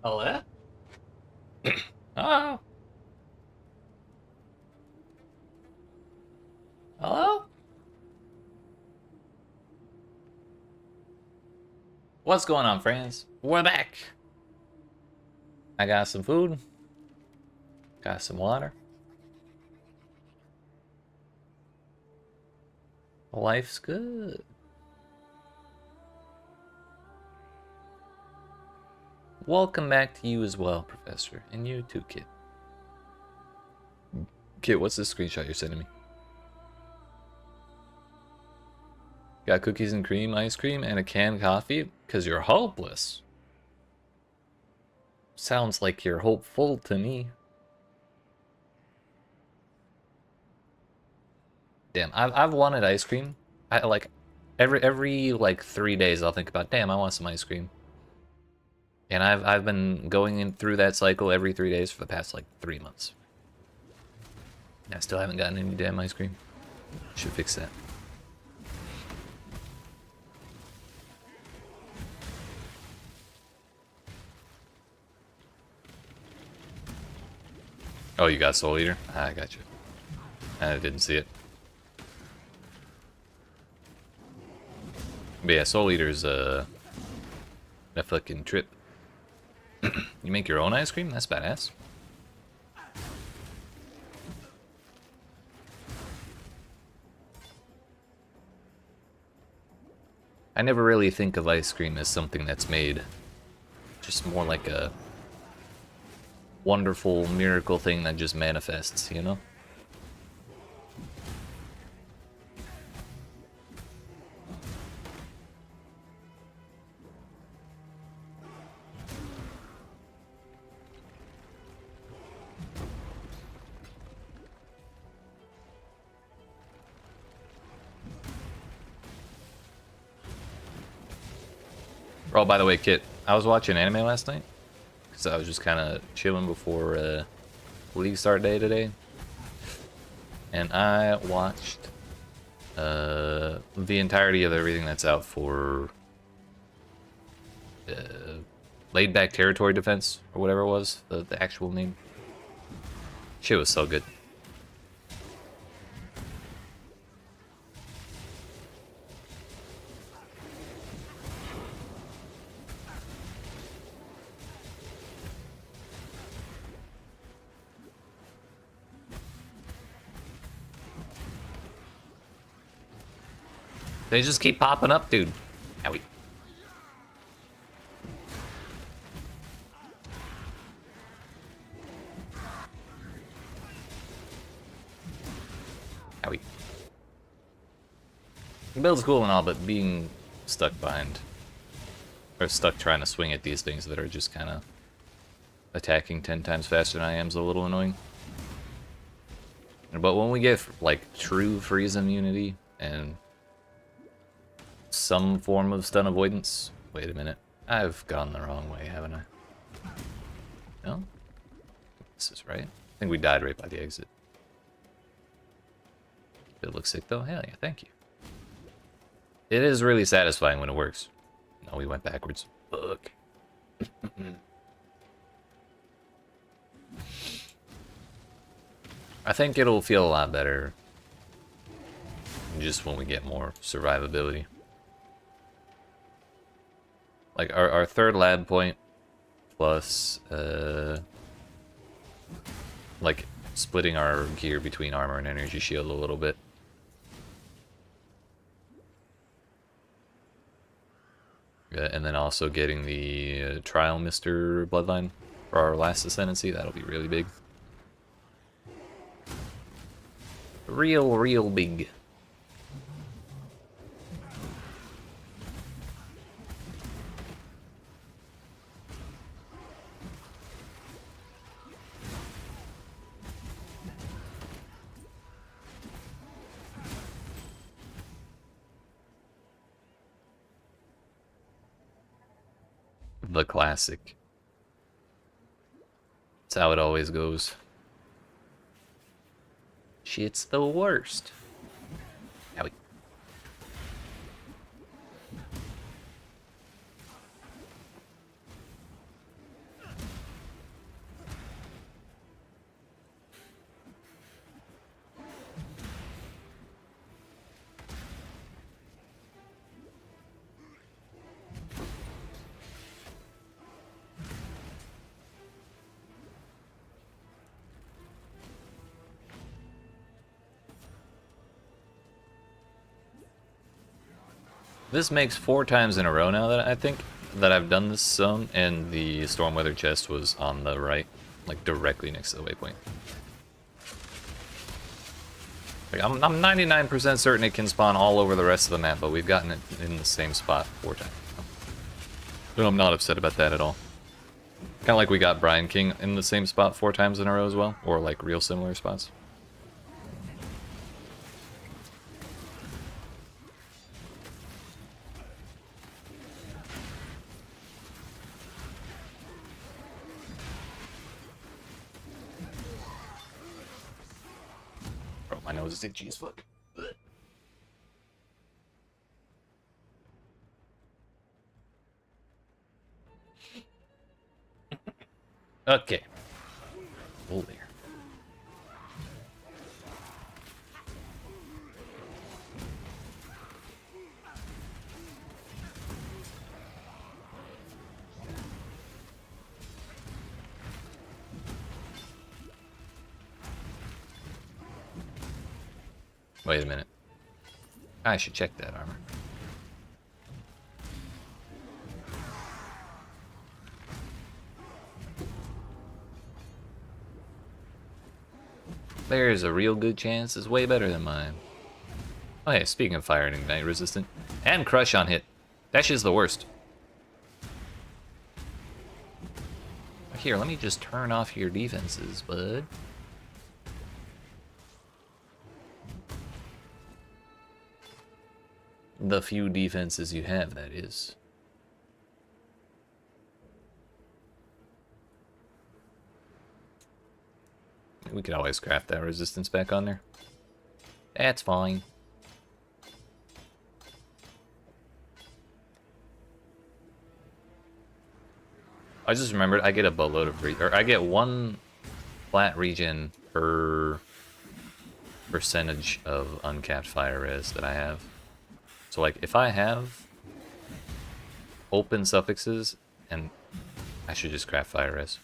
Hello? Oh. Hello? What's going on, friends? We're back. I got some food. Got some water. Life's good. Welcome back to you as well, Professor. And you too, Kit. Kit, what's this screenshot you're sending me? Got cookies and cream, ice cream, and a canned coffee? Because you're hopeless. Sounds like you're hopeful to me. Damn, I've wanted ice cream. I like every like 3 days I'll think about, damn, I want some ice cream. And I've been going in through that cycle every 3 days for the past like 3 months. I still haven't gotten any damn ice cream. Should fix that. Oh, you got Soul Eater? Ah, I got you. I didn't see it. But yeah, Soul Eater's a fucking trip. You make your own ice cream? That's badass. I never really think of ice cream as something that's made. Just more like a wonderful miracle thing that just manifests, you know? Oh, by the way, Kit, I was watching anime last night. Because I was just kind of chilling before Leaguestart day today. And I watched the entirety of everything that's out for Laid Back Territory Defense, or whatever it was, the actual name. Shit was so good. They just keep popping up, dude. Owie. Owie. The build's cool and all, but being stuck behind, or stuck trying to swing at these things that are just kind of attacking 10 times faster than I am is a little annoying. But when we get, like, true freeze immunity and some form of stun avoidance... Wait a minute. I've gone the wrong way, haven't I? No? This is right. I think we died right by the exit. It looks sick, though. Hell yeah, thank you. It is really satisfying when it works. No, we went backwards. Fuck. I think it'll feel a lot better just when we get more survivability. Like our third lab point plus like splitting our gear between armor and energy shield a little bit. And then also getting the Trial Mr. Bloodline for our last ascendancy, that'll be really big. Real big. The classic. That's how it always goes. Shit's the worst. Owie. This makes 4 times in a row now that I think that I've done this zone, and the Stormweather chest was on the right, like directly next to the waypoint. Like, I'm 99% certain it can spawn all over the rest of the map, but we've gotten it in the same spot 4 times. So I'm not upset about that at all. Kind of like we got Brian King in the same spot 4 times in a row as well, or like real similar spots. Bro, my nose is itchy as fuck. Okay. Oh, there. Wait a minute. I should check that armor. There's a real good chance it's way better than mine. Oh hey, speaking of fire and ignite resistant, and crush on hit. That shit's the worst. Here, let me just turn off your defenses, bud. The few defenses you have, that is. We could always craft that resistance back on there. That's fine. I just remembered I get a boatload of or I get 1 flat regen per percentage of uncapped fire res that I have. So like if I have open suffixes, and I should just craft fire res.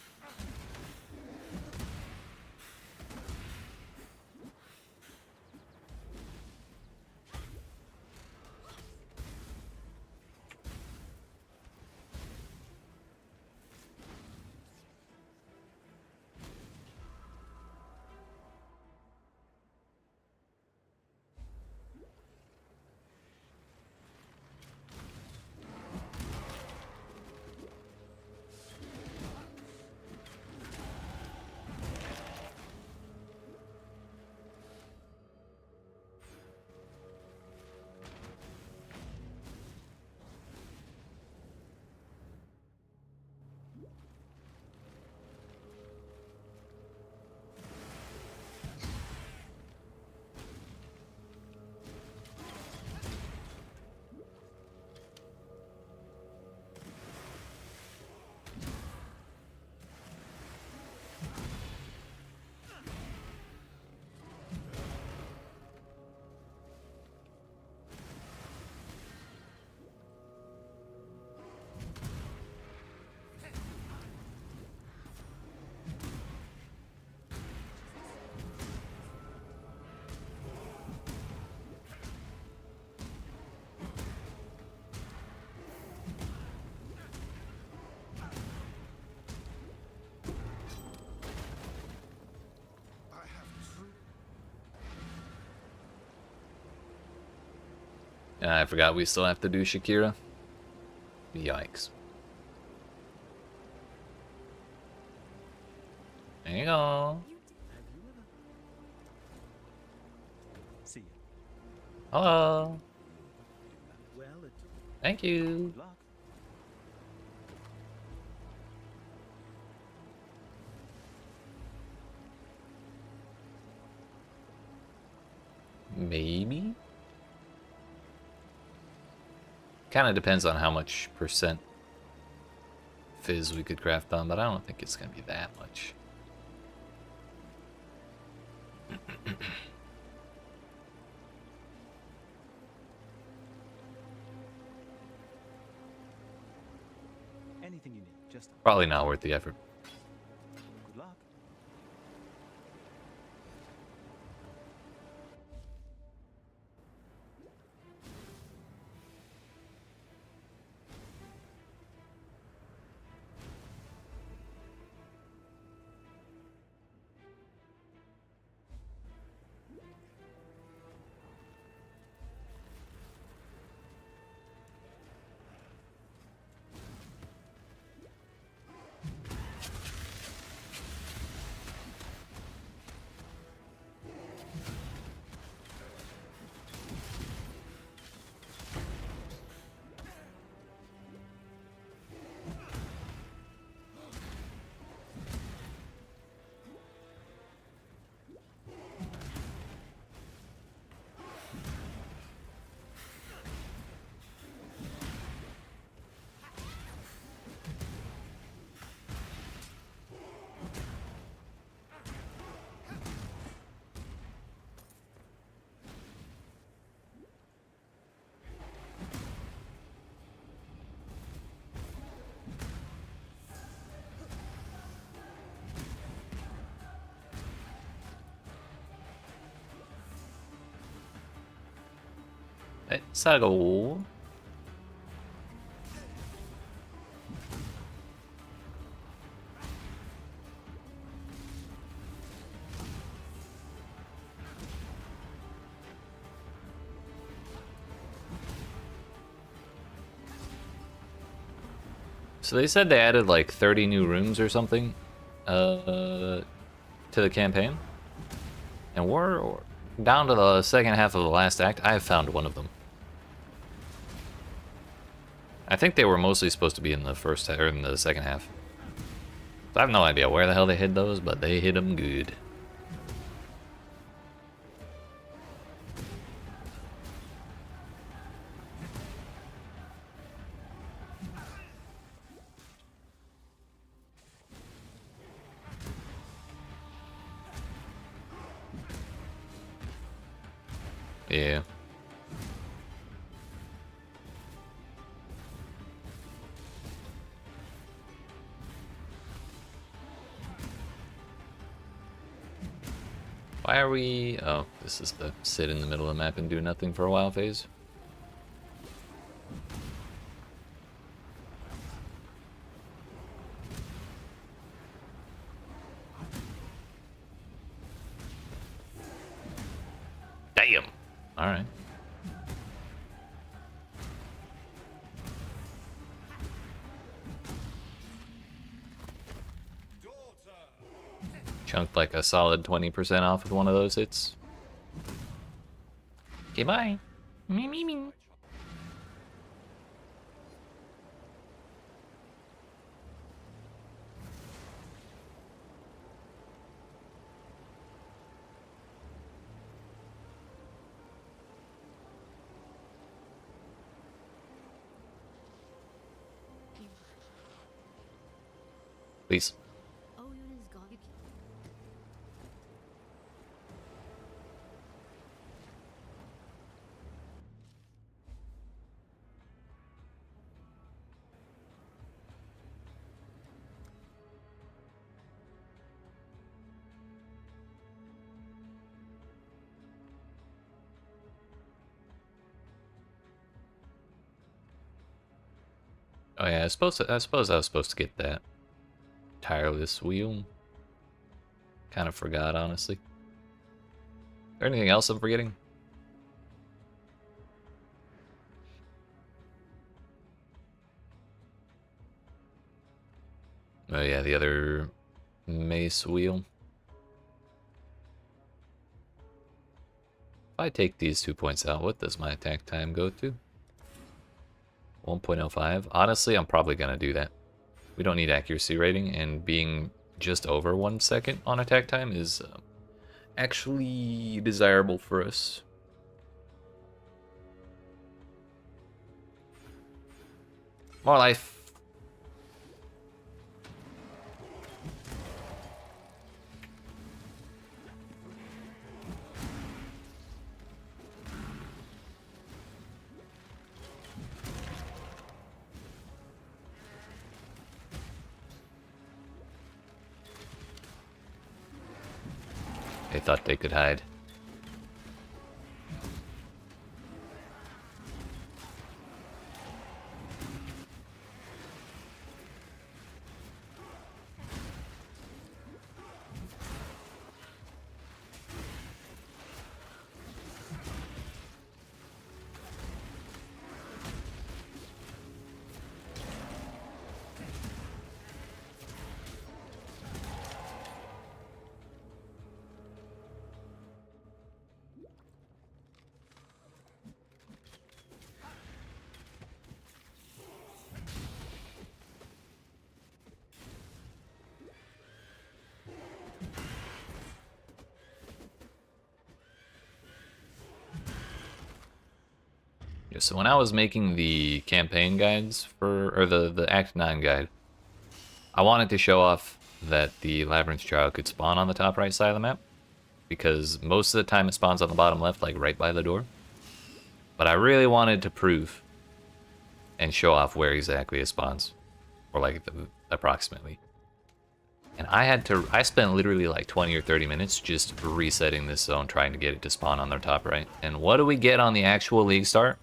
I forgot we still have to do Shakira. Yikes. There you go. See you. Hello. Well, Thank you. good luck. Maybe? Kind of depends on how much percent fizz we could craft on, but I don't think it's going to be that much. Anything you need, just Probably not worth the effort. good luck. Sago. So they said they added like 30 new rooms or something to the campaign. And we're down to the second half of the last act. I have found one of them. I think they were mostly supposed to be in the first or in the second half. So I have no idea where the hell they hid those, but they hid them good. Yeah. Why are we... Oh, this is the sit in the middle of the map and do nothing for a while phase. Damn! Alright. Chunked like a solid 20% off with one of those hits. Okay, bye. Me, me, me. Please. Oh yeah, I suppose I was supposed to get that tireless wheel. Kind of forgot, honestly. Is there anything else I'm forgetting? Oh yeah, the other mace wheel. If I take these 2 points out, what does my attack time go to? 1.05. Honestly, I'm probably gonna do that. We don't need accuracy rating, and being just over 1 second on attack time is actually desirable for us. More life. They thought they could hide. Yeah, so when I was making the campaign guides or the Act 9 guide, I wanted to show off that the Labyrinth Trial could spawn on the top right side of the map, because most of the time it spawns on the bottom left, like right by the door. But I really wanted to prove and show off where exactly it spawns, or like approximately. And I spent literally like 20 or 30 minutes just resetting this zone, trying to get it to spawn on their top right. And what do we get on the actual Leaguestart?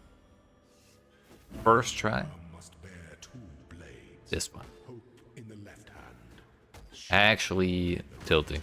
first try. Must bear two blades. This one. Hope in the left hand. Actually tilting.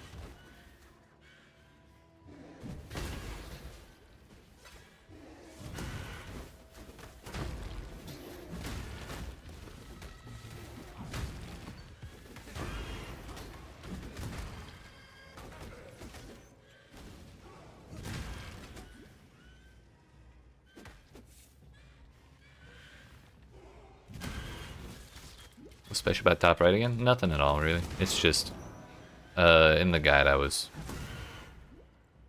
What's special about top right again? Nothing at all, really. It's just in the guide I was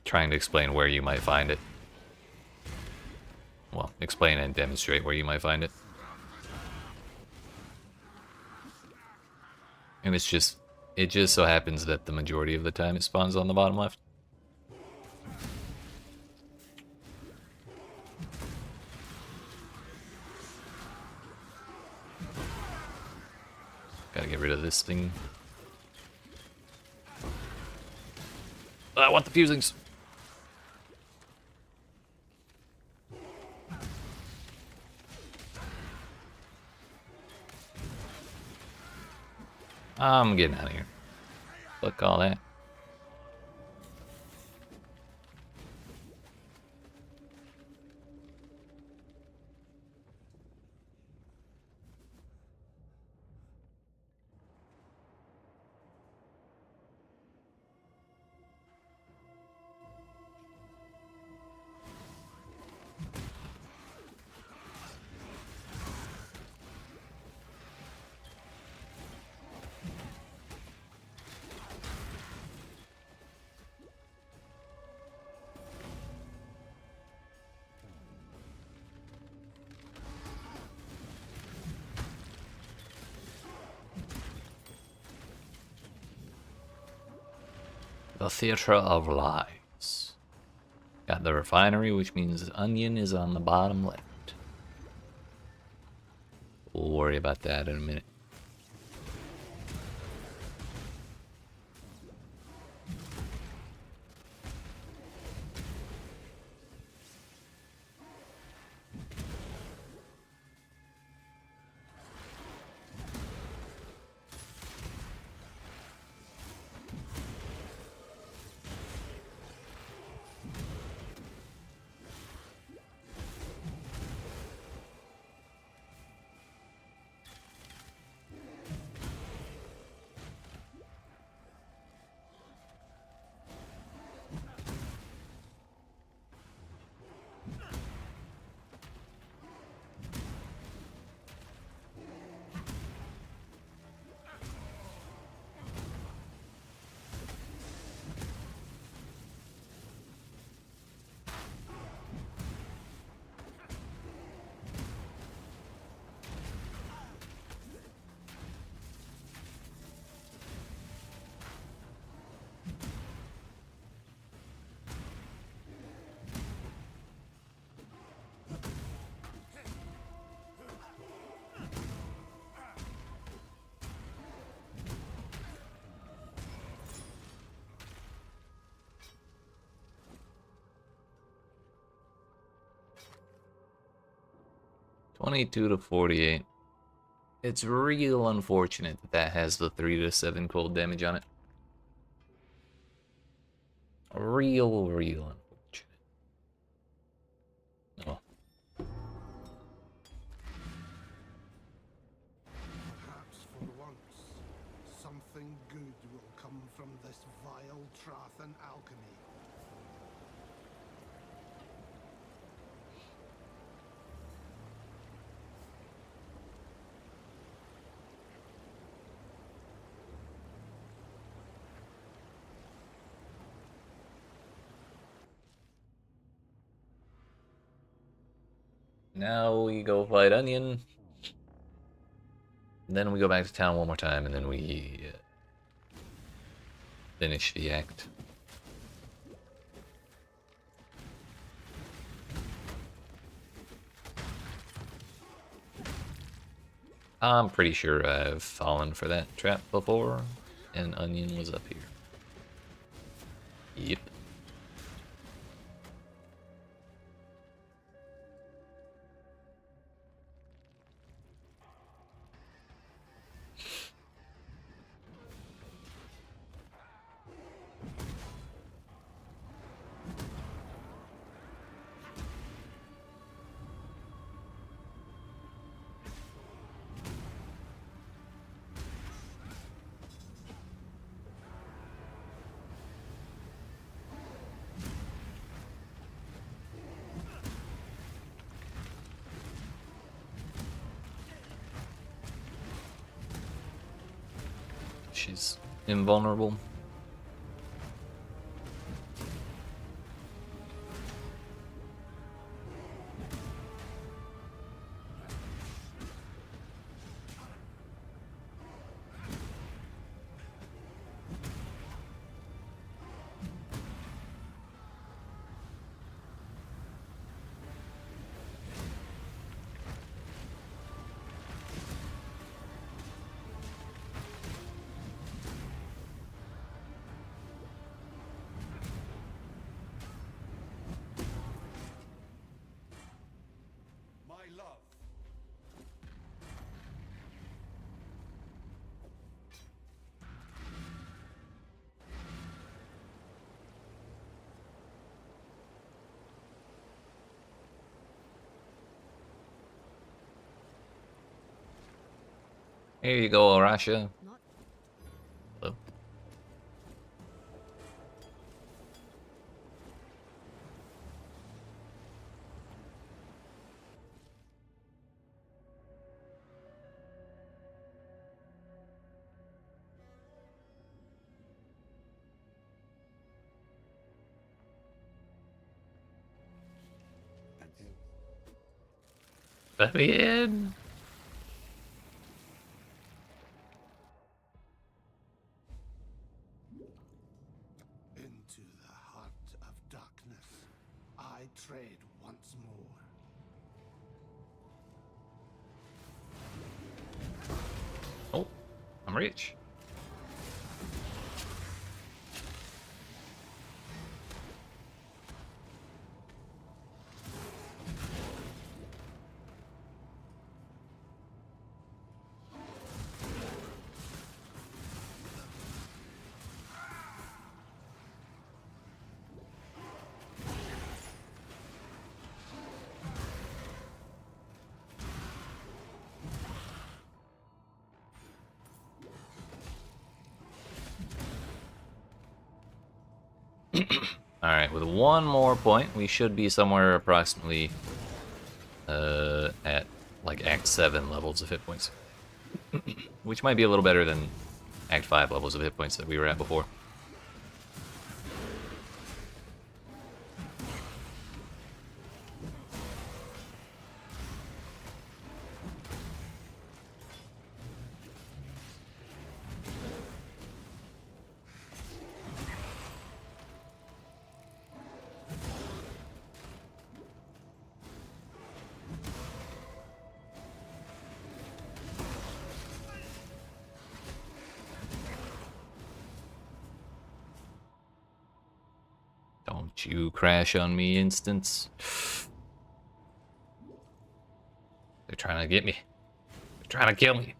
trying to explain where you might find it. Well, explain and demonstrate where you might find it. And it just so happens that the majority of the time it spawns on the bottom left. Gotta get rid of this thing. I want the fusings. I'm getting out of here. Fuck all that. The Theatre of Lies. Got the refinery, which means Onion is on the bottom left. We'll worry about that in a minute. $22 to $48. It's real unfortunate that that has the 3 to 7 cold damage on it. Real unfortunate. Oh. Perhaps for once, something good will come from this vile Trathan alchemy. Now we go fight Onion. Then we go back to town one more time, and then we finish the act. I'm pretty sure I've fallen for that trap before, and Onion was up here. Yep. she's invulnerable. My love. Here you go, Arasha. Not Hello. Let me in. Into the heart of darkness, I trade once more. Oh, I'm rich. Alright, with one more point, we should be somewhere approximately at like Act 7 levels of hit points. Which might be a little better than Act 5 levels of hit points that we were at before. Don't you crash on me, instance. They're trying to get me. They're trying to kill me.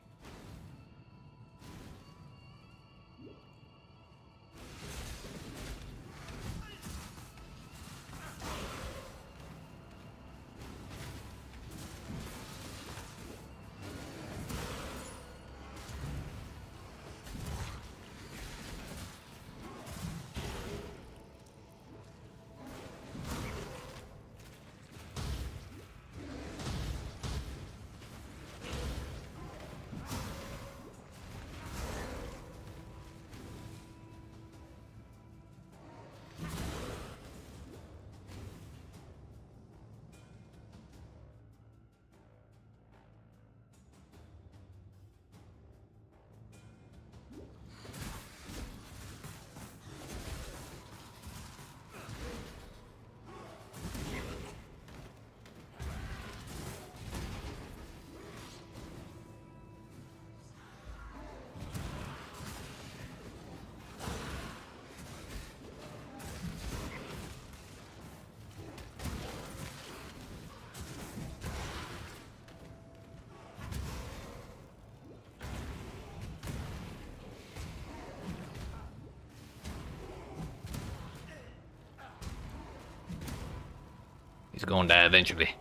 He's gonna die eventually.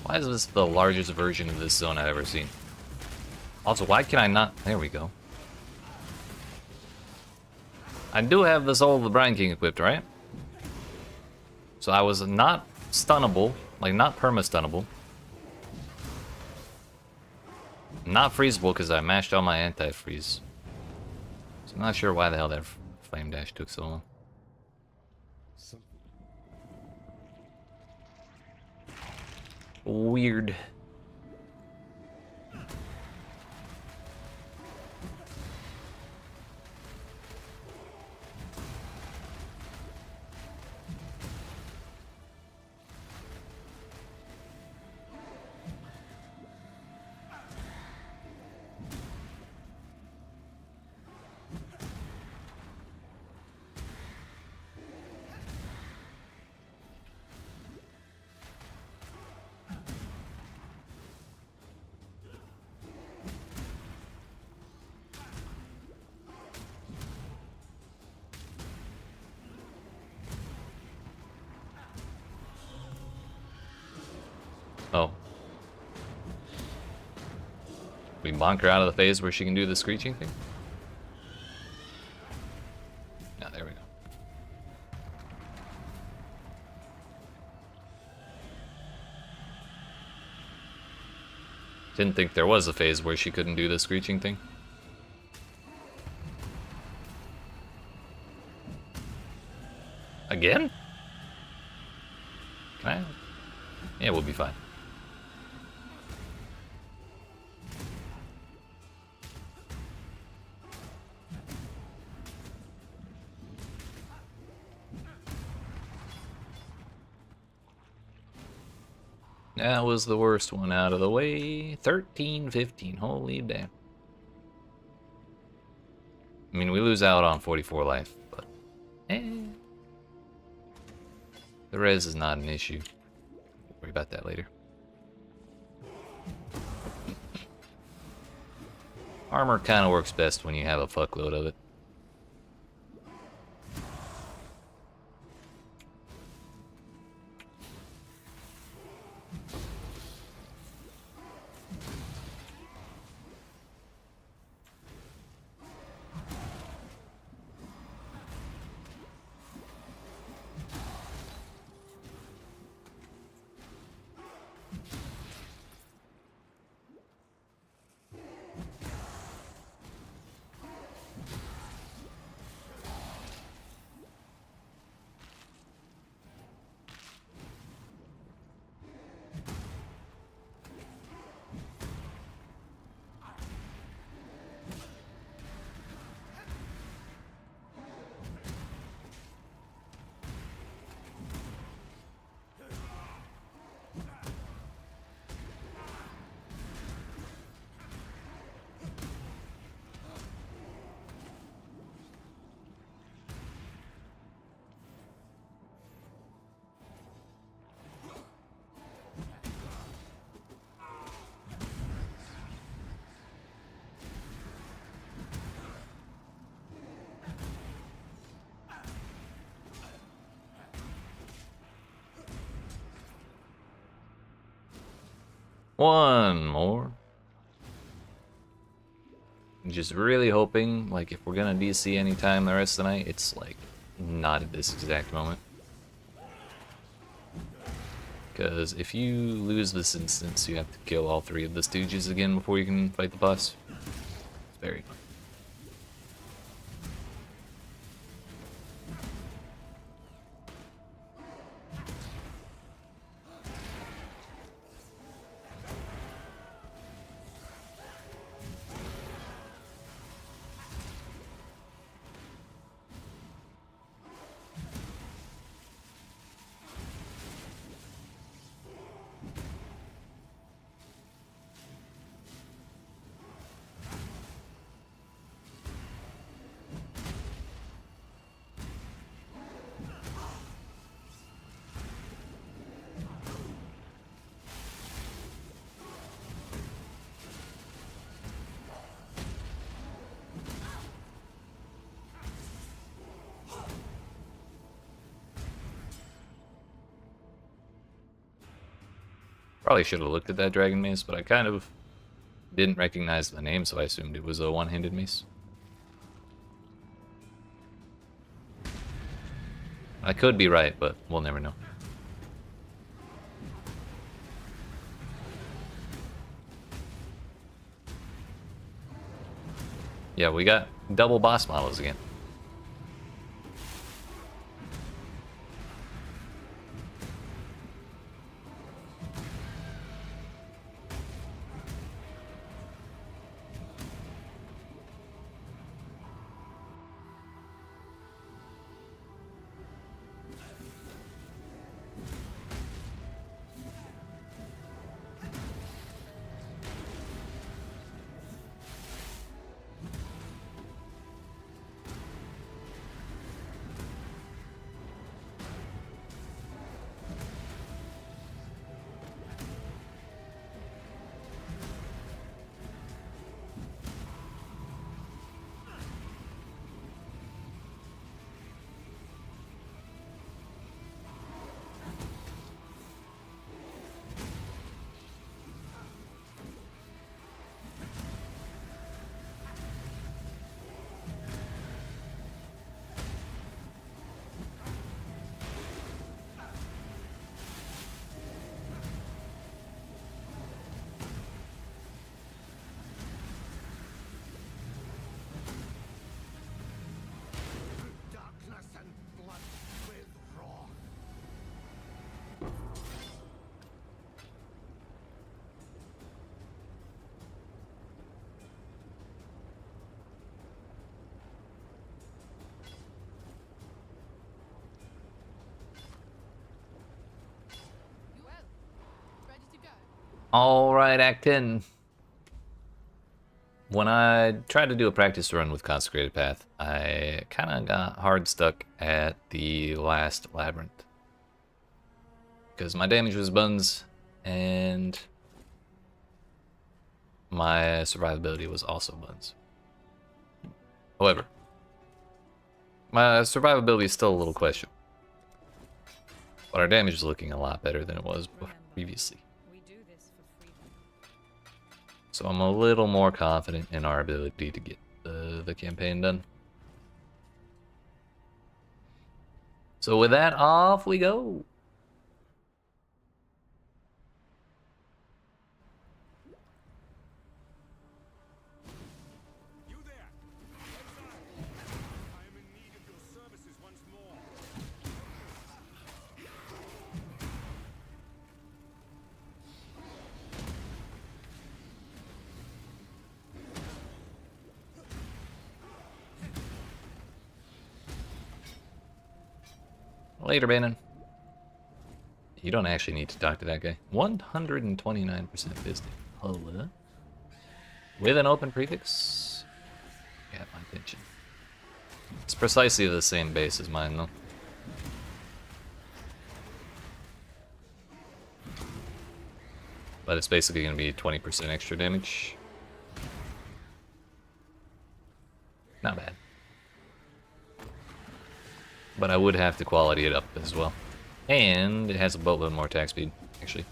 Why is this the largest version of this zone I've ever seen? Also, why can I not... There we go. I do have the Soul of the Brine King equipped, right? So I was not stunnable, like not perma-stunnable. Not freezable because I mashed all my anti-freeze. So I'm not sure why the hell that flame dash took so long. Weird. Oh. We bonk her out of the phase where she can do the screeching thing? Yeah, there we go. Didn't think there was a phase where she couldn't do the screeching thing. Again? Can I? Yeah, we'll be fine. That was the worst one out of the way. 13-15. Holy damn. I mean, we lose out on 44 life, but the res is not an issue. We'll worry about that later. Armor kind of works best when you have a fuckload of it. One more. Just really hoping, like, if we're gonna DC anytime the rest of the night, it's, like, not at this exact moment. Because if you lose this instance, you have to kill all 3 of the Stooges again before you can fight the boss. It's very fun. Probably should have looked at that dragon mace, but I kind of didn't recognize the name, so I assumed it was a one-handed mace. I could be right, but we'll never know. Yeah, we got double boss models again. Darkness and blood with wrath. You well? Ready to go? All right, Act 10. When I tried to do a practice run with Consecrated Path, I kind of got hard stuck at the last labyrinth. Because my damage was buns, and my survivability was also buns. However, my survivability is still a little questionable. But our damage is looking a lot better than it was previously. We do this for freedom. So I'm a little more confident in our ability to get the campaign done. So with that, off we go. You there! Exile! I am in need of your services once more. Later, Bannon. You don't actually need to talk to that guy. 129% business. Hello? With an open prefix? Got my attention. It's precisely the same base as mine, though. But it's basically going to be 20% extra damage. Not bad. But I would have to quality it up as well. And it has a boatload more attack speed, actually.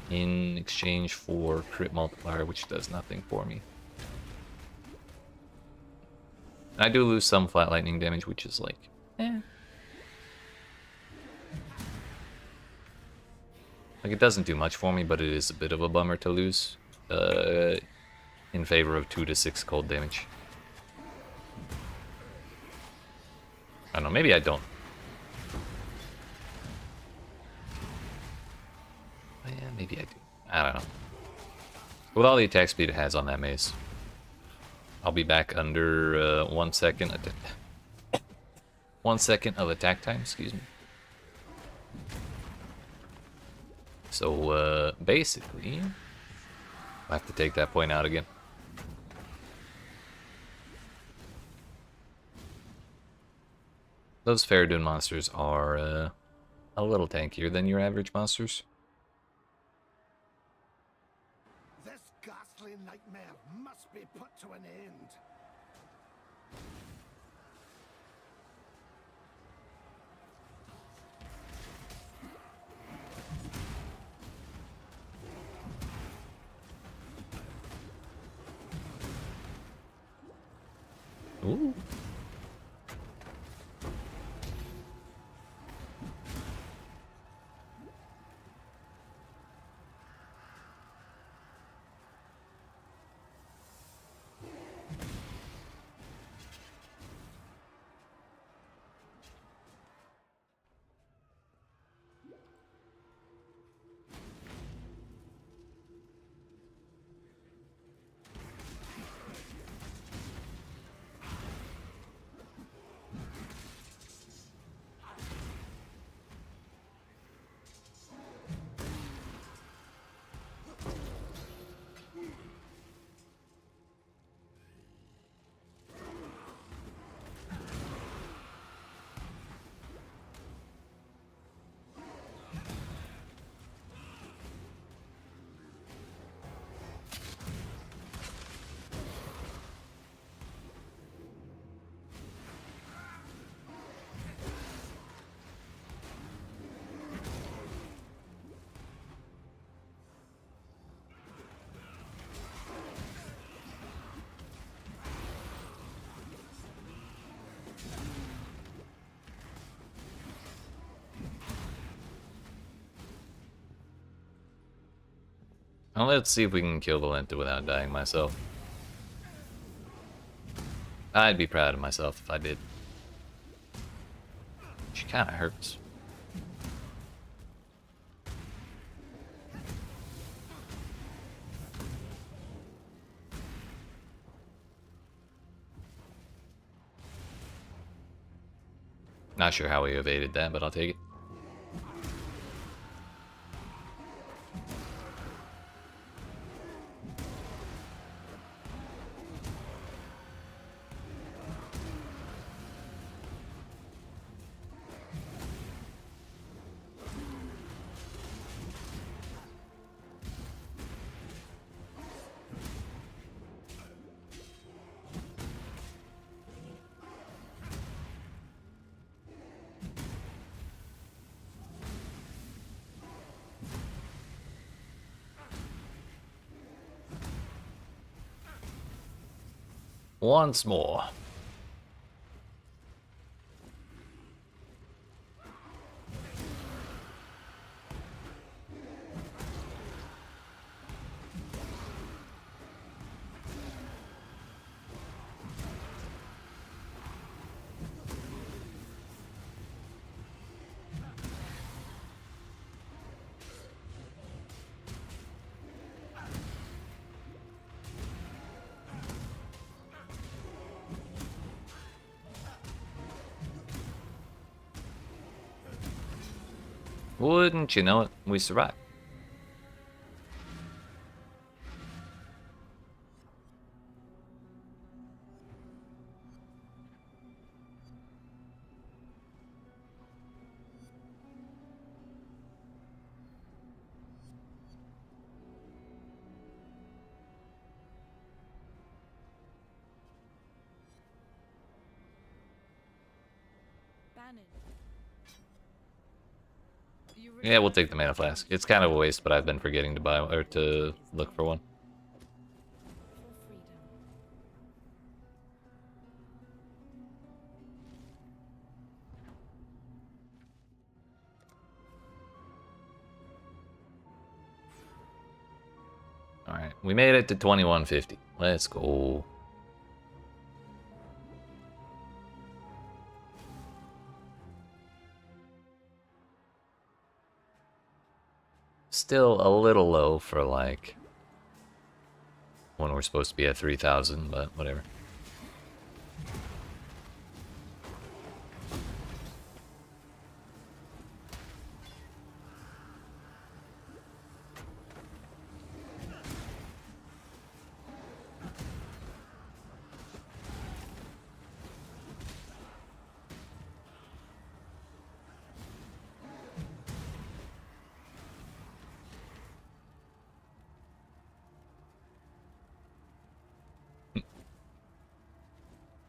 In exchange for crit multiplier, which does nothing for me. I do lose some flat lightning damage, which is like, eh. Like, it doesn't do much for me, but it is a bit of a bummer to lose. In favor of 2 to 6 cold damage. I don't know, maybe I don't. Yeah, maybe I do. I don't know. With all the attack speed it has on that maze, I'll be back under 1 second. 1 second of attack time, excuse me. So, basically, I have to take that point out again. Those Faradun monsters are a little tankier than your average monsters. This ghastly nightmare must be put to an end. Ooh. Now let's see if we can kill Valenta without dying myself. I'd be proud of myself if I did. She kind of hurts. Not sure how we evaded that, but I'll take it. Once more. Wouldn't you know it, we survived. Bannon. Yeah, we'll take the mana flask. It's kind of a waste, but I've been forgetting to buy or to look for one. For freedom. All right, we made it to 2150. Let's go. Still a little low for like when we're supposed to be at 3,000, but whatever.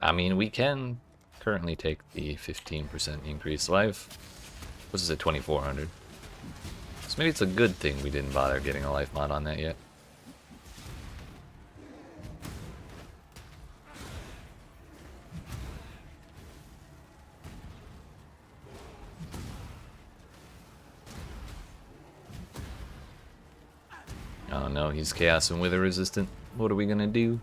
I mean, we can currently take the 15% increase life. What's this at 2,400? So maybe it's a good thing we didn't bother getting a life mod on that yet. Oh no, he's Chaos and Wither resistant. What are we gonna do?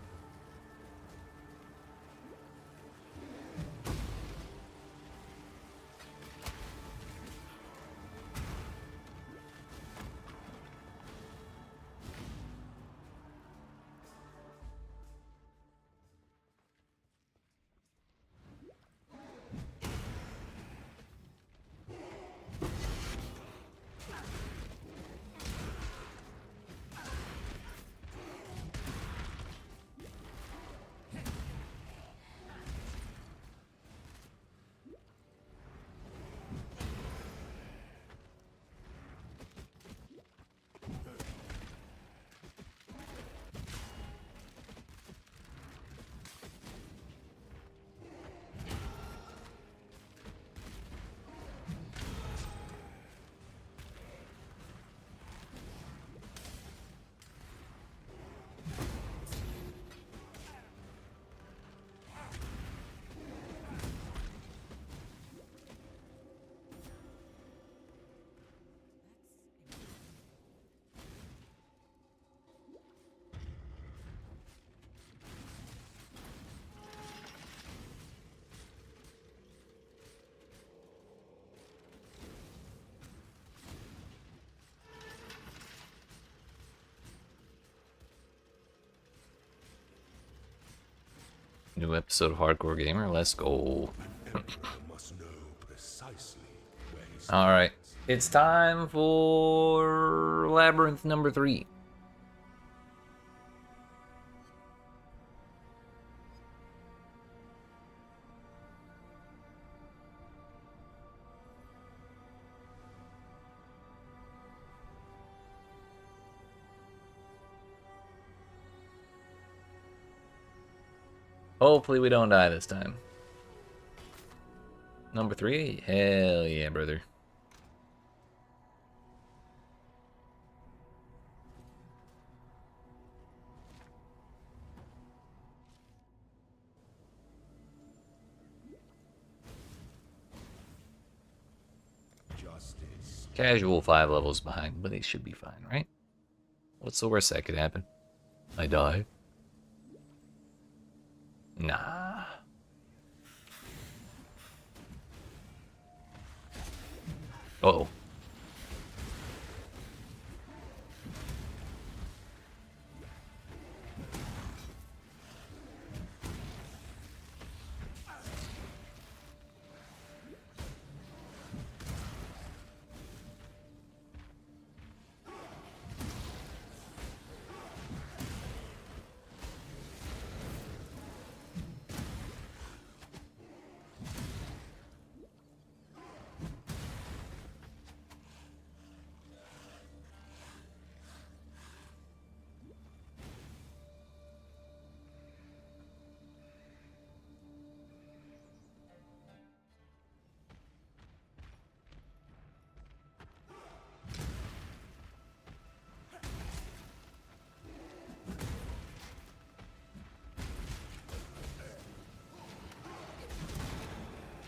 New episode of Hardcore Gamer. Let's go. Emperor must know precisely where he All right, it's time for Labyrinth number 3. Hopefully we don't die this time. Number 3? Hell yeah, brother. justice. Casual 5 levels behind, but they should be fine, right? What's the worst that could happen? I die? Nah. Uh-oh.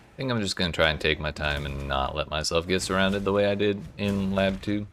I think I'm just gonna try and take my time and not let myself get surrounded the way I did in Lab 2.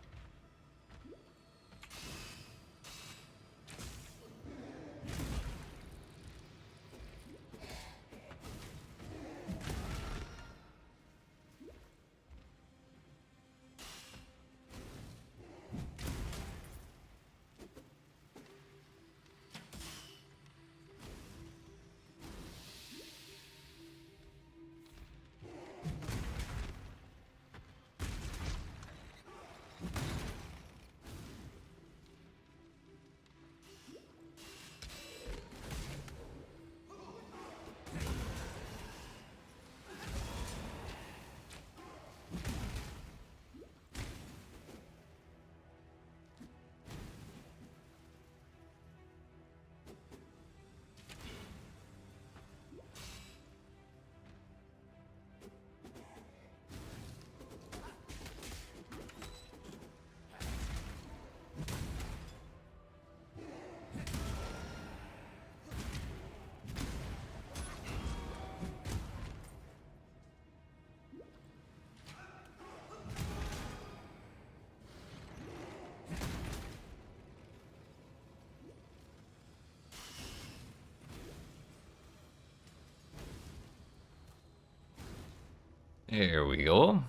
There we go.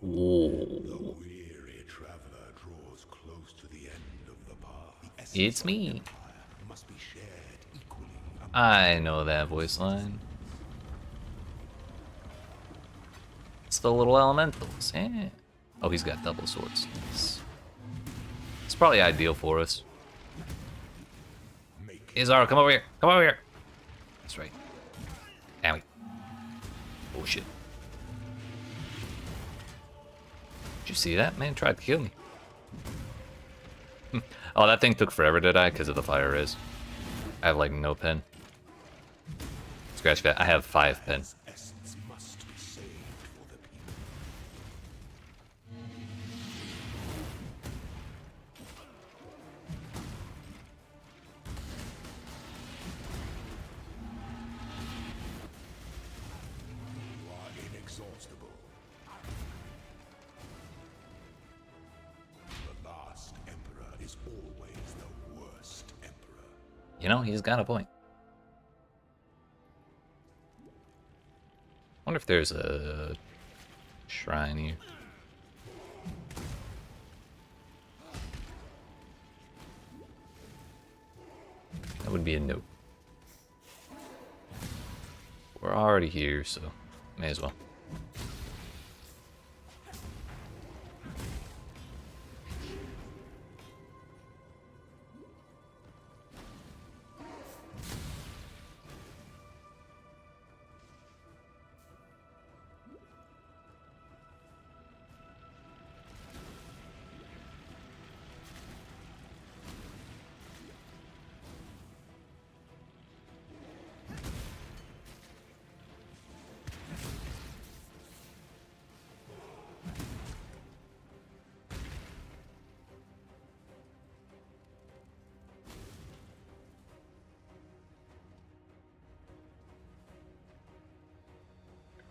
Whoa. The weary traveler draws close to the end of the path. The essence It's of me. empire must be shared equally among I know that voice line. It's the little elementals. Yeah. Oh, he's got double swords. Nice. It's probably ideal for us. make Izar, come over here. Come over here. That's right. Owie. Oh shit. Did you see that? Man tried to kill me. Oh, that thing took forever to die because of the fire res. I have like no pen. Scratch that. I have 5 pen. essence must be saved for the people. You are inexhaustible. The last emperor is always the worst emperor. You know, he's got a point. Wonder if there's a shrine here. That would be a no. We're already here, so may as well.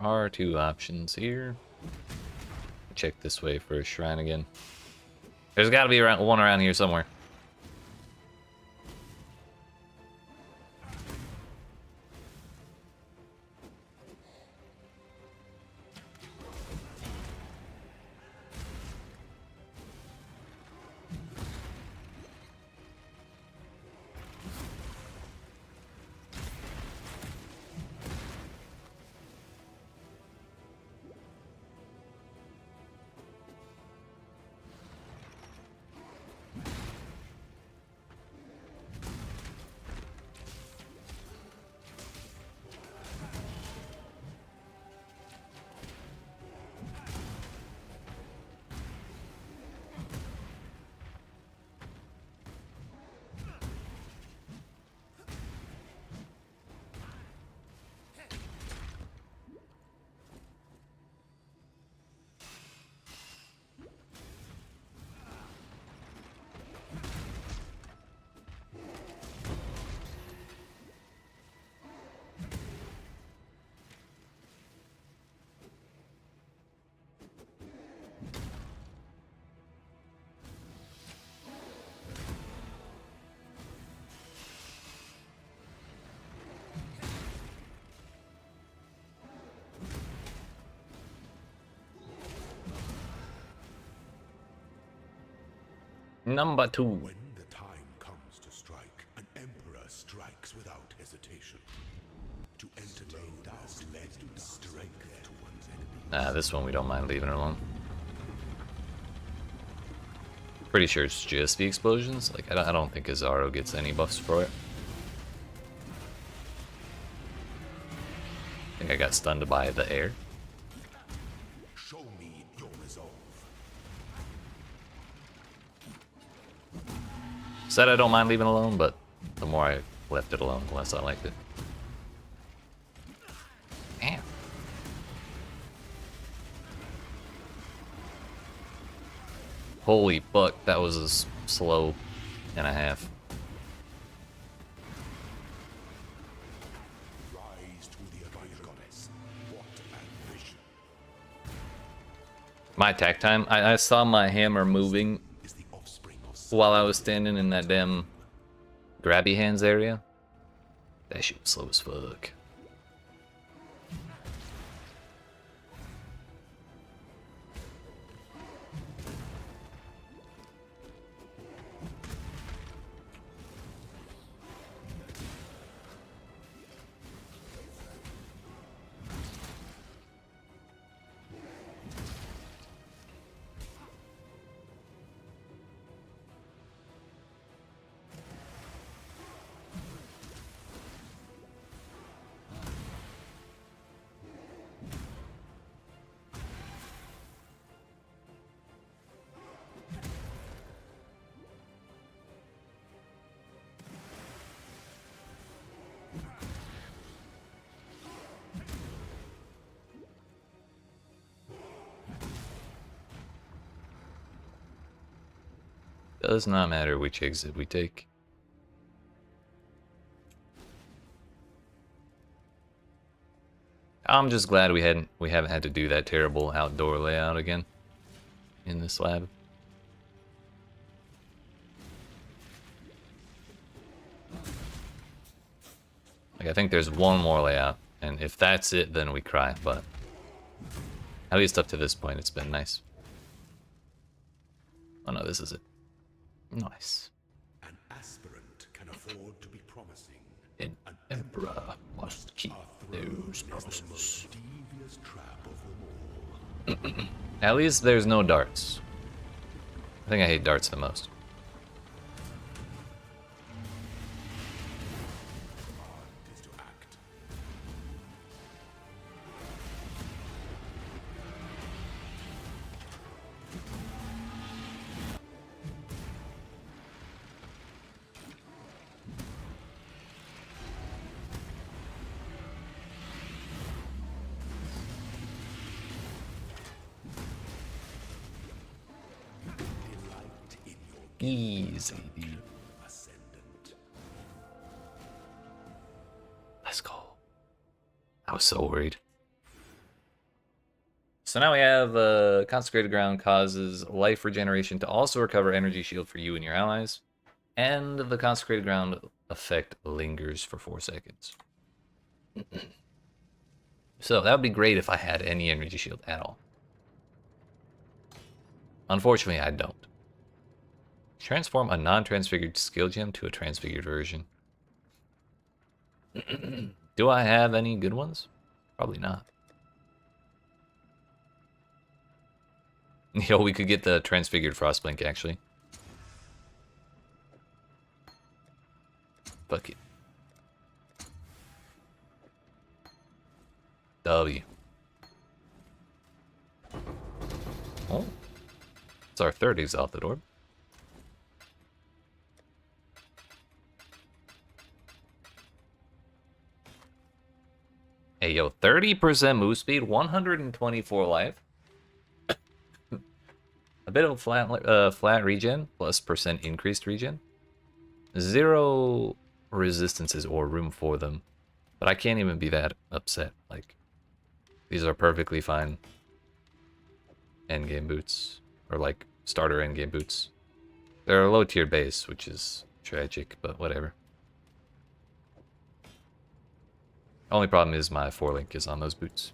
Are two options here. Check this way for a shrine again. There's got to be one around here somewhere. Number 2. When the time comes to strike, an emperor strikes without hesitation. To entertain doubt led to strength to one's enemy. This one we don't mind leaving alone. Pretty sure it's just the explosions. Like I don't think Azaro gets any buffs for it. I think I got stunned by the air. Show me your resolve. Said I don't mind leaving alone, but the more I left it alone, the less I liked it. Damn. Holy fuck, that was a slow and a half. Rise to the divine goddess. What ambition My attack time, I saw my hammer moving is the offspring of while I was standing in that damn grabby hands area. That shit was slow as fuck. Does not matter which exit we take. I'm just glad we haven't had to do that terrible outdoor layout again in this lab. Like I think there's one more layout, and if that's it, then we cry. But at least up to this point, it's been nice. Oh no, this is it. Nice. an aspirant can afford to be promising. An emperor must keep their Devious trap of them all. At least there's no darts. I think I hate darts the most. Is to act. Easy. Ascendant. Let's go. I was so worried. So now we have Consecrated Ground causes life regeneration to also recover energy shield for you and your allies. And the Consecrated Ground effect lingers for 4 seconds. So that would be great if I had any energy shield at all. Unfortunately, I don't. Transform a non-transfigured skill gem to a transfigured version. Do I have any good ones? Probably not. Yo, we could get the transfigured Frostblink actually. Fuck it. W. Oh. It's our 3rd Exalted Orb. Hey, yo, 30% move speed, 124 life. A bit of a flat regen, plus % increased regen. 0 resistances or room for them. But I can't even be that upset. Like, these are perfectly fine endgame boots. Or, like, starter endgame boots. They're a low tier base, which is tragic, but whatever. Only problem is my 4-link is on those boots.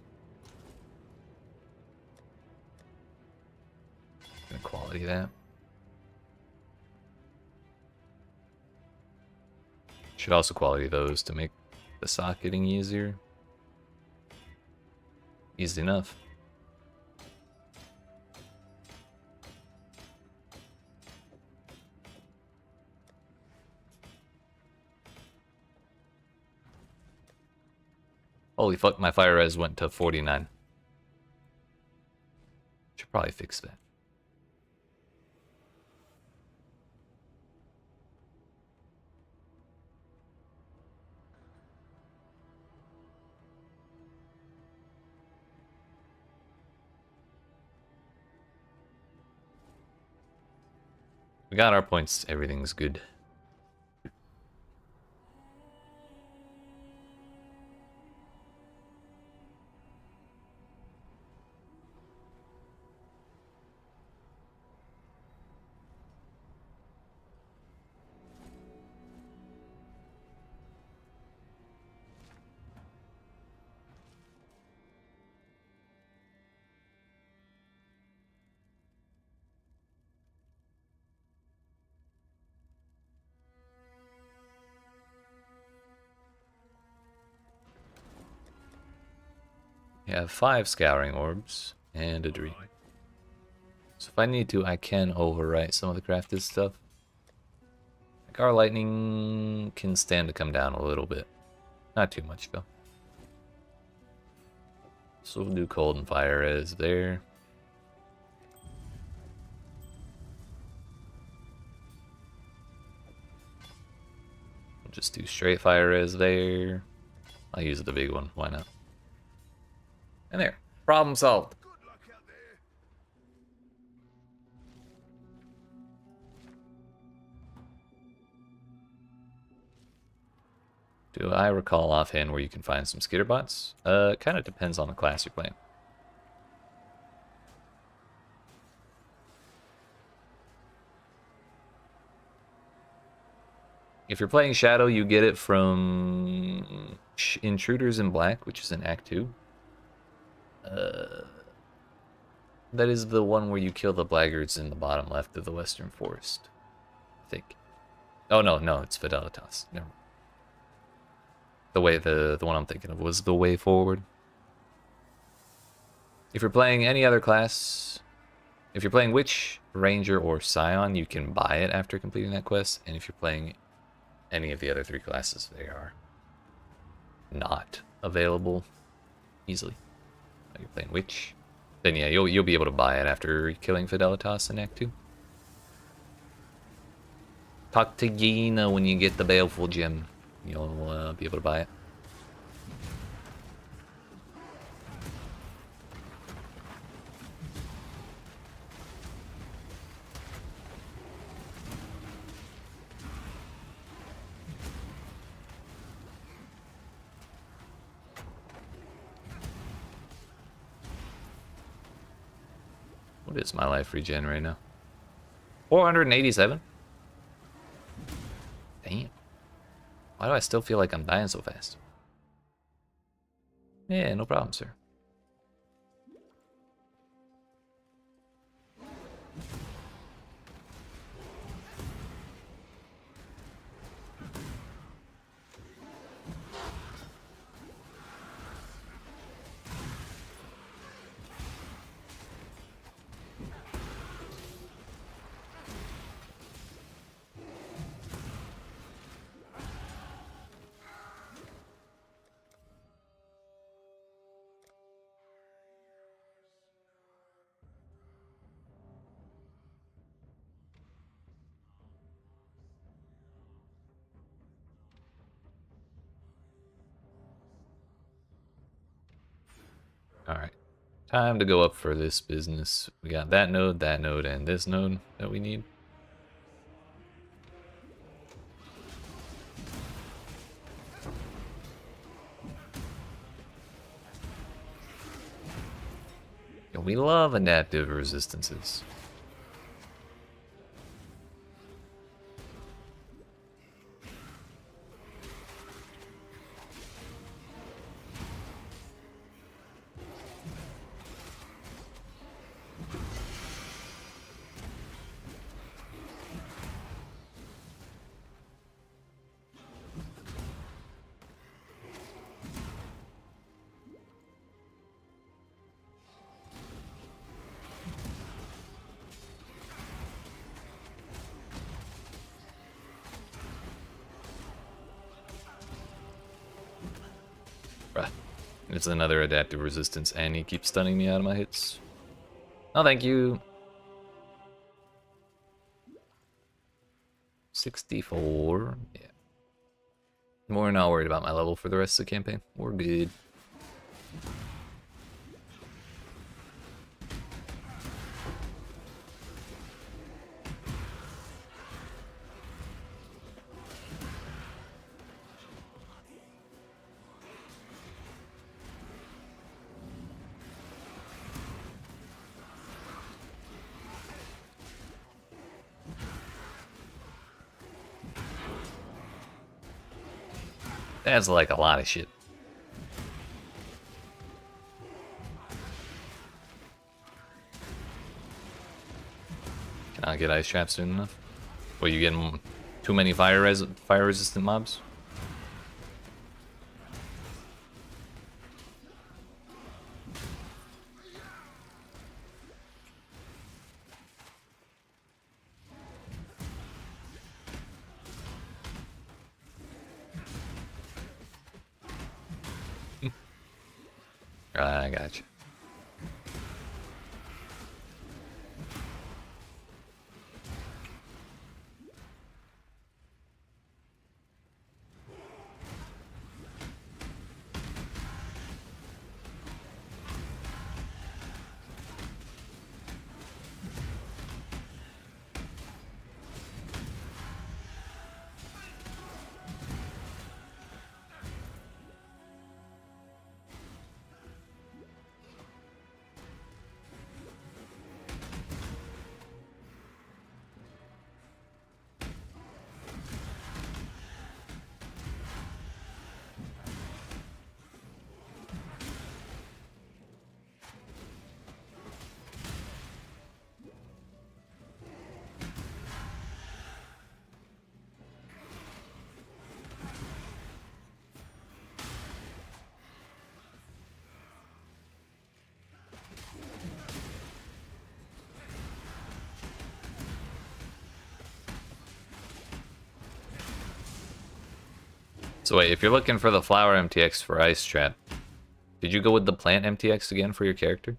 Gonna quality that. Should also quality those to make the socketing easier. Easy enough. Holy fuck, my fire res went to 49. Should probably fix that. We got our points, everything's good. We have 5 scouring orbs and a dream. So if I need to, I can overwrite some of the crafted stuff. Like our lightning can stand to come down a little bit. Not too much though. So we'll do cold and fire res there. We'll just do straight fire res there. I'll use the big one, why not? And there, problem solved. Good luck out there. Do I recall offhand where you can find some skitterbots? Kind of depends on the class you're playing. If you're playing Shadow, you get it from Intruders in Black, which is in Act 2. That is the one where you kill the blackguards in the bottom left of the Western Forest, I think. Oh no, it's Fidelitas. Never mind. The one I'm thinking of was the way forward. If you're playing any other class, if you're playing Witch, Ranger, or Scion, you can buy it after completing that quest. And if you're playing any of the other 3 classes, they are not available easily. If you're playing Witch, then yeah, you'll be able to buy it after killing Fidelitas in Act 2. Talk to Gina when you get the Baleful Gem. You'll be able to buy it. What is my life regen right now? 487? Damn. Why do I still feel like I'm dying so fast? Yeah, no problem, sir. Alright. Time to go up for this business. We got that node, and this node that we need. And we love adaptive resistances. Bruh. It's another adaptive resistance, and he keeps stunning me out of my hits. Oh, thank you. 64. Yeah. We're not worried about my level for the rest of the campaign. We're good. That's like a lot of shit. Can I get ice traps soon enough? Well, you getting too many fire resistant mobs? I got you. So wait, if you're looking for the flower MTX for Ice Trap, did you go with the plant MTX again for your character?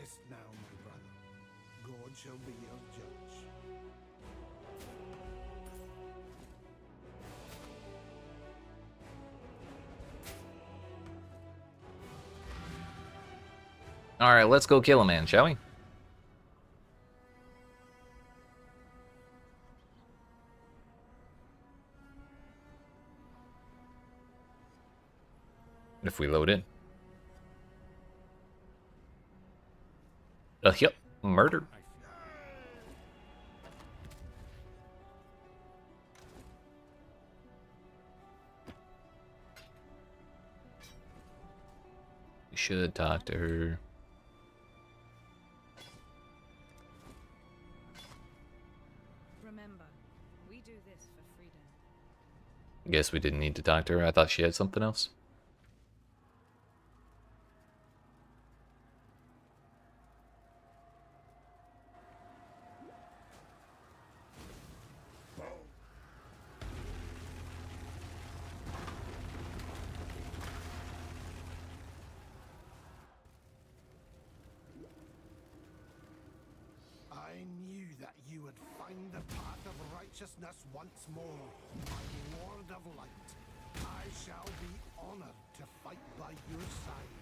Rest now, my brother. God shall be your judge. Alright, let's go kill a man, shall we? If we load in. Yep, murder. We should talk to her. Remember, we do this for freedom. Guess we didn't need to talk to her. I thought she had something else. I knew that you would find the path of righteousness once more, my Lord of Light. I shall be honored to fight by your side.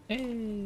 Hey.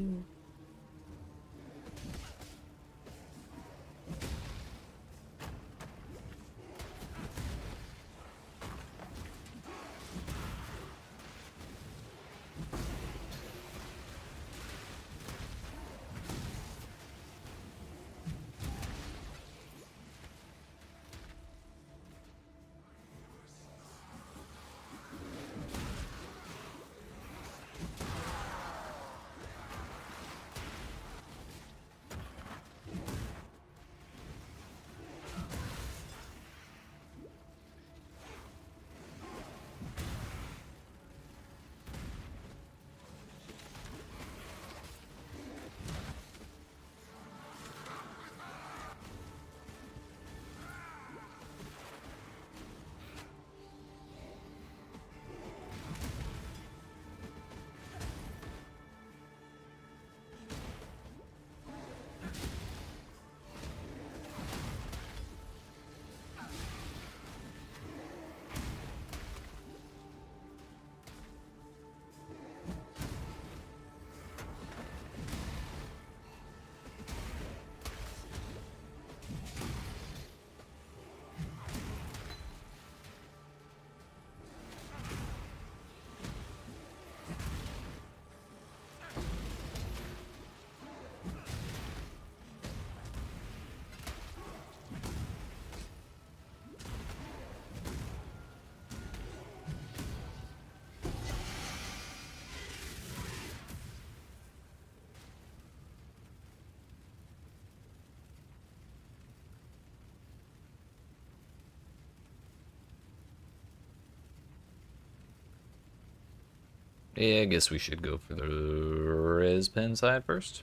Yeah, I guess we should go for the res pen side first.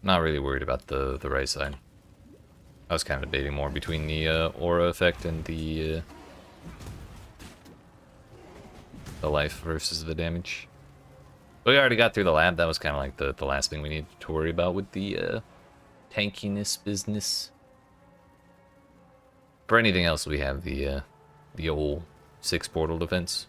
Not really worried about the right side. I was kind of debating more between the aura effect and the the life versus the damage. But we already got through the lab. That was kind of like the last thing we needed to worry about with the tankiness business. For anything else, we have the old 6 portal defense.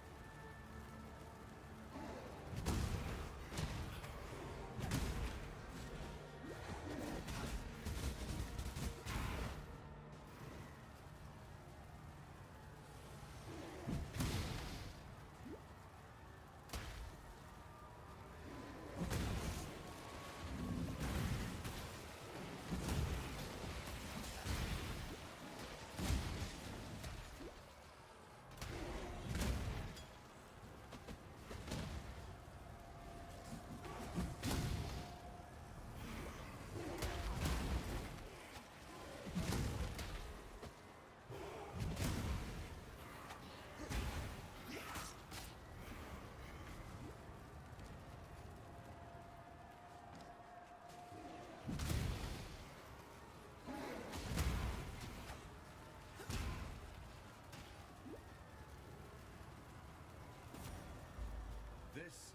This.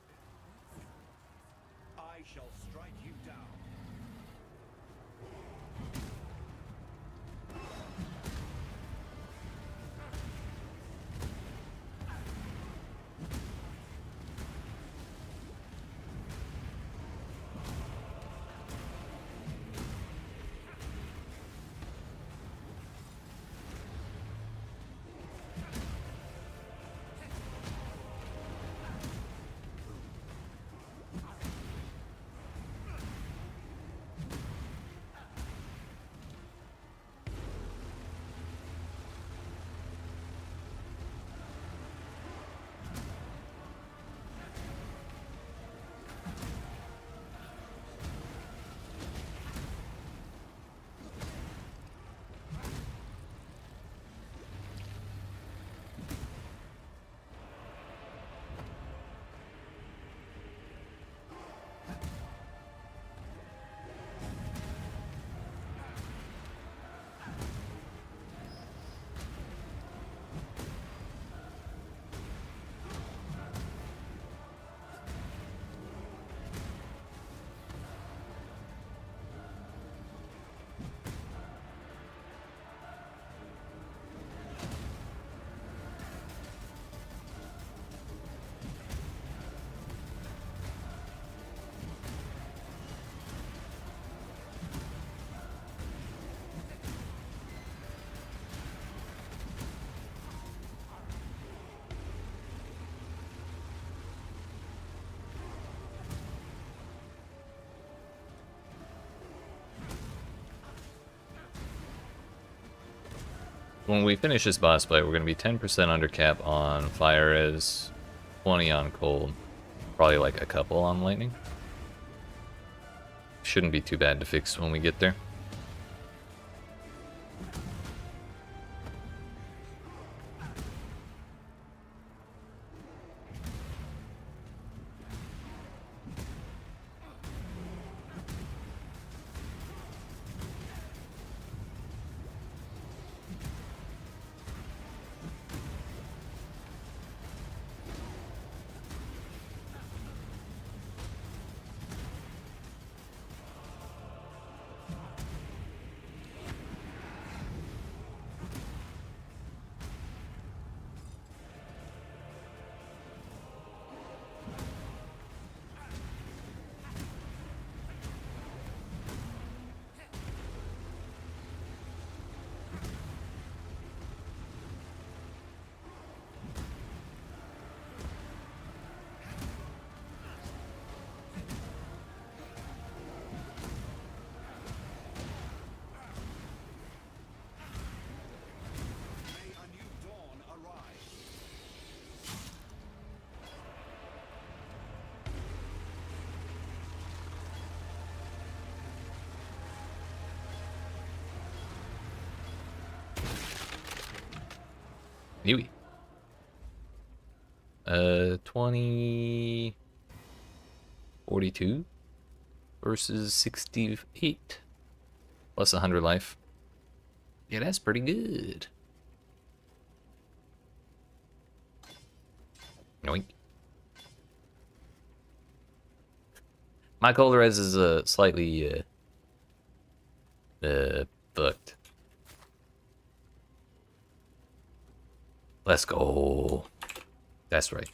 I shall strike you down. When we finish this boss fight, we're going to be 10% under cap on fire res, 20 on cold, probably like a couple on lightning. Shouldn't be too bad to fix when we get there. May a new dawn arise. Newie. 20... 42 versus 68 plus 100 life. Yeah, that's pretty good. Yoink. My cold res is slightly fucked. Let's go. That's right.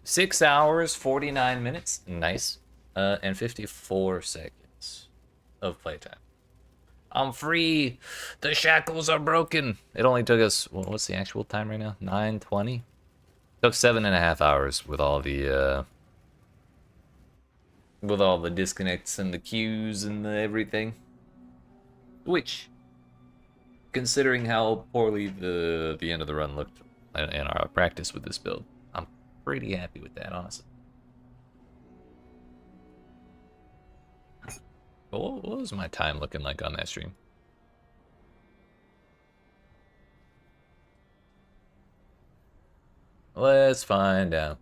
6 hours, 49 minutes. Nice. And 54 seconds of playtime. I'm free. The shackles are broken. It only took us, well, what's the actual time right now? 9:20. Took 7.5 hours with all the disconnects and the queues and the everything. Which, considering how poorly the end of the run looked in our practice with this build, I'm pretty happy with that, honestly. What was my time looking like on that stream? Let's find out.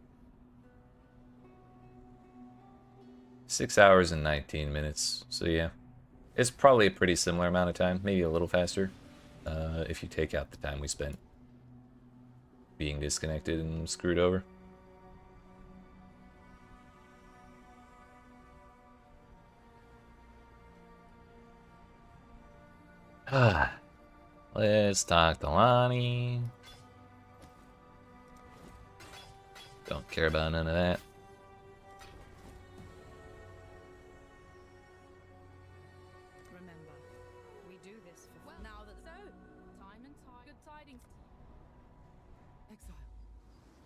6 hours and 19 minutes. So yeah, it's probably a pretty similar amount of time, maybe a little faster, if you take out the time we spent being disconnected and screwed over. Let's talk to Lonnie. Don't care about none of that. Remember, we do this for well, now that so time and time good tidings. Exile.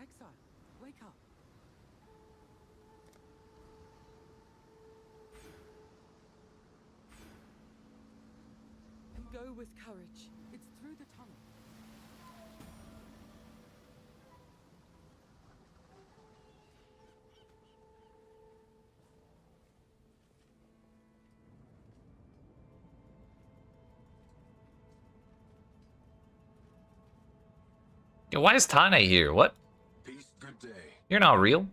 Exile. Wake up. And go with courage. It's through the tunnel. Yo, why is Tane here? What? Peace, good day. You're not real.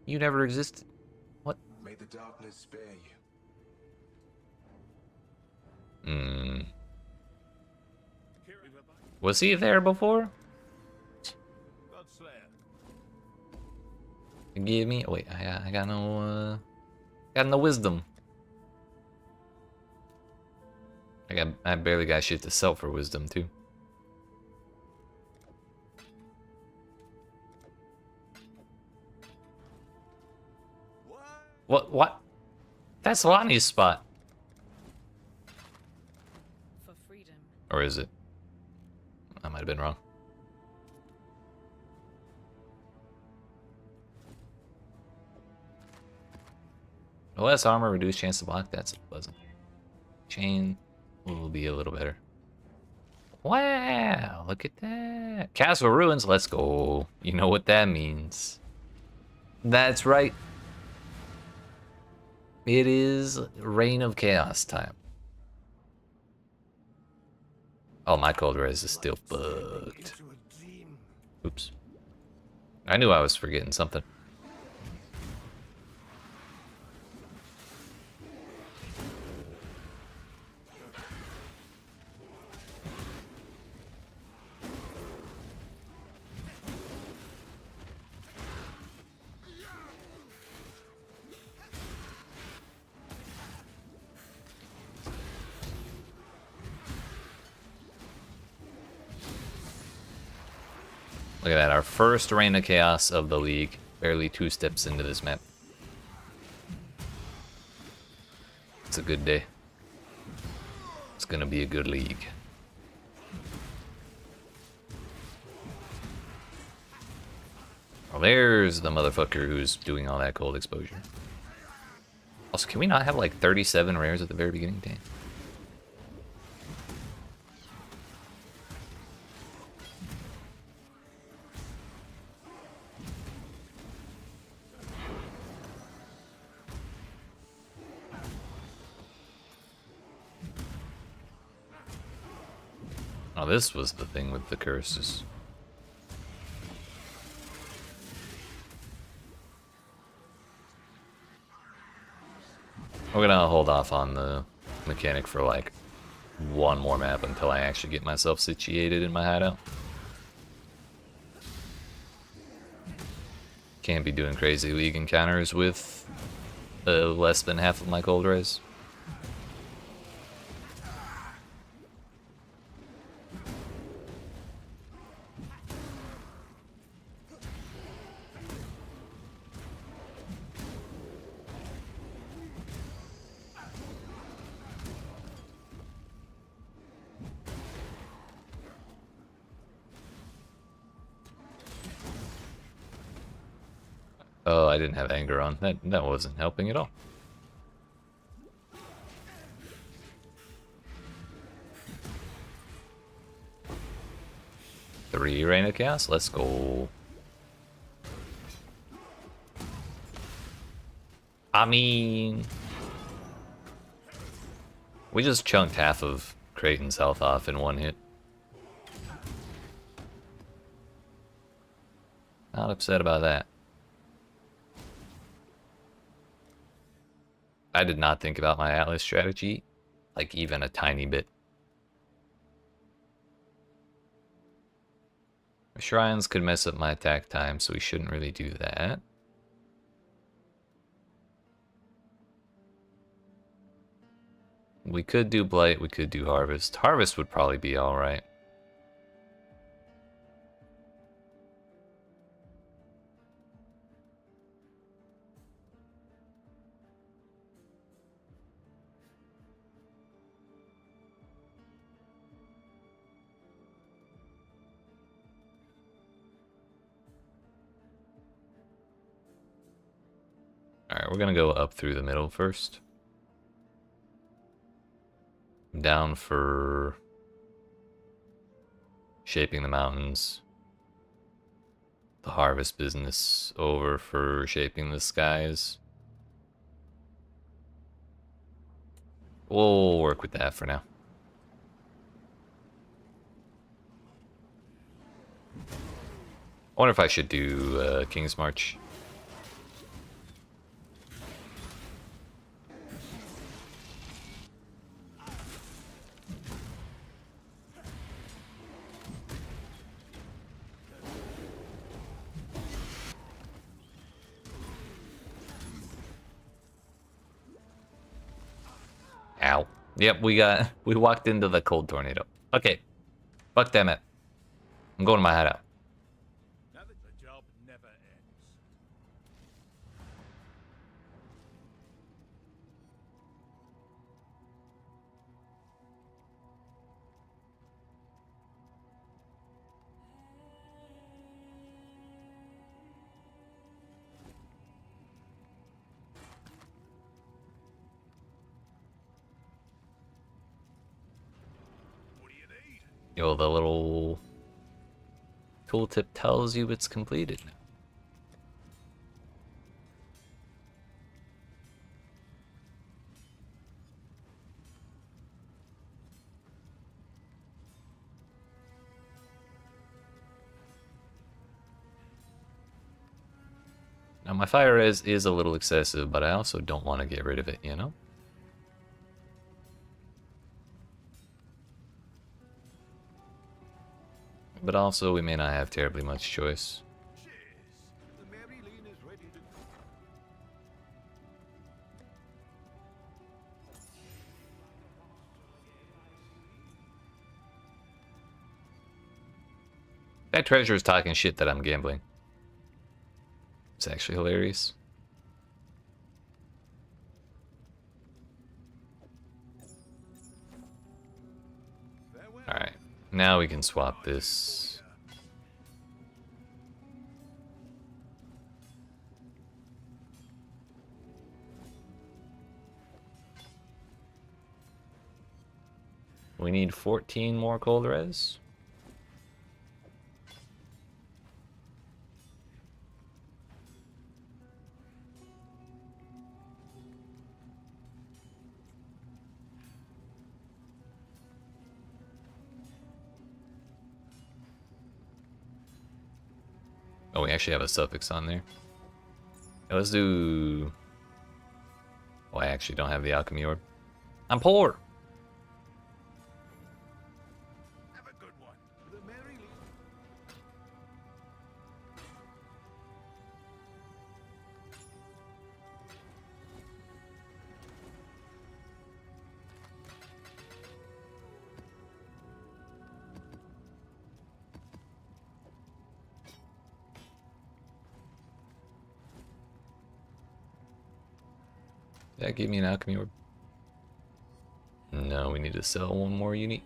You never existed. What? May the darkness spare you. Was he there before? Give me. Wait, I got no. Got no wisdom. I barely got shit to sell for wisdom too. What? That's Lonnie's spot. For freedom. Or is it? I might have been wrong. Less armor, reduced chance to block. That's pleasant. Chain will be a little better. Wow, look at that. Castle ruins, let's go. You know what that means. That's right. It is Reign of Chaos time. Oh, my cold res is still fucked. Oops. I knew I was forgetting something. Look at that, our first Reign of Chaos of the League. Barely 2 steps into this map. It's a good day. It's gonna be a good league. Well, there's the motherfucker who's doing all that cold exposure. Also, can we not have like 37 rares at the very beginning? Damn. Oh, this was the thing with the curses. We're gonna hold off on the mechanic for like one more map until I actually get myself situated in my hideout. Can't be doing crazy league encounters with less than half of my cold res. Oh, I didn't have anger on. That wasn't helping at all. Three Rain of Chaos, let's go. I mean, we just chunked half of Creighton's health off in one hit. Not upset about that. I did not think about my Atlas strategy, like even a tiny bit. Shrines could mess up my attack time, so we shouldn't really do that. We could do Blight, we could do Harvest. Harvest would probably be alright. Alright, we're gonna go up through the middle first. I'm down for shaping the mountains. The harvest business over for shaping the skies. We'll work with that for now. I wonder if I should do King's March. Ow. Yep, we walked into the cold tornado. Okay. Fuck damn it. I'm going to my hideout. Now that the job never ends. What do you need? Yo, the little tooltip tells you it's completed now. Now my fire res is a little excessive, but I also don't want to get rid of it, you know? But also we may not have terribly much choice. Cheers. The Mary Lane is ready to go. That treasure is talking shit that I'm gambling. It's actually hilarious. Farewell. Alright, now we can swap this. We need 14 more cold res. Oh, we actually have a suffix on there. Yeah, let's do... Oh, I actually don't have the alchemy orb. I'm poor! Have a good one. The Mary Lane. Yeah, give me an alchemy orb. No, we need to sell one more unique.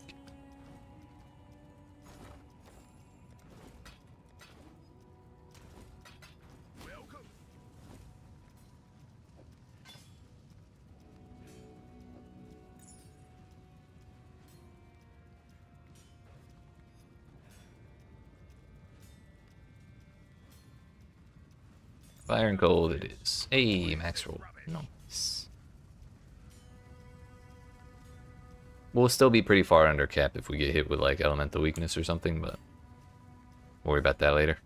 Fire and gold it is. Hey, max roll. Nice. We'll still be pretty far under cap if we get hit with like elemental weakness or something, but we'll worry about that later.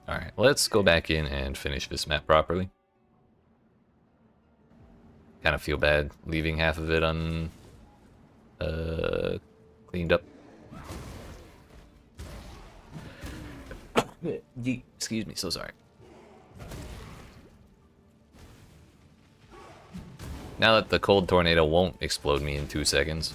Alright, let's go back in and finish this map properly. Kind of feel bad leaving half of it cleaned up. Excuse me, so sorry. Now that the cold tornado won't explode me in 2 seconds.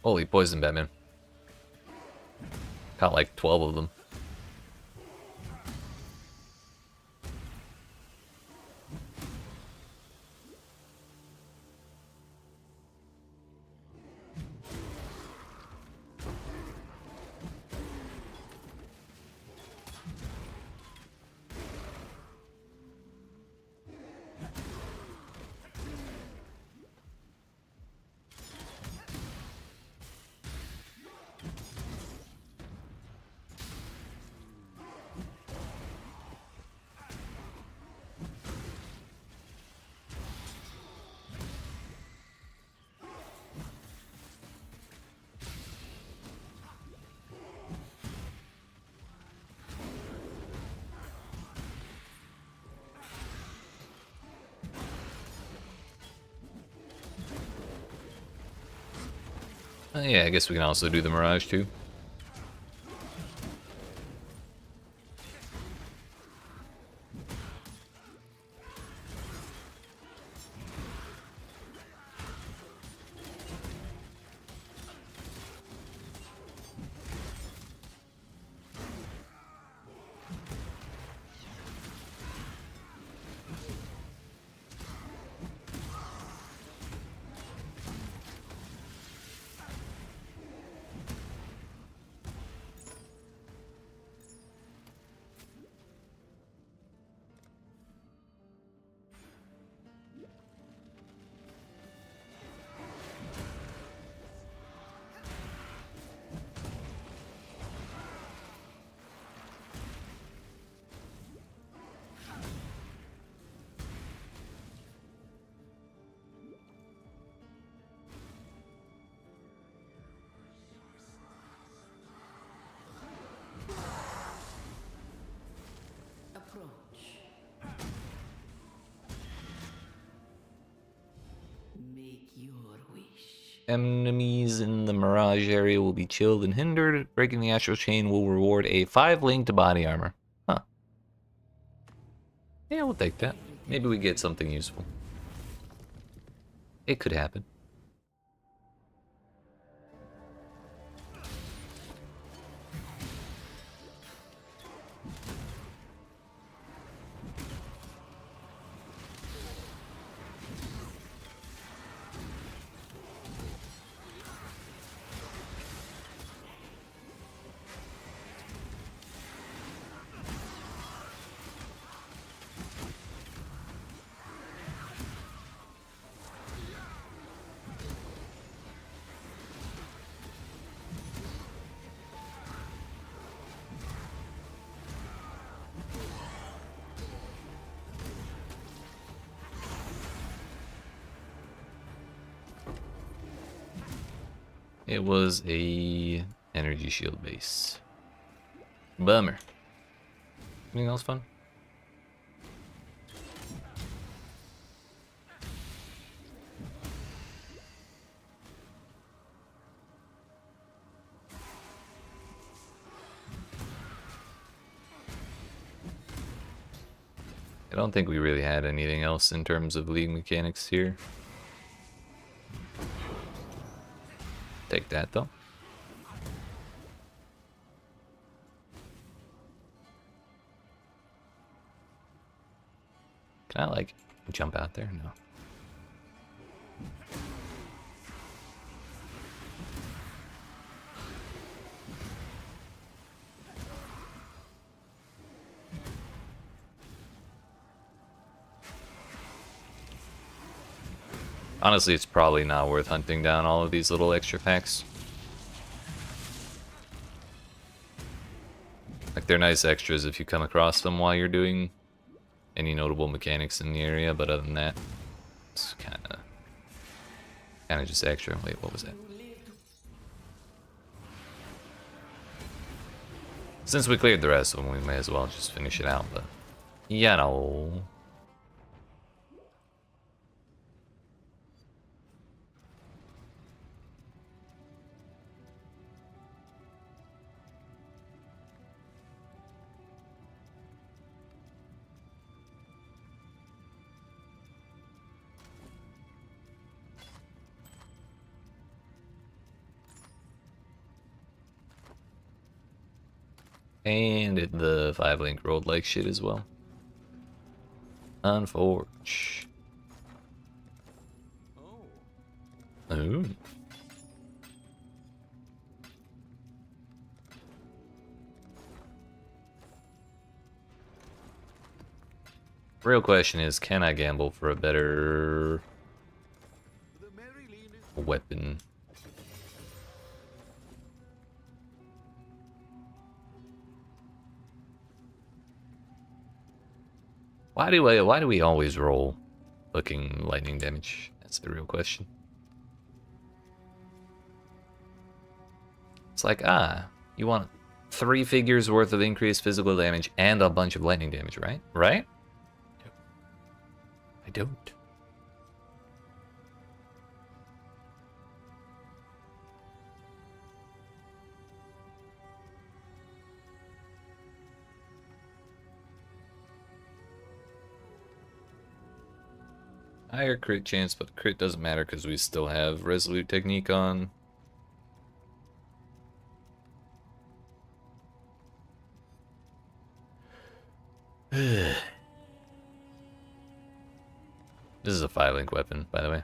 Holy poison, Batman. Caught like 12 of them. Yeah, I guess we can also do the Mirage too. Approach. Make your wish. Enemies in the Mirage area will be chilled and hindered. Breaking the astral chain will reward a 5 linked body armor. Huh. Yeah, we'll take that. Maybe we get something useful. It could happen. It was a energy shield base. Bummer. Anything else fun? I don't think we really had anything else in terms of league mechanics here. Take that though. Can I like jump out there? No. Honestly, it's probably not worth hunting down all of these little extra packs. Like, they're nice extras if you come across them while you're doing any notable mechanics in the area, but other than that, it's kind of just extra. Wait, what was that? Since we cleared the rest of them, we may as well just finish it out, but you know. And the 5-link rolled like shit as well. Unforge. Ooh. Real question is, can I gamble for a better weapon? Why do we always roll fucking lightning damage? That's the real question. It's like, you want 3 figures worth of increased physical damage and a bunch of lightning damage, right? Right? I don't. Higher crit chance, but crit doesn't matter because we still have Resolute Technique on. This is a 5-link weapon, by the way.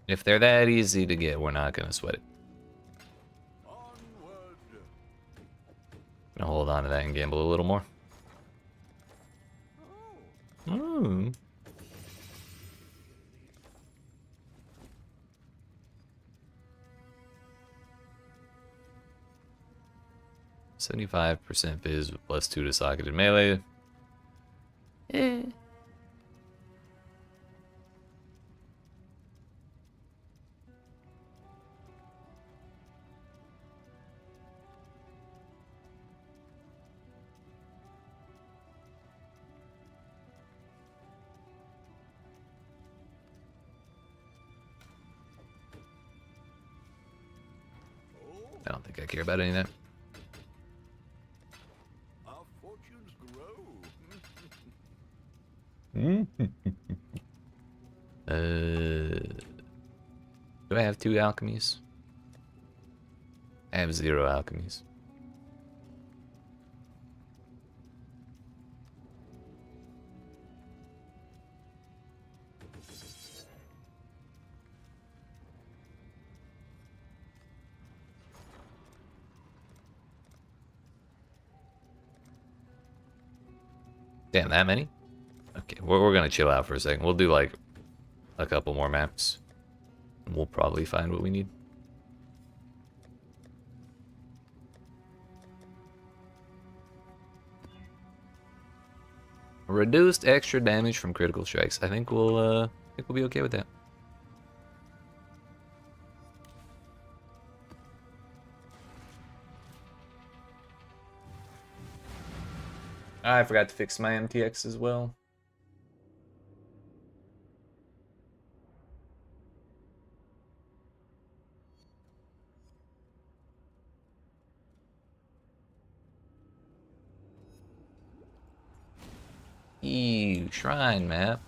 If they're that easy to get, we're not gonna sweat it. Gonna hold on to that and gamble a little more. Ooh. %75% biz with +2 to socketed melee. I don't think I care about any of that. Our fortunes grow. Do I have 2 alchemies? I have 0 alchemies. Damn, that many? Okay, we're gonna chill out for a second. We'll do like a couple more maps. And we'll probably find what we need. Reduced extra damage from critical strikes. I think we'll be okay with that. I forgot to fix my MTX as well. Ew, shrine map.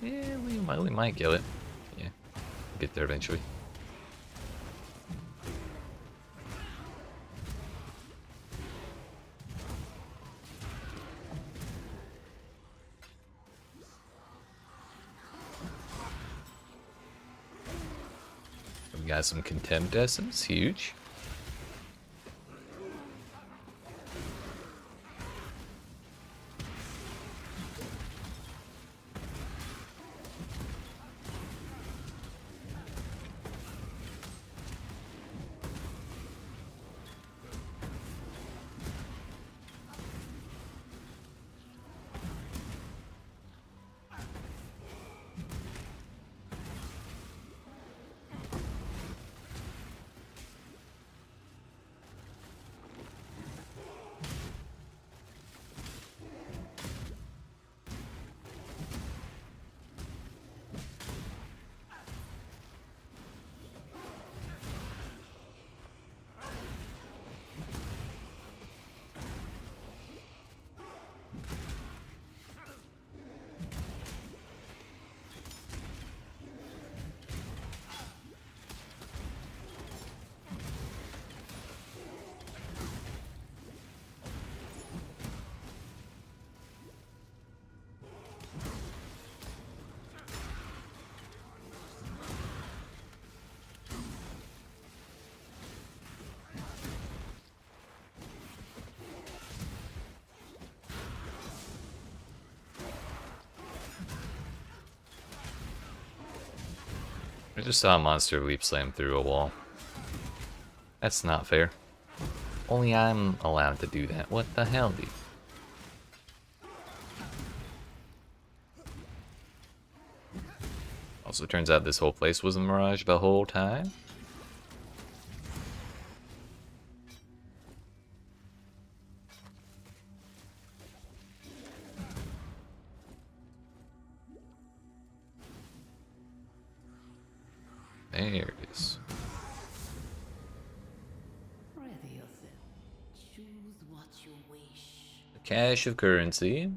Yeah, we might kill it. Yeah, get there eventually. We got some contempt essence, huge. I just saw a monster leap slam through a wall. That's not fair. Only I'm allowed to do that. What the hell, dude? Also, turns out this whole place was a mirage the whole time. There it is. Ready yourself. Choose what you wish. A cache of currency.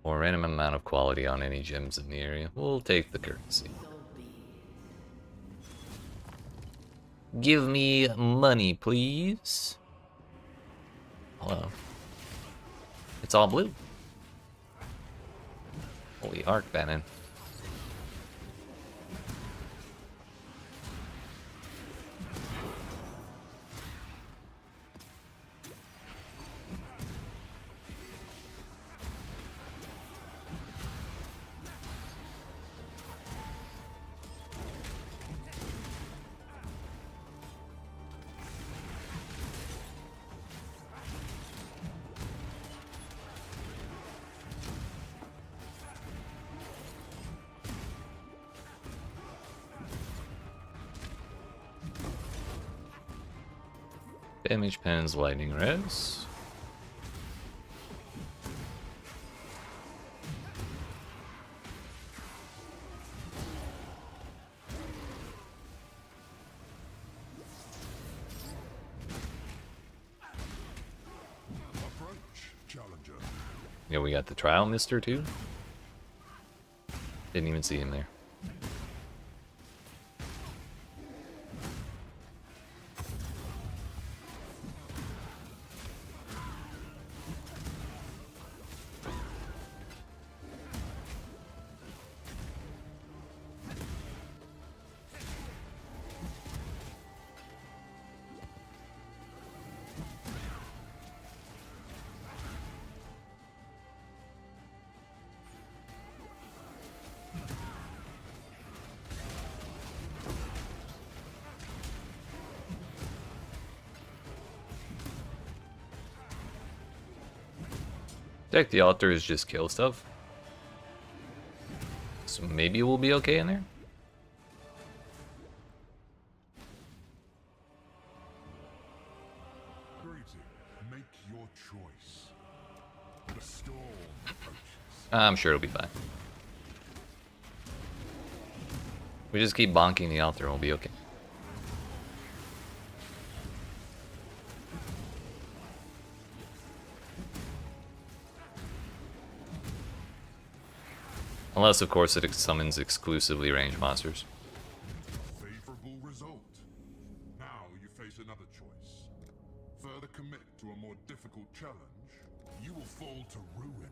Or random amount of quality on any gems in the area. We'll take the currency. So be it. Give me money, please. Hello. It's all blue. Holy arc bannon. Damage pens, lightning res. Approach, challenger. Yeah, we got the trial mister too. Didn't even see him there. Deck the altar is just kill stuff. So maybe we'll be okay in there. Make your choice. The storm approaches. I'm sure it'll be fine. We just keep bonking the altar and we'll be okay. Unless, of course, it summons exclusively ranged monsters. Favorable result. Now you face another choice. Further commit to a more difficult challenge, you will fall to ruin.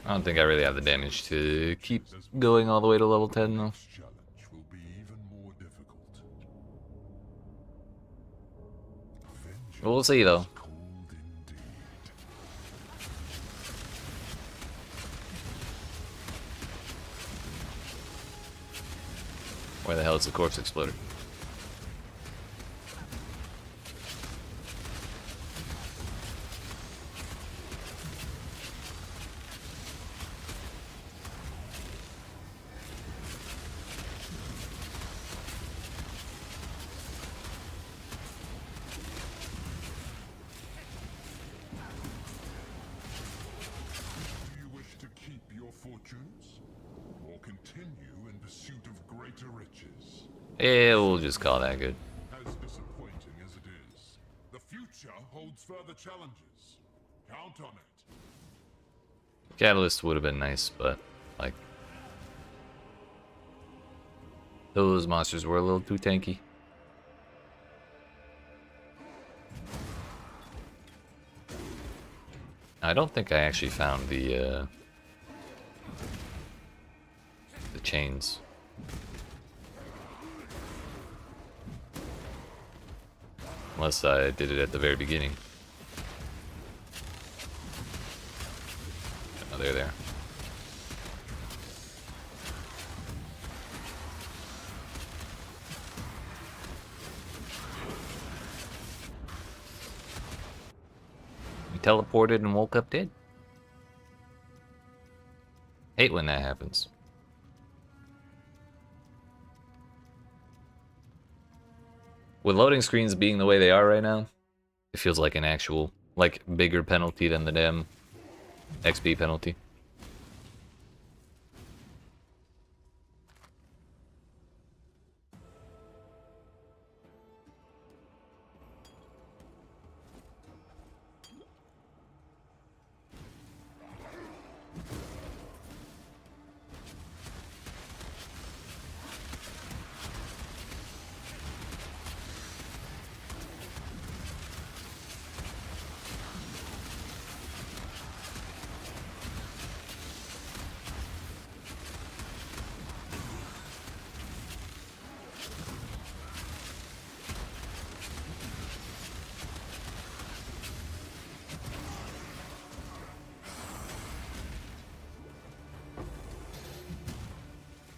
I don't think I really have the damage to keep going all the way to level 10 though. This challenge will be even more difficult. We'll see though. Cold indeed. Where the hell is the corpse exploder? Do you wish to keep your fortunes, or continue in pursuit of greater riches? Yeah, we'll just call that good. As disappointing as it is, the future holds further challenges. Count on it. Catalyst would have been nice, but like those monsters were a little too tanky. I don't think I actually found the chains. Unless I did it at the very beginning. Oh, they're there. We teleported and woke up dead. Hate when that happens. With loading screens being the way they are right now, it feels like an actual, like, bigger penalty than the damn XP penalty.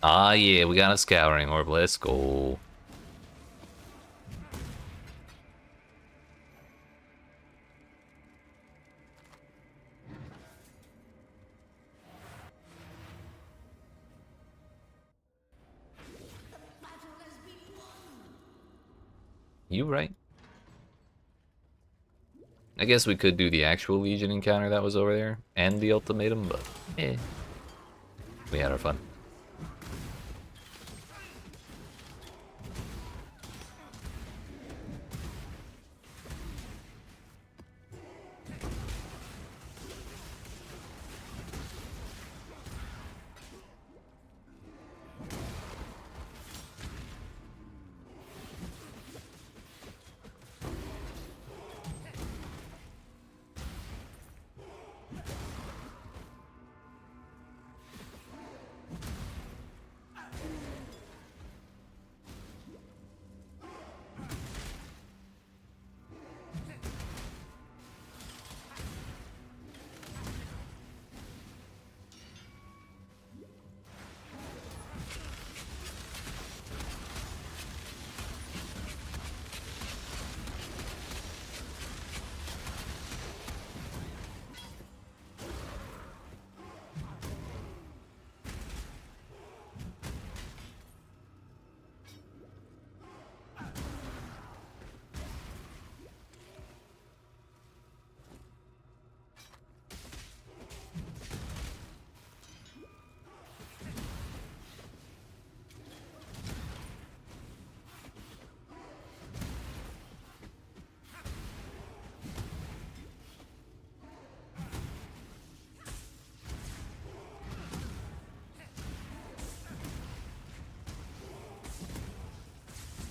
Ah, yeah, we got a scouring orb. Let's go. You right. I guess we could do the actual Legion encounter that was over there and the ultimatum, but we had our fun.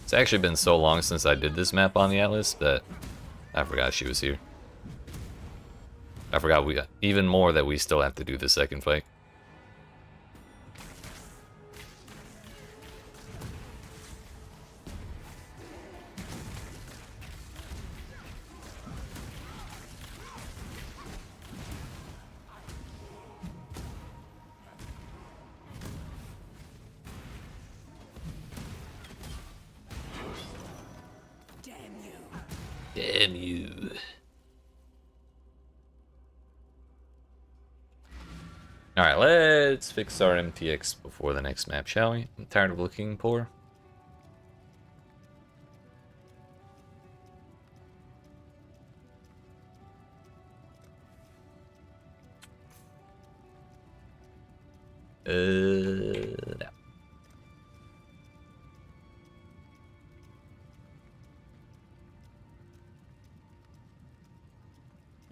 It's actually been so long since I did this map on the Atlas that I forgot she was here. I forgot we got even more that we still have to do the second fight. Damn you. Alright, let's fix our MTX before the next map, shall we? I'm tired of looking poor. No.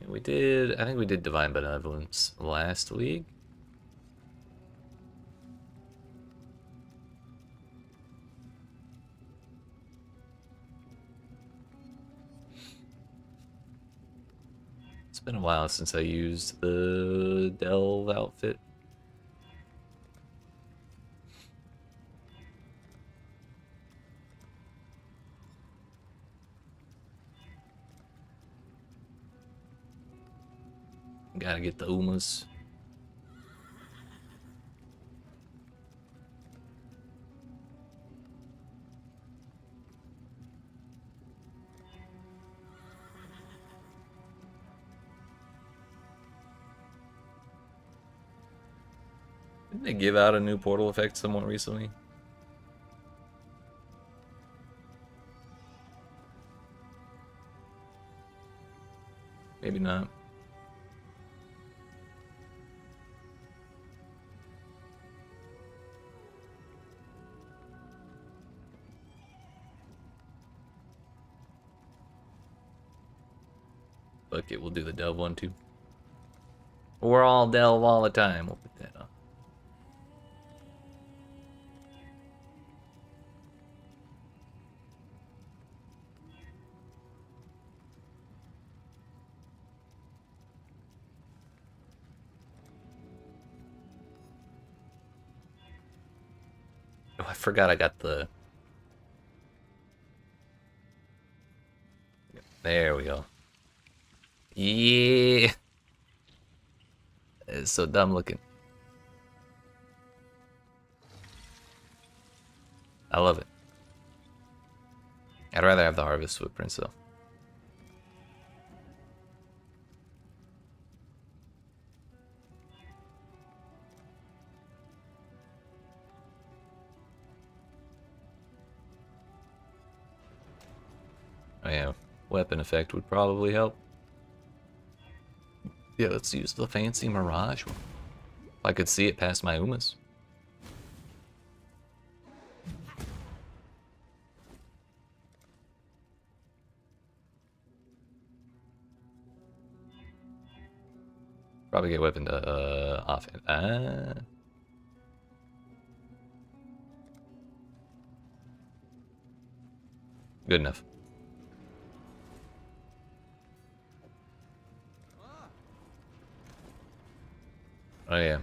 We did, I think we did Divine Benevolence last league. It's been a while since I used the Delve outfit. Gotta get the Umas. Didn't they give out a new portal effect somewhat recently? Maybe not. Fuck it, we'll do the Delve one too. We're all Delve all the time. We'll put that on. Oh, I forgot I got the... There we go. Yeah! It's so dumb looking. I love it. I'd rather have the Harvest footprints though. Oh yeah, weapon effect would probably help. Yeah, let's use the fancy Mirage one. If I could see it past my Umas. Probably get weapon to off it. Good enough. Oh yeah.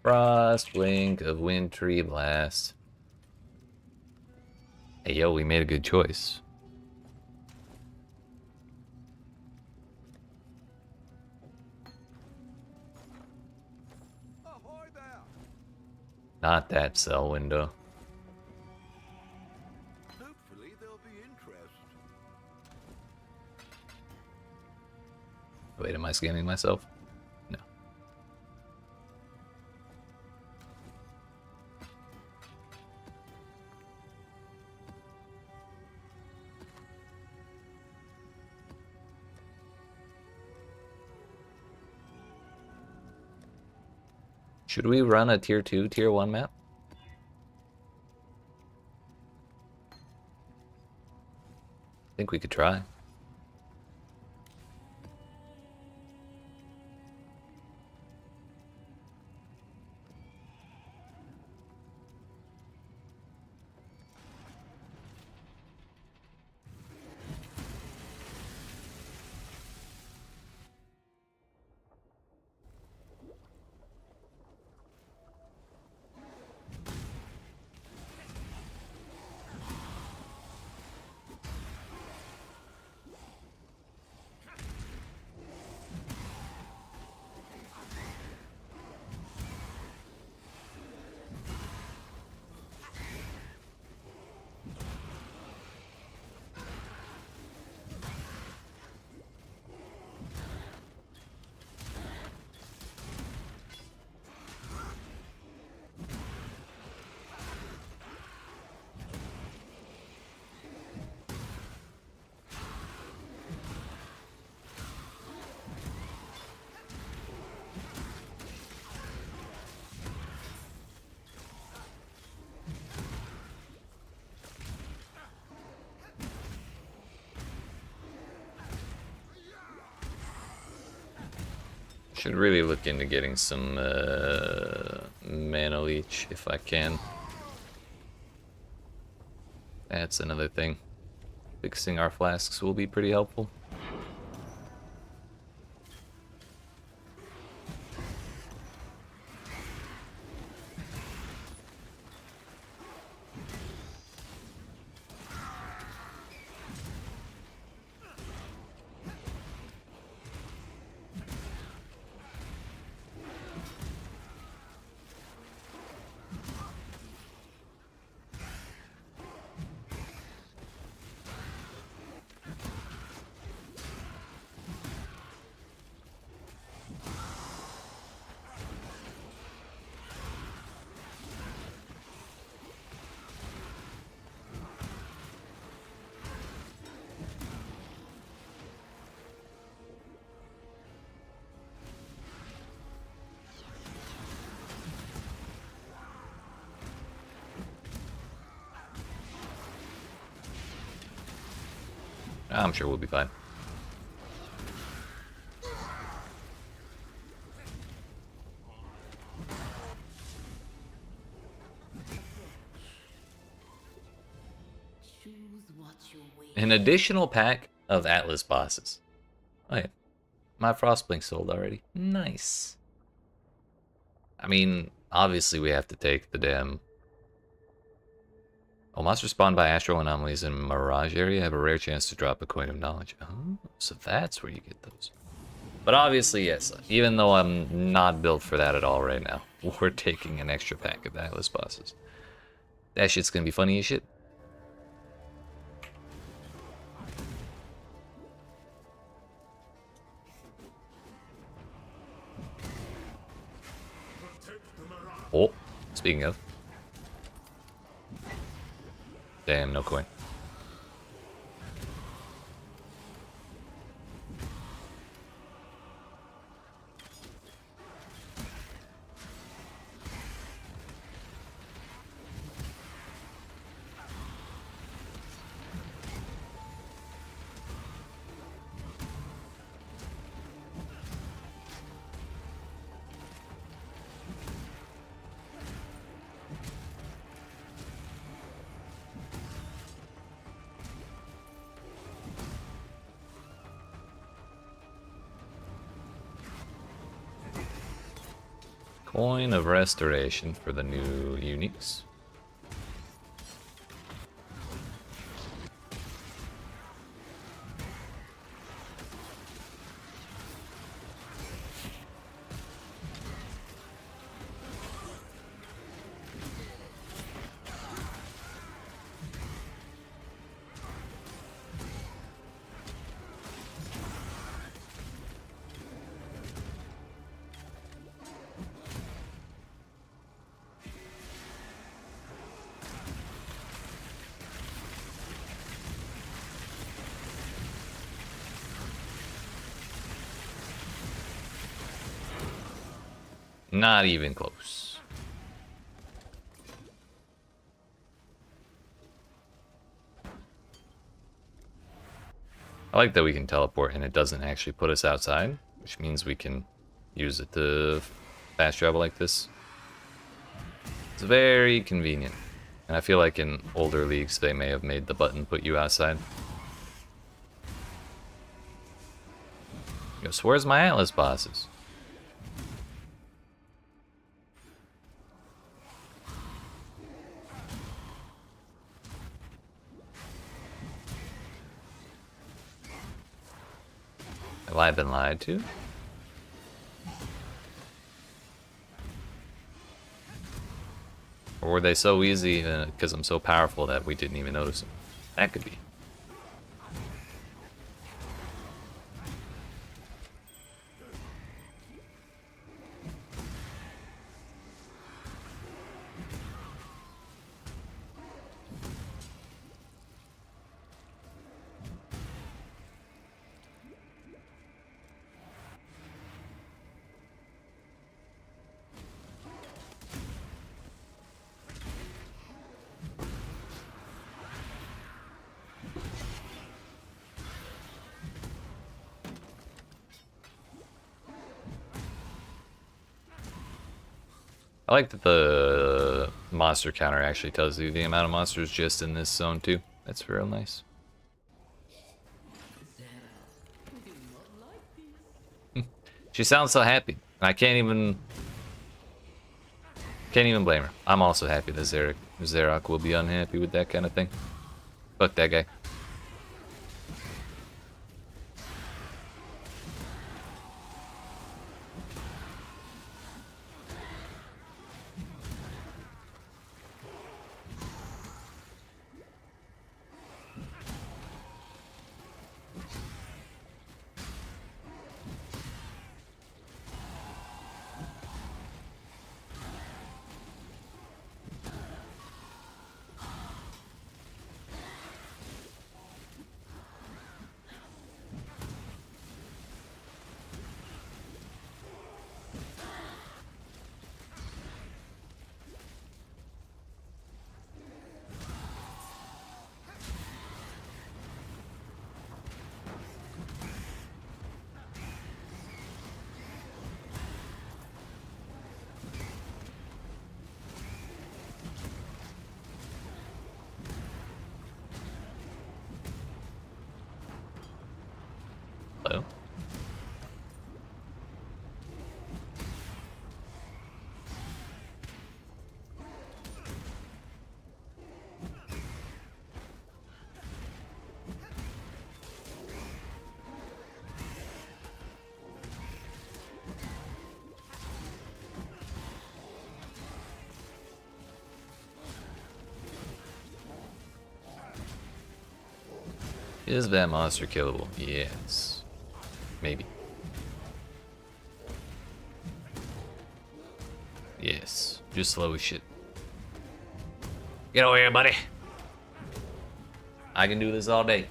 Frost, Blink of Wintry Blast. Hey yo, we made a good choice. Ahoy there! Not that cell window. Hopefully there'll be interest. Wait, am I scanning myself? No. Should we run a tier 2, tier 1 map? I think we could try. Should really look into getting some mana leech if I can. That's another thing. Fixing our flasks will be pretty helpful. I'm sure we'll be fine. Choose what you will. An additional pack of Atlas bosses. Oh yeah. My Frostblink sold already. Nice. I mean, obviously we have to take the damn... Oh, monsters spawned by astral anomalies in Mirage area have a rare chance to drop a coin of knowledge. Oh, so that's where you get those. But obviously, yes, even though I'm not built for that at all right now, we're taking an extra pack of Atlas bosses. That shit's gonna be funny as shit. Oh, speaking of. Damn, no coin. Coin of Restoration for the new uniques. Not even close. I like that we can teleport and it doesn't actually put us outside, which means we can use it to fast travel like this. It's very convenient. And I feel like in older leagues they may have made the button put you outside. Yo, so where's my Atlas bosses? Have I been lied to? Or were they so easy because I'm so powerful that we didn't even notice them? That could be. I like that the monster counter actually tells you the amount of monsters just in this zone too. That's real nice. She sounds so happy. And I can't even blame her. I'm also happy that Zarok will be unhappy with that kind of thing. Fuck that guy. Hello. Is that monster killable? Yes. Maybe. Yes. Just slow as shit. Get over here, buddy. I can do this all day.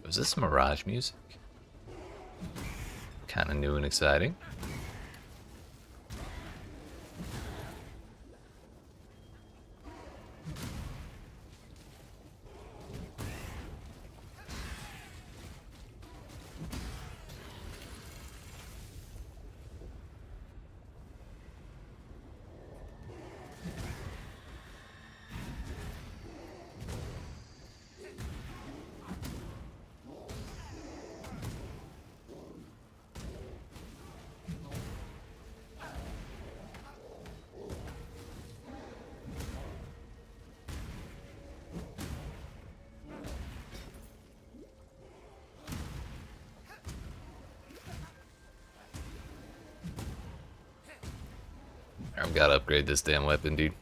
Was this Mirage music? Kind of new and exciting. I've got to upgrade this damn weapon, dude.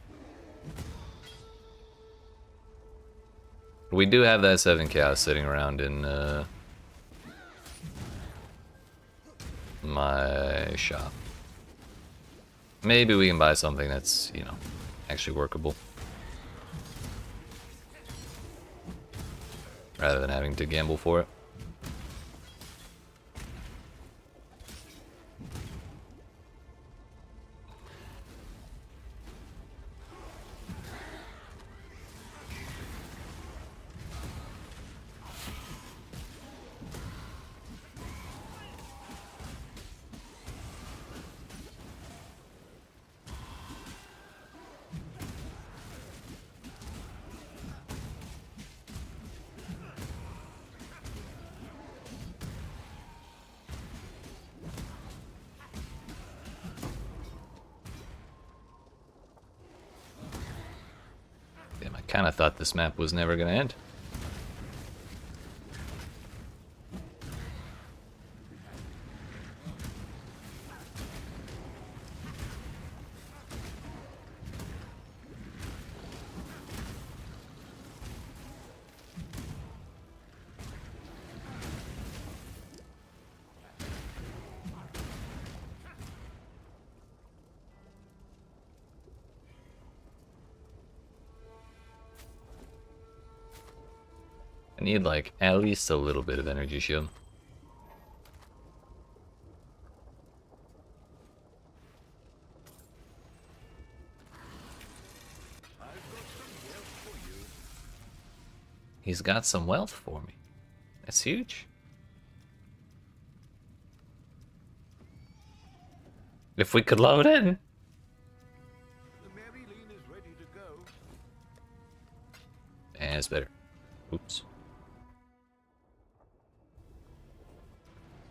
We do have that 7 chaos sitting around in my shop. Maybe we can buy something that's, you know, actually workable. Rather than having to gamble for it. Damn, I kind of thought this map was never going to end. need like at least a little bit of energy shield. He's got some wealth for me. That's huge. If we could load in. The Maryline is ready to go. That's better. Oops.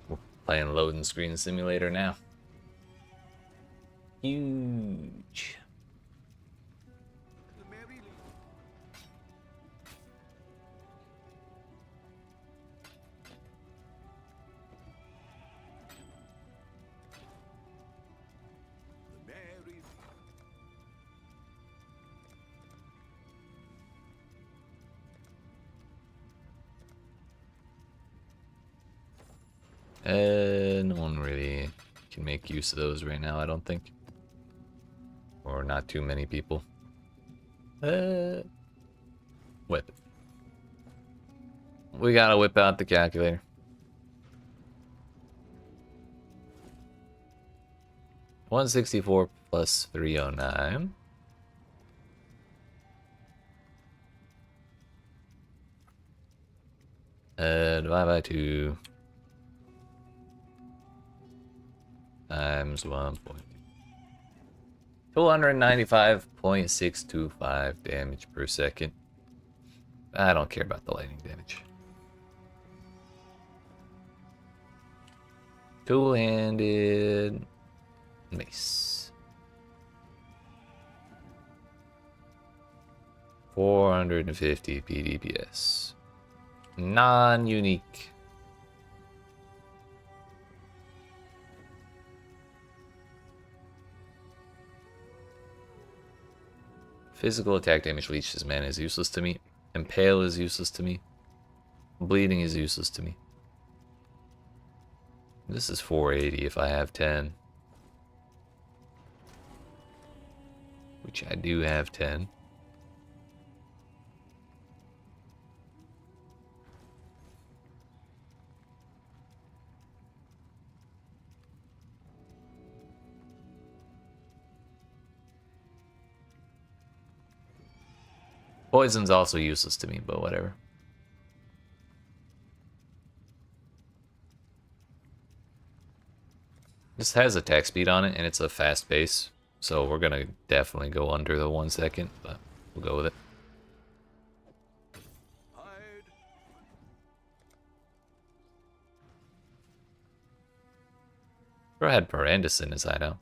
We're playing loading screen simulator now. Huge. The Maryline. The Mary. No one really can make use of those right now, I don't think. Or not too many people. Whip. We gotta whip out the calculator. $164 plus 309. Divide by 2 times 1. 295.625 damage per second. I don't care about the lightning damage. Two-handed mace. 450 PDPS. Non-unique. Physical attack damage leeches mana is useless to me. Impale is useless to me. Bleeding is useless to me. This is 480 if I have 10. Which I do have 10. Poison's also useless to me, but whatever. This has attack speed on it, and it's a fast base, so we're gonna definitely go under the 1 second, but we'll go with it. Hide. Bro had Parandus in his hideout.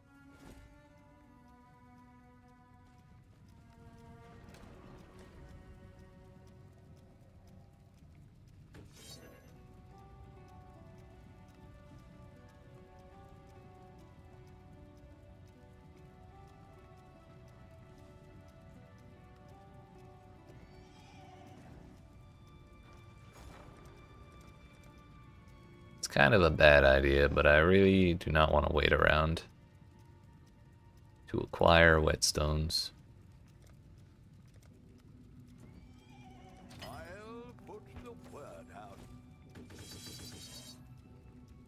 Kind of a bad idea, but I really do not want to wait around to acquire whetstones. I'll put the word out.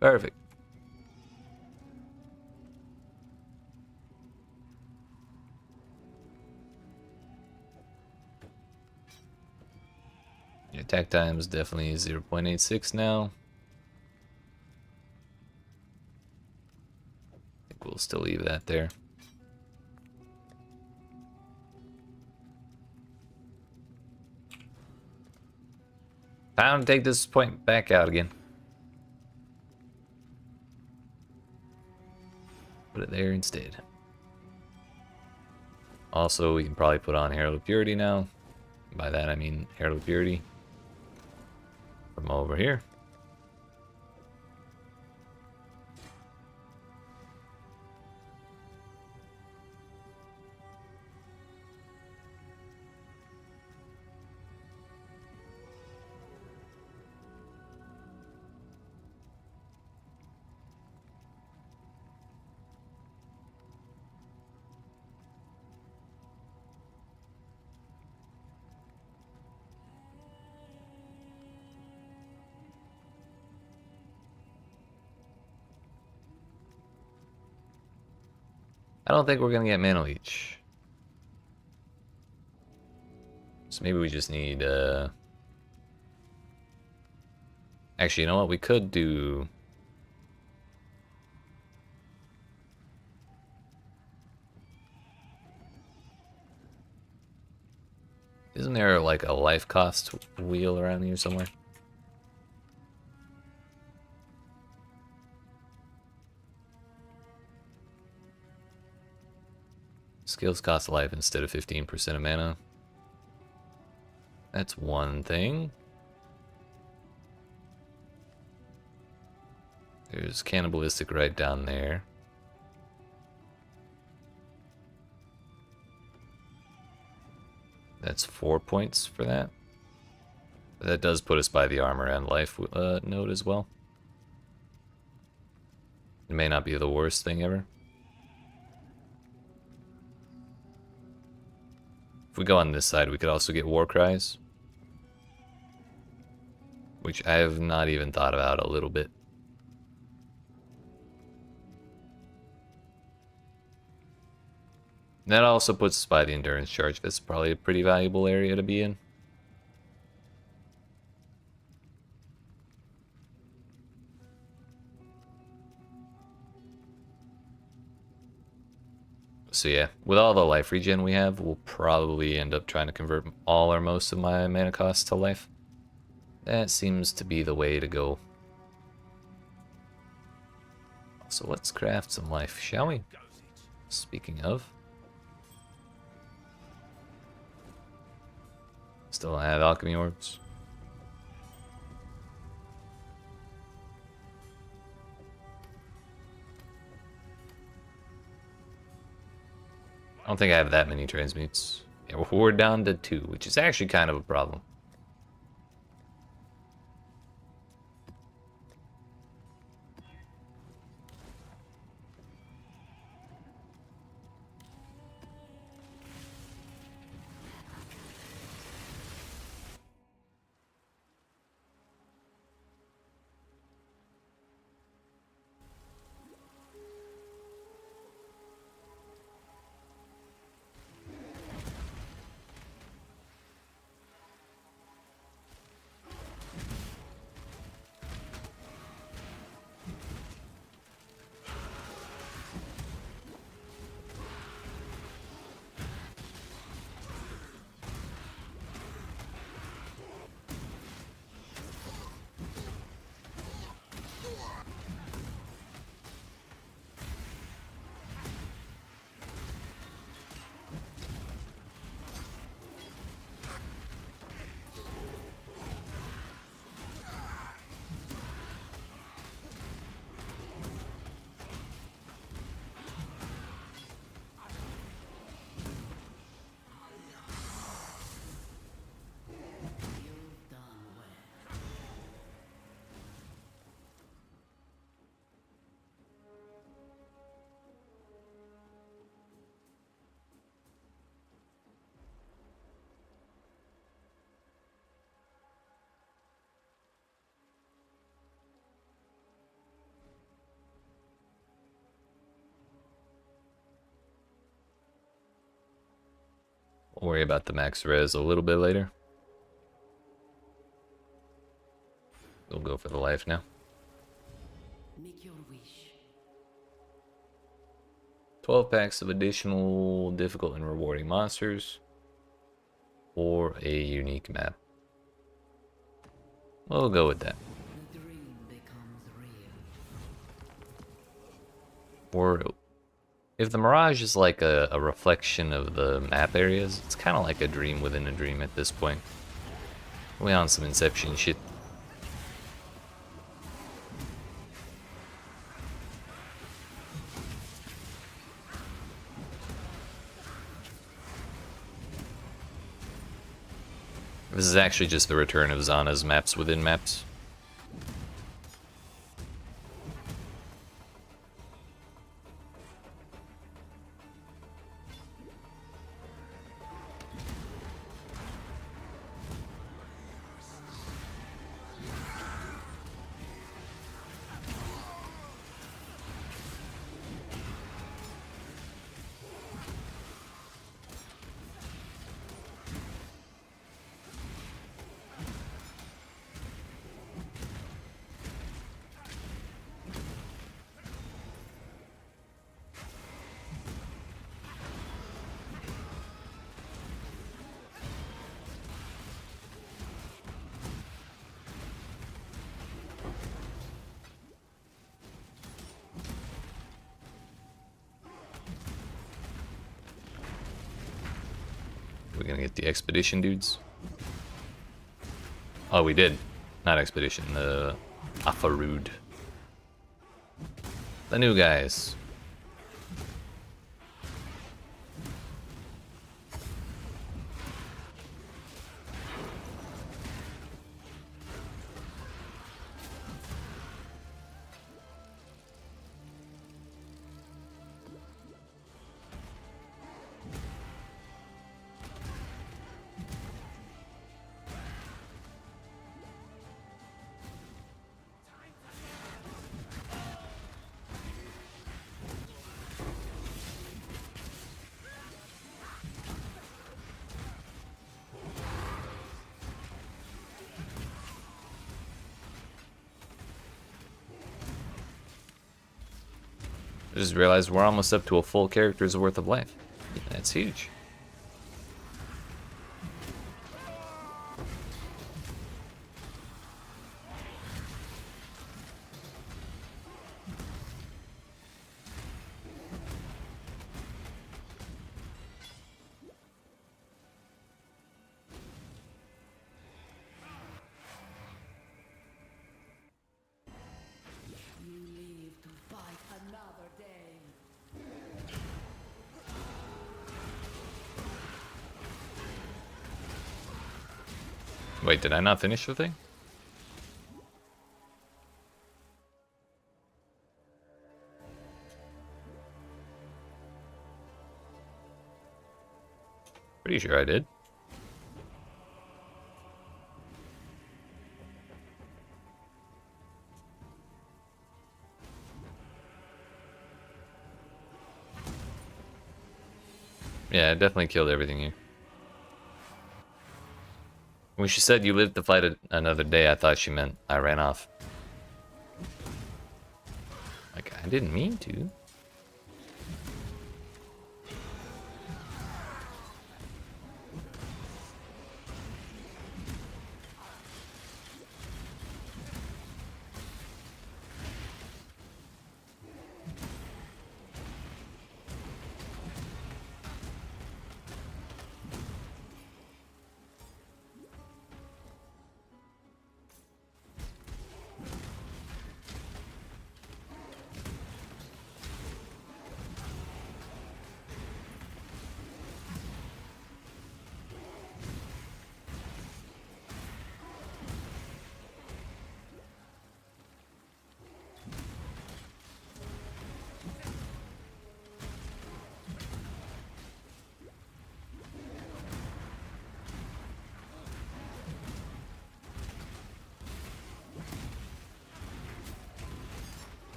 Perfect. Attack time is definitely 0.86 now. We'll still leave that there. Time to take this point back out again. Put it there instead. Also, we can probably put on Herald of Purity now. By that I mean Herald of Purity from over here. I don't think we're gonna get Mana Leech. So maybe we just need, actually, you know what? We could do... Isn't there like a life cost wheel around here somewhere? Skills cost life instead of 15% of mana. That's one thing. There's cannibalistic right down there. That's 4 points for that. But that does put us by the armor and life node as well. It may not be the worst thing ever. If we go on this side, we could also get War Cries. Which I have not even thought about a little bit. That also puts us by the endurance charge. That's probably a pretty valuable area to be in. So yeah, with all the life regen we have, we'll probably end up trying to convert all or most of my mana costs to life. That seems to be the way to go. So let's craft some life, shall we? Speaking of. Still have alchemy orbs. I don't think I have that many transmutes. Yeah, we're down to 2, which is actually kind of a problem. We'll worry about the max res a little bit later. We'll go for the life now. Make your wish. 12 packs of additional difficult and rewarding monsters. Or a unique map. We'll go with that. The dream becomes real. Or if the Mirage is like a reflection of the map areas, it's kind of like a dream within a dream at this point. We on some Inception shit. This is actually just the return of Zana's maps within maps. We're gonna get the expedition dudes. Oh, we did. Not expedition, the Afarud. The new guys. I just realized we're almost up to a full character's worth of life. That's huge. You live to fight another day. Wait, did I not finish the thing? Pretty sure I did. Yeah, I definitely killed everything here. When she said you live to fight another day, I thought she meant I ran off. Like, I didn't mean to.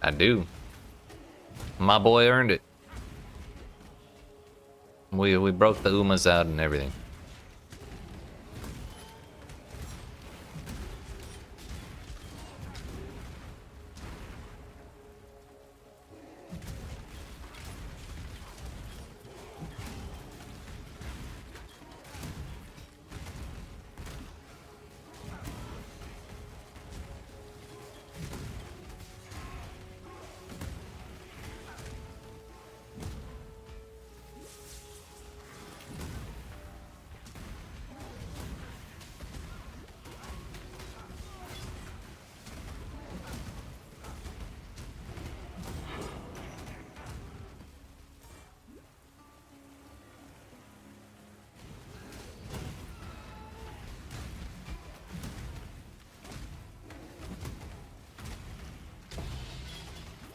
I do. My boy earned it. We broke the Umas out and everything.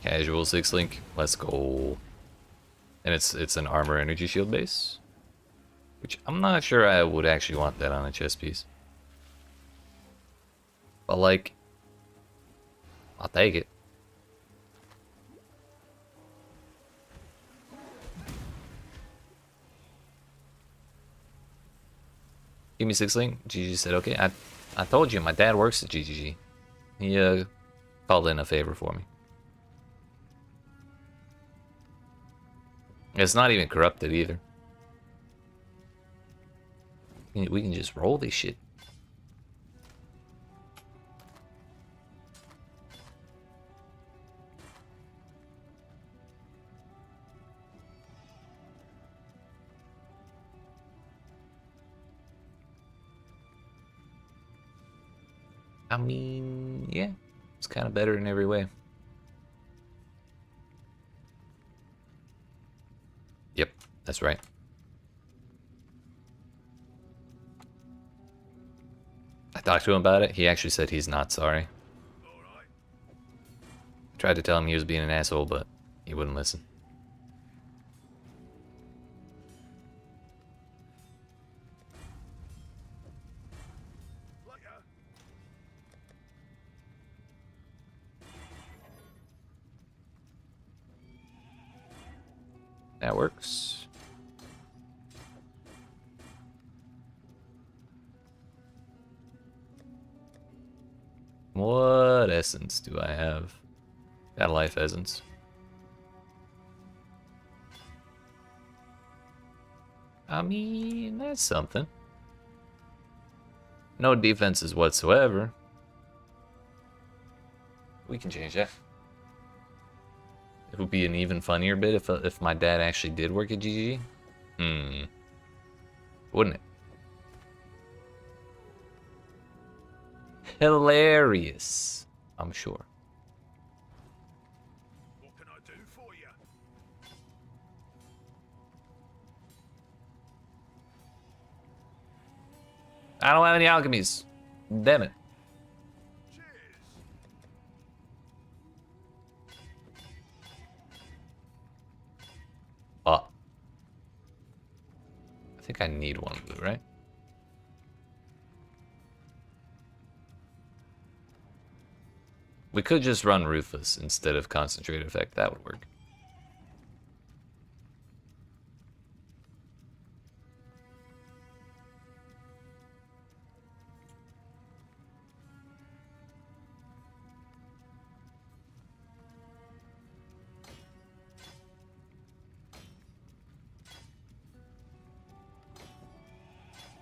Casual 6-link, let's go. And it's an armor energy shield base, which I'm not sure I would actually want that on a chess piece. But like, I'll take it. Give me 6 link. GG said, okay. I told you, my dad works at GGG. He called in a favor for me. It's not even corrupted either. We can just roll this shit. I mean, yeah, it's kind of better in every way. Yep, that's right. I talked to him about it. He actually said he's not sorry. Tried to tell him he was being an asshole, but he wouldn't listen. That works. What essence do I have? Got a life essence. I mean, that's something. No defenses whatsoever. We can change that. It would be an even funnier bit if my dad actually did work at GGG. Wouldn't it? Hilarious, I'm sure. What can I do for you? I don't have any alchemies. Damn it. Cheers. Oh. I think I need one blue, right? We could just run Ruthless instead of Concentrated Effect. That would work.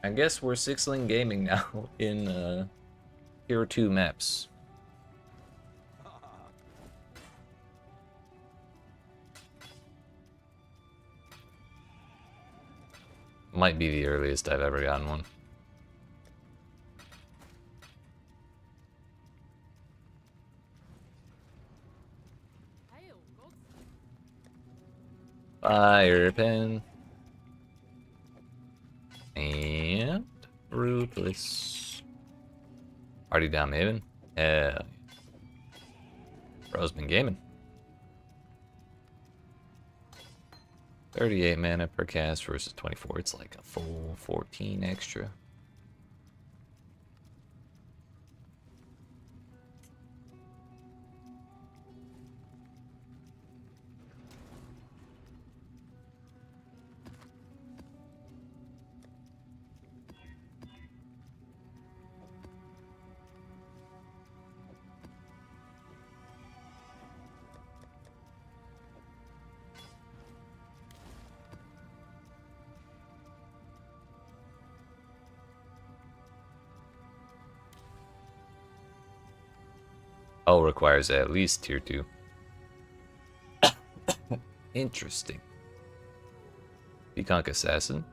I guess we're 6-link gaming now in Tier 2 maps. Might be the earliest I've ever gotten one. Fire pen. And Ruthless. Already down Maven? Hell yeah. Bro's been gaming. 38 mana per cast versus 24. It's like a full 14 extra. Oh, requires at least tier 2. Interesting. Peacock Assassin.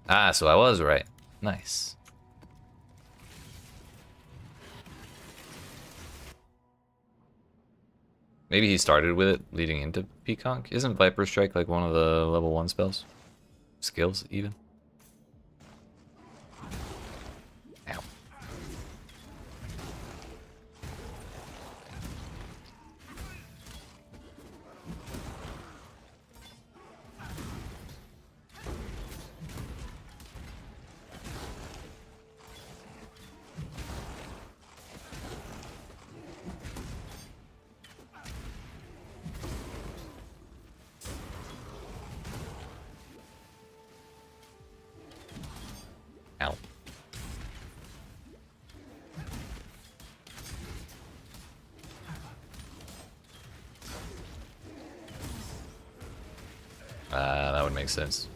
Ah, so I was right. Nice. Maybe he started with it leading into Peacock. Isn't Viper Strike like one of the level 1 spells? Skills, even? Ow. Ow. That would make sense.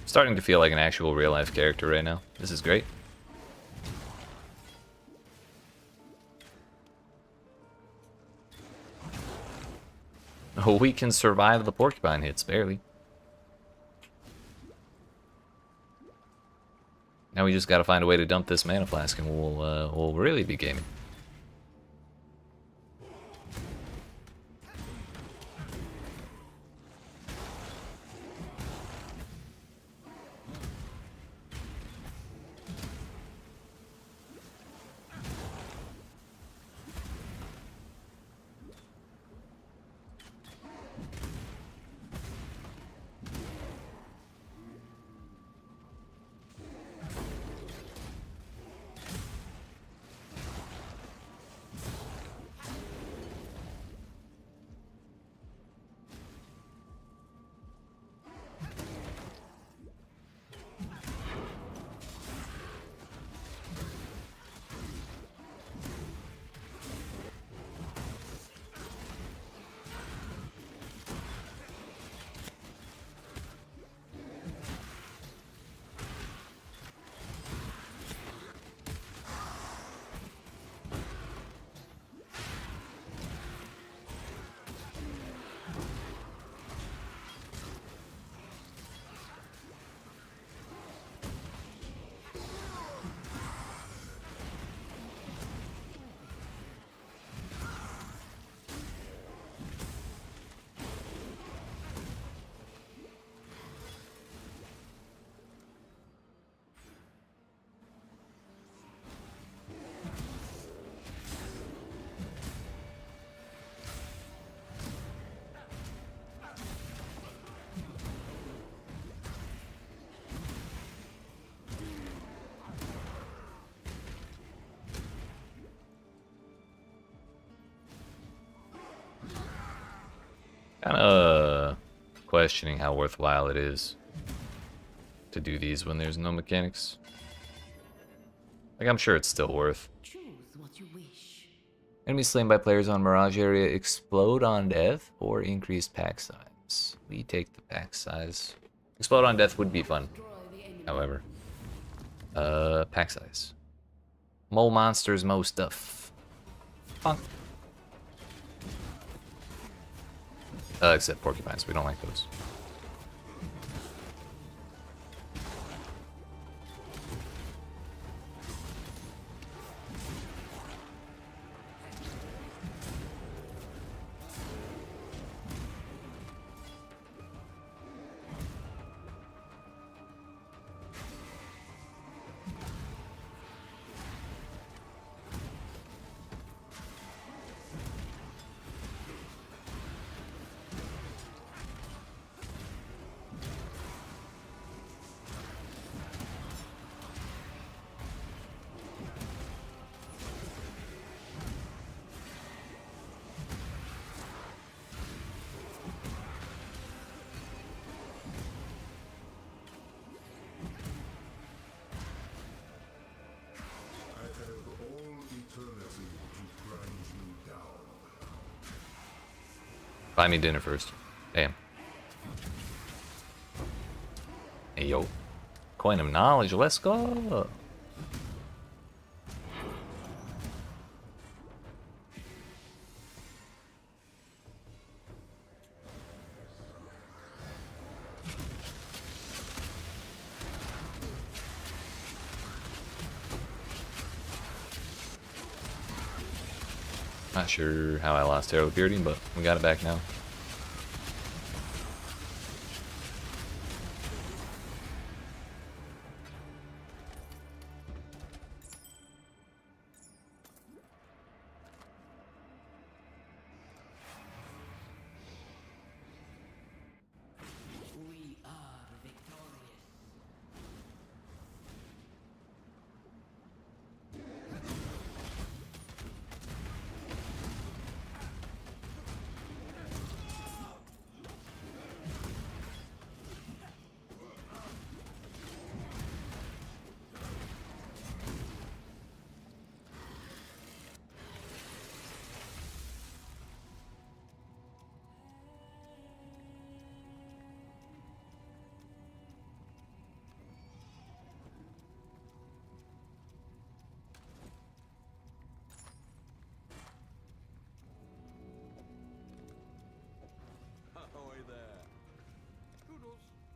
Starting to feel like an actual real-life character right now. This is great. Oh, we can survive the porcupine hits, barely. Now we just gotta find a way to dump this mana flask and we'll really be gaming. Kind of questioning how worthwhile it is to do these when there's no mechanics. Like, I'm sure it's still worth. Choose what you wish. Enemies slain by players on Mirage area explode on death or increased pack size. We take the pack size. Explode on death would be fun, however. Pack size. More monsters, more stuff. Fun. Except porcupines, we don't like those. Buy me dinner first. Damn. Hey, yo. Coin of knowledge, let's go. Not sure how I lost Terrible Purity, but we got it back now. We are victorious.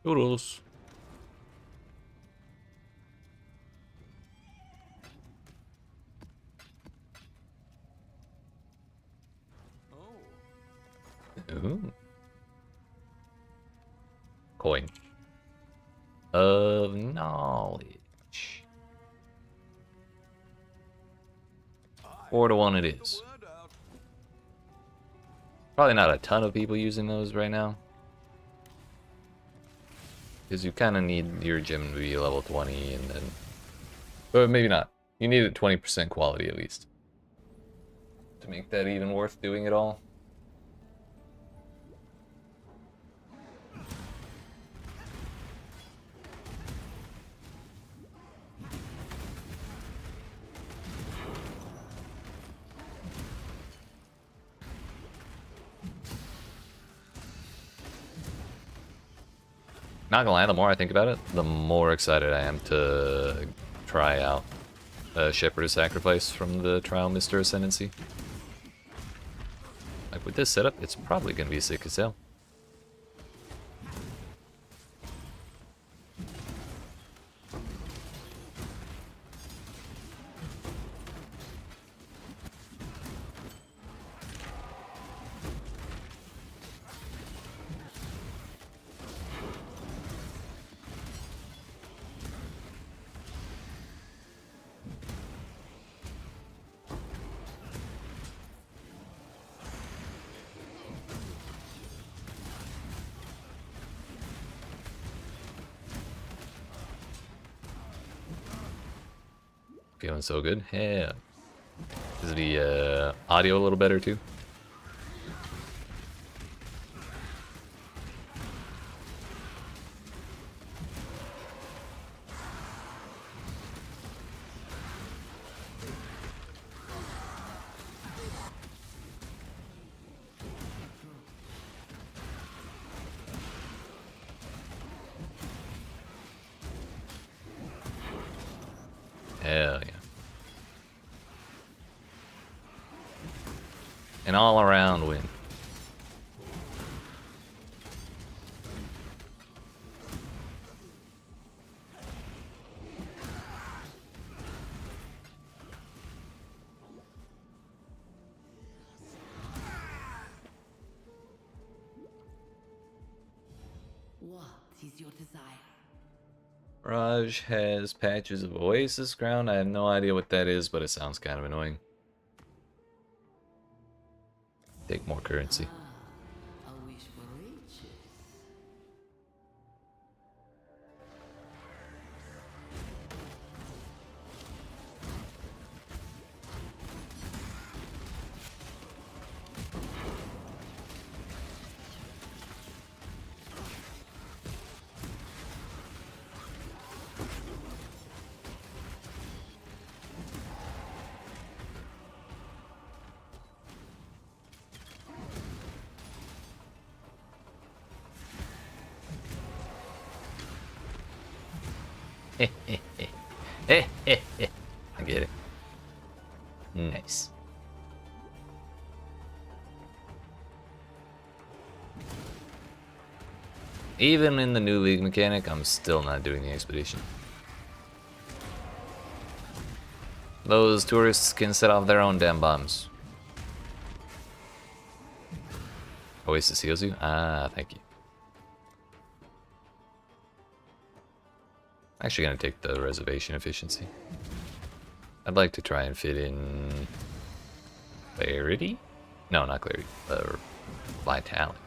Toodles. Ooh. Coin. Of knowledge. 4-1 it is. Probably not a ton of people using those right now. Because you kind of need your gym to be level 20 and then... But maybe not. You need it 20% quality at least. To make that even worth doing it all. Not gonna lie, the more I think about it, the more excited I am to try out Shepherd's Sacrifice from the Trial Mr. Ascendancy. Like with this setup, it's probably gonna be a sick as hell. Feeling so good. Yeah. Is the audio a little better too? Hell yeah. An all-around win. What is your desire? Mirage has patches of Oasis ground. I have no idea what that is, but it sounds kind of annoying. Take more currency. A wish for riches. I get it. Nice. Even in the new league mechanic, I'm still not doing the expedition. Those tourists can set off their own damn bombs. Oasis heals you? Ah, thank you. Actually gonna take the reservation efficiency. I'd like to try and fit in clarity? No, not clarity. Vitality.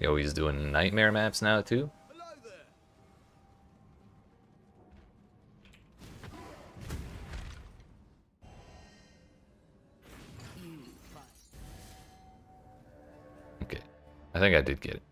Yo, he's doing nightmare maps now too. Hello there. Okay, I think I did get it.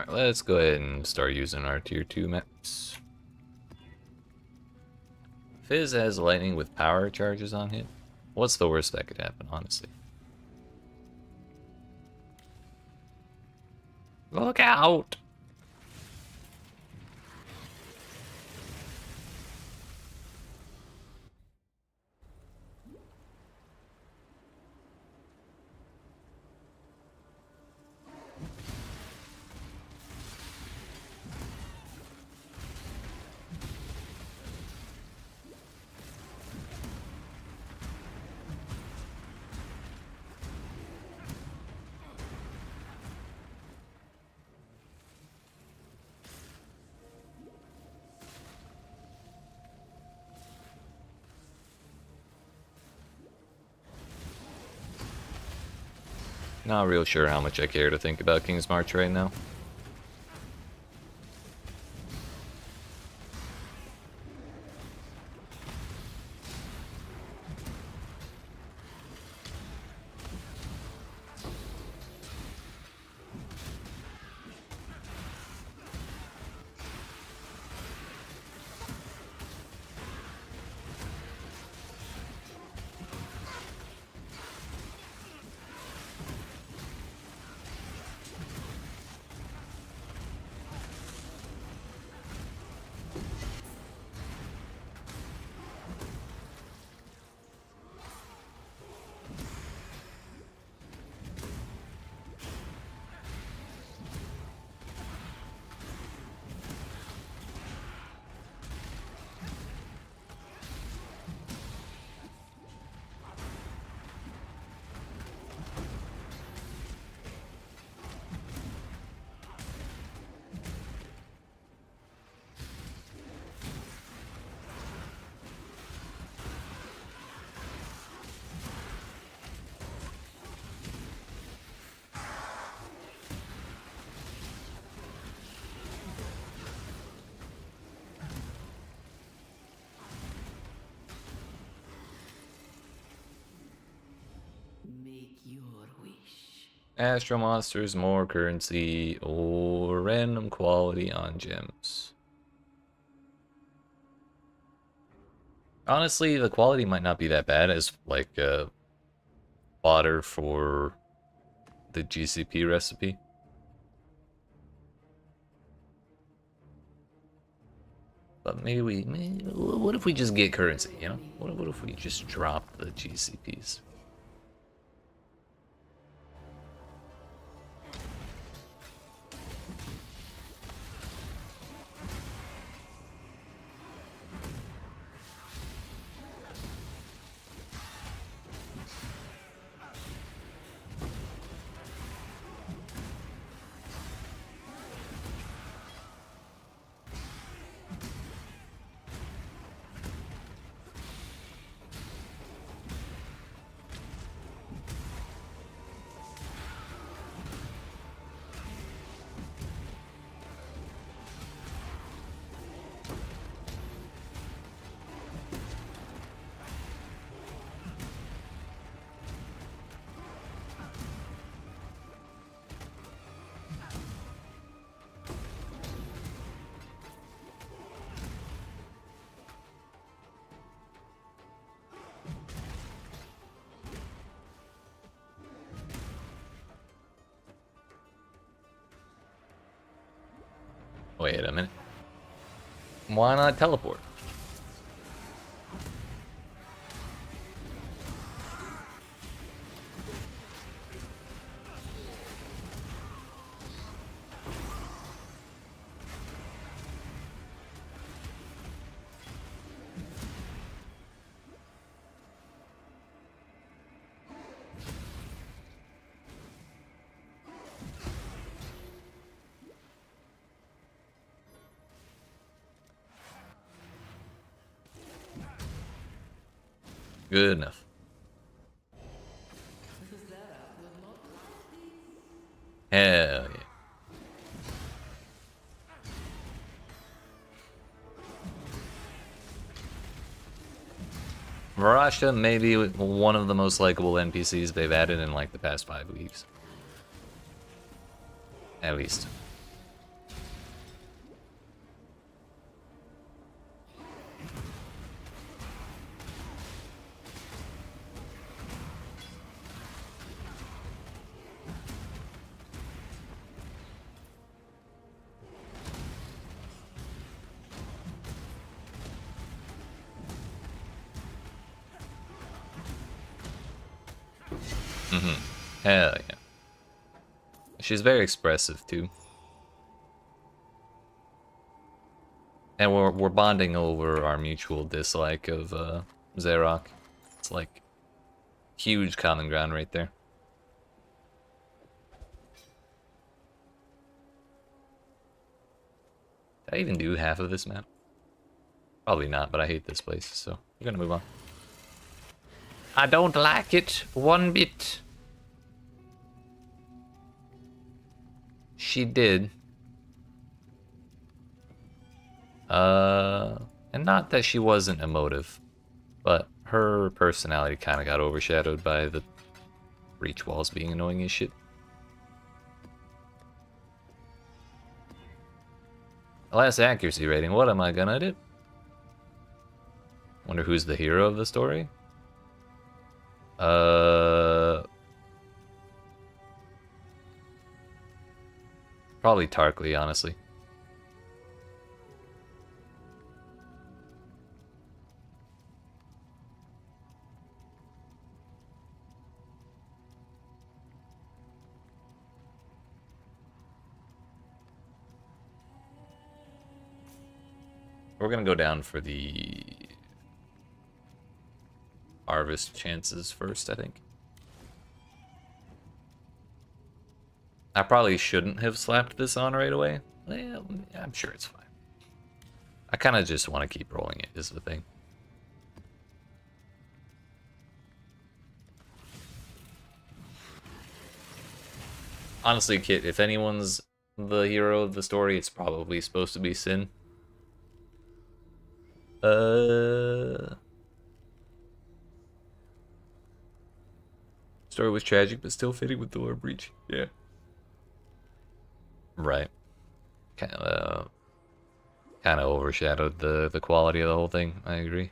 Alright, let's go ahead and start using our tier 2 maps. Fizz has lightning with power charges on hit. What's the worst that could happen, honestly? Look out! Not real sure how much I care to think about King's March right now. Make your wish. Astro Monsters, more currency, or random quality on gems. Honestly, the quality might not be that bad as like fodder for the GCP recipe. But maybe what if we just get currency, you know? What if we just drop the GCPs? Wait a minute. Why not teleport? Good enough. Hell yeah. Mirage may be one of the most likable NPCs they've added in like the past 5 weeks. At least. Hell yeah. She's very expressive too. And we're bonding over our mutual dislike of Zarok. It's like huge common ground right there. Did I even do half of this map? Probably not, but I hate this place, so we're gonna move on. I don't like it one bit. She did. And not that she wasn't emotive, but her personality kind of got overshadowed by the breach walls being annoying as shit. Last accuracy rating, what am I gonna do? Wonder who's the hero of the story? Probably Tarkly, honestly. We're gonna go down for the harvest chances first, I think. I probably shouldn't have slapped this on right away. Well, I'm sure it's fine. I kind of just want to keep rolling it, is the thing. Honestly, Kit, if anyone's the hero of the story, it's probably supposed to be Sin. Story was tragic, but still fitting with the lore breach. Yeah. Right. Kind of overshadowed the quality of the whole thing. I agree.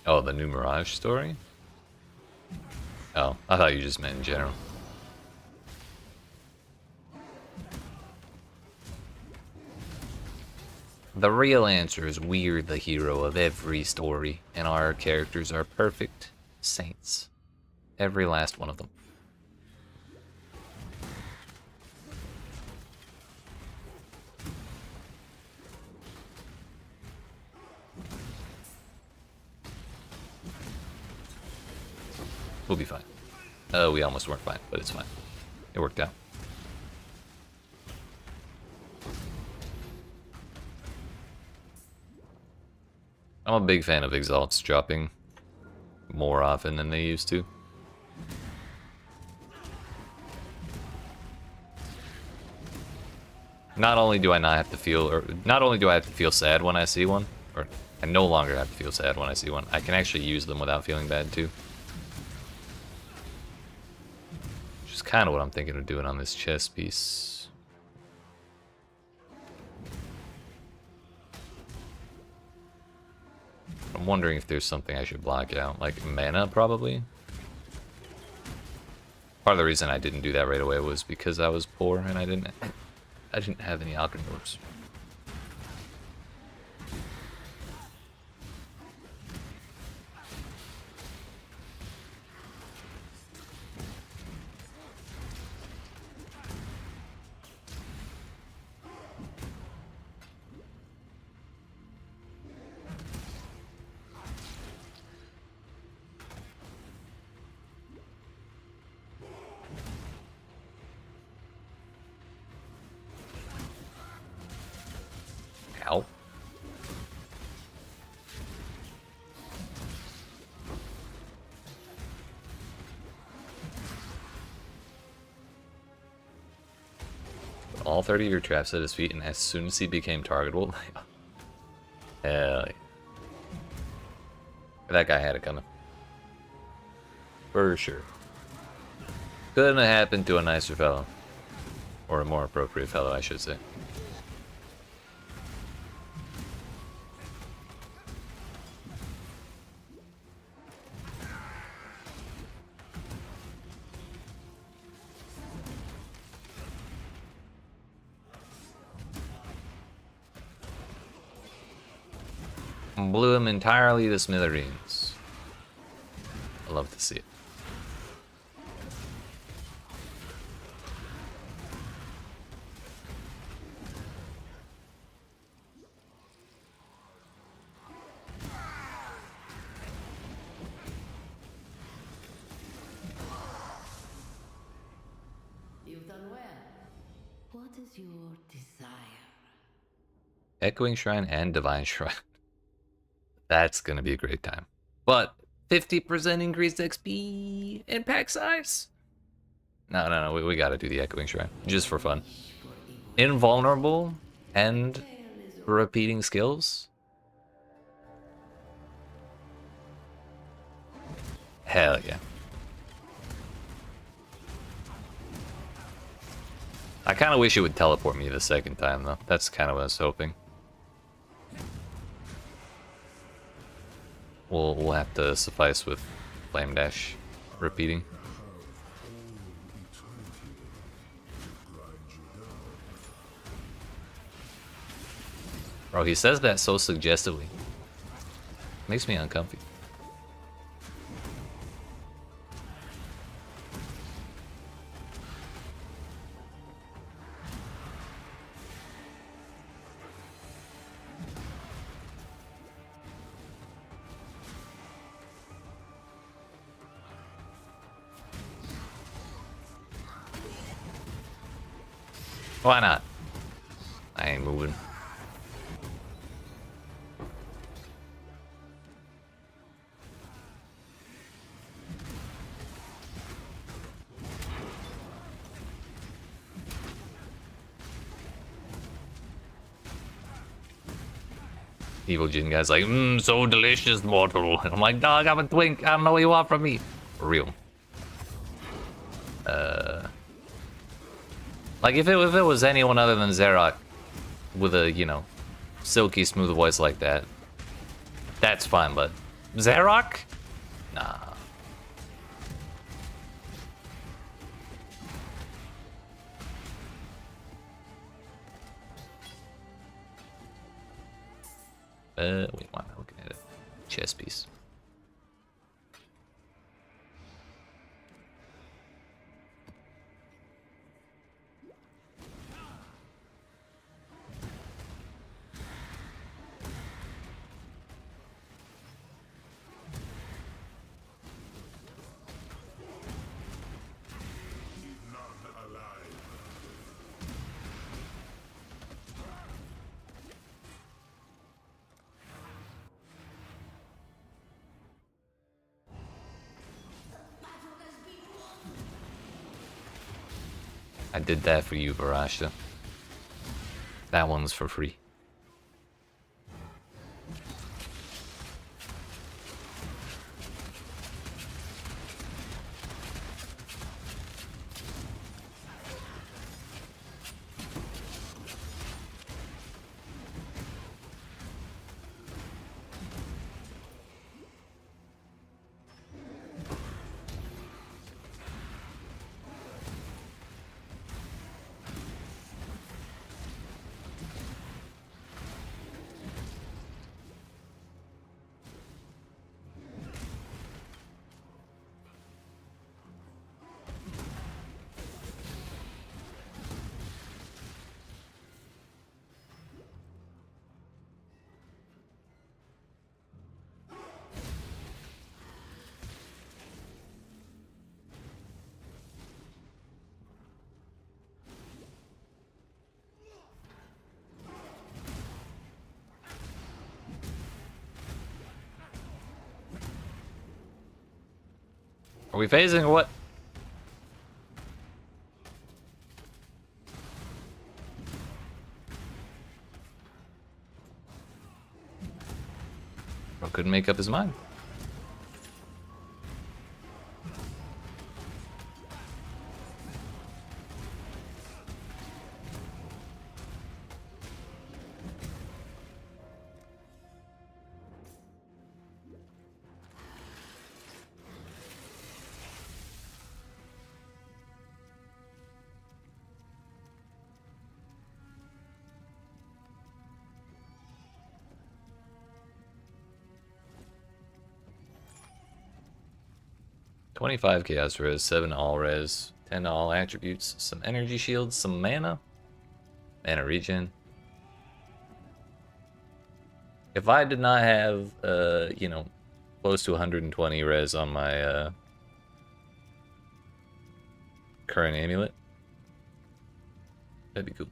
Oh, the new Mirage story? Oh, I thought you just meant in general. The real answer is we're the hero of every story, and our characters are perfect saints. Every last one of them. We'll be fine. We almost weren't fine, but it's fine. It worked out. I'm a big fan of Exalts dropping more often than they used to. Not only do I have to feel sad when I see one, or I no longer have to feel sad when I see one, I can actually use them without feeling bad too. Which is kind of what I'm thinking of doing on this chess piece. I'm wondering if there's something I should block out, like mana probably. Part of the reason I didn't do that right away was because I was poor and I didn't have any alchemy orbs. Ow. All 30 of your traps at his feet, and as soon as he became targetable, hell yeah. That guy had it coming. For sure. Couldn't have happened to a nicer fellow. Or a more appropriate fellow, I should say. Blew him entirely to smithereens. I love to see it. You've done well. What is your desire? Echoing Shrine and Divine Shrine. That's gonna be a great time. But 50% increased XP and pack size? No, we gotta do the Echoing Shrine. Just for fun. Invulnerable and repeating skills? Hell yeah. I kind of wish it would teleport me the second time, though. That's kind of what I was hoping. We'll have to suffice with Flame Dash repeating. Bro, he says that so suggestively. Makes me uncomfy. Why not? I ain't moving. Evil Jin guy's like, so delicious, mortal. I'm like, dog, I'm a twink. I don't know what you want from me. For real. Like, if it was anyone other than Xerac with a, you know, silky smooth voice like that, that's fine, but Xerac? Nah. Wait, why am I looking at it? Chess piece. I did that for you, Barashta. That one's for free. Are we phasing or what? Bro couldn't make up his mind. 25 chaos res, 7 all res, 10 all attributes, some energy shields, some mana regen. If I did not have, you know, close to 120 res on my current amulet, that'd be cool.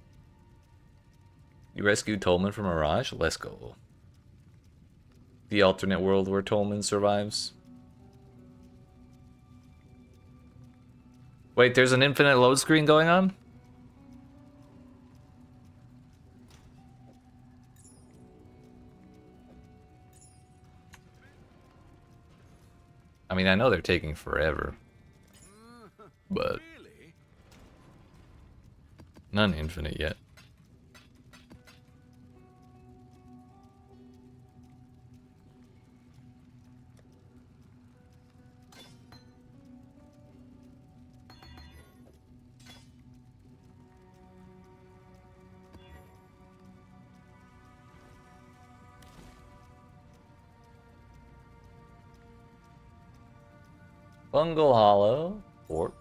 You rescued Tolman from Mirage? Let's go. The alternate world where Tolman survives. Wait, there's an infinite load screen going on? I mean, I know they're taking forever. But none infinite yet. Fungal Hollow, or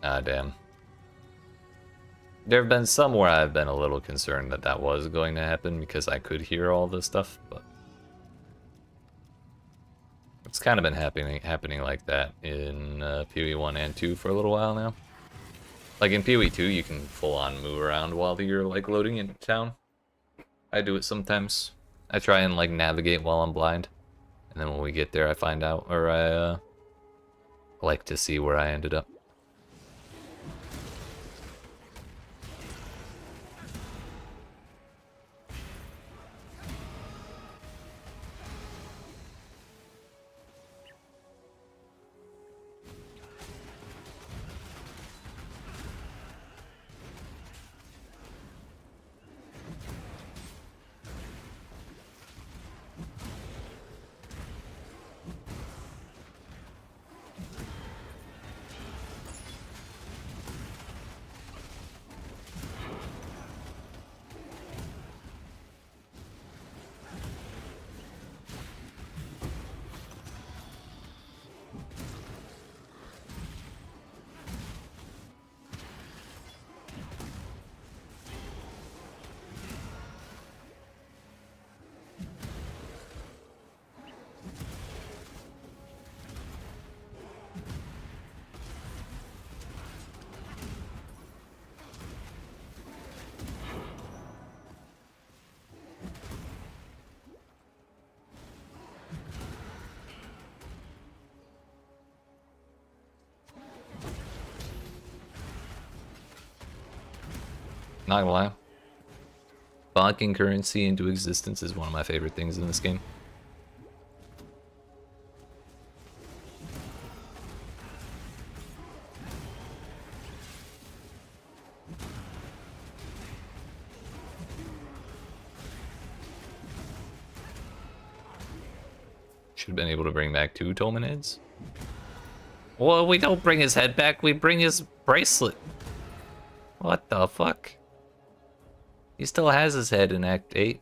ah, damn. There have been some where I've been a little concerned that that was going to happen because I could hear all this stuff, but it's kind of been happening like that in PoE 1 and 2 for a little while now. Like in PoE 2, you can full on move around while you're like loading into town. I do it sometimes. I try and like navigate while I'm blind, and then when we get there I find out, or I like to see where I ended up. Not gonna lie. Bonking currency into existence is one of my favorite things in this game. Should have been able to bring back 2 Tolman heads. Well, we don't bring his head back, we bring his bracelet. What the fuck? He still has his head in Act 8.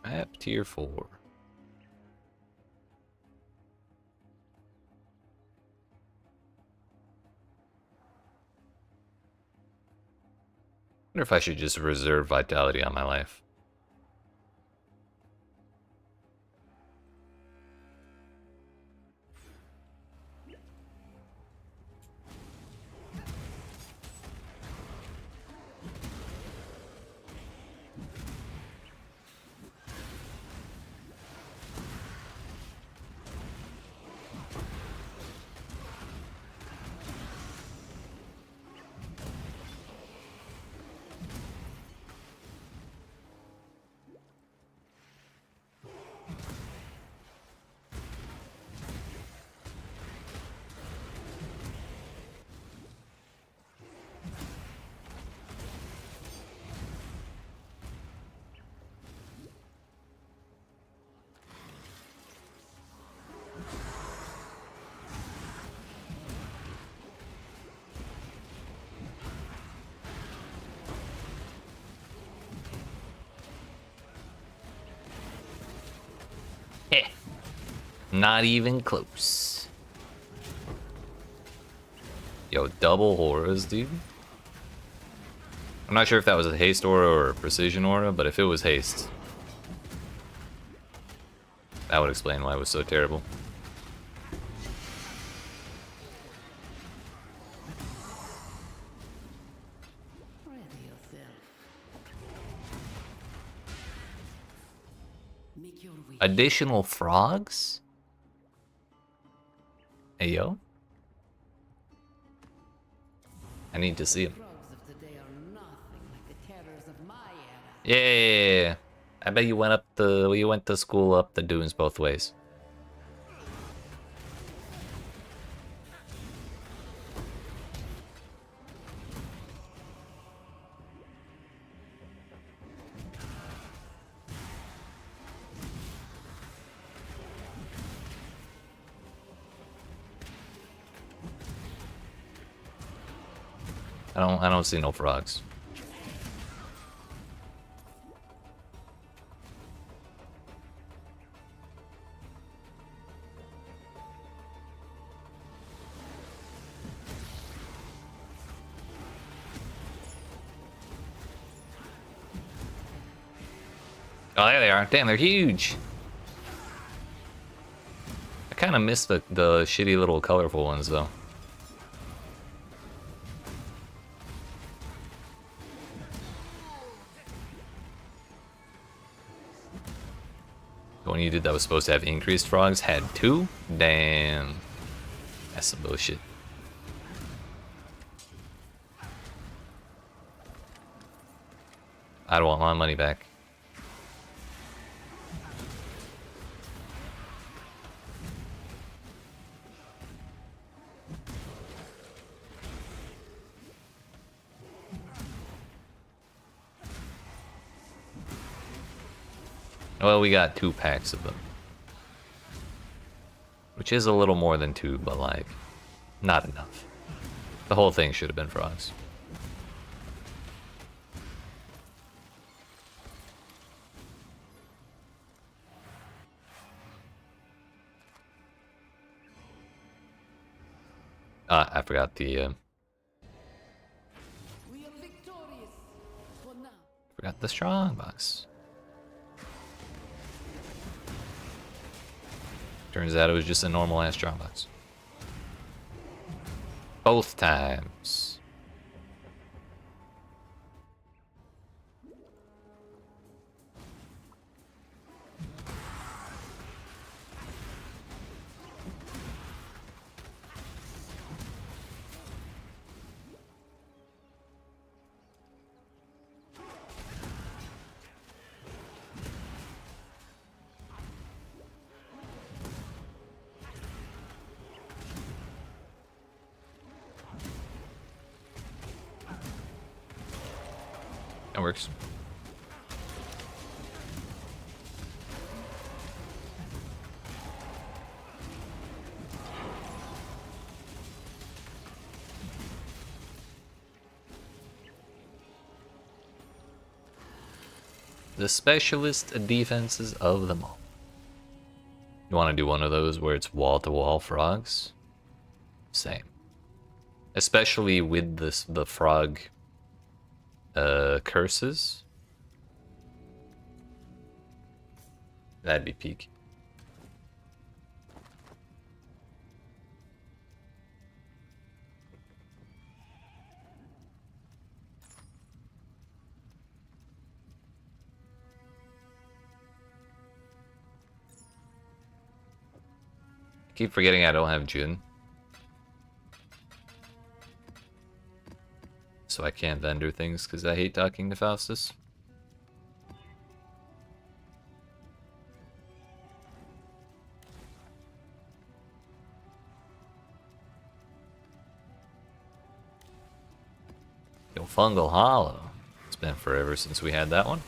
Map tier 4. Wonder if I should just reserve vitality on my life. Heh. Not even close. Yo, double auras, dude. I'm not sure if that was a haste aura or a precision aura, but if it was haste, that would explain why it was so terrible. Ready yourself. Make your way. Additional frogs? Hey, yo. I need to see them. Frogs of today are nothing like the terrors of my era. Yeah. I bet you went to school up the dunes both ways. I don't see no frogs. Oh, there they are. Damn, they're huge. I kind of miss the shitty little colorful ones, though. The one you did that was supposed to have increased frogs had 2? Damn. That's some bullshit. I don't want my money back. Well, we got 2 packs of them. Which is a little more than 2, but like, not enough. The whole thing should have been frogs. I forgot the, We are victorious for now. forgot the strong box. Turns out it was just a normal ass strong box. Both times. That works. The specialist defenses of them all. You want to do one of those where it's wall-to-wall frogs? Same. Especially with the frog curses. That'd be peak. Keep forgetting I don't have June. So I can't vendor things because I hate talking to Faustus. Yo, Fungal Hollow. It's been forever since we had that one.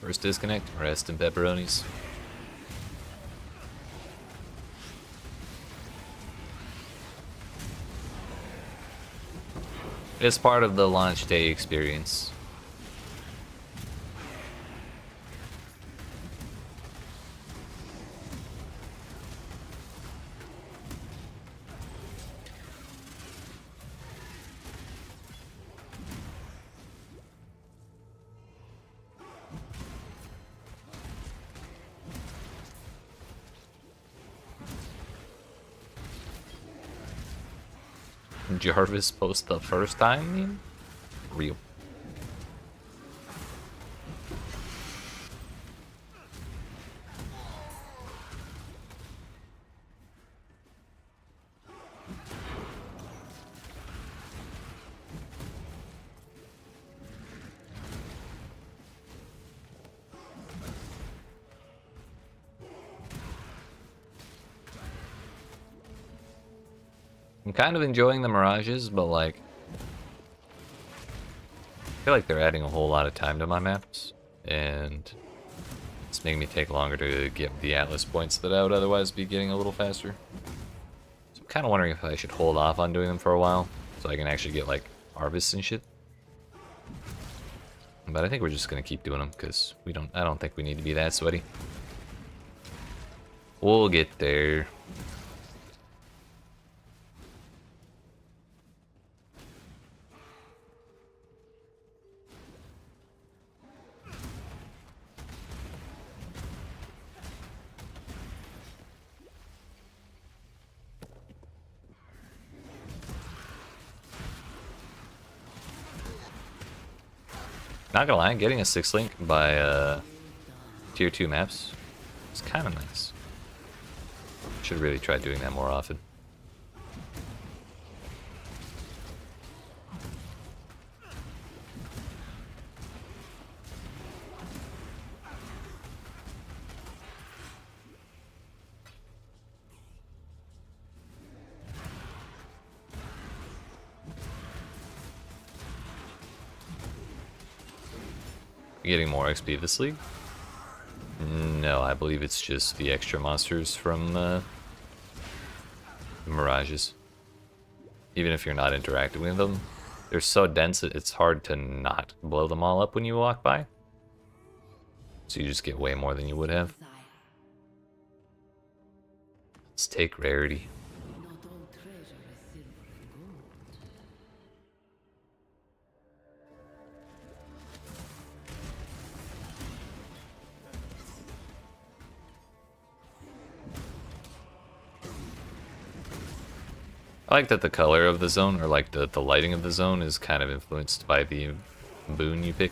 First disconnect, rest in pepperonis. It's part of the launch day experience. Jarvis post the first time, mean? Real. I'm kind of enjoying the Mirages, but like, I feel like they're adding a whole lot of time to my maps, and it's making me take longer to get the Atlas points that I would otherwise be getting a little faster. So I'm kind of wondering if I should hold off on doing them for a while, so I can actually get like harvests and shit. But I think we're just gonna keep doing them because I don't think we need to be that sweaty. We'll get there. Not gonna lie, getting a 6 link by tier 2 maps is kind of nice. Should really try doing that more often. Getting more XP this league? No, I believe it's just the extra monsters from the Mirages. Even if you're not interacting with them, they're so dense that it's hard to not blow them all up when you walk by. So you just get way more than you would have. Let's take rarity. Not all treasure is silver and gold. I like that the color of the zone, or like the lighting of the zone, is kind of influenced by the boon you pick.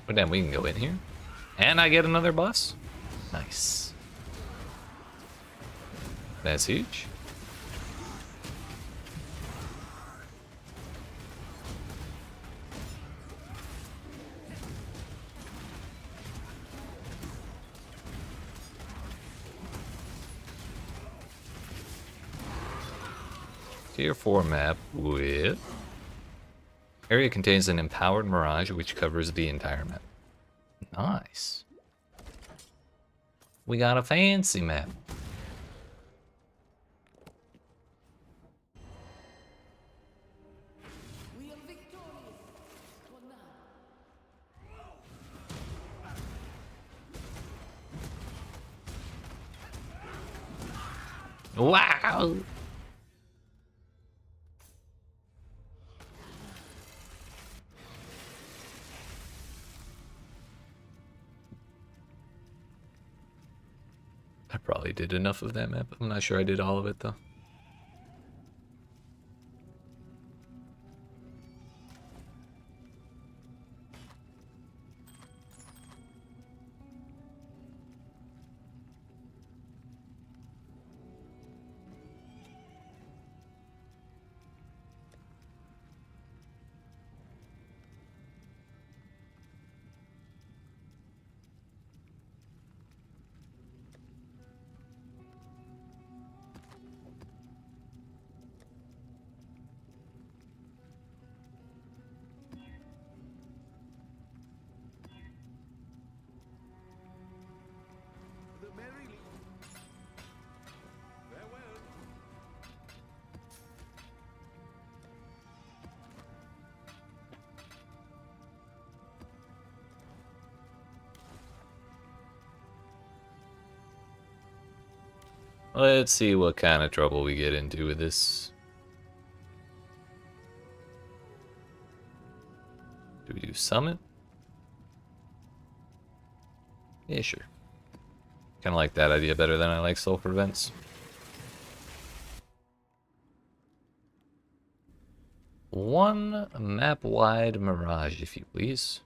But then we can go in here. And I get another boss. Nice. That's huge. Tier 4 map with... Area contains an empowered Mirage which covers the entire map. Nice. We got a fancy map. We are victorious for now. Wow! I probably did enough of that map. I'm not sure I did all of it though. The merry farewell. Let's see what kind of trouble we get into with this. Do we do summit? Yeah, sure. Kind of like that idea better than I like sulfur vents. One map-wide Mirage, if you please.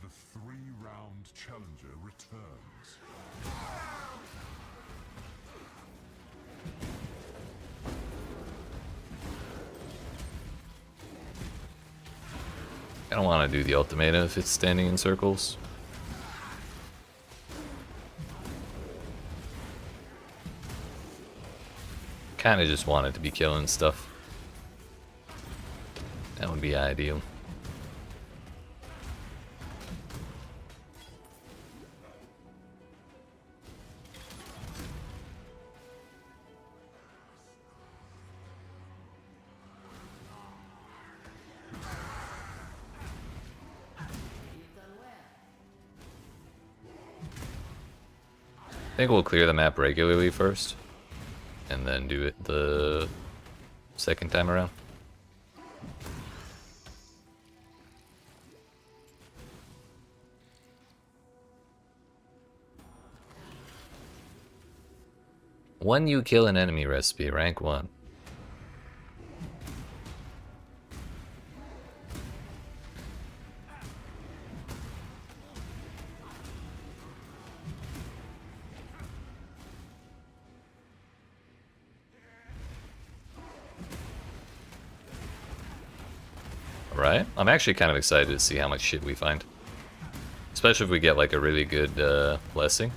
The three-round challenger returns. I don't want to do the ultimatum if it's standing in circles. Kind of just want it to be killing stuff. That would be ideal. I think we'll clear the map regularly first, and then do it the second time around. When you kill an enemy recipe, rank 1. Right? I'm actually kind of excited to see how much shit we find. Especially if we get like a really good blessing.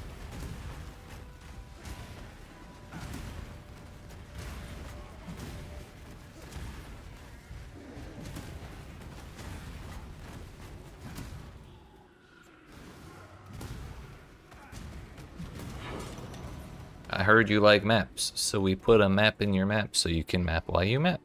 I heard you like maps, so we put a map in your map so you can map while you map.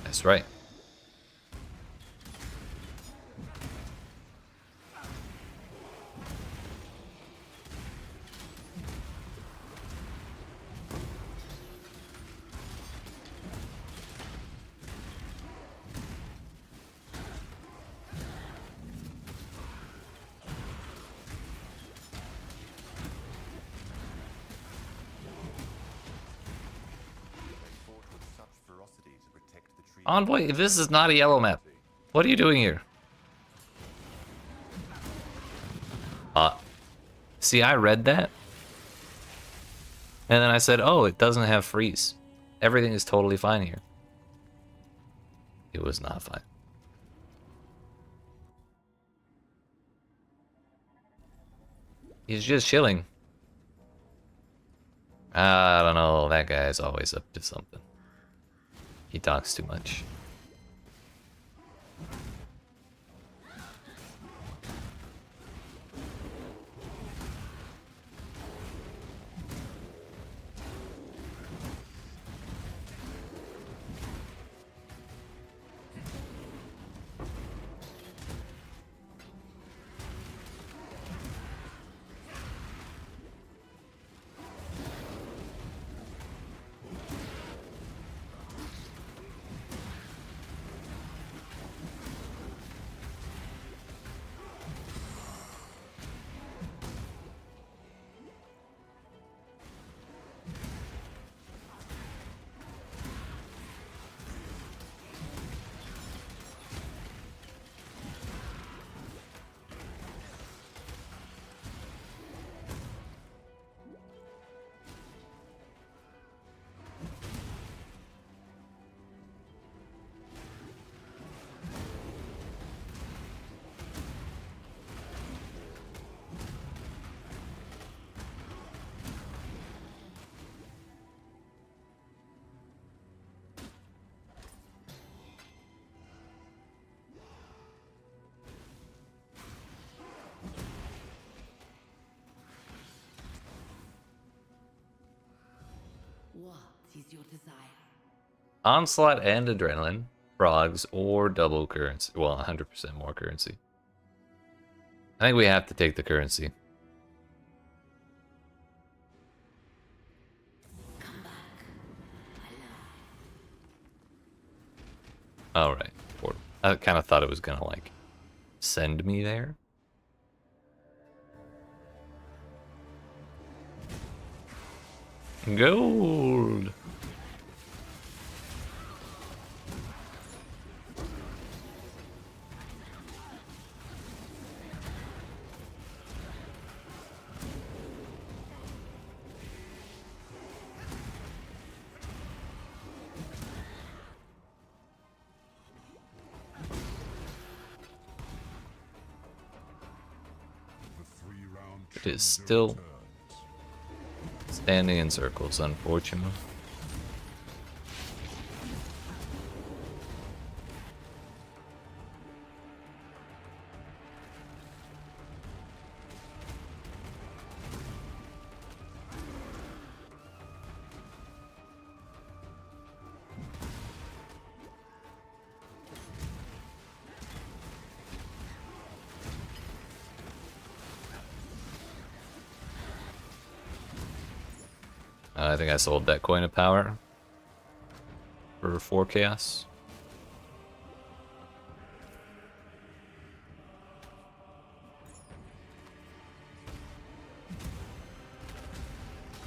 That's right. Envoy, this is not a yellow map. What are you doing here? See, I read that. And then I said, oh, it doesn't have freeze. Everything is totally fine here. It was not fine. He's just chilling. I don't know, that guy's always up to something. He talks too much. What is your desire? Onslaught and Adrenaline, frogs, or double currency. Well, 100% more currency. I think we have to take the currency. Come back. Alright. I kind of thought it was going to, like, send me there. Gold! It is still standing in circles, unfortunately. I think I sold that coin of power for 4 chaos.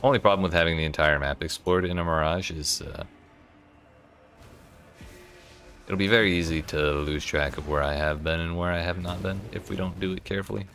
Only problem with having the entire map explored in a Mirage is it'll be very easy to lose track of where I have been and where I have not been if we don't do it carefully.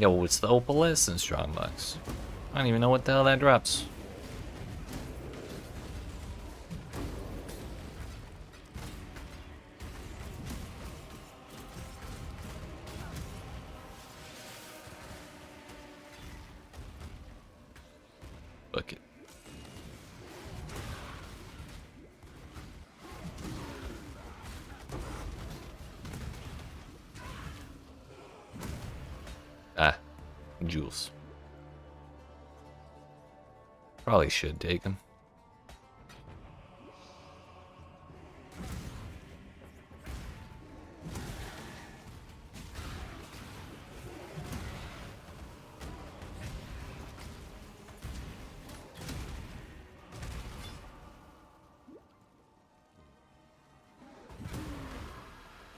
Yo, it's the Opalescent Strongbox. I don't even know what the hell that drops. Look it. Ah, Jules. Probably should take him.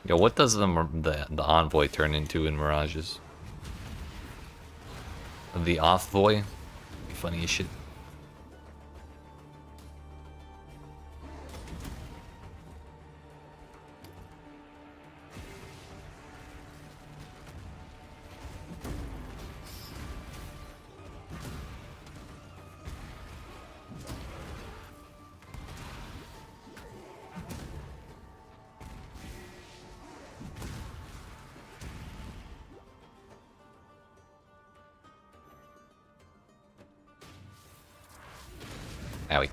Yo, what does the envoy turn into in Mirages? The Othvoy? Funny as shit. Owie.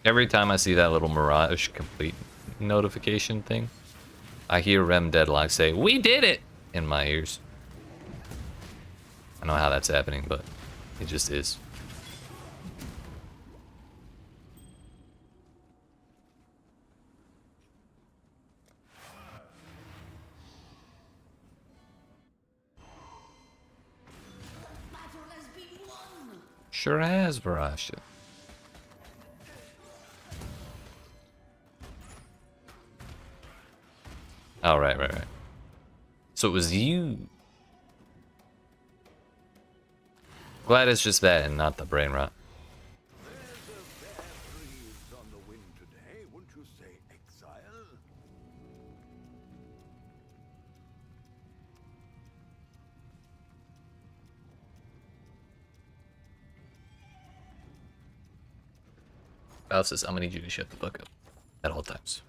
Every time I see that little Mirage complete notification thing, I hear Rem Deadlock say, "We did it!" in my ears. I don't know how that's happening, but it just is. Sure has, Mirage. Oh, right. So it was you. Glad it's just that and not the brain rot. There's a fair breeze on the wind today, wouldn't you say, Exile? Val says, I'm gonna need you to shut the book up at all times.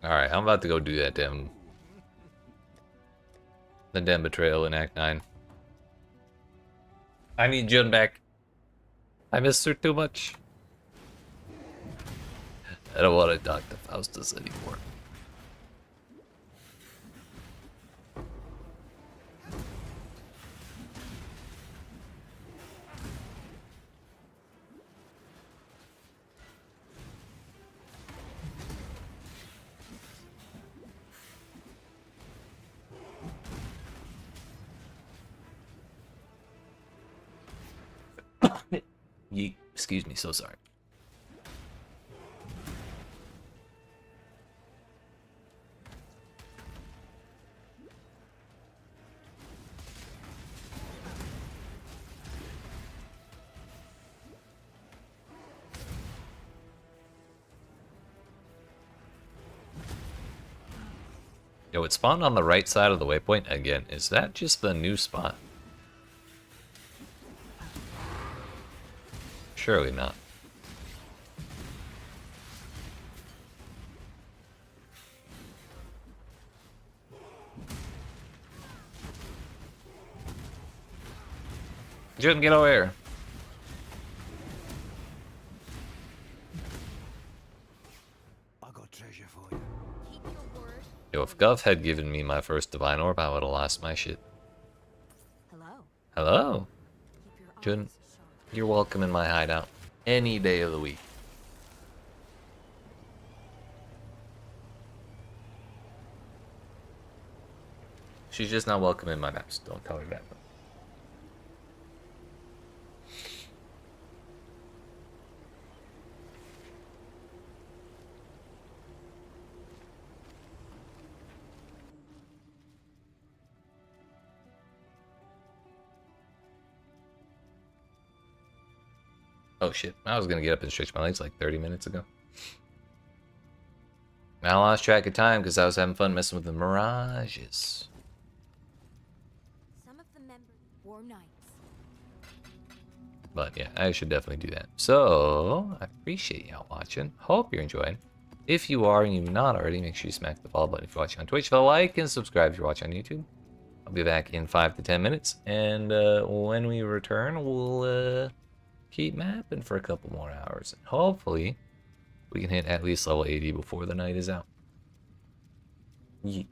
Alright, I'm about to go do that damn... the damn betrayal in Act 9. I need Jun back. I miss her too much. I don't want to talk to Faustus anymore. Yeet. Excuse me, so sorry. Yo, it spawned on the right side of the waypoint again. Is that just the new spot? Surely not. Jun, get over here. I got treasure for you. Keep your word. Yo, if Guff had given me my first Divine Orb, I would have lost my shit. Hello. Hello? Keep your Jun, eyes sharp. you're welcome in my hideout. Any day of the week. She's just not welcome in my maps. Don't tell her that. Oh shit, I was gonna get up and stretch my legs like 30 minutes ago. I lost track of time because I was having fun messing with the Mirages. Some of the members wore knights. But yeah, I should definitely do that. So, I appreciate y'all watching. Hope you're enjoying. If you are and you've not already, make sure you smack the follow button if you're watching on Twitch. The like and subscribe if you're watching on YouTube. I'll be back in 5 to 10 minutes. And when we return, we'll keep mapping for a couple more hours. And hopefully, we can hit at least level 80 before the night is out. Yeet.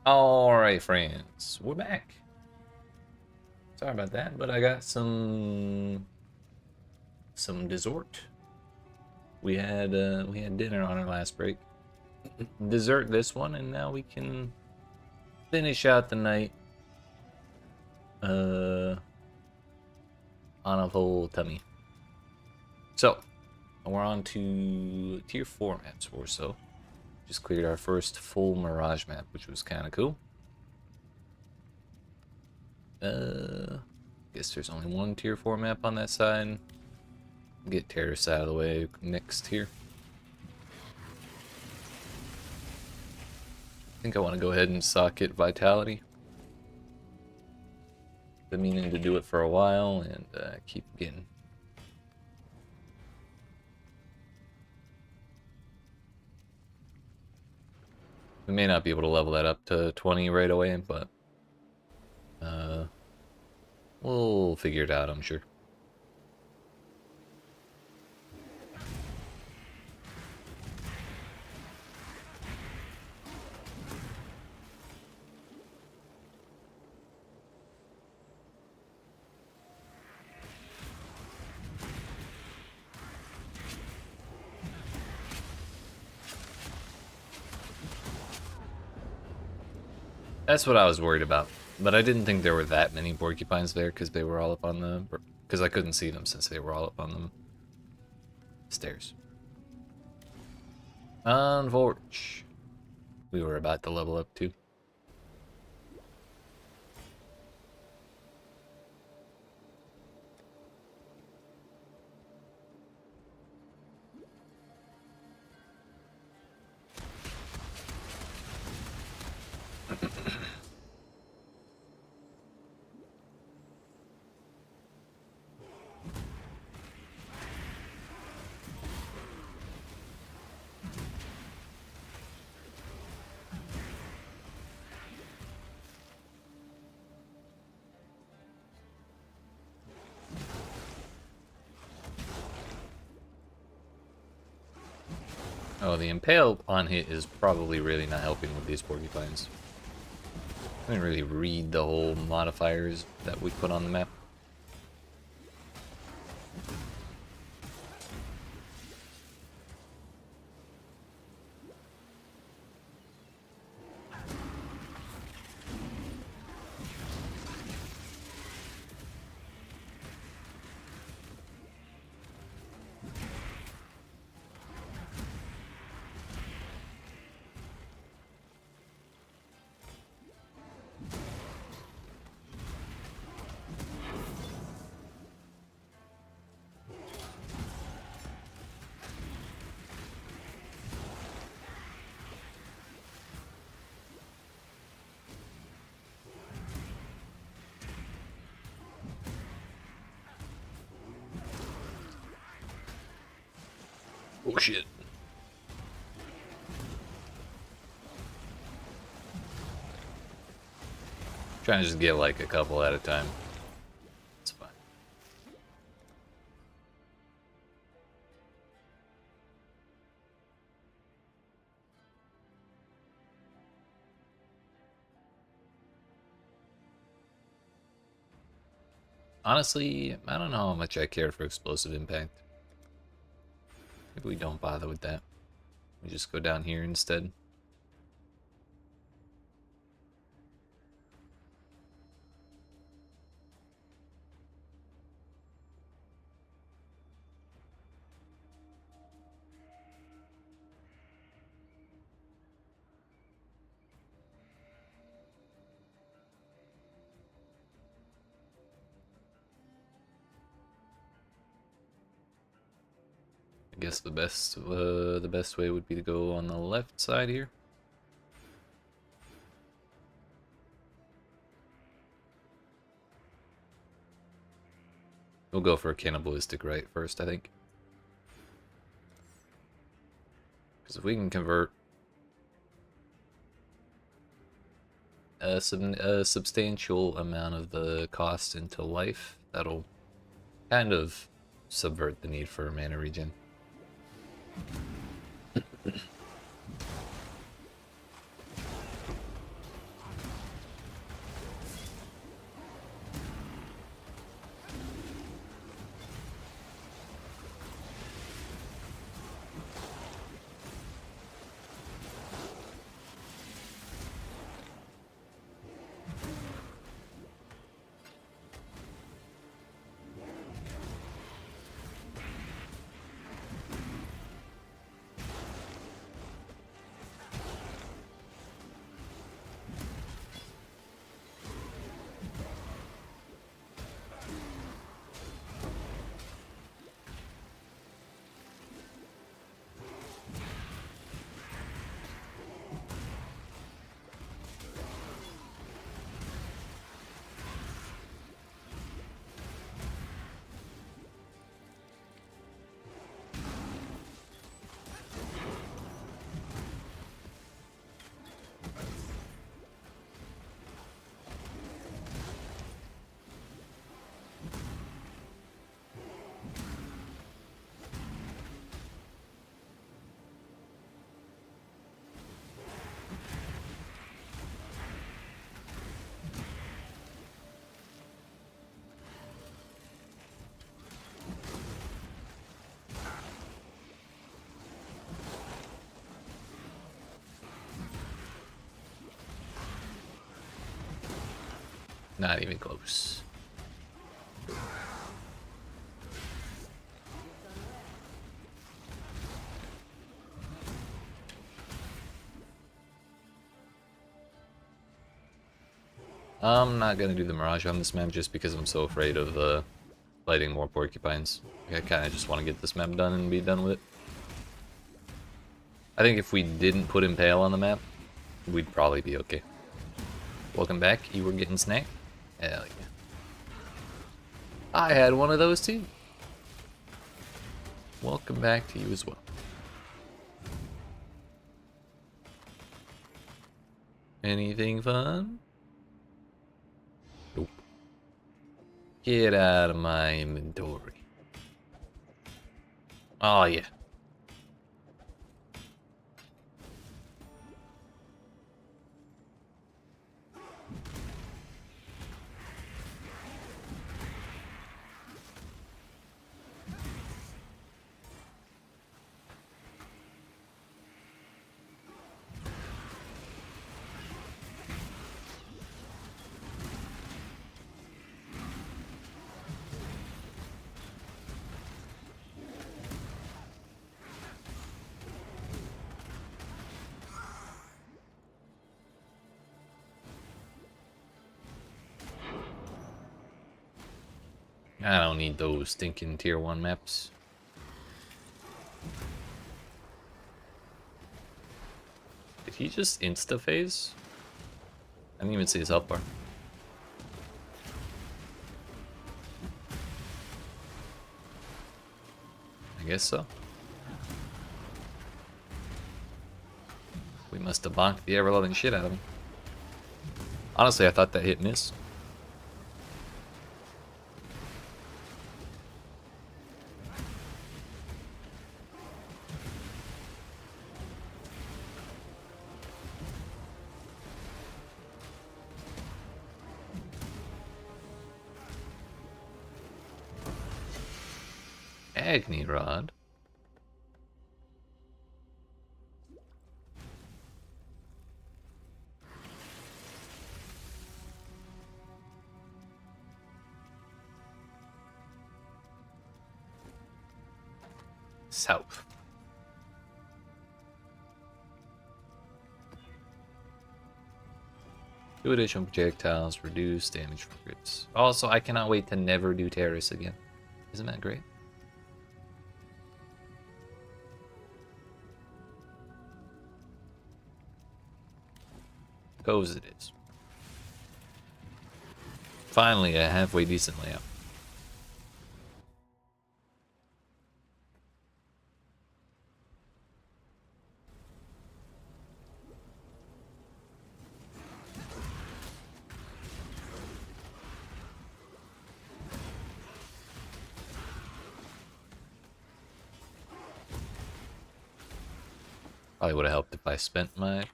Alright, friends. We're back. Sorry about that, but I got some dessert. We had dinner on our last break. Dessert this one, and now we can finish out the night on a full tummy. So, we're on to tier 4 maps or so. Just cleared our first full Mirage map, which was kind of cool. Guess there's only one tier 4 map on that side. Get terrorists out of the way next here. I think I want to go ahead and socket Vitality. Been meaning to do it for a while and keep getting. We may not be able to level that up to 20 right away, but we'll figure it out, I'm sure. That's what I was worried about, but I didn't think there were that many porcupines there because they were all up on the... because I couldn't see them since they were all up on the stairs. Unfortunately, we were about to level up too. Oh, the impale on hit is probably really not helping with these porcupines. I didn't really read the whole modifiers that we put on the map. Oh shit. Trying to just get like a couple at a time. It's fine. Honestly, I don't know how much I care for explosive impact. Maybe we don't bother with that. We just go down here instead. I guess the best way would be to go on the left side here. We'll go for a cannibalistic right first, I think. Because if we can convert a substantial amount of the cost into life, that'll kind of subvert the need for mana regen. Not even close. I'm not gonna do the Mirage on this map just because I'm so afraid of fighting more porcupines. I kind of just want to get this map done and be done with it. I think if we didn't put Impale on the map, we'd probably be okay. Welcome back. You were getting snacked? Hell yeah. I had one of those too. Welcome back to you as well. Anything fun? Nope. Get out of my inventory. Oh yeah. I don't need those stinking tier 1 maps. Did he just insta-phase? I didn't even see his health bar. I guess so. We must have bonked the ever-loving shit out of him. Honestly, I thought that hit miss. Agni Rod. South. Two additional projectiles, reduce damage from grips. Also, I cannot wait to never do Terrace again. Isn't that great? Goes it is. Finally, a halfway decent layout. Probably would have helped if I spent my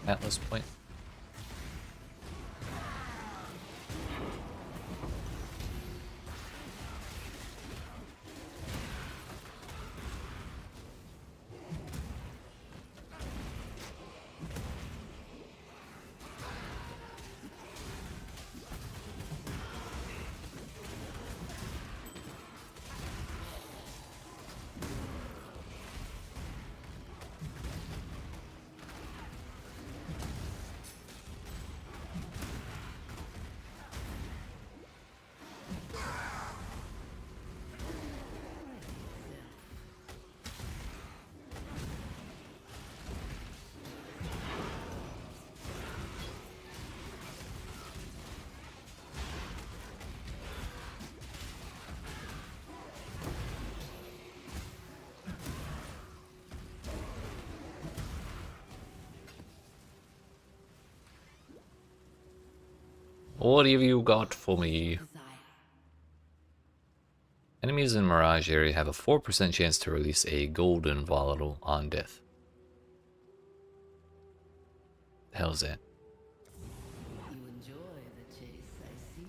Atlas point. What have you got for me? Enemies in Mirage area have a 4% chance to release a golden volatile on death. The hell's that? You enjoy the chase, I see.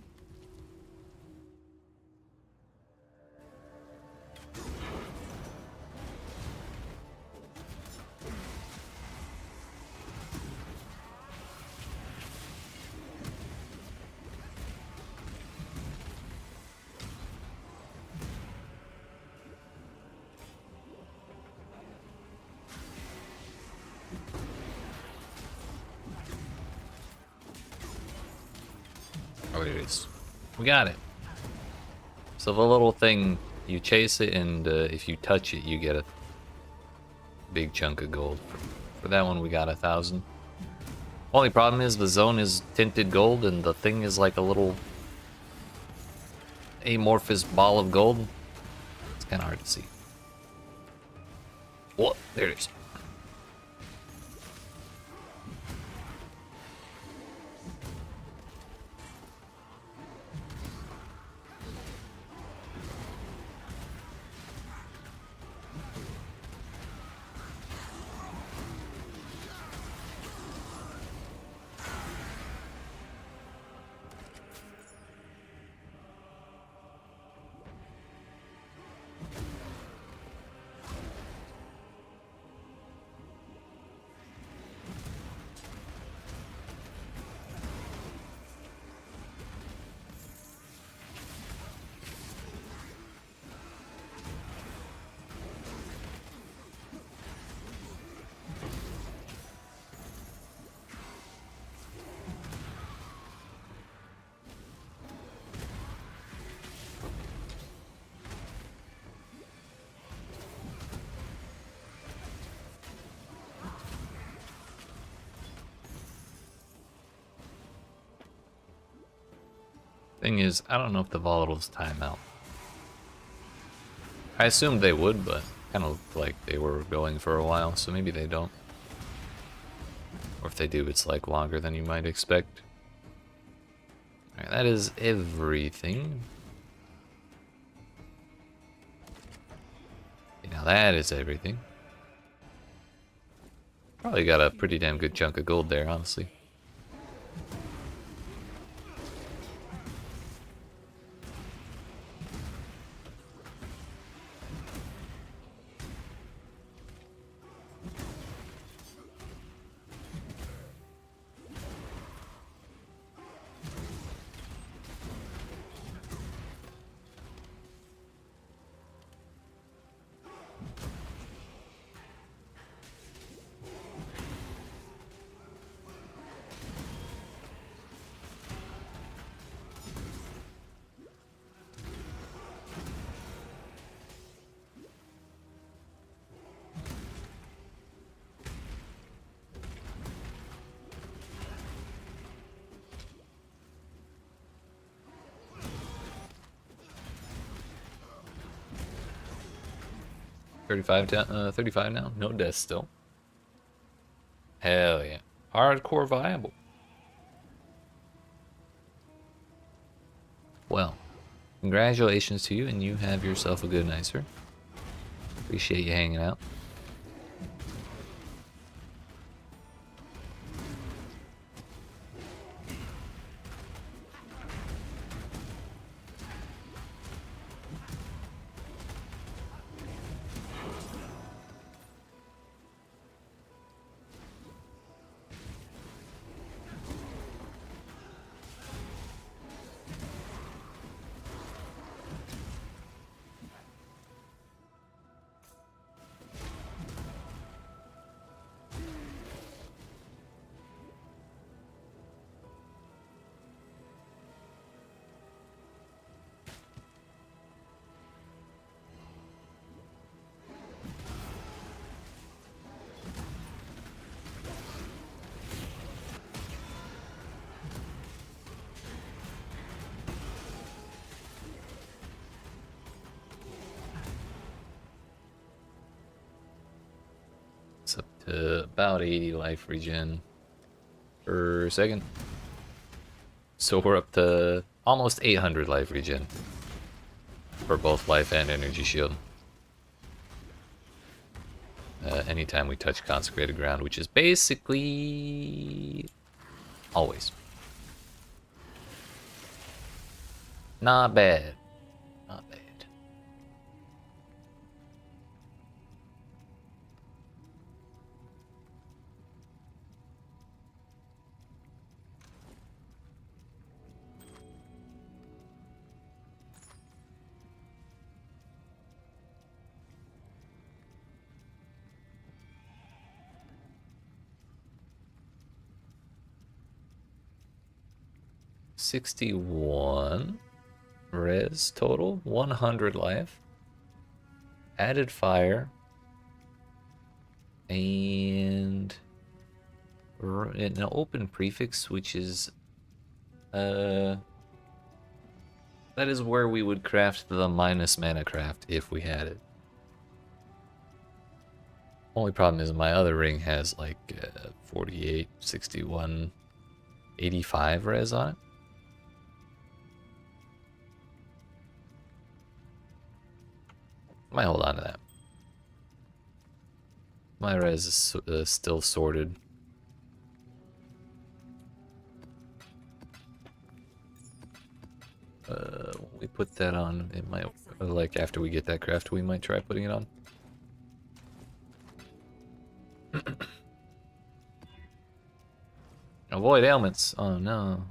it is. We got it. So the little thing, you chase it, and if you touch it, you get a big chunk of gold. For that one, we got 1,000. Only problem is the zone is tinted gold, and the thing is like a little amorphous ball of gold. It's kind of hard to see. Whoa, there it is. Thing is, I don't know if the volatiles time out. I assumed they would, but kind of looked like they were going for a while, so maybe they don't. Or if they do, it's like longer than you might expect. Alright, that is everything. Okay, now that is everything. Probably got a pretty damn good chunk of gold there, honestly. $35 $35 now? No deaths still. Hell yeah. Hardcore viable. Well, congratulations to you, and you have yourself a good night, sir. Appreciate you hanging out. It's up to about 80 life regen per second. So we're up to almost 800 life regen for both life and energy shield. Anytime we touch consecrated ground, which is basically always. Not bad. Not bad. 61 res total, 100 life, added fire, and an open prefix, which is that is where we would craft the minus mana craft if we had it. Only problem is my other ring has like 48, 61, 85 res on it. Might hold on to that. My res is still sorted. When we put that on, it might, like after we get that craft, we might try putting it on. Avoid ailments. Oh no.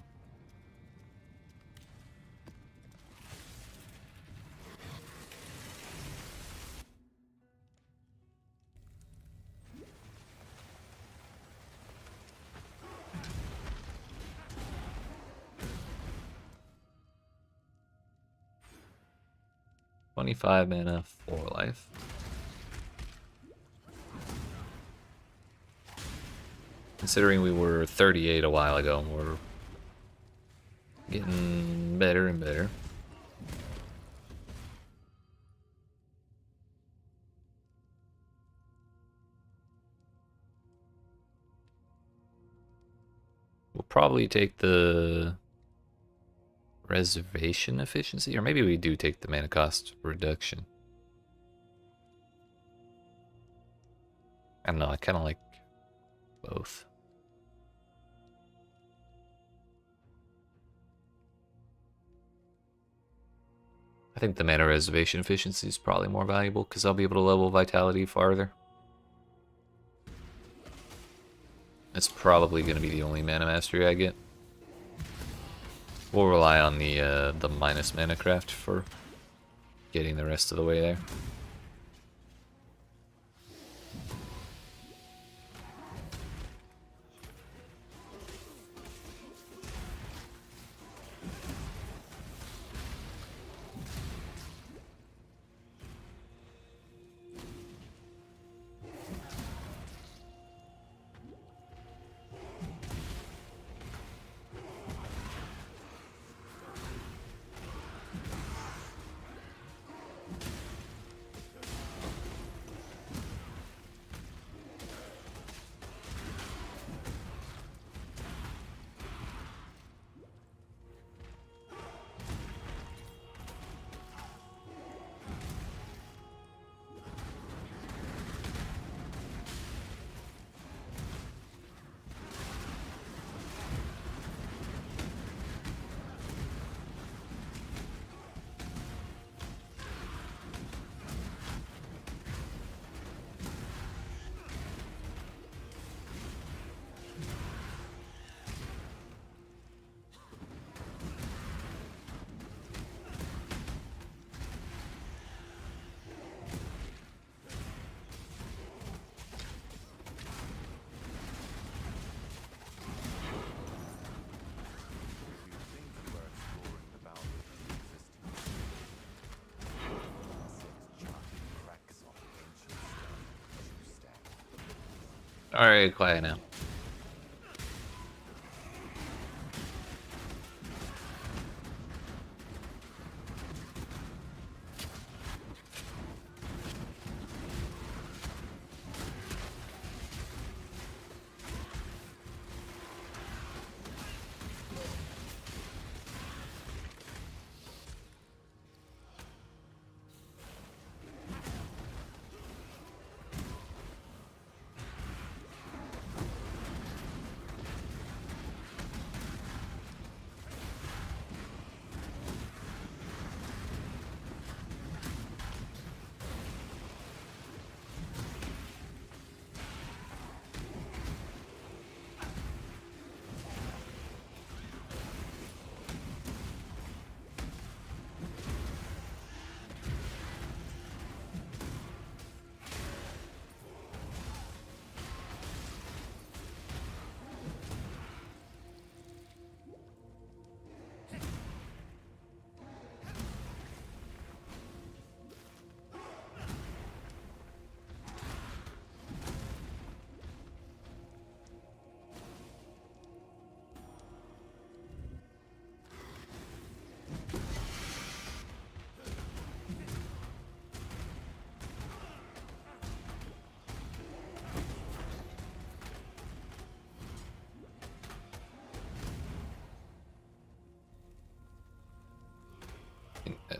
$25 mana, 4 life. Considering we were 38 a while ago, we're getting better and better. We'll probably take the reservation efficiency, or maybe we do take the mana cost reduction. I don't know, I kind of like both. I think the mana reservation efficiency is probably more valuable because I'll be able to level vitality farther. It's probably going to be the only mana mastery I get. We'll rely on the minus mana craft for getting the rest of the way there. Alright, quiet now.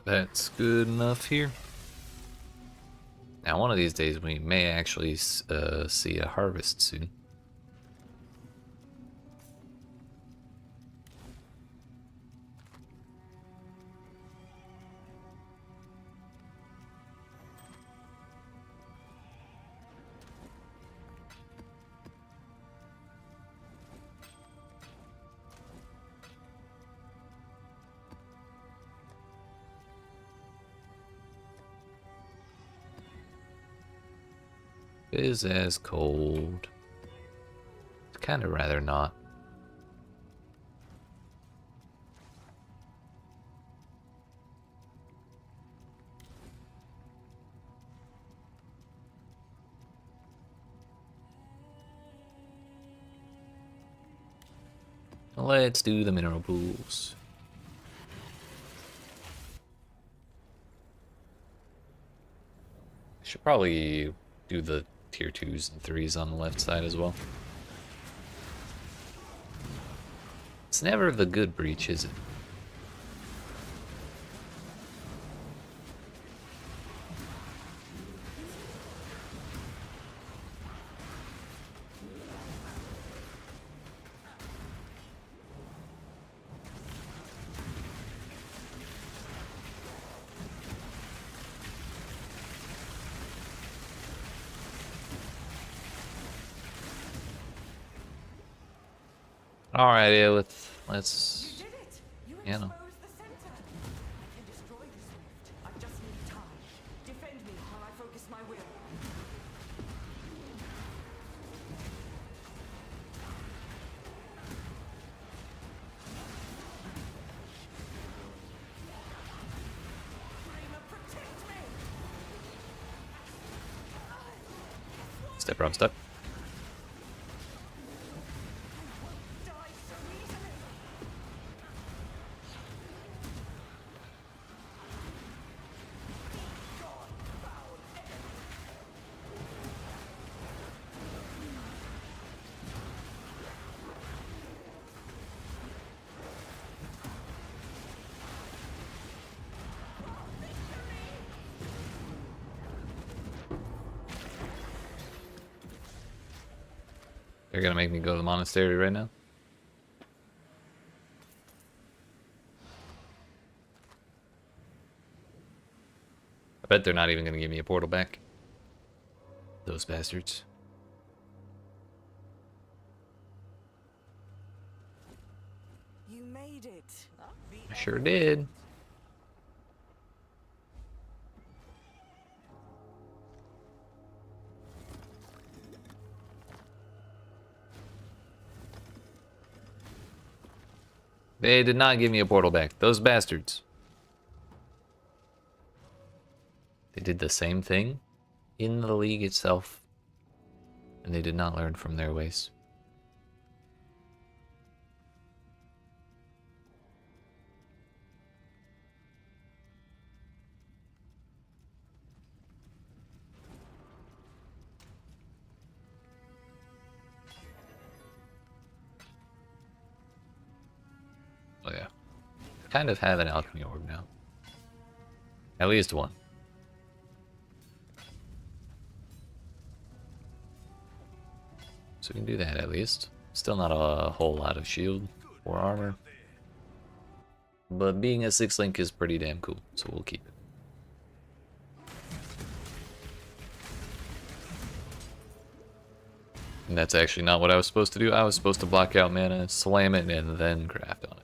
That's good enough here. Now, one of these days, we may actually see a harvest soon. Is as cold. Kind of rather not. Let's do the mineral pools. Should probably do the tier 2s and 3s on the left side as well. It's never the good breach, is it? Alright, let's, You did it! You you know. exposed the center! I can destroy this rift. I just need time. Defend me while I focus my will. Framer, protect me! Step I'm stuck. Die so easily! They're gonna make me go to the monastery right now. I bet they're not even gonna give me a portal back. Those bastards. You made it. I sure did. They did not give me a portal back. Those bastards. They did the same thing in the league itself, and they did not learn from their ways. Oh yeah. Kind of have an alchemy orb now. At least one. So we can do that at least. Still not a whole lot of shield or armor. But being a 6-link is pretty damn cool, so we'll keep it. And that's actually not what I was supposed to do. I was supposed to block out mana, slam it, and then craft on it.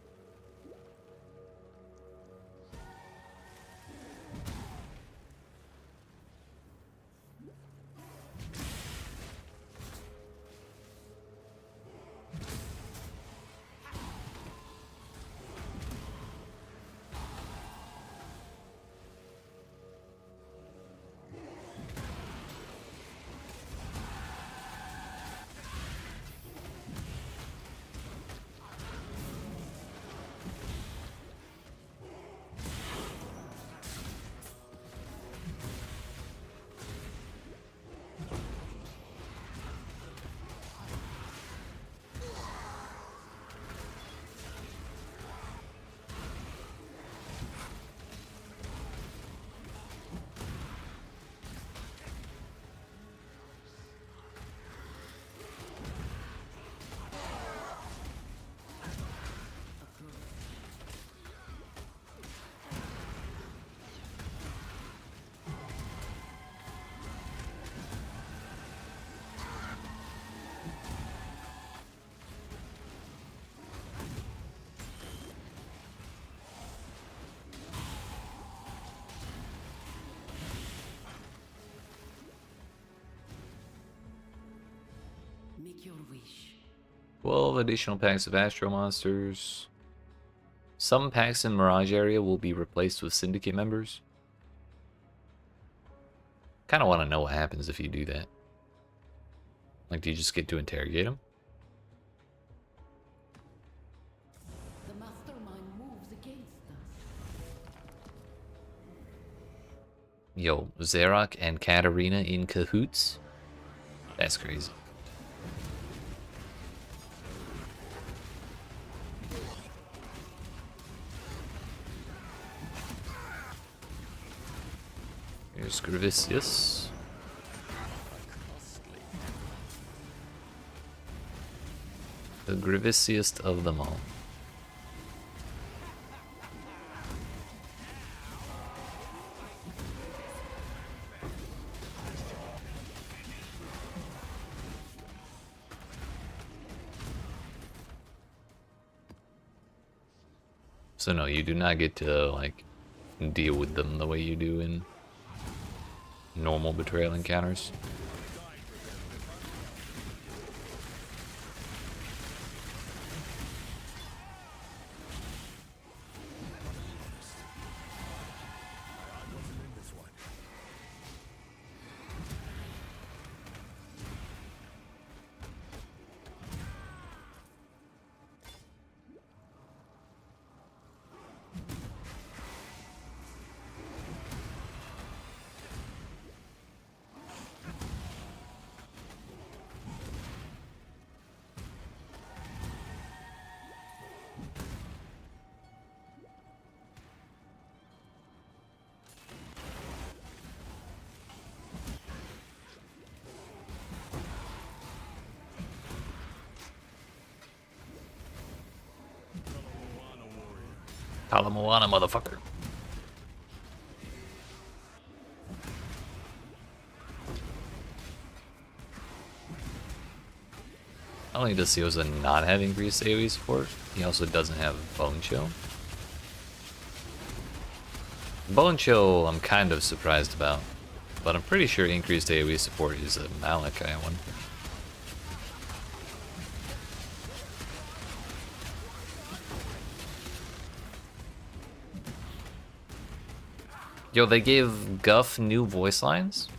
make your wish. 12 additional packs of Astro Monsters. Some packs in Mirage area will be replaced with Syndicate members. Kind of want to know what happens if you do that. Like, do you just get to interrogate them? The mastermind moves against us. Yo, Xerac and Katarina in cahoots? That's crazy. Here's Gravicius. The Graviciest of them all. So no, you do not get to, like, deal with them the way you do in normal betrayal encounters. Talamoana, motherfucker. Not only does Sioza not have increased AoE support, he also doesn't have Bone Chill. Bone Chill I'm kind of surprised about, but I'm pretty sure increased AoE support is a Malachi one. Yo, they gave Guff new voice lines?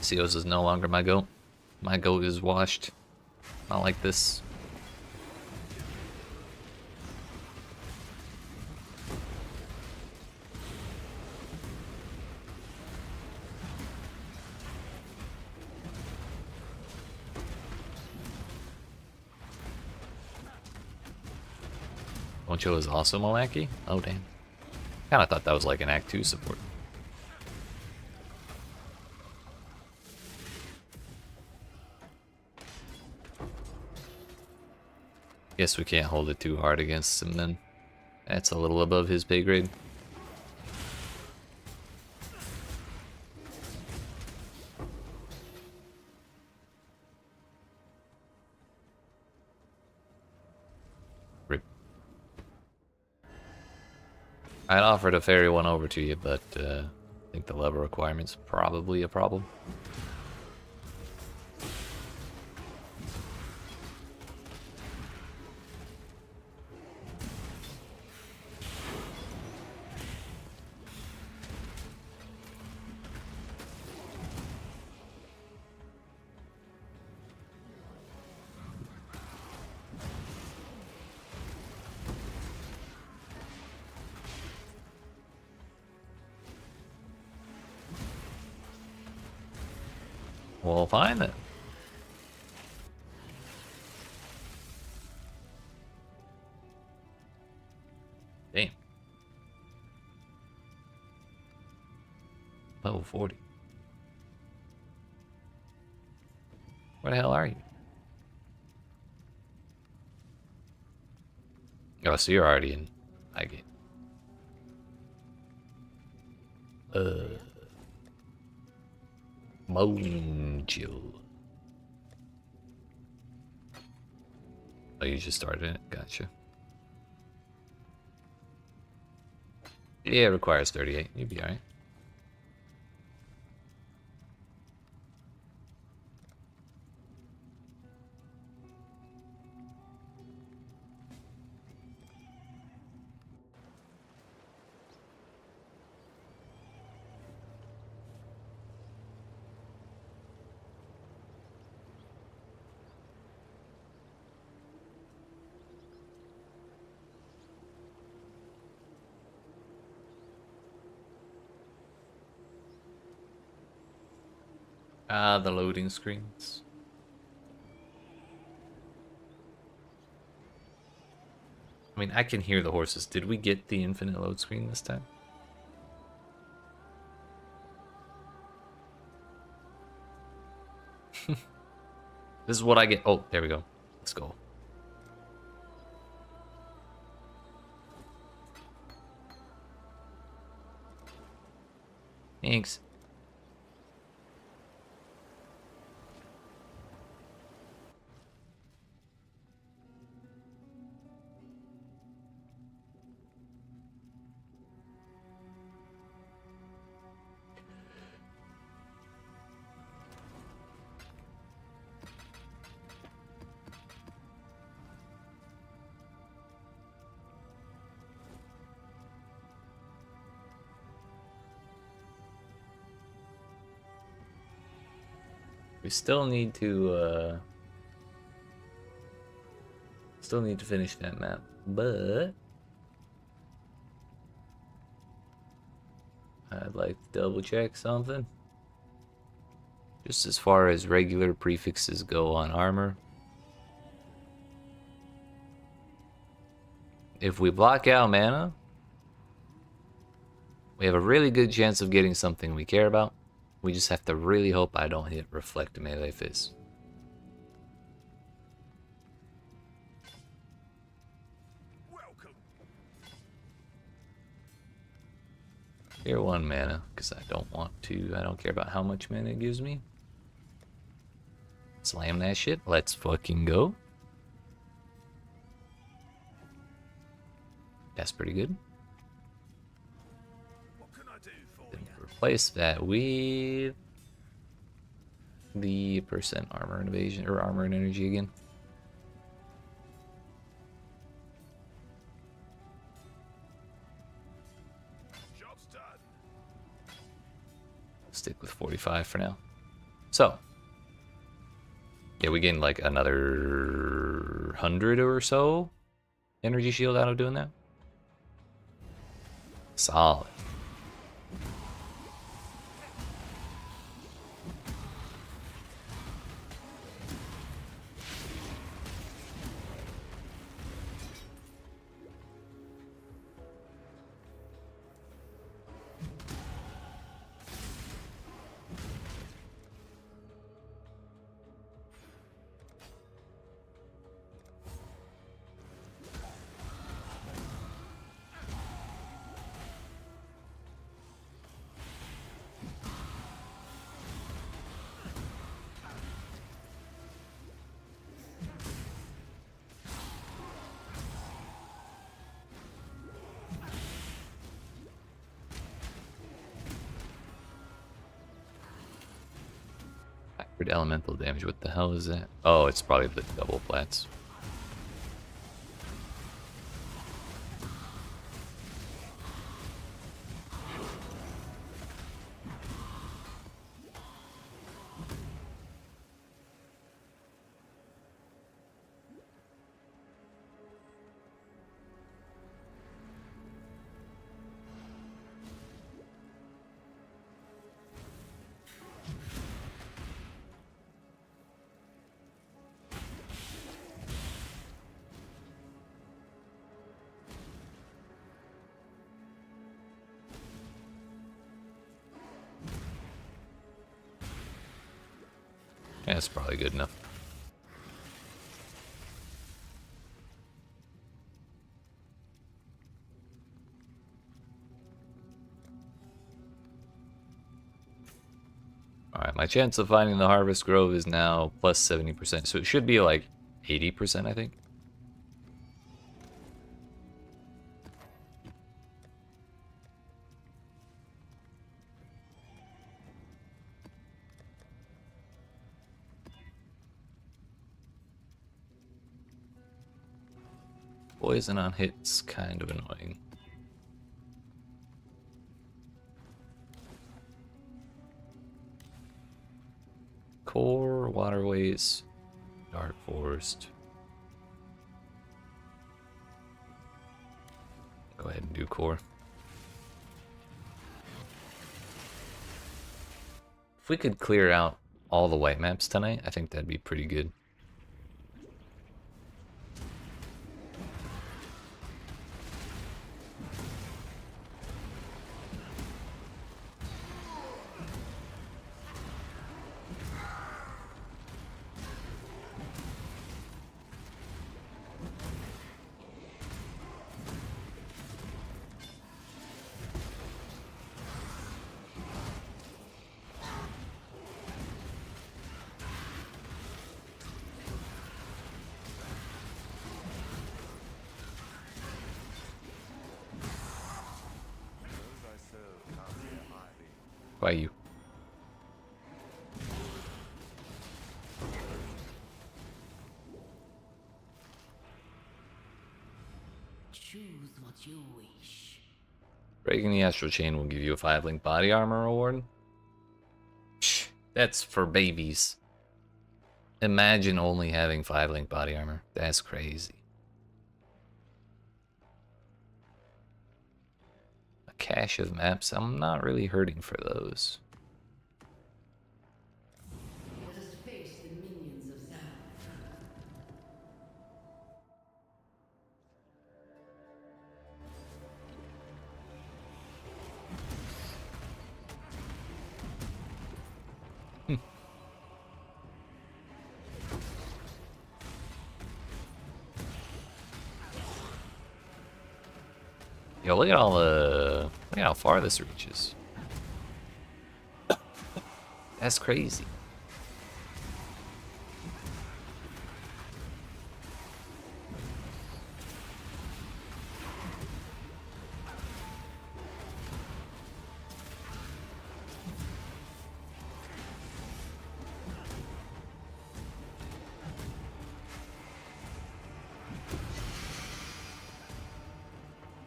Seos is no longer my goat. My goat is washed. Not like this. Poncho is also Malaki? Oh damn. Kinda thought that was like an Act 2 support. Guess we can't hold it too hard against him then. That's a little above his pay grade. Rip. I'd offer to ferry one over to you, but I think the level requirement's probably a problem. Well, fine then. Damn. Level 40. Where the hell are you? Oh, so you're already in high game. Mojo. Oh, you just started it. Gotcha. Yeah, it requires 38. You'd be alright. Ah, the loading screens. I mean, I can hear the horses. Did we get the infinite load screen this time? This is what I get. Oh, there we go. Let's go. Thanks. We still need to finish that map, but I'd like to double check something. Just as far as regular prefixes go on armor. If we block out mana, we have a really good chance of getting something we care about. We just have to really hope I don't hit Reflect Melee Fist. Welcome. Clear 1 mana, because I don't care about how much mana it gives me. Slam that shit. Let's fucking go. That's pretty good. What can I do for Then you? replace that with the percent armor and evasion, or armor and energy again. Job's done. Stick with 45 for now. So, yeah, we gained like another 100 or so energy shield out of doing that. Solid. Backward elemental damage. What the hell is that? Oh, it's probably the double flats. Yeah, that's probably good enough. Alright, my chance of finding the Harvest Grove is now plus 70%, so it should be like 80%, I think. Poison on hits, kind of annoying. Core, waterways, dark forest. Go ahead and do core. If we could clear out all the white maps tonight, I think that'd be pretty good. Why you? Choose what you wish. Breaking the astral chain will give you a 5-link body armor reward. Psh, that's for babies. Imagine only having 5-link body armor. That's crazy. A cache of maps. I'm not really hurting for those. Let us face the minions of Zan. Yo, look at all the... Look at how far this reaches. That's crazy.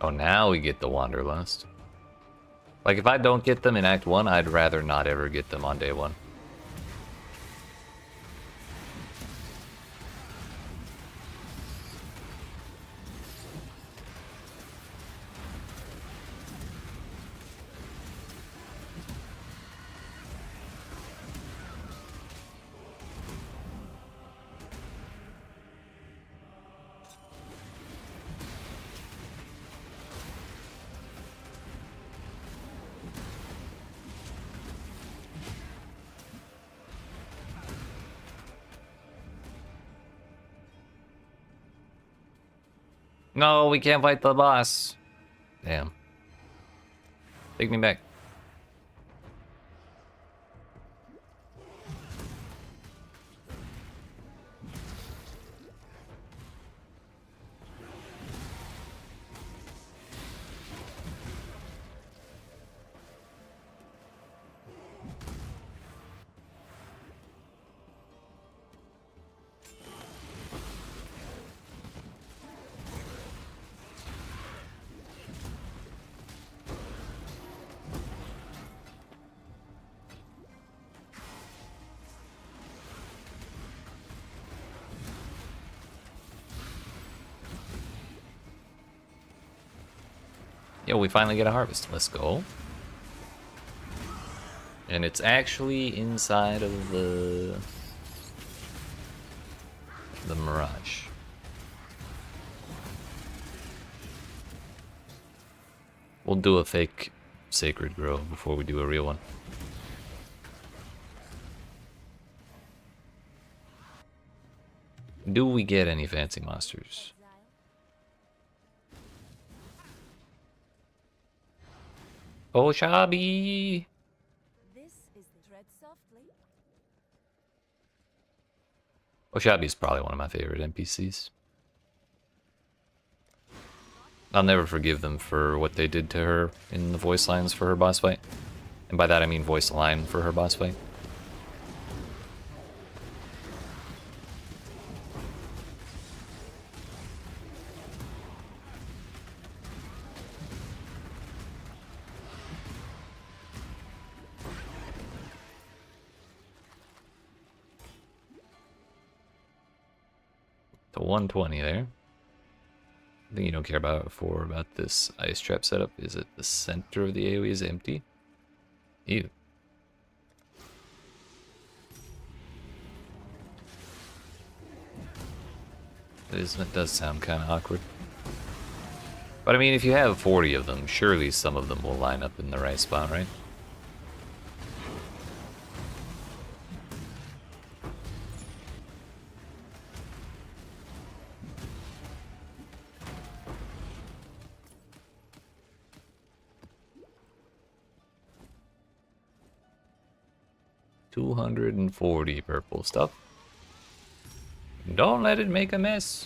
Oh, now we get the Wanderlust. Like, if I don't get them in Act 1, I'd rather not ever get them on day 1. No, we can't fight the boss. Damn. Take me back. Yo, we finally get a harvest. Let's go. And it's actually inside of the Mirage. We'll do a fake Sacred Grove before we do a real one. Do we get any fancy monsters? Oh, Shabby! This is the tread softly. Oshabi is probably one of my favorite NPCs. I'll never forgive them for what they did to her in the voice lines for her boss fight. And by that I mean voice line for her boss fight. to 120 there. I think you don't care about this ice trap setup. Is it the center of the AoE is empty? Ew. It does sound kind of awkward. But I mean, if you have 40 of them, surely some of them will line up in the right spot, right? $240 purple stuff. Don't let it make a mess.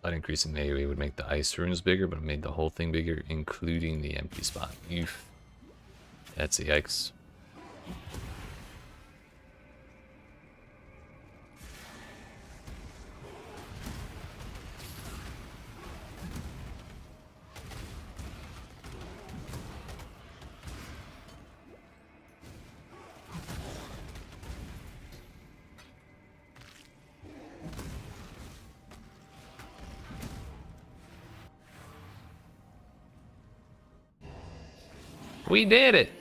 But increasing the AoE would make the ice runes bigger, but it made the whole thing bigger, including the empty spot. Oof. That's a yikes. We did it!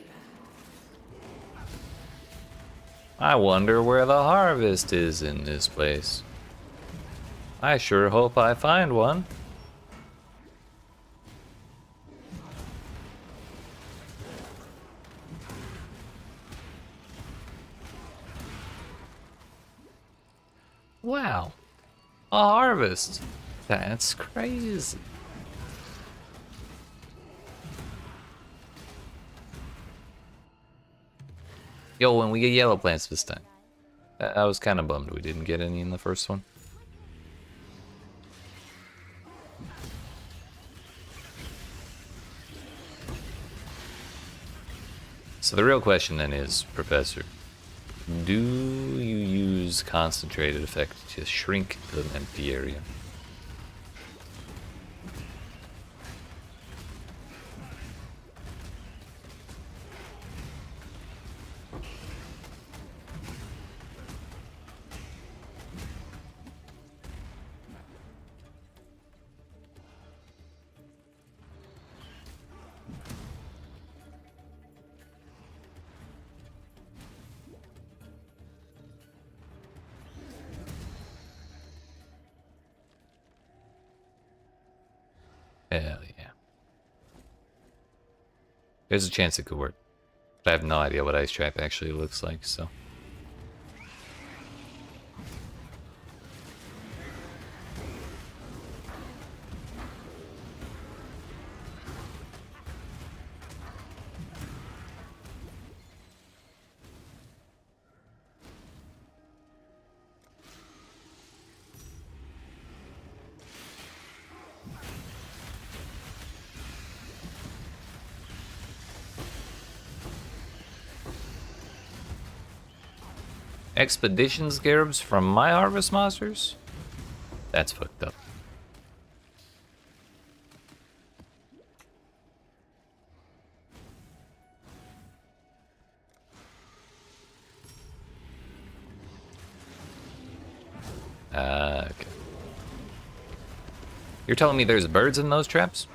I wonder where the harvest is in this place. I sure hope I find one. Wow. A harvest. That's crazy. Yo, when we get yellow plants this time. I was kind of bummed we didn't get any in the first one. So the real question then is, Professor, do you use concentrated effect to shrink the empty area? Hell yeah. There's a chance it could work. But I have no idea what Ice Trap actually looks like, so. Expedition scarabs from my harvest monsters? That's fucked up. Okay. You're telling me there's birds in those traps?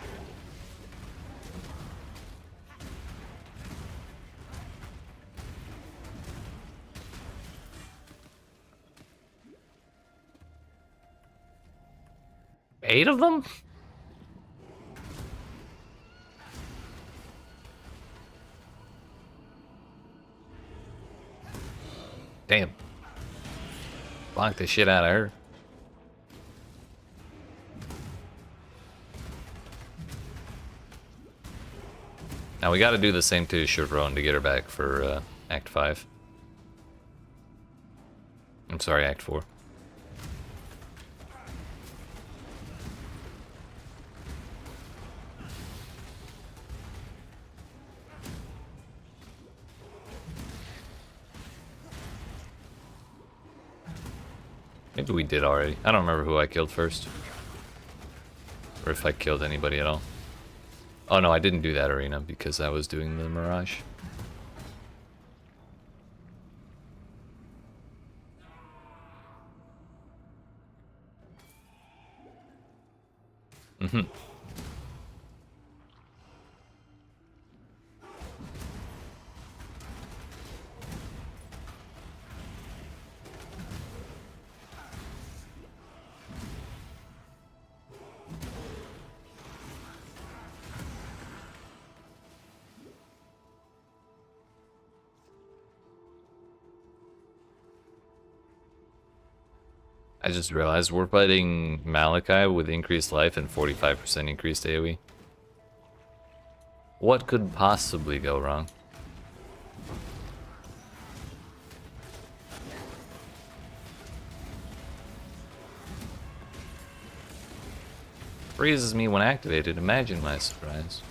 Eight of them? Damn. Blocked the shit out of her. Now we gotta do the same to Chevron to get her back for Act 5. I'm sorry, Act 4. Maybe we did already. I don't remember who I killed first. Or if I killed anybody at all. Oh no, I didn't do that arena because I was doing the Mirage. Mm-hmm. I just realized we're fighting Malachi with increased life and 45% increased AoE. What could possibly go wrong? Freezes me when activated. Imagine my surprise.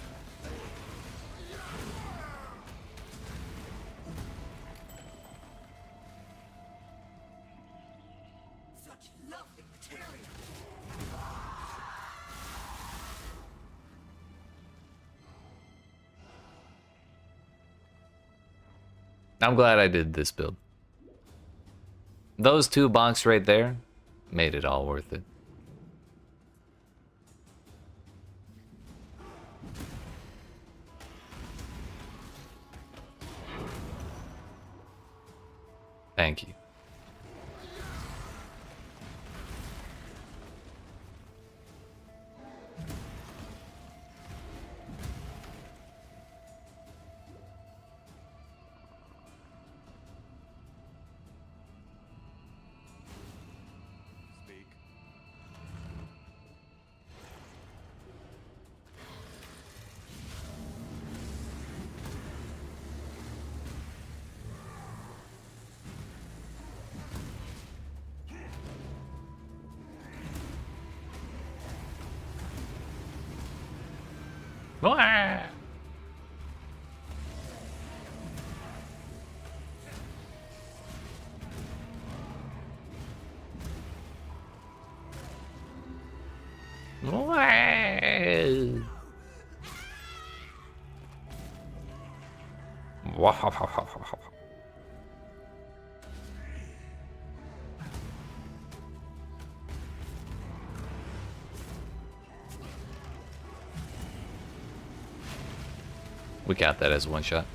I'm glad I did this build. Those 2 bonks right there made it all worth it. Thank you. Speak. Wah! Wah! Wow. We got that as one shot.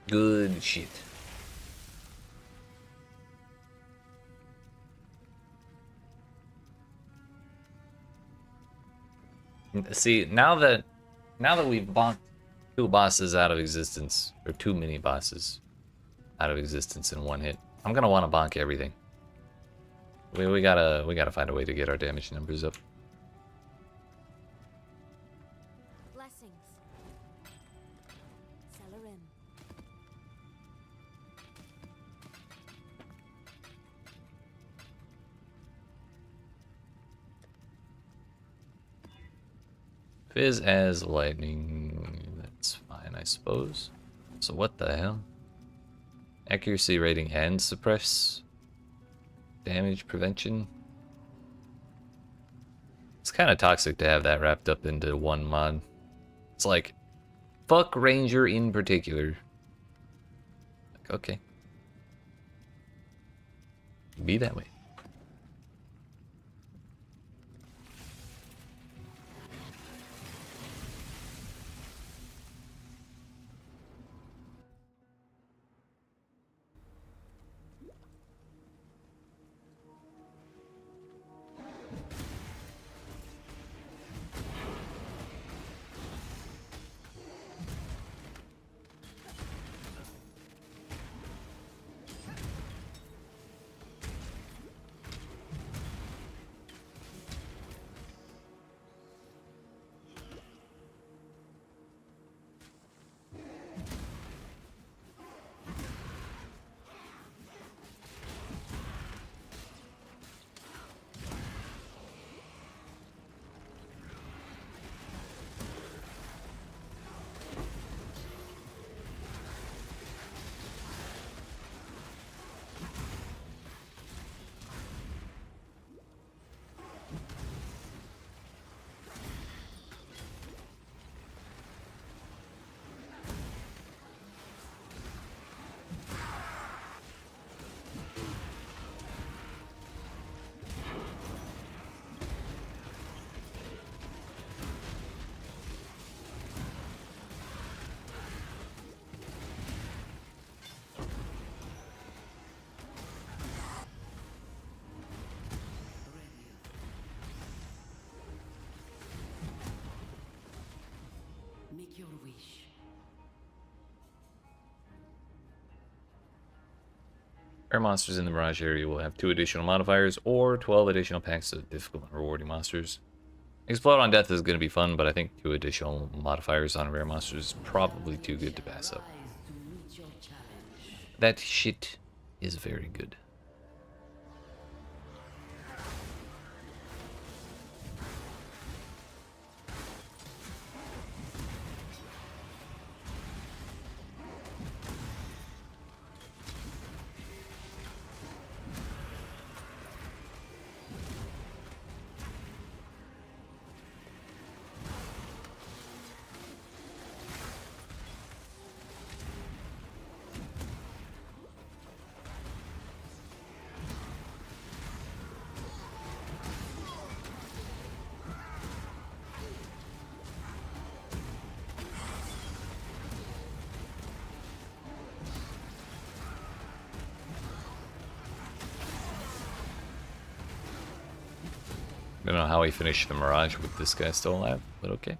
Good shit. See, now that we've bonked 2 bosses out of existence, or 2 mini bosses out of existence in 1 hit, I'm gonna want to bonk everything. We gotta find a way to get our damage numbers up. Blessings. Celerin. Fizz as lightning. That's fine, I suppose. So what the hell? Accuracy rating and suppress damage prevention. It's kind of toxic to have that wrapped up into 1 mod. It's like, fuck Ranger in particular. Like, okay. Be that way. wish. Rare monsters in the Mirage area will have 2 additional modifiers or 12 additional packs of difficult and rewarding monsters. Explode on Death is going to be fun, but I think 2 additional modifiers on rare monsters is probably too good to pass up. Rise to meet your challenge. That shit is very good. I don't know how he finished the Mirage with this guy still alive, but okay.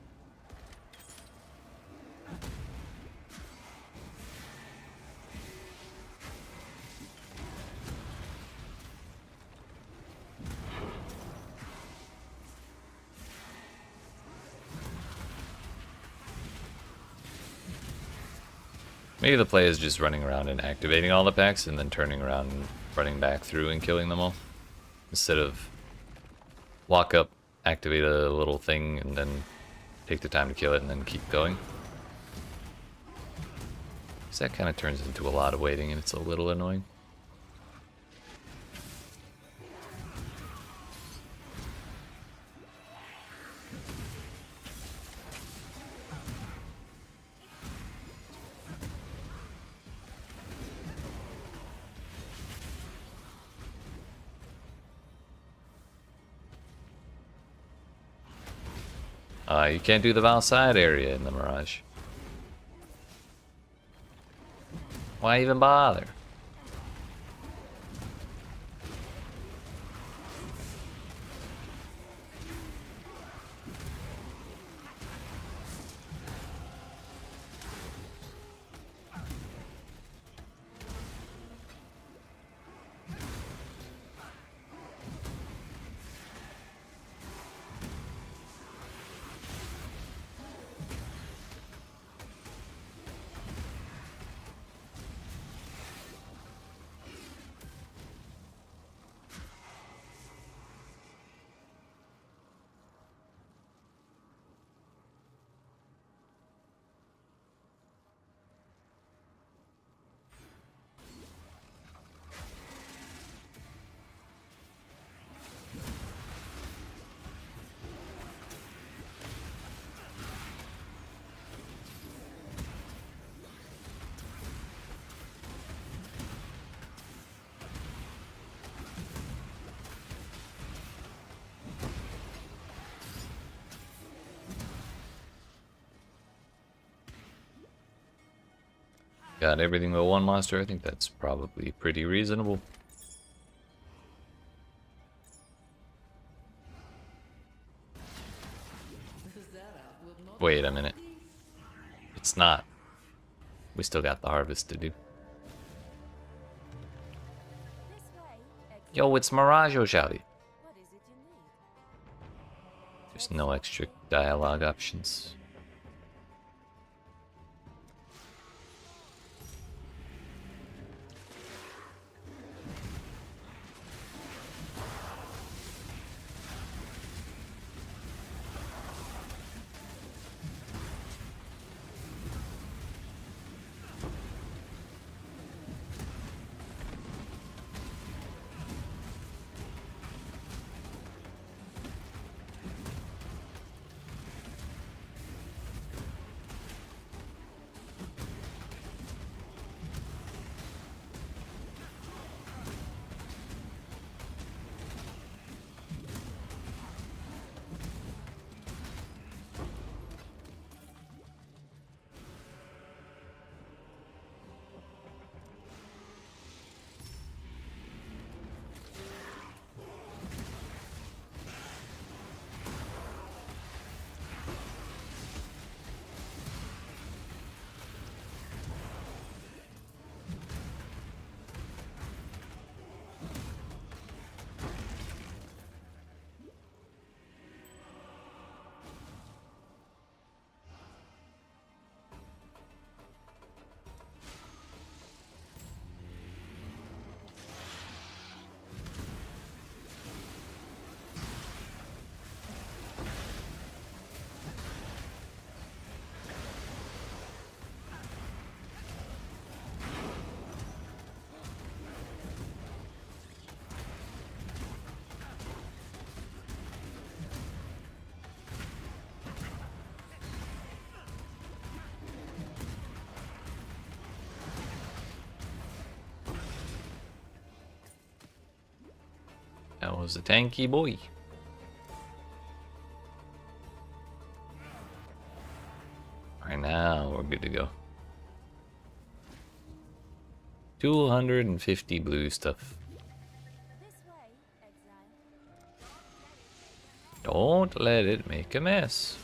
Maybe the play is just running around and activating all the packs and then turning around and running back through and killing them all. Instead of walk up, activate a little thing, and then take the time to kill it and then keep going. So that kind of turns into a lot of waiting and it's a little annoying. You can't do the Val side area in the Mirage. Why even bother? Got everything but one monster. I think that's probably pretty reasonable. Wait a minute. It's not. We still got the harvest to do. Yo, it's Mirage, shouty. There's no extra dialogue options. was a tanky boy. Alright, now we're good to go. 250 blue stuff. This way, Exile. Don't let it make a mess.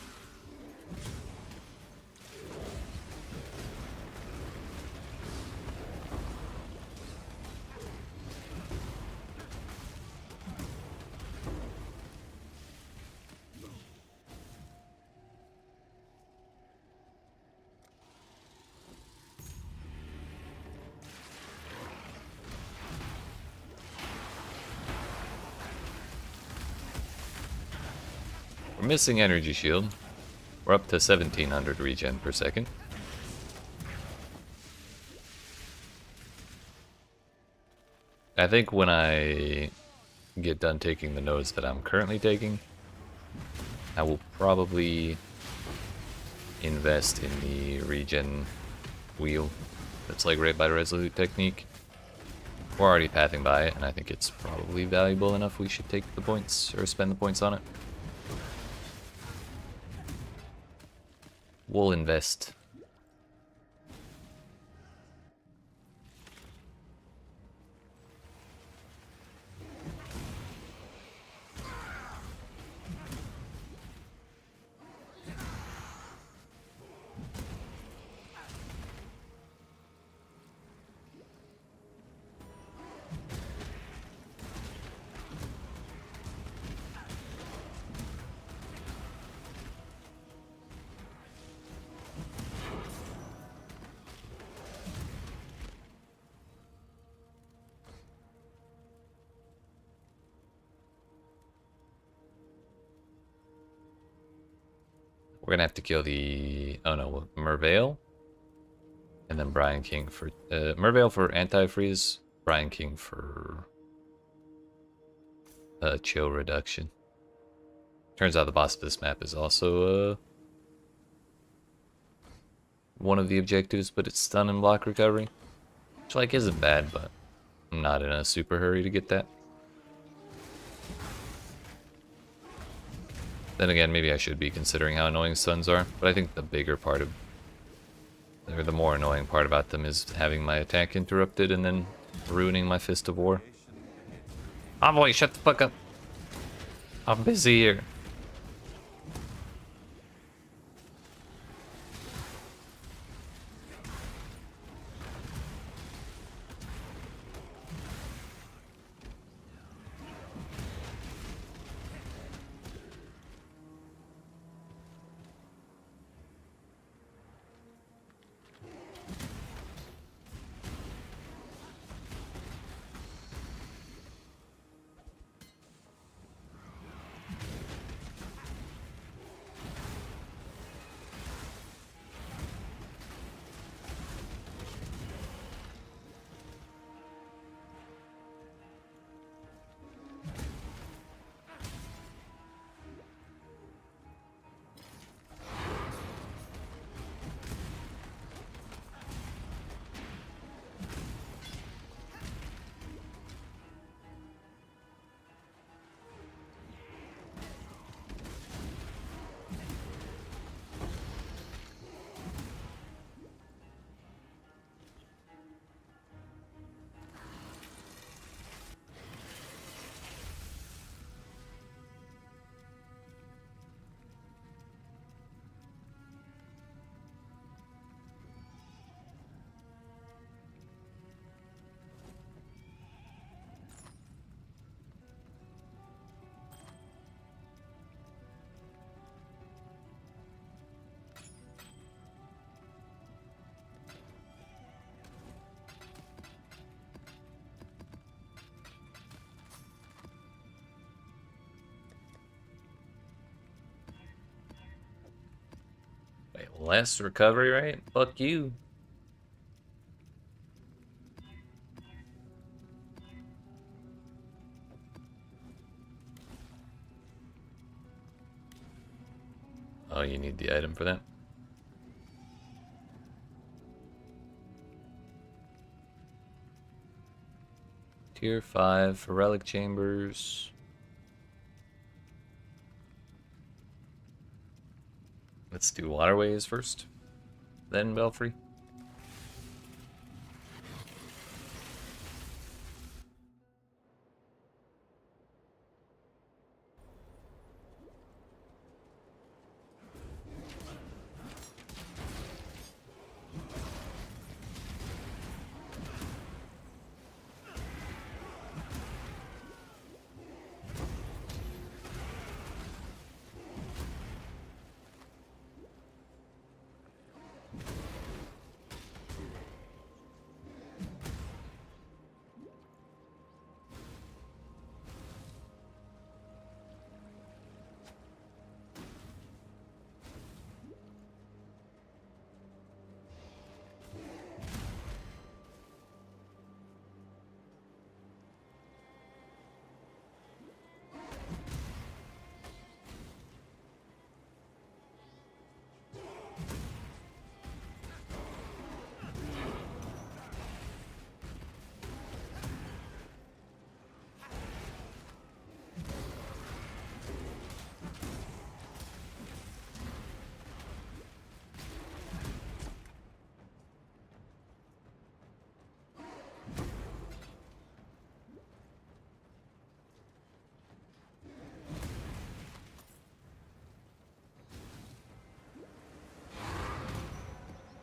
We're missing energy shield. We're up to 1700 regen per second. I think when I get done taking the nodes that I'm currently taking, I will probably invest in the regen wheel that's like right by the Resolute technique. We're already pathing by it, and I think it's probably valuable enough we should take the points, or spend the points on it. We'll invest. We're gonna have to kill the... oh no, Mervale. And then Brian King for... Mervale for anti-freeze, Brian King for... chill reduction. Turns out the boss of this map is also one of the objectives, but it's stun and block recovery. Which like isn't bad, but I'm not in a super hurry to get that. Then again, maybe I should be considering how annoying stuns are, but I think the bigger part of, or the more annoying part about them is having my attack interrupted and then ruining my Fist of War. Oh boy, shut the fuck up. I'm busy here. Wait, less recovery rate? Fuck you. Oh, you need the item for that? Tier 5 for relic chambers. Let's do waterways first, then Belfry.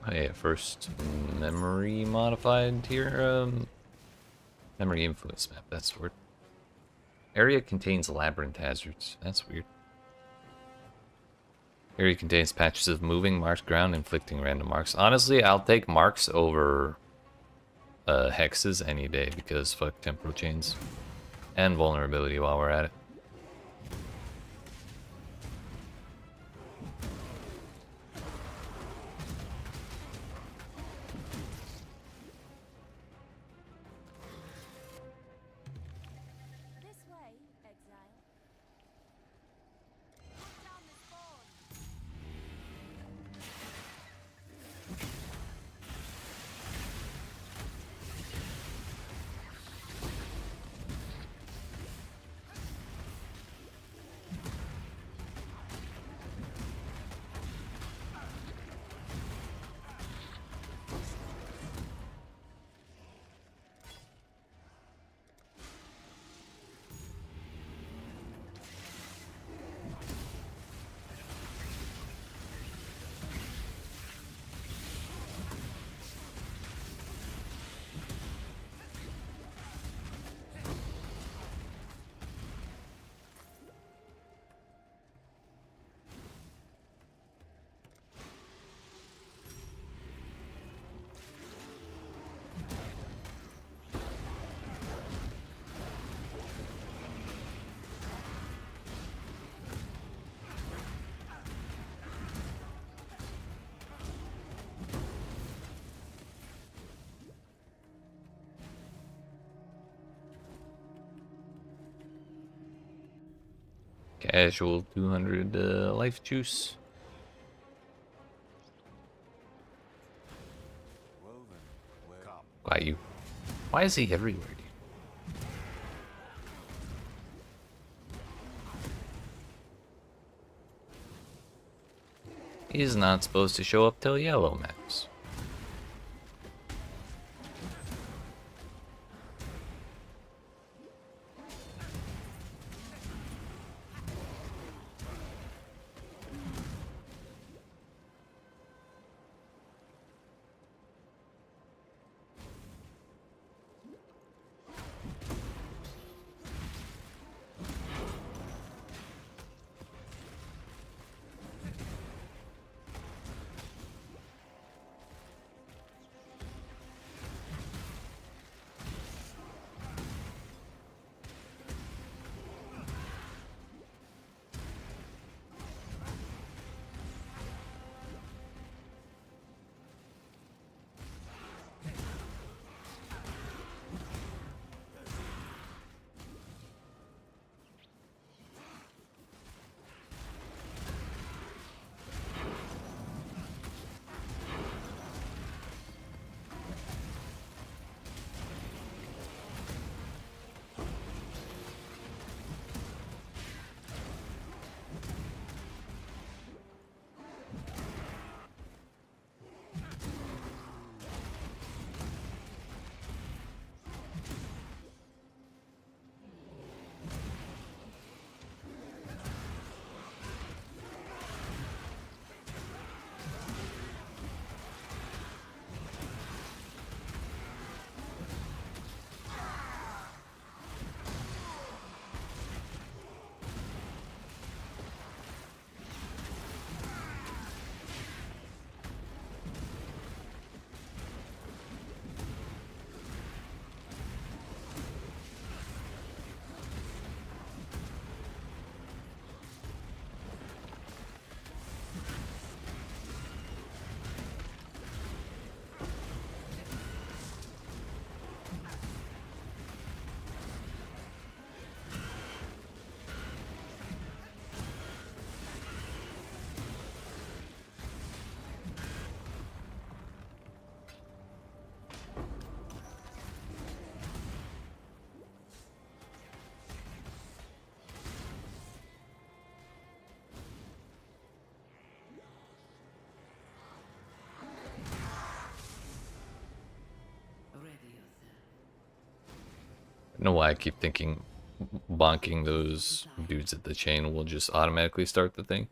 Oh yeah, first memory modified here. Memory influence map, that's the word. Area contains labyrinth hazards. That's weird. Area contains patches of moving marked ground, inflicting random marks. Honestly, I'll take marks over hexes any day because fuck temporal chains. And vulnerability while we're at it. This way, Exile. Put down the spawn. Casual 200 life juice. Well then, come. Why you? Why is he everywhere, dude? He's not supposed to show up till yellow maps. don't know why I keep thinking bonking those dudes at the chain will just automatically start the thing.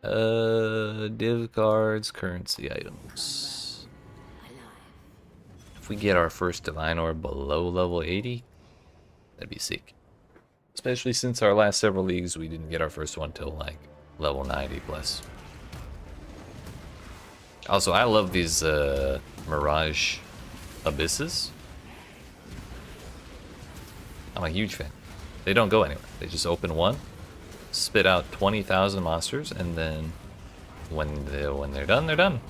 Div cards, currency items. If we get our first divine orb below level 80, that'd be sick. Especially since our last several leagues, we didn't get our first one till like level 90 plus. Also, I love these Mirage abysses. I'm a huge fan. They don't go anywhere. They just open one, spit out 20,000 monsters, and then when they're done, they're done.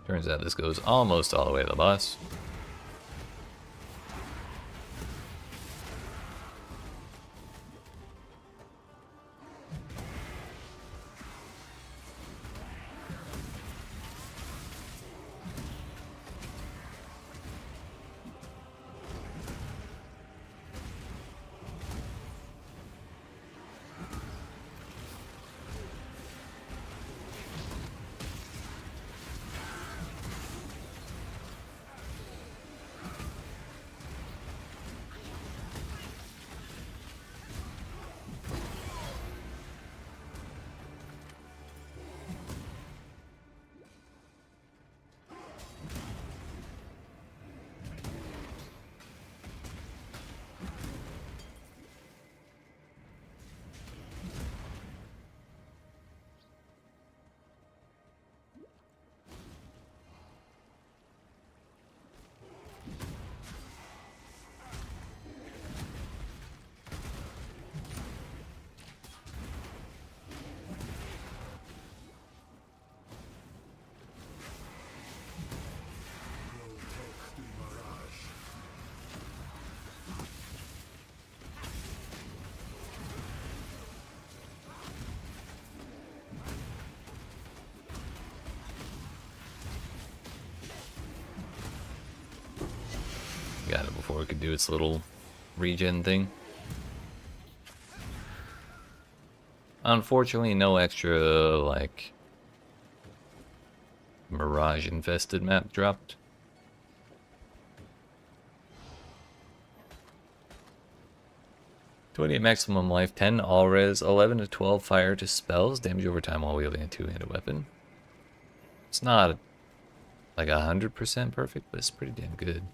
Turns out this goes almost all the way to the boss. Got it before it could do its little regen thing. Unfortunately, no extra, like, Mirage infested map dropped. "28 maximum life, 10 all res, 11 to 12 fire to spells, damage over time while wielding a two-handed weapon." It's not like 100% perfect, but it's pretty damn good.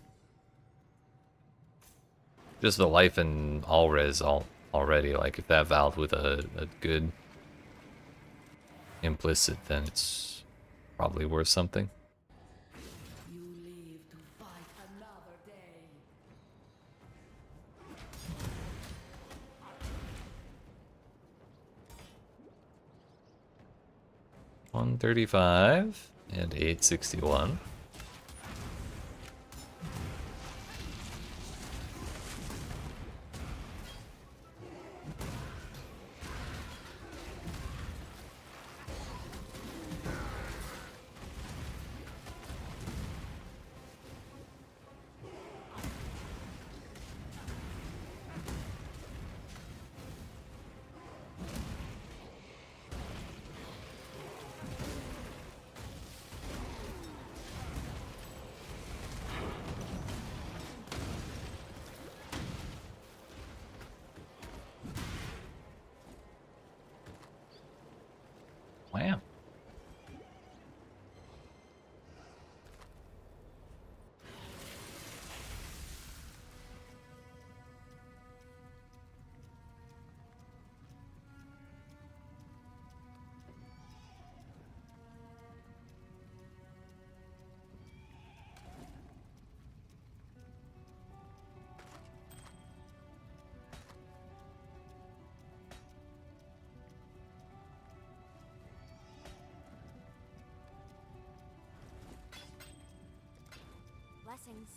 Just the life and all res already, like if that valve with a good implicit, then it's probably worth something. You live to fight another day. 135 and 861. Wow. Blessings.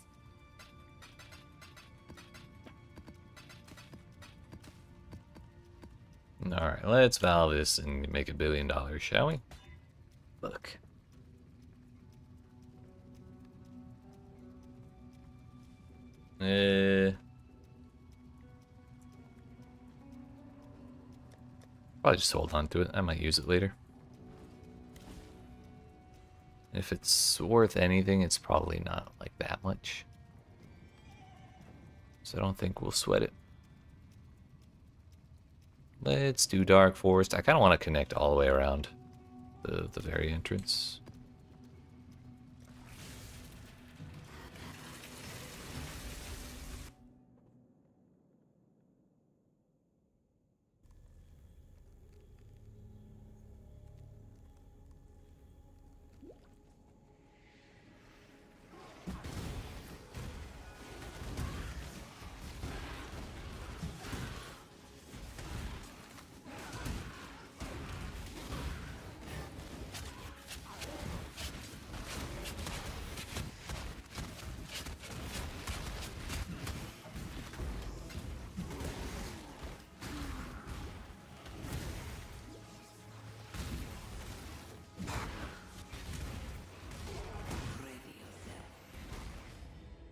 Alright, let's valve this and make $1 billion, shall we? Look. Probably just hold on to it. I might use it later. If it's worth anything, it's probably not like that much. So I don't think we'll sweat it. Let's do Dark Forest. I kind of want to connect all the way around the very entrance.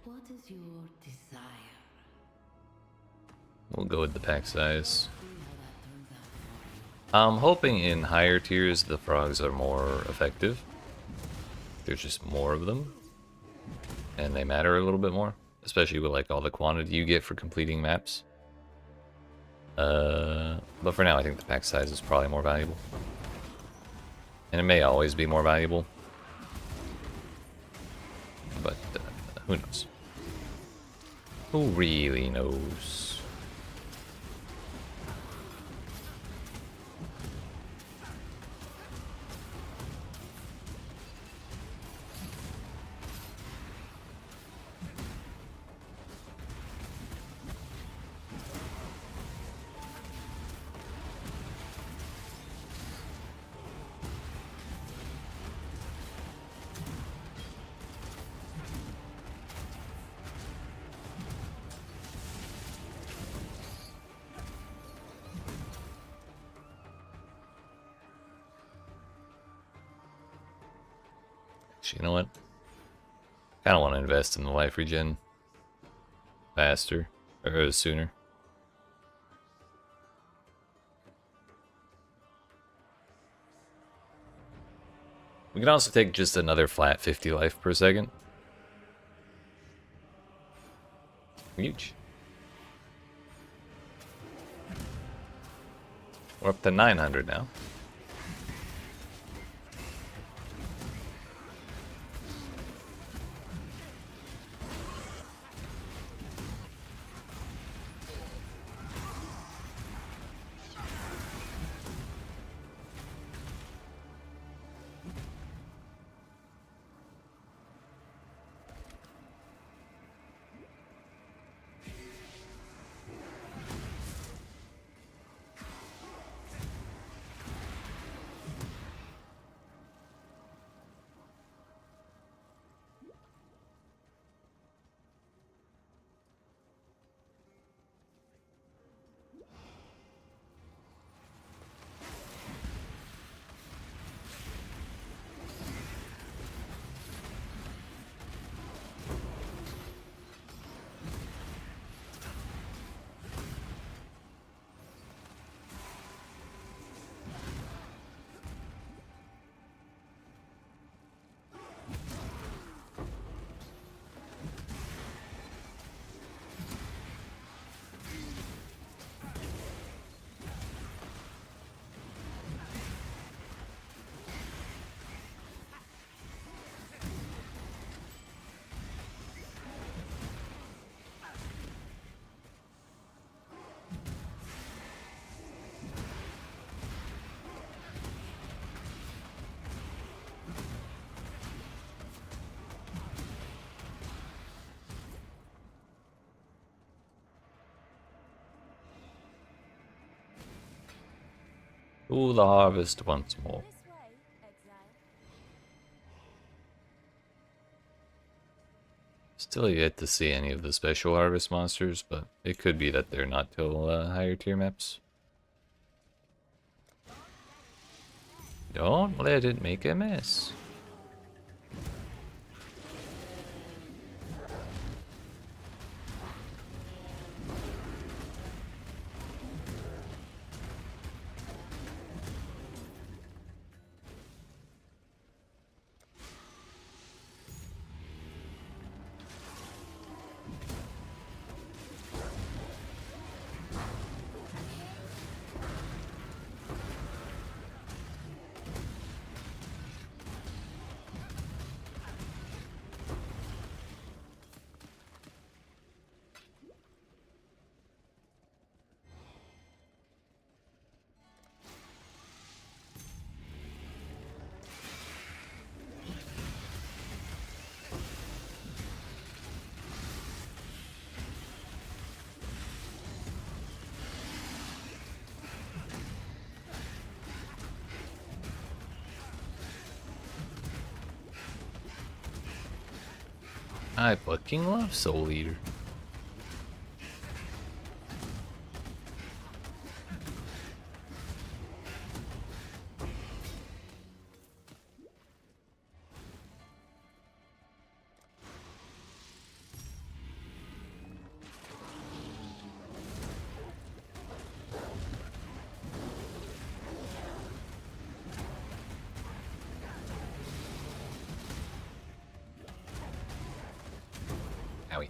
What is your desire? We'll go with the pack size. See how that turns out for you. I'm hoping in higher tiers the frogs are more effective. There's just more of them. And they matter a little bit more. Especially with like all the quantity you get for completing maps. But for now I think the pack size is probably more valuable. And it may always be more valuable. But who knows? Who really knows? You know what? I kind of want to invest in the life regen faster or sooner. We can also take just another flat 50 life per second. Huge. We're up to 900 now. Ooh, the harvest once more. This way, Exile. Still yet to see any of the special harvest monsters, but it could be that they're not till higher tier maps. Don't let it make a mess. I fucking love Soul Eater. Owie.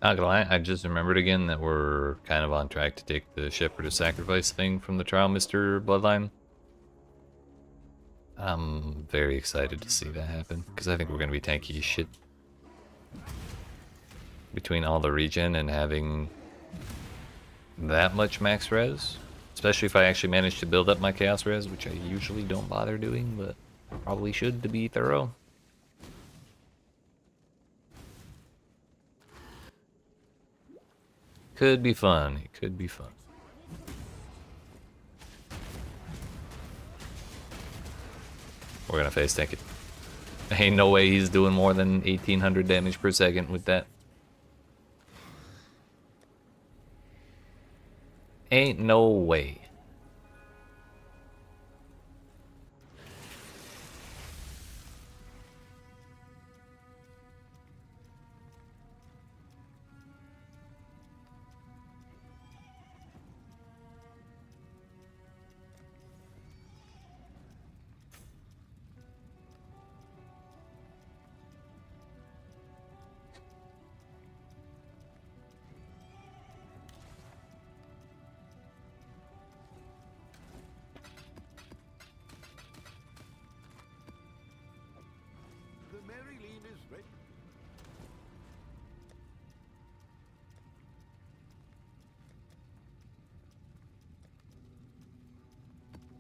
Not gonna lie, I just remembered again that we're kind of on track to take the Shepherd of Sacrifice thing from the Trial Mister bloodline. I'm very excited to see that happen, because I think we're gonna be tanky as shit. Between all the regen and having that much max res. Especially if I actually manage to build up my chaos res, which I usually don't bother doing, but probably should to be thorough. Could be fun. It could be fun. We're gonna face tank it. Ain't no way he's doing more than 1800 damage per second with that. Ain't no way. The Mary Lean is ready.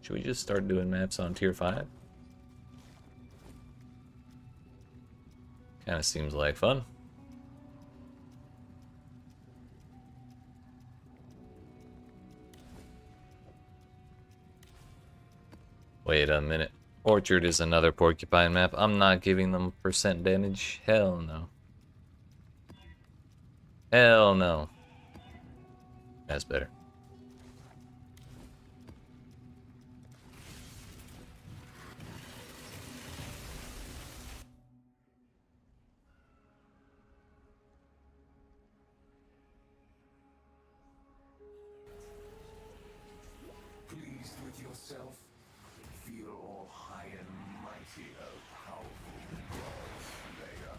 Should we just start doing maps on tier 5? Kinda seems like fun. Wait a minute. Orchard is another porcupine map. I'm not giving them percent damage. Hell no. Hell no. That's better. Pleased with yourself? Feel all high and mighty, oh powerful God Slayer.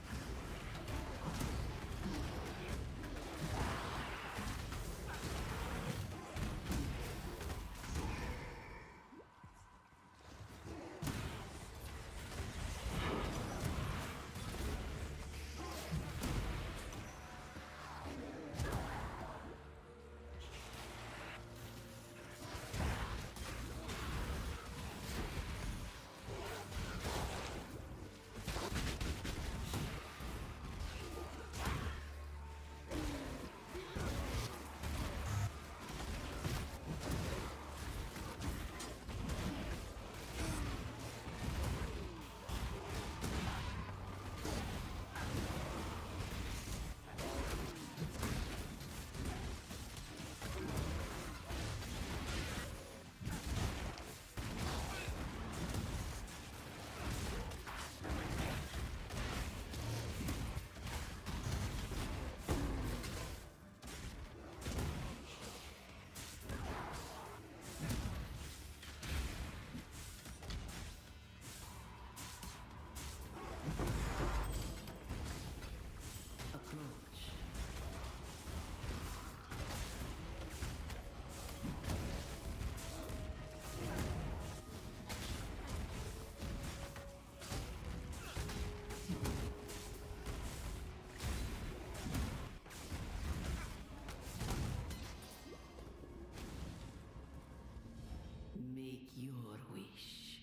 Make your wish.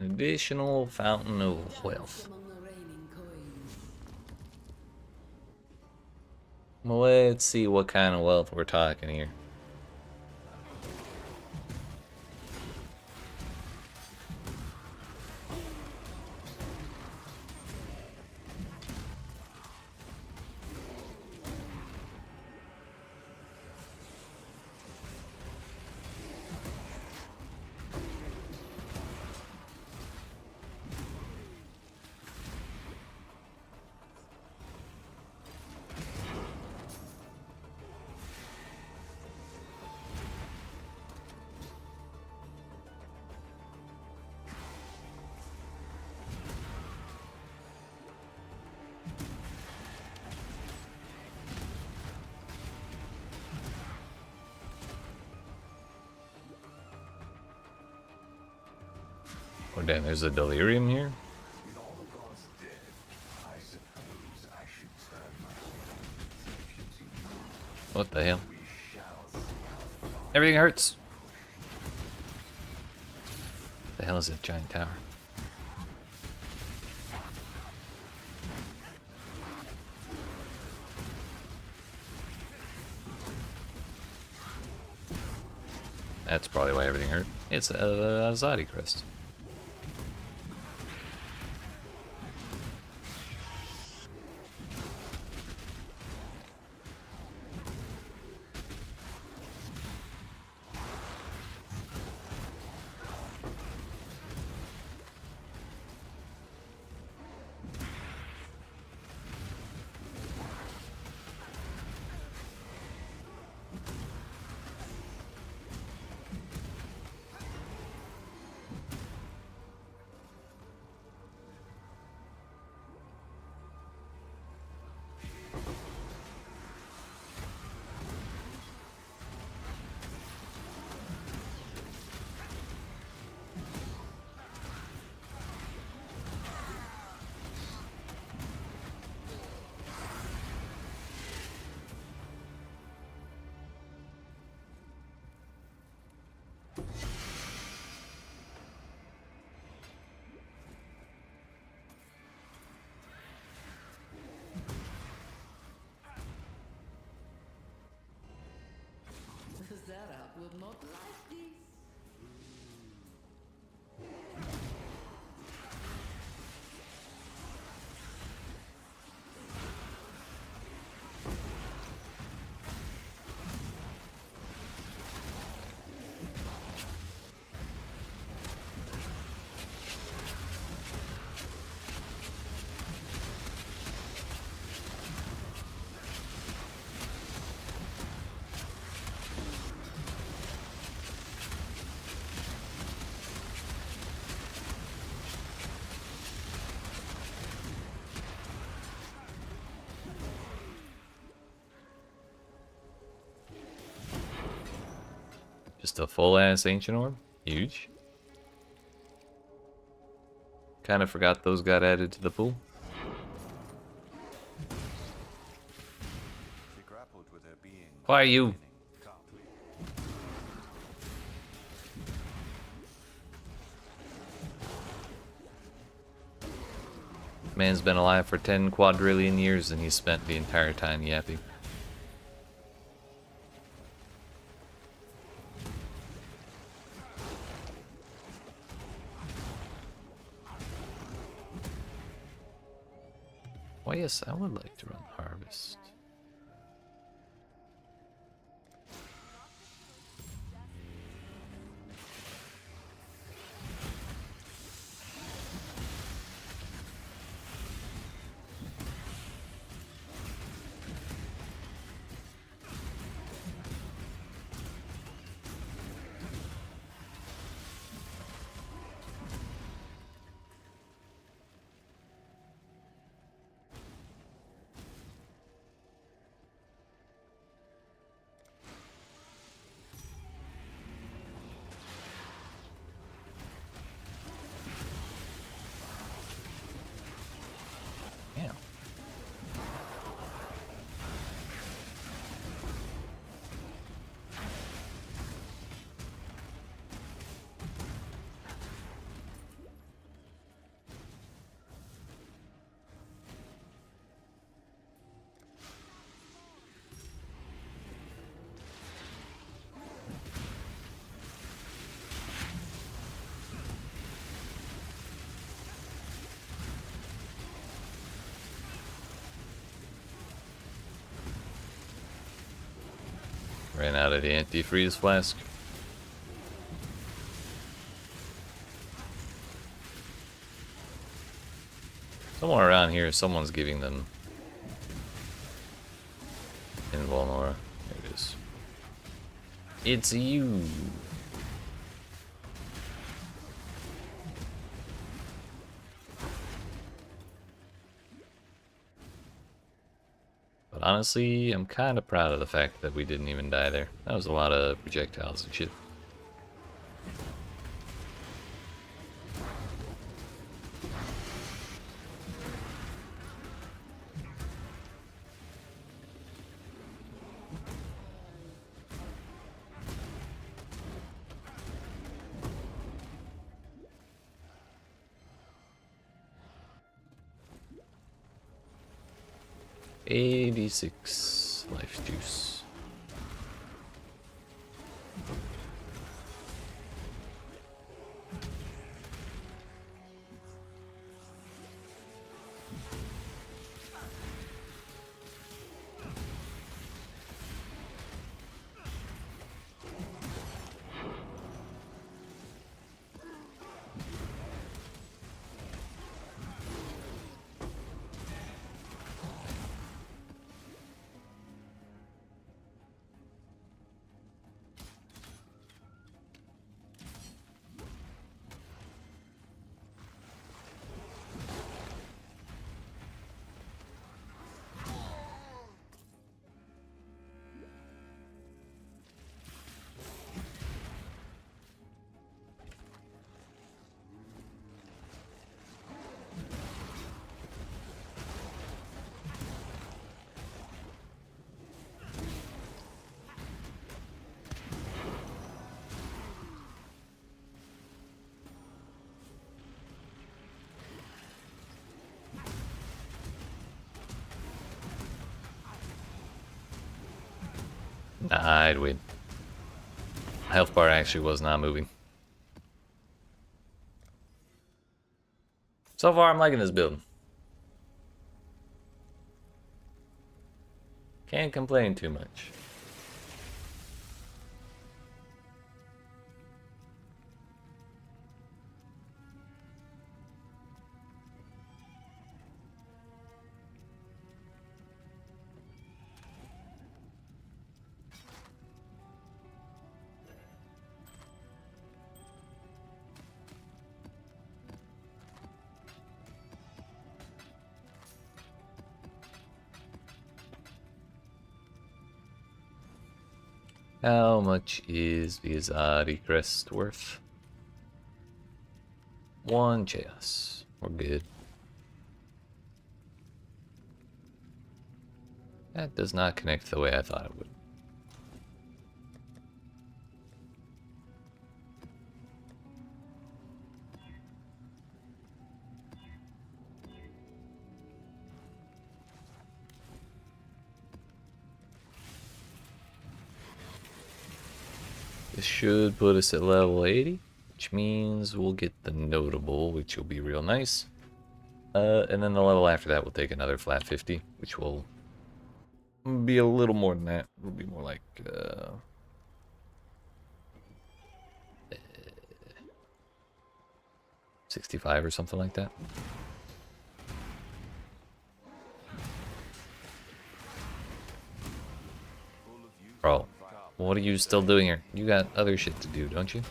Additional fountain of wealth. Among the raining coins. Well, let's see what kind of wealth we're talking here. Oh damn, there's a delirium here? What the hell? Everything hurts! The hell is that giant tower? That's probably why everything hurt. It's a Azadi crest. Zara will not like this. Just a full ass ancient orb? Huge. Kinda forgot those got added to the pool. She grappled with her being. Why are you? Man's been alive for 10 quadrillion years and he spent the entire time yapping. Why yes, I would like to run Harvest. Damn. Ran out of the antifreeze flask. Somewhere around here, someone's giving them Invulnora. There it is. It's you. But honestly, I'm kind of proud of the fact that we didn't even die there. That was a lot of projectiles and shit. 86 life juice. Nah, I'd wait. Health bar actually was not moving. So far, I'm liking this build. Can't complain too much. How much is Viazati Crest worth? 1 chaos. We're good. That does not connect the way I thought it would. This should put us at level 80, which means we'll get the notable, which will be real nice. And then the level after that will take another flat 50, which will be a little more than that. It'll be more like 65 or something like that. Bro, what are you still doing here? You got other shit to do, don't you?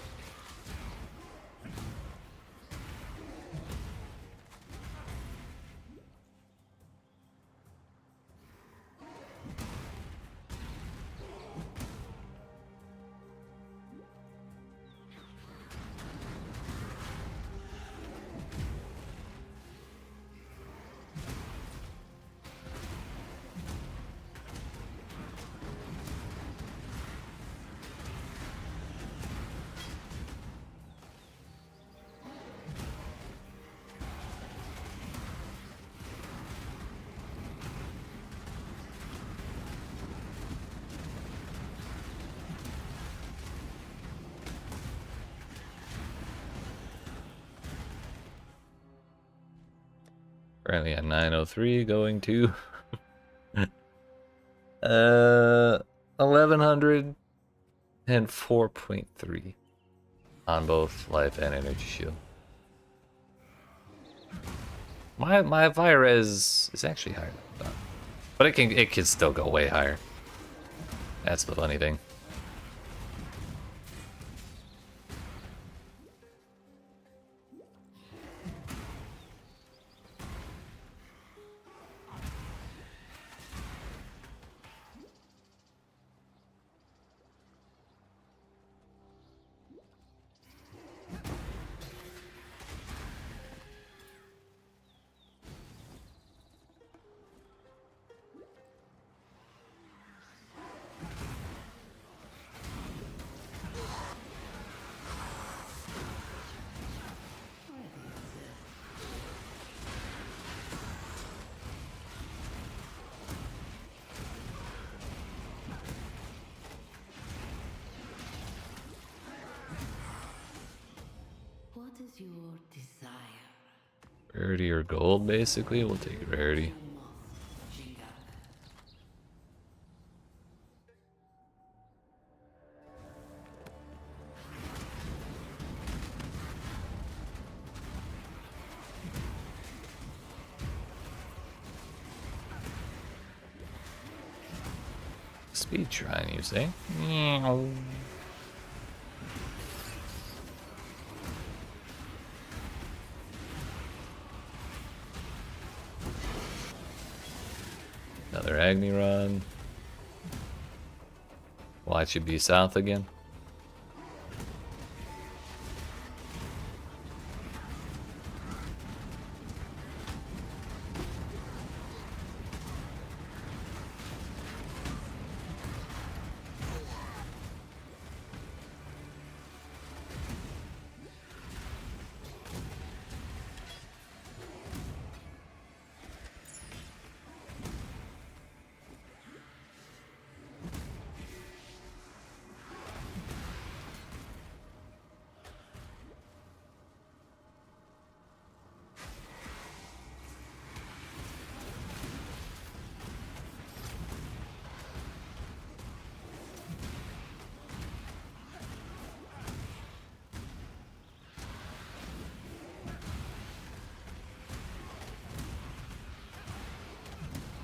Currently at 903, going to 1100 and 4.3 on both life and energy shield. My Virez is actually higher than I thought, but it can still go way higher. That's the funny thing. Rarity or gold, basically. We'll take rarity. Speed shrine, you say? Meow. Another Agni Rod. Watch it be south again.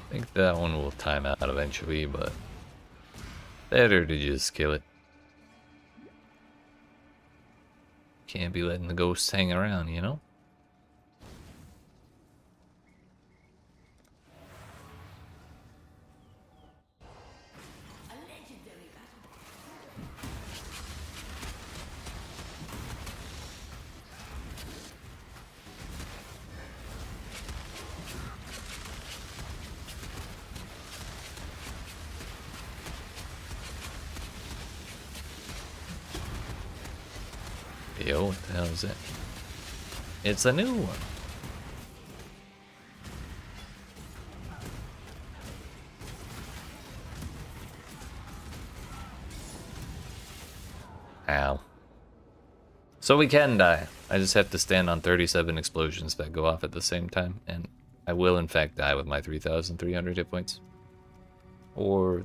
I think that one will time out eventually, but better to just kill it. Can't be letting the ghosts hang around, you know? Yo, what the hell is it? It's a new one. Ow. So we can die. I just have to stand on 37 explosions that go off at the same time, and I will in fact die with my 3,300 hit points. Or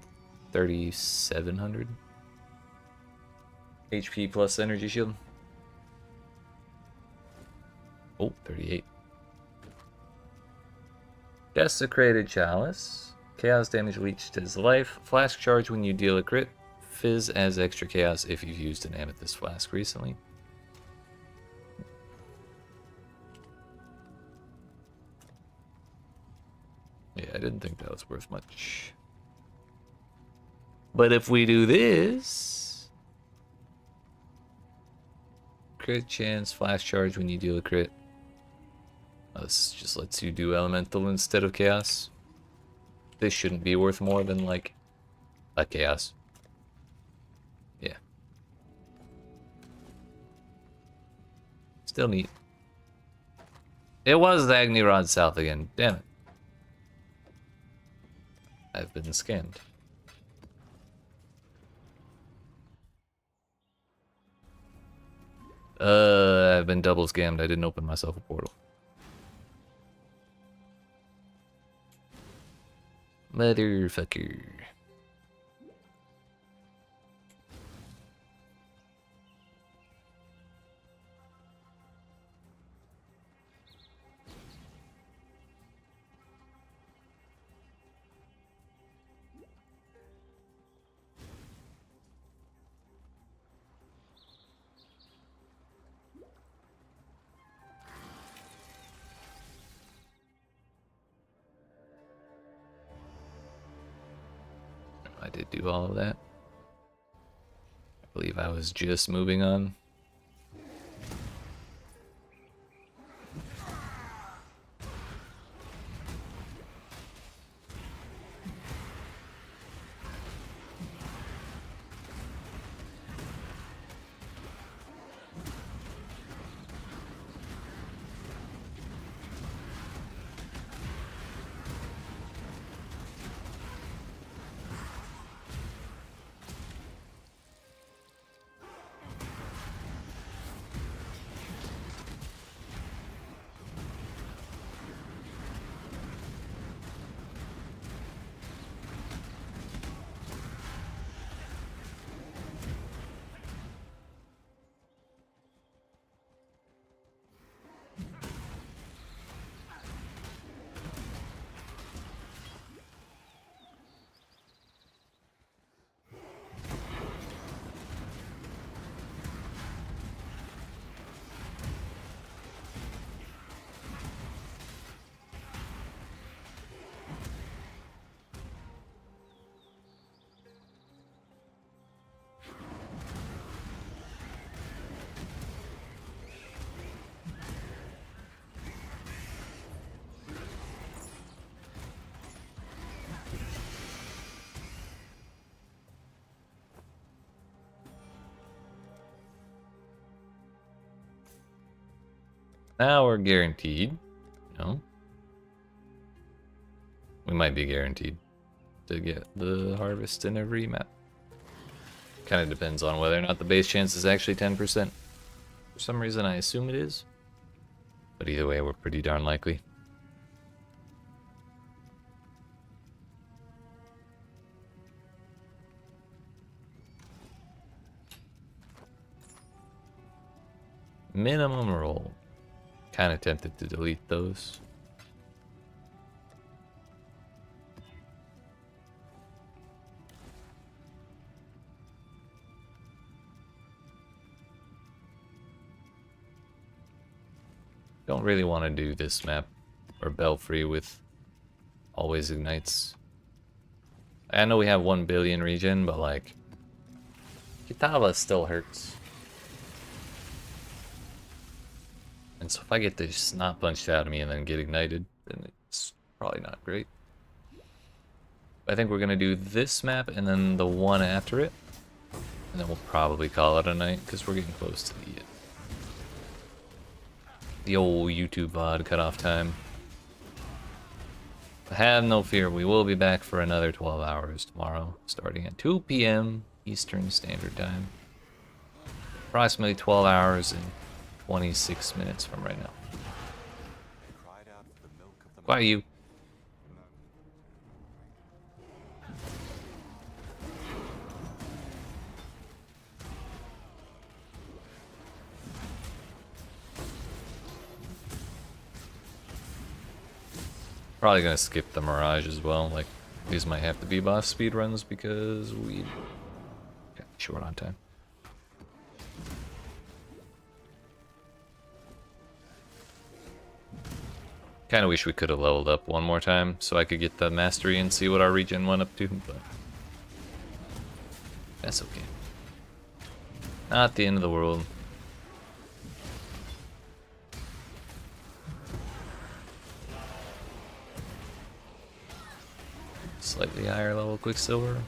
3,700 HP plus energy shield. Oh, 38. Desecrated Chalice. Chaos damage leached his life. Flask charge when you deal a crit. Fizz as extra chaos if you've used an amethyst flask recently. Yeah, I didn't think that was worth much. But if we do this... Crit chance, flash charge when you deal a crit. This just lets you do elemental instead of chaos. This shouldn't be worth more than like a chaos. Yeah. Still neat. It was the Agni Rod South again. Damn it. I've been scammed. I've been double scammed. I didn't open myself a portal. Motherfucker. I did do all of that. I believe I was just moving on. Now we're guaranteed. No. We might be guaranteed to get the harvest in every map. Kind of depends on whether or not the base chance is actually 10%. For some reason I assume it is. But either way, we're pretty darn likely. Minimum roll. Kind of tempted to delete those. Don't really want to do this map or Belfry with always ignites. I know we have 1 billion regen, but like Kitava still hurts. And so if I get this not punched out of me and then get ignited, then it's probably not great. I think we're gonna do this map and then the one after it. And then we'll probably call it a night because we're getting close to the old YouTube VOD cutoff time. But have no fear, we will be back for another 12 hours tomorrow, starting at 2 p.m. Eastern Standard Time. Approximately 12 hours and 26 minutes from right now. Why you? Probably gonna skip the Mirage as well. Like, these might have to be boss speed runs because we got short on time. Kinda wish we could have leveled up one more time so I could get the mastery and see what our regen went up to, but that's okay. Not the end of the world. Slightly higher level Quicksilver.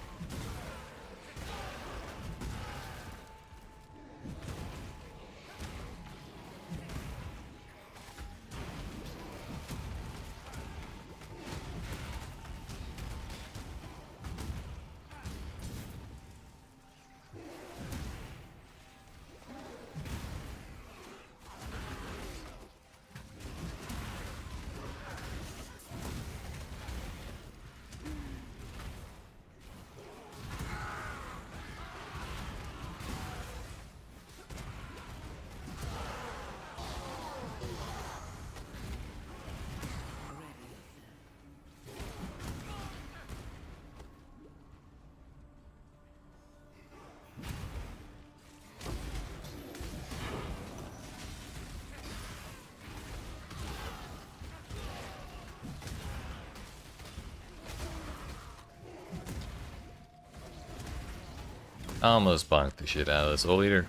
Almost bonked the shit out of this old leader.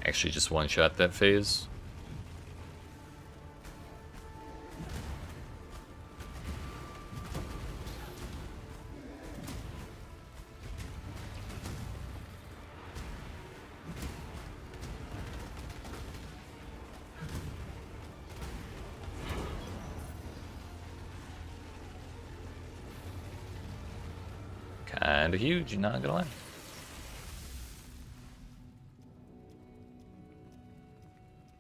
Actually just one-shot that phase. Kinda huge, not gonna lie.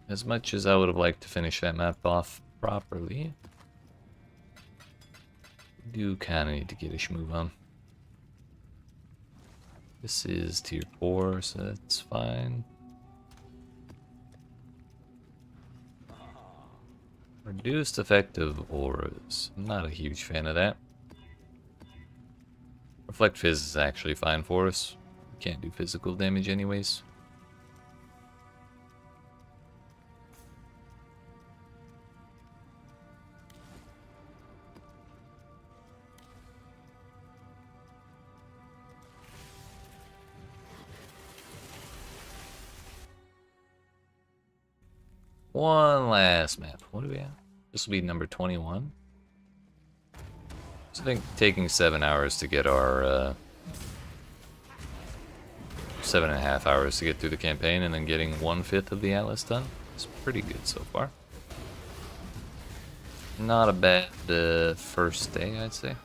As much as I would have liked to finish that map off properly, we do kinda need to get a schmove on. This is tier 4, so that's fine. Reduced effective auras. I'm not a huge fan of that. Reflect Fizz is actually fine for us. We can't do physical damage anyways. One last map. What do we have? This will be number 21. So I think taking 7 hours to get our 7.5 hours to get through the campaign, and then getting 1/5 of the Atlas done is pretty good so far. Not a bad first day, I'd say.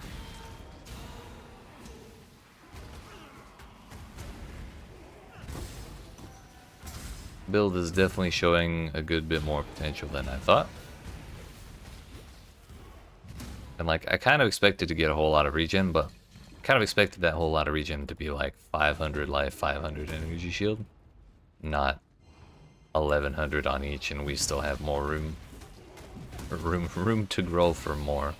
Build is definitely showing a good bit more potential than I thought. And like, I kind of expected to get a whole lot of regen, but kind of expected that whole lot of regen to be like 500 life, 500 energy shield, not 1100 on each, and we still have more room to grow for more.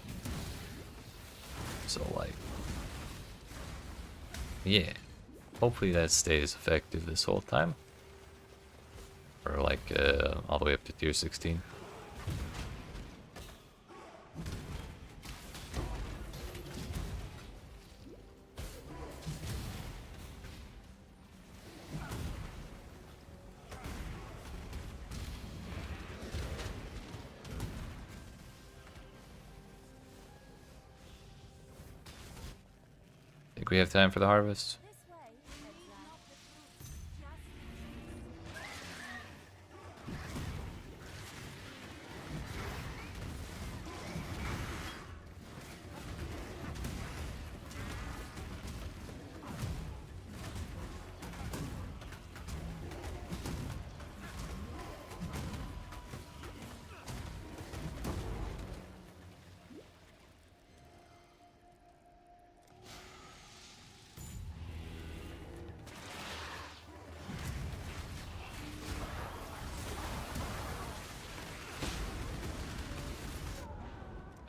So like, yeah, hopefully that stays effective this whole time. Or like all the way up to tier 16. Think we have time for the harvest?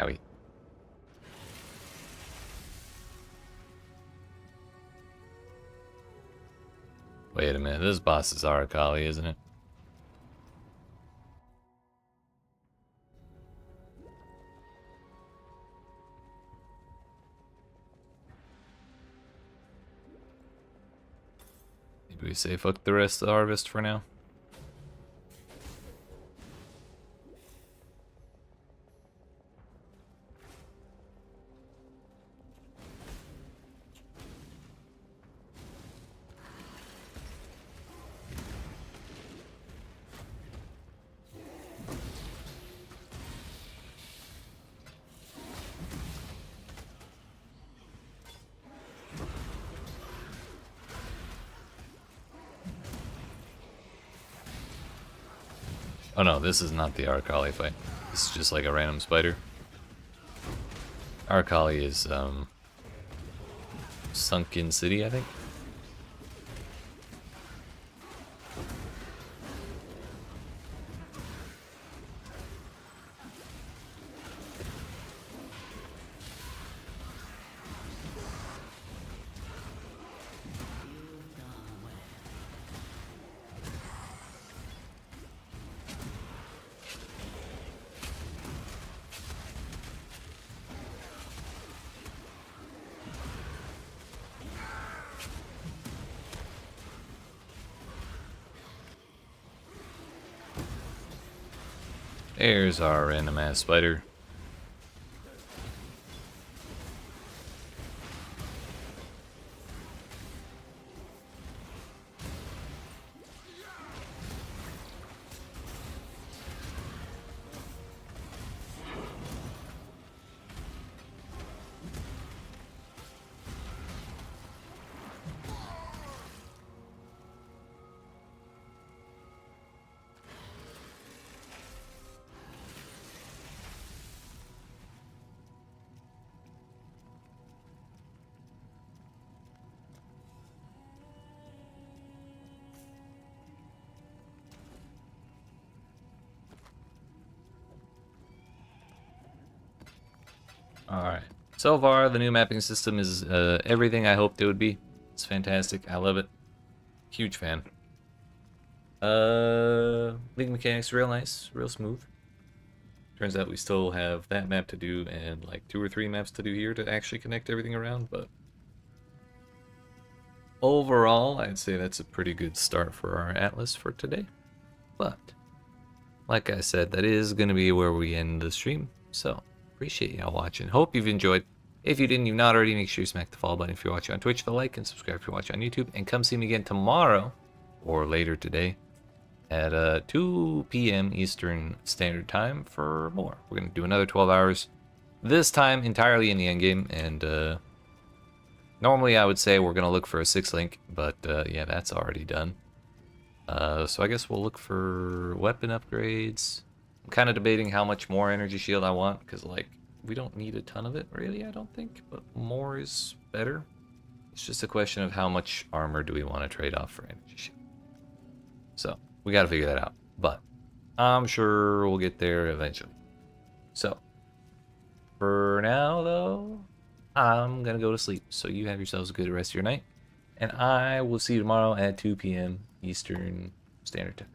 Owie. Wait a minute, this boss is Arakali, isn't it? Maybe we say fuck the rest of the harvest for now. Oh no, this is not the Arakali fight. This is just like a random spider. Arakali is Sunken City, I think. There's our random ass spider. Alright. So far, the new mapping system is everything I hoped it would be. It's fantastic. I love it. Huge fan. League mechanics real nice, real smooth. Turns out we still have that map to do and like 2 or 3 maps to do here to actually connect everything around, but overall, I'd say that's a pretty good start for our Atlas for today. But like I said, that is going to be where we end the stream. So appreciate y'all watching. Hope you've enjoyed. If you didn't, you've not already, make sure you smack the follow button if you're watching on Twitch, the like, and subscribe if you're watching on YouTube. And come see me again tomorrow or later today at 2 p.m. Eastern Standard Time for more. We're going to do another 12 hours, this time entirely in the endgame. And normally I would say we're going to look for a 6-link, but yeah, that's already done. So I guess we'll look for weapon upgrades. I'm kind of debating how much more energy shield I want, because like we don't need a ton of it really, I don't think, but more is better. It's just a question of how much armor do we want to trade off for energy shield. So we got to figure that out, but I'm sure we'll get there eventually. So for now though, I'm gonna go to sleep, so you have yourselves a good rest of your night, and I will see you tomorrow at 2 p.m. Eastern Standard Time.